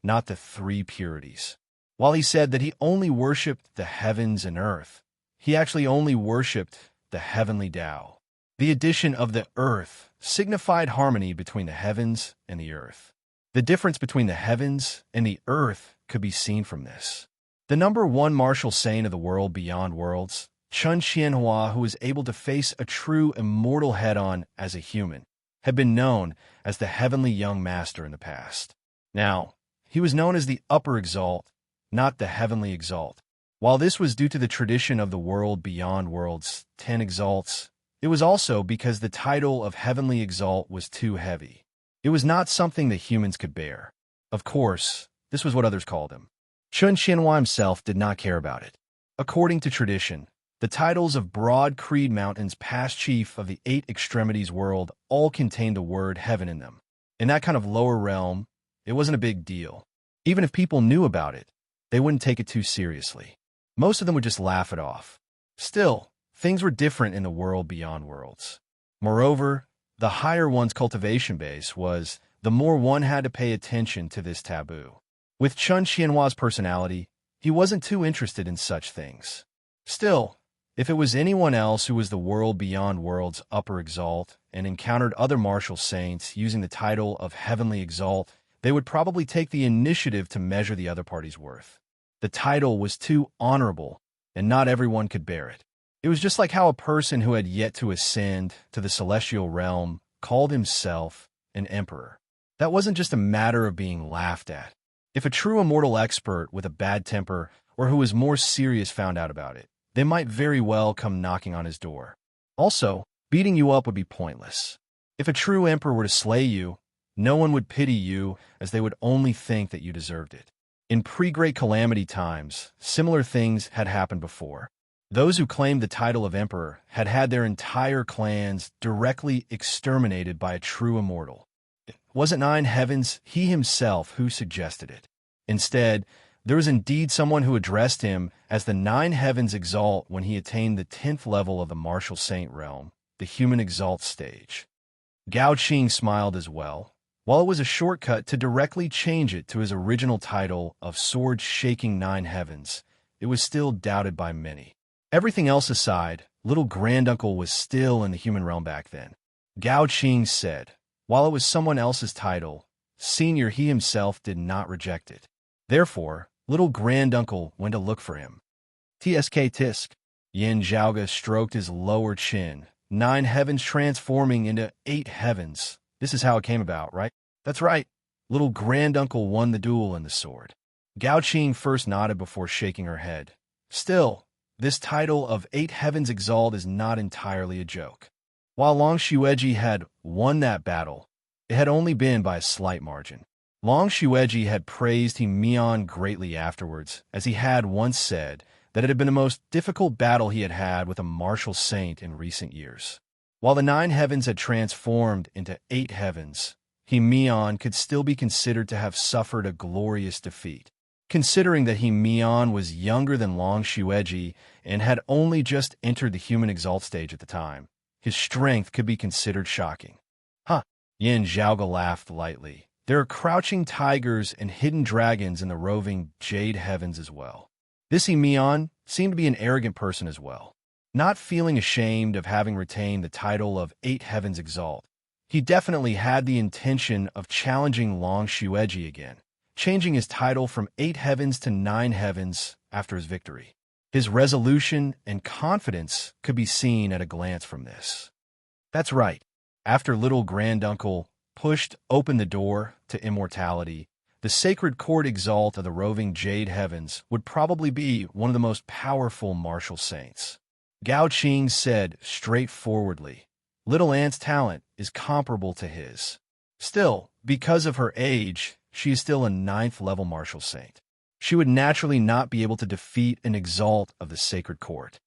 not the 3 purities. While he said that he only worshipped the heavens and earth, he actually only worshipped the heavenly Tao. The addition of the earth signified harmony between the heavens and the earth. The difference between the heavens and the earth could be seen from this. The number 1 martial saint of the world beyond worlds, Chun Qianhua, who was able to face a true immortal head-on as a human, had been known as the Heavenly Young Master in the past. Now, he was known as the Upper Exalt, not the Heavenly Exalt. While this was due to the tradition of the world beyond worlds, 10 exalts, it was also because the title of Heavenly Exalt was too heavy. It was not something that humans could bear. Of course, this was what others called him. Chun Qianhua himself did not care about it. According to tradition, the titles of Broad Creed Mountain's past chief of the 8 extremities world all contained the word heaven in them. In that kind of lower realm, it wasn't a big deal. Even if people knew about it, they wouldn't take it too seriously. Most of them would just laugh it off. Still, things were different in the world beyond worlds. Moreover, the higher one's cultivation base was, the more one had to pay attention to this taboo. With Chun Qianhua's personality, he wasn't too interested in such things. Still, if it was anyone else who was the world beyond world's upper exalt and encountered other martial saints using the title of heavenly exalt, they would probably take the initiative to measure the other party's worth. The title was too honorable, and not everyone could bear it. It was just like how a person who had yet to ascend to the celestial realm called himself an emperor. That wasn't just a matter of being laughed at. If a true immortal expert with a bad temper or who was more serious found out about it, they might very well come knocking on his door. Also, beating you up would be pointless. If a true emperor were to slay you, no one would pity you, as they would only think that you deserved it. In pre-Great Calamity times, similar things had happened before. Those who claimed the title of emperor had had their entire clans directly exterminated by a true immortal. It wasn't Nine Heavens he himself who suggested it. Instead, there was indeed someone who addressed him as the Nine Heavens Exalt when he attained the 10th level of the Martial Saint realm, the Human Exalt stage. Gao Qing smiled as well. While it was a shortcut to directly change it to his original title of Sword-Shaking Nine Heavens, it was still doubted by many. Everything else aside, little granduncle was still in the human realm back then. Gao Qing said, while it was someone else's title, Senior he himself did not reject it. Therefore, little granduncle went to look for him. Tsk tisk. Yin Zhaoga stroked his lower chin, 9 heavens transforming into 8 heavens. This is how it came about, right? That's right. Little granduncle won the duel in the sword. Gao Qing first nodded before shaking her head. Still, this title of 8 heavens exalt is not entirely a joke. While Long Xueji had won that battle, it had only been by a slight margin. Long Xueji had praised Mian greatly afterwards, as he had once said that it had been the most difficult battle he had had with a martial saint in recent years. While the 9 heavens had transformed into 8 heavens, Mian could still be considered to have suffered a glorious defeat. Considering that Mian was younger than Long Xueji and had only just entered the human exalt stage at the time, his strength could be considered shocking. Huh, Yin Zhaoga laughed lightly. There are crouching tigers and hidden dragons in the roving jade heavens as well. This Mian seemed to be an arrogant person as well. Not feeling ashamed of having retained the title of 8 heavens exalt, he definitely had the intention of challenging Long Xueji again, changing his title from 8 heavens to 9 heavens after his victory. His resolution and confidence could be seen at a glance from this. That's right. After little granduncle pushed open the door to immortality, the sacred court exalt of the roving jade heavens would probably be one of the most powerful martial saints. Gao Qing said straightforwardly, Little Ant's talent is comparable to his. Still, because of her age, she is still a 9th level martial saint. She would naturally not be able to defeat an exalt of the sacred court.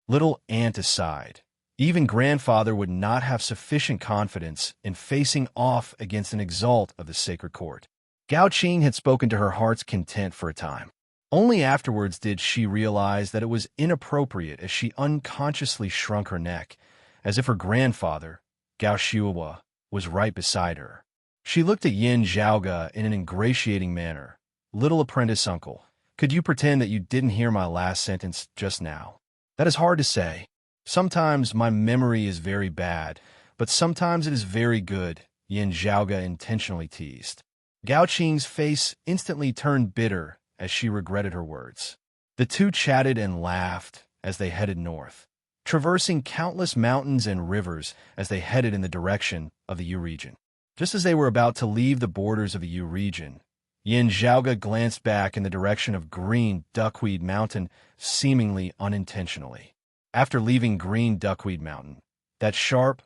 Little Ant aside, even grandfather would not have sufficient confidence in facing off against an exalt of the sacred court. Gao Qing had spoken to her heart's content for a time. Only afterwards did she realize that it was inappropriate as she unconsciously shrunk her neck, as if her grandfather, Gao Xiuhua, was right beside her. She looked at Yin Zhaoga in an ingratiating manner. Little apprentice uncle, could you pretend that you didn't hear my last sentence just now? That is hard to say. Sometimes my memory is very bad, but sometimes it is very good, Yin Zhaoga intentionally teased. Gao Qing's face instantly turned bitter as she regretted her words. The two chatted and laughed as they headed north, traversing countless mountains and rivers as they headed in the direction of the Yu region. Just as they were about to leave the borders of the Yu region, Yin Zhaoga glanced back in the direction of Green Duckweed Mountain, seemingly unintentionally. After leaving Green Duckweed Mountain, that sharp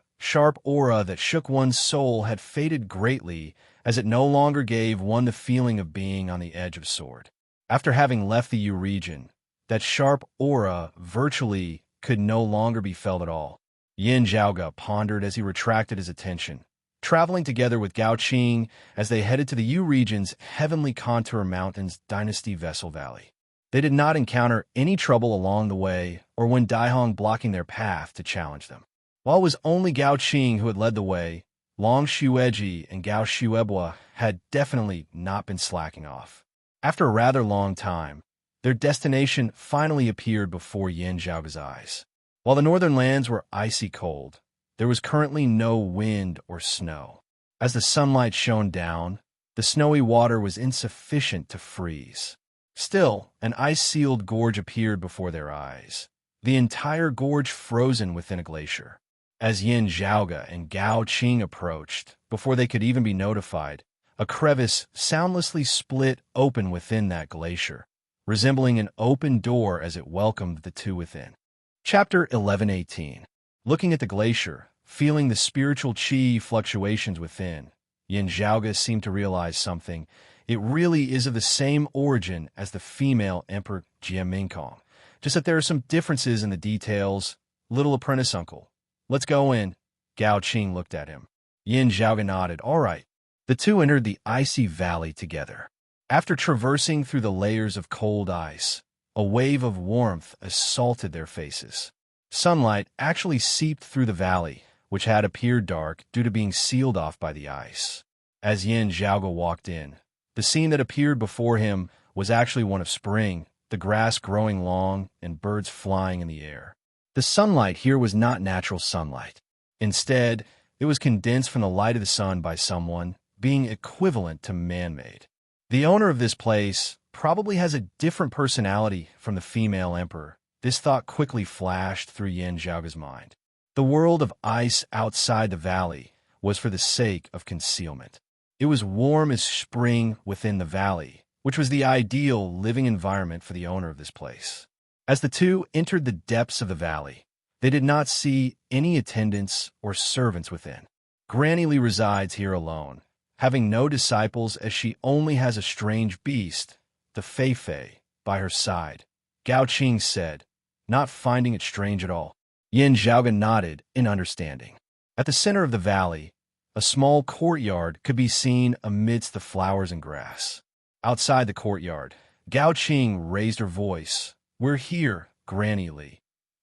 aura that shook one's soul had faded greatly, as it no longer gave one the feeling of being on the edge of sword. After having left the Yu region, that sharp aura virtually could no longer be felt at all. Yin Zhaoga pondered as he retracted his attention, traveling together with Gao Qing as they headed to the Yu region's Heavenly Contour Mountains Dynasty Vessel Valley. They did not encounter any trouble along the way or when Daihong blocking their path to challenge them. While it was only Gao Qing who had led the way, Long Xueji and Gao Xuebua had definitely not been slacking off. After a rather long time, their destination finally appeared before Yin Zhaoge's eyes. While the northern lands were icy cold, there was currently no wind or snow. As the sunlight shone down, the snowy water was insufficient to freeze. Still, an ice-sealed gorge appeared before their eyes, the entire gorge frozen within a glacier. As Yin Zhaoge and Gao Qing approached, before they could even be notified, a crevice soundlessly split open within that glacier, resembling an open door as it welcomed the two within. Chapter 1118. Looking at the glacier, feeling the spiritual qi fluctuations within, Yin Zhaoge seemed to realize something. It really is of the same origin as the female Emperor Jie Mingkong, just that there are some differences in the details. Little apprentice uncle, let's go in. Gao Qing looked at him. Yin Zhaoge nodded. All right. The two entered the icy valley together. After traversing through the layers of cold ice, a wave of warmth assaulted their faces. Sunlight actually seeped through the valley, which had appeared dark due to being sealed off by the ice. As Yin Zhaoge walked in, the scene that appeared before him was actually one of spring, the grass growing long and birds flying in the air. The sunlight here was not natural sunlight. Instead, it was condensed from the light of the sun by someone, being equivalent to man-made. The owner of this place probably has a different personality from the female emperor. This thought quickly flashed through Yin Zhaoge's mind. The world of ice outside the valley was for the sake of concealment. It was warm as spring within the valley, which was the ideal living environment for the owner of this place. As the two entered the depths of the valley, they did not see any attendants or servants within. Granny Li resides here alone, having no disciples as she only has a strange beast, the Fei Fei, by her side. Gao Qing said, not finding it strange at all. Yin Zhaoge nodded in understanding. At the center of the valley, a small courtyard could be seen amidst the flowers and grass. Outside the courtyard, Gao Qing raised her voice. We're here, Granny Li.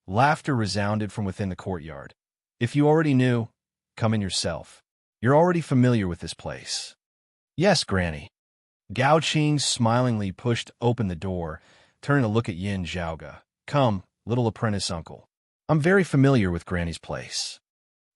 Laughter resounded from within the courtyard. If you already knew, come in yourself. You're already familiar with this place. Yes, Granny. Gao Qing smilingly pushed open the door, turning to look at Yin Zhaoge. Come, little apprentice uncle. I'm very familiar with Granny's place.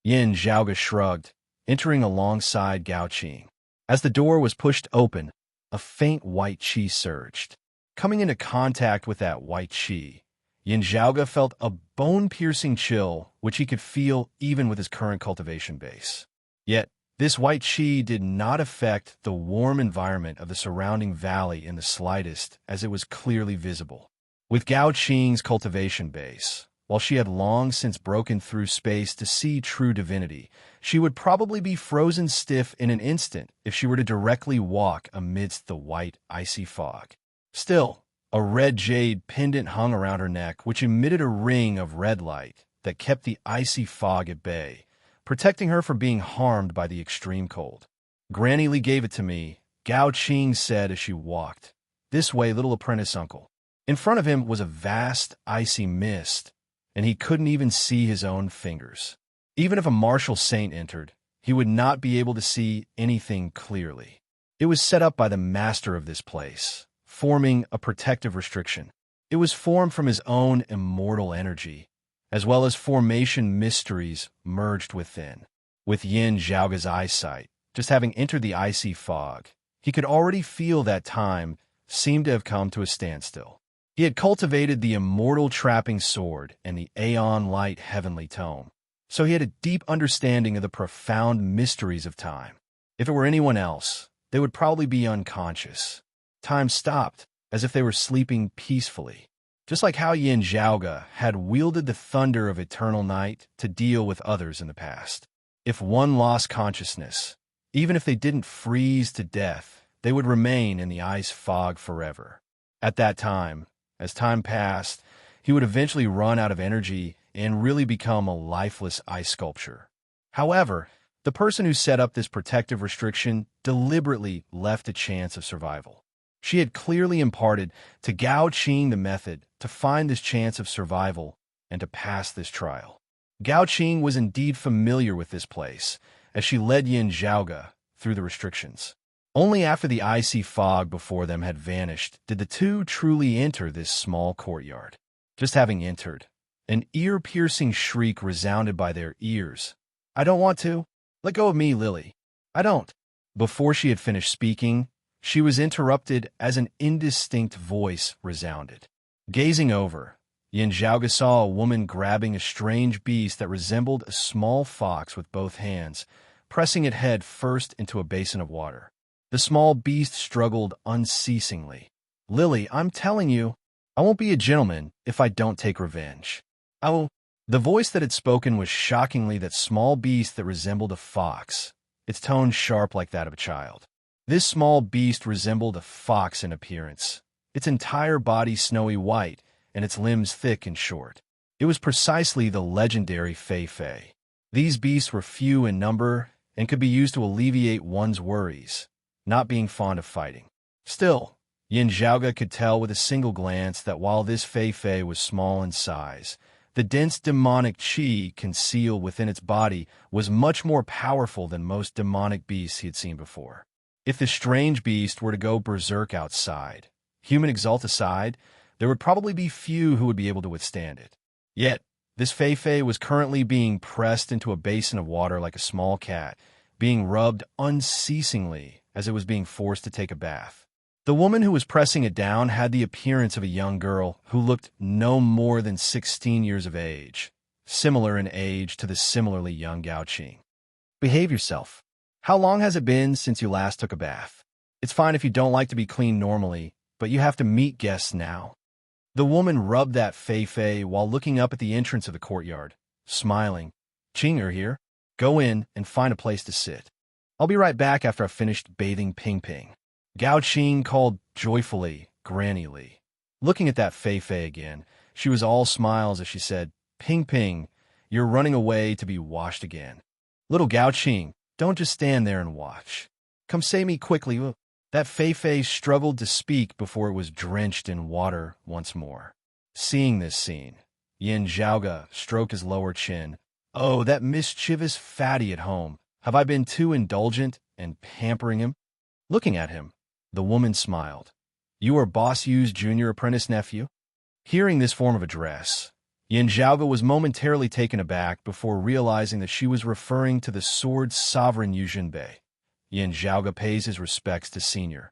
Yin Zhaoge shrugged, entering alongside Gao Qing. As the door was pushed open, a faint white qi surged. Coming into contact with that white qi, Yin Zhaoge felt a bone-piercing chill, which he could feel even with his current cultivation base. Yet, this white qi did not affect the warm environment of the surrounding valley in the slightest, as it was clearly visible. With Gao Qing's cultivation base, while she had long since broken through space to see true divinity, she would probably be frozen stiff in an instant if she were to directly walk amidst the white, icy fog. Still, a red jade pendant hung around her neck, which emitted a ring of red light that kept the icy fog at bay, protecting her from being harmed by the extreme cold. Granny Li gave it to me, Gao Qing said as she walked. This way, little apprentice uncle. In front of him was a vast, icy mist, and he couldn't even see his own fingers. Even if a martial saint entered, he would not be able to see anything clearly. It was set up by the master of this place, forming a protective restriction. It was formed from his own immortal energy, as well as formation mysteries merged within. With Yin Zhaoge's eyesight, just having entered the icy fog, he could already feel that time seemed to have come to a standstill. He had cultivated the immortal trapping sword and the Aeon Light heavenly tome, so he had a deep understanding of the profound mysteries of time. If it were anyone else, they would probably be unconscious. Time stopped, as if they were sleeping peacefully. Just like how Yin Zhaoge had wielded the thunder of eternal night to deal with others in the past. If one lost consciousness, even if they didn't freeze to death, they would remain in the ice fog forever. At that time, as time passed, he would eventually run out of energy and really become a lifeless ice sculpture. However, the person who set up this protective restriction deliberately left a chance of survival. She had clearly imparted to Gao Qing the method to find this chance of survival and to pass this trial. Gao Qing was indeed familiar with this place, as she led Yin Zhaoge through the restrictions. Only after the icy fog before them had vanished did the two truly enter this small courtyard. Just having entered, an ear-piercing shriek resounded by their ears. "I don't want to. Let go of me, Lily. I don't." Before she had finished speaking, she was interrupted as an indistinct voice resounded. Gazing over, Yin Zhaoge saw a woman grabbing a strange beast that resembled a small fox with both hands, pressing it head first into a basin of water. The small beast struggled unceasingly. "Lily, I'm telling you, I won't be a gentleman if I don't take revenge. I will." The voice that had spoken was shockingly that small beast that resembled a fox, its tone sharp like that of a child. This small beast resembled a fox in appearance, its entire body snowy white and its limbs thick and short. It was precisely the legendary Fei Fei. These beasts were few in number and could be used to alleviate one's worries, not being fond of fighting. Still, Yin Zhaoge could tell with a single glance that while this Fei Fei was small in size, the dense demonic qi concealed within its body was much more powerful than most demonic beasts he had seen before. If the strange beast were to go berserk outside, human exalt aside, there would probably be few who would be able to withstand it. Yet, this Fei Fei was currently being pressed into a basin of water like a small cat, being rubbed unceasingly as it was being forced to take a bath. The woman who was pressing it down had the appearance of a young girl who looked no more than 16 years of age, similar in age to the similarly young Gao Qing. "Behave yourself. How long has it been since you last took a bath? It's fine if you don't like to be clean normally, but you have to meet guests now." The woman rubbed that Fei Fei while looking up at the entrance of the courtyard, smiling. "Qing are here. Go in and find a place to sit. I'll be right back after I've finished bathing Ping Ping." Gao Qing called joyfully, Granny Li. Looking at that Fei Fei again, she was all smiles as she said, "Ping Ping, you're running away to be washed again. Little Gao Qing, don't just stand there and watch. Come save me quickly." That Fei Fei struggled to speak before it was drenched in water once more. Seeing this scene, Yin Zhaoge stroked his lower chin. "Oh, that mischievous fatty at home. Have I been too indulgent and pampering him?" Looking at him, the woman smiled. "You are Boss Yu's junior apprentice nephew?" Hearing this form of address, Yin Zhaoge was momentarily taken aback before realizing that she was referring to the sword's sovereign Yu Jinbei. Yin Zhaoge pays his respects to senior.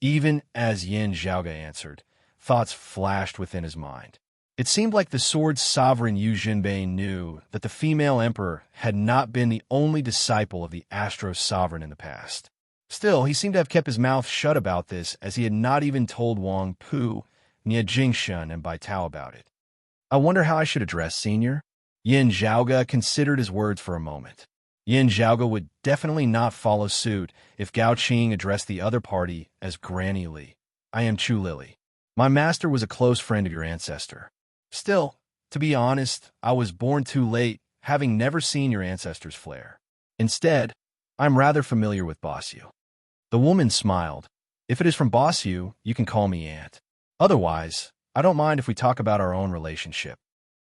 Even as Yin Zhaoge answered, thoughts flashed within his mind. It seemed like the sword's sovereign Yu Jinbei knew that the female emperor had not been the only disciple of the Astro sovereign in the past. Still, he seemed to have kept his mouth shut about this, as he had not even told Wang Pu, Nie Jingshun, and Bai Tao about it. "I wonder how I should address senior?" Yin Zhaoge considered his words for a moment. Yin Zhaoge would definitely not follow suit if Gao Qing addressed the other party as Granny Li. "I am Chu Lily. My master was a close friend of your ancestor. Still, to be honest, I was born too late, having never seen your ancestor's flare. Instead, I'm rather familiar with Boss Yu." The woman smiled. "If it is from Boss Yu, you can call me Aunt. Otherwise, I don't mind if we talk about our own relationship."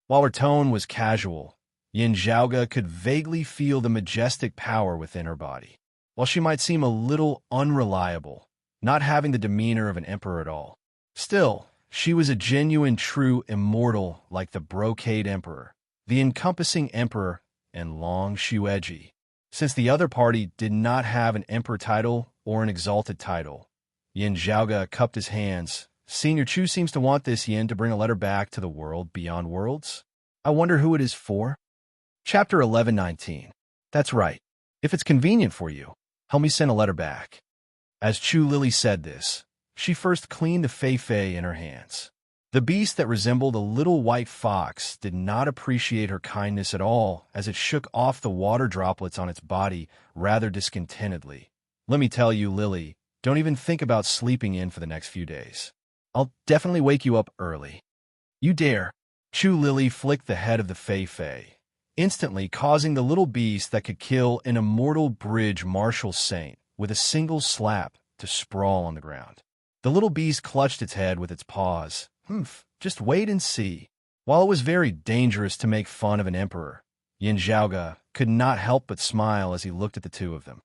While her tone was casual, Yin Zhaoge could vaguely feel the majestic power within her body. While she might seem a little unreliable, not having the demeanor of an emperor at all, still, she was a genuine, true immortal like the brocade emperor, the encompassing emperor, and Long Xueji. Since the other party did not have an emperor title or an exalted title, Yin Zhaoge cupped his hands. "Senior Chu seems to want this Yin to bring a letter back to the world beyond worlds. I wonder who it is for?" Chapter 11:19. "That's right. If it's convenient for you, help me send a letter back." As Chu Lily said this, she first cleaned the Fei Fei in her hands. The beast that resembled a little white fox did not appreciate her kindness at all as it shook off the water droplets on its body rather discontentedly. "Let me tell you, Lily, don't even think about sleeping in for the next few days. I'll definitely wake you up early." "You dare." Chu Lily flicked the head of the Fei Fei, instantly causing the little beast that could kill an immortal bridge martial saint with a single slap to sprawl on the ground. The little beast clutched its head with its paws. Just wait and see." While it was very dangerous to make fun of an emperor, Yin Zhaoge could not help but smile as he looked at the two of them.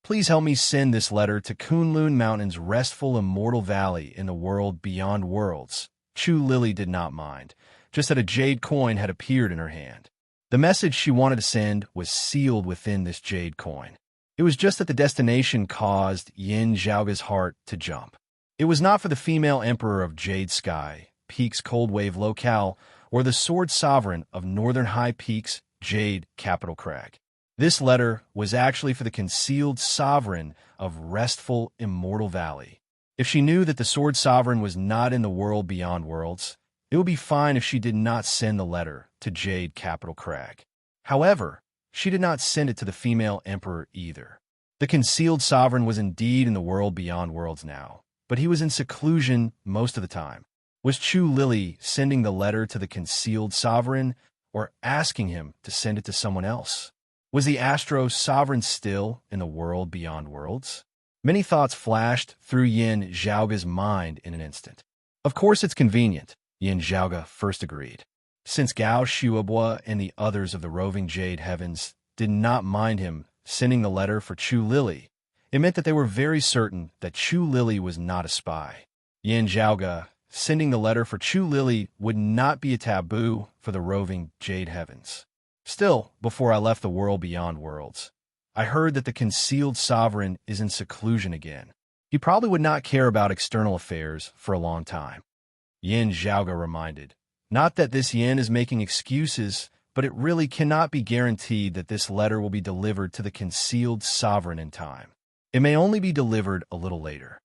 Please help me send this letter to Kunlun Mountain's restful immortal valley in the world beyond worlds. Chu Lily did not mind, just that a jade coin had appeared in her hand. The message she wanted to send was sealed within this jade coin. It was just that the destination caused Yin Zhaoge's heart to jump. It was not for the female emperor of Jade Sky, Peak's Cold Wave locale, or the sword sovereign of Northern High Peaks, Jade Capital Crag. This letter was actually for the concealed sovereign of restful immortal valley. If she knew that the sword sovereign was not in the world beyond worlds, it would be fine if she did not send the letter to Jade Capital Crag. However, she did not send it to the female emperor either. The concealed sovereign was indeed in the world beyond worlds now, but he was in seclusion most of the time. Was Chu Lily sending the letter to the concealed sovereign or asking him to send it to someone else? Was the Astro sovereign still in the world beyond worlds? Many thoughts flashed through Yin Zhaoge's mind in an instant. Of course it's convenient, Yin Zhaoge first agreed. Since Gao Shuobo and the others of the roving Jade Heavens did not mind him sending the letter for Chu Lily, it meant that they were very certain that Chu Lily was not a spy. Yin Zhaoge sending the letter for Chu Lily would not be a taboo for the roving Jade Heavens. Still, before I left the world beyond worlds, I heard that the concealed sovereign is in seclusion again. He probably would not care about external affairs for a long time. Yin Zhaoge reminded. Not that this Yin is making excuses, but it really cannot be guaranteed that this letter will be delivered to the concealed sovereign in time. It may only be delivered a little later.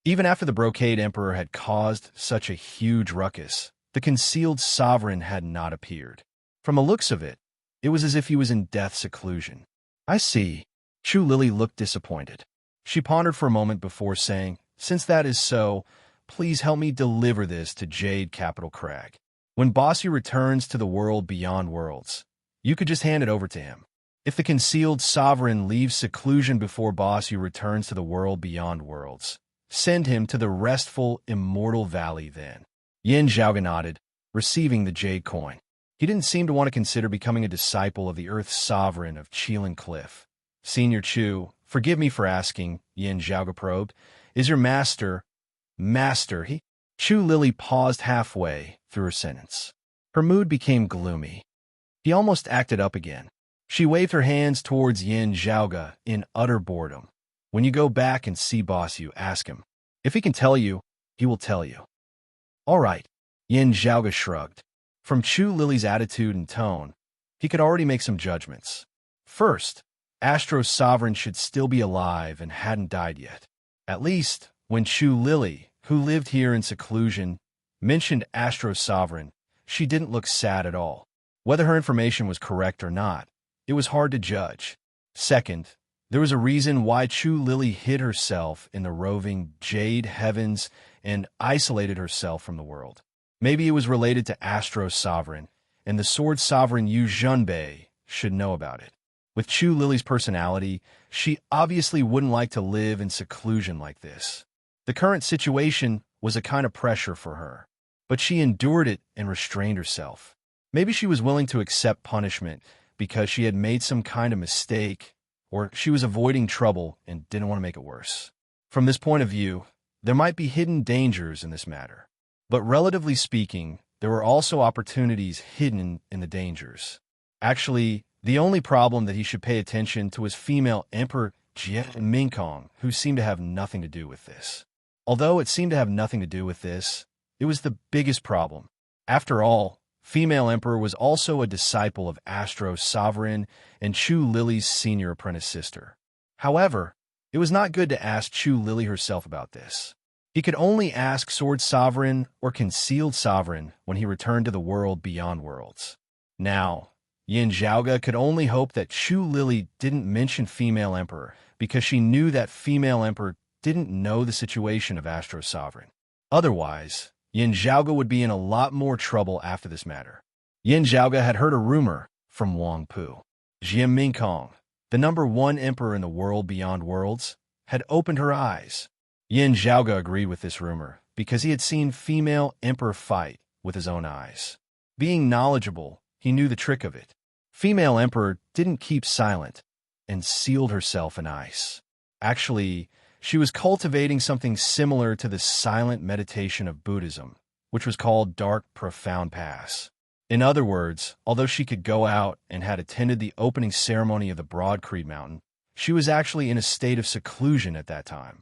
Even after the Brocade Emperor had caused such a huge ruckus, the concealed sovereign had not appeared. From the looks of it, it was as if he was in death seclusion. I see. Chu Lily looked disappointed. She pondered for a moment before saying, since that is so, please help me deliver this to Jade Capital Crag. When Bossu returns to the world beyond worlds, you could just hand it over to him. If the concealed sovereign leaves seclusion before Bossu returns to the world beyond worlds, send him to the restful immortal valley then. Yin Zhaoge nodded, receiving the jade coin. He didn't seem to want to consider becoming a disciple of the Earth's sovereign of Qilin Cliff. Senior Chu, forgive me for asking, Yin Zhaoge probed. Is your master... he? Chu Lily paused halfway through her sentence. Her mood became gloomy. He almost acted up again. She waved her hands towards Yin Zhaoge in utter boredom. When you go back and see Bossu, ask him. If he can tell you, he will tell you. All right, Yin Zhaoge shrugged. From Chu Lily's attitude and tone, he could already make some judgments. First, Astro's sovereign should still be alive and hadn't died yet. At least, when Chu Lily, who lived here in seclusion, mentioned Astro's sovereign, she didn't look sad at all. Whether her information was correct or not, it was hard to judge. Second, there was a reason why Chu Lily hid herself in the roving Jade Heavens and isolated herself from the world. Maybe it was related to Astro's sovereign, and the sword sovereign Yu Zhunbei should know about it. With Chu Lily's personality, she obviously wouldn't like to live in seclusion like this. The current situation was a kind of pressure for her, but she endured it and restrained herself. Maybe she was willing to accept punishment because she had made some kind of mistake, or she was avoiding trouble and didn't want to make it worse. From this point of view, there might be hidden dangers in this matter. But relatively speaking, there were also opportunities hidden in the dangers. Actually, the only problem that he should pay attention to was female Emperor Jie Mingkong, who seemed to have nothing to do with this. Although it seemed to have nothing to do with this, it was the biggest problem. After all, female Emperor was also a disciple of Astro's sovereign and Chu Lily's senior apprentice sister. However, it was not good to ask Chu Lily herself about this. He could only ask Sword Sovereign or Concealed Sovereign when he returned to the world beyond worlds. Now, Yin Zhaoge could only hope that Chu Lily didn't mention female Emperor because she knew that female Emperor didn't know the situation of Astro's sovereign. Otherwise, Yin Zhaoge would be in a lot more trouble after this matter. Yin Zhaoge had heard a rumor from Wang Pu. Jie Mingkong, the #1 emperor in the world beyond worlds, had opened her eyes. Yin Zhaoge agreed with this rumor because he had seen female emperor fight with his own eyes. Being knowledgeable, he knew the trick of it. Female Emperor didn't keep silent and sealed herself in ice. Actually, she was cultivating something similar to the silent meditation of Buddhism, which was called dark, profound pass. In other words, although she could go out and had attended the opening ceremony of the Broadcrete Mountain, she was actually in a state of seclusion at that time.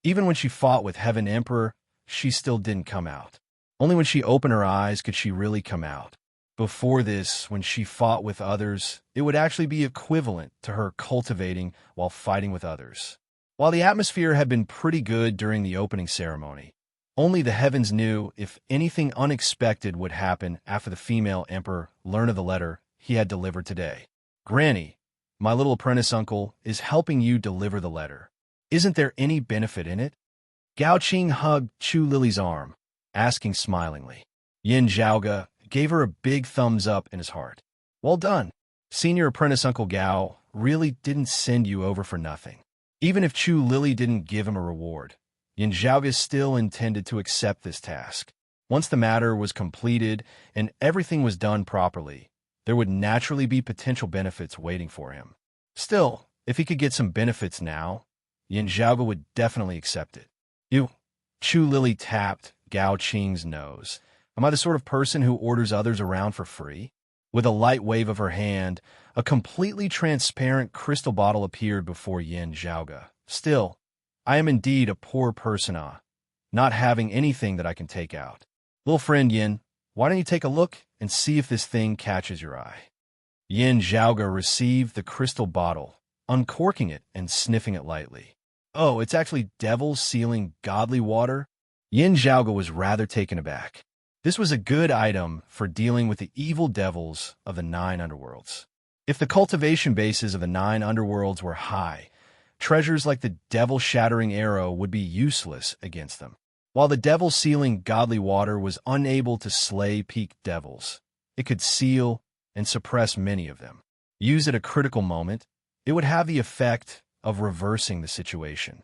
Even when she fought with Heaven Emperor, she still didn't come out. Only when she opened her eyes could she really come out. Before this, when she fought with others, it would actually be equivalent to her cultivating while fighting with others. While the atmosphere had been pretty good during the opening ceremony, only the heavens knew if anything unexpected would happen after the female emperor learned of the letter he had delivered today. Granny, my little apprentice uncle, is helping you deliver the letter. Isn't there any benefit in it? Gao Qing hugged Chu Lily's arm, asking smilingly. Yin Zhaoge gave her a big thumbs up in his heart. Well done. Senior apprentice Uncle Gao really didn't send you over for nothing. Even if Chu Lily didn't give him a reward, Yin Zhaoge still intended to accept this task. Once the matter was completed and everything was done properly, there would naturally be potential benefits waiting for him. Still, if he could get some benefits now, Yin Zhaoge would definitely accept it. You, Chu Lily tapped Gao Qing's nose. Am I the sort of person who orders others around for free? With a light wave of her hand, a completely transparent crystal bottle appeared before Yin Zhaoge. Still, I am indeed a poor person, not having anything that I can take out. Little friend Yin, why don't you take a look and see if this thing catches your eye? Yin Zhaoge received the crystal bottle, uncorking it and sniffing it lightly. Oh, it's actually devil's sealing godly water? Yin Zhaoge was rather taken aback. This was a good item for dealing with the evil devils of the 9 underworlds. If the cultivation bases of the 9 underworlds were high, treasures like the devil-shattering arrow would be useless against them. While the devil-sealing godly water was unable to slay peak devils, it could seal and suppress many of them. Used at a critical moment, it would have the effect of reversing the situation.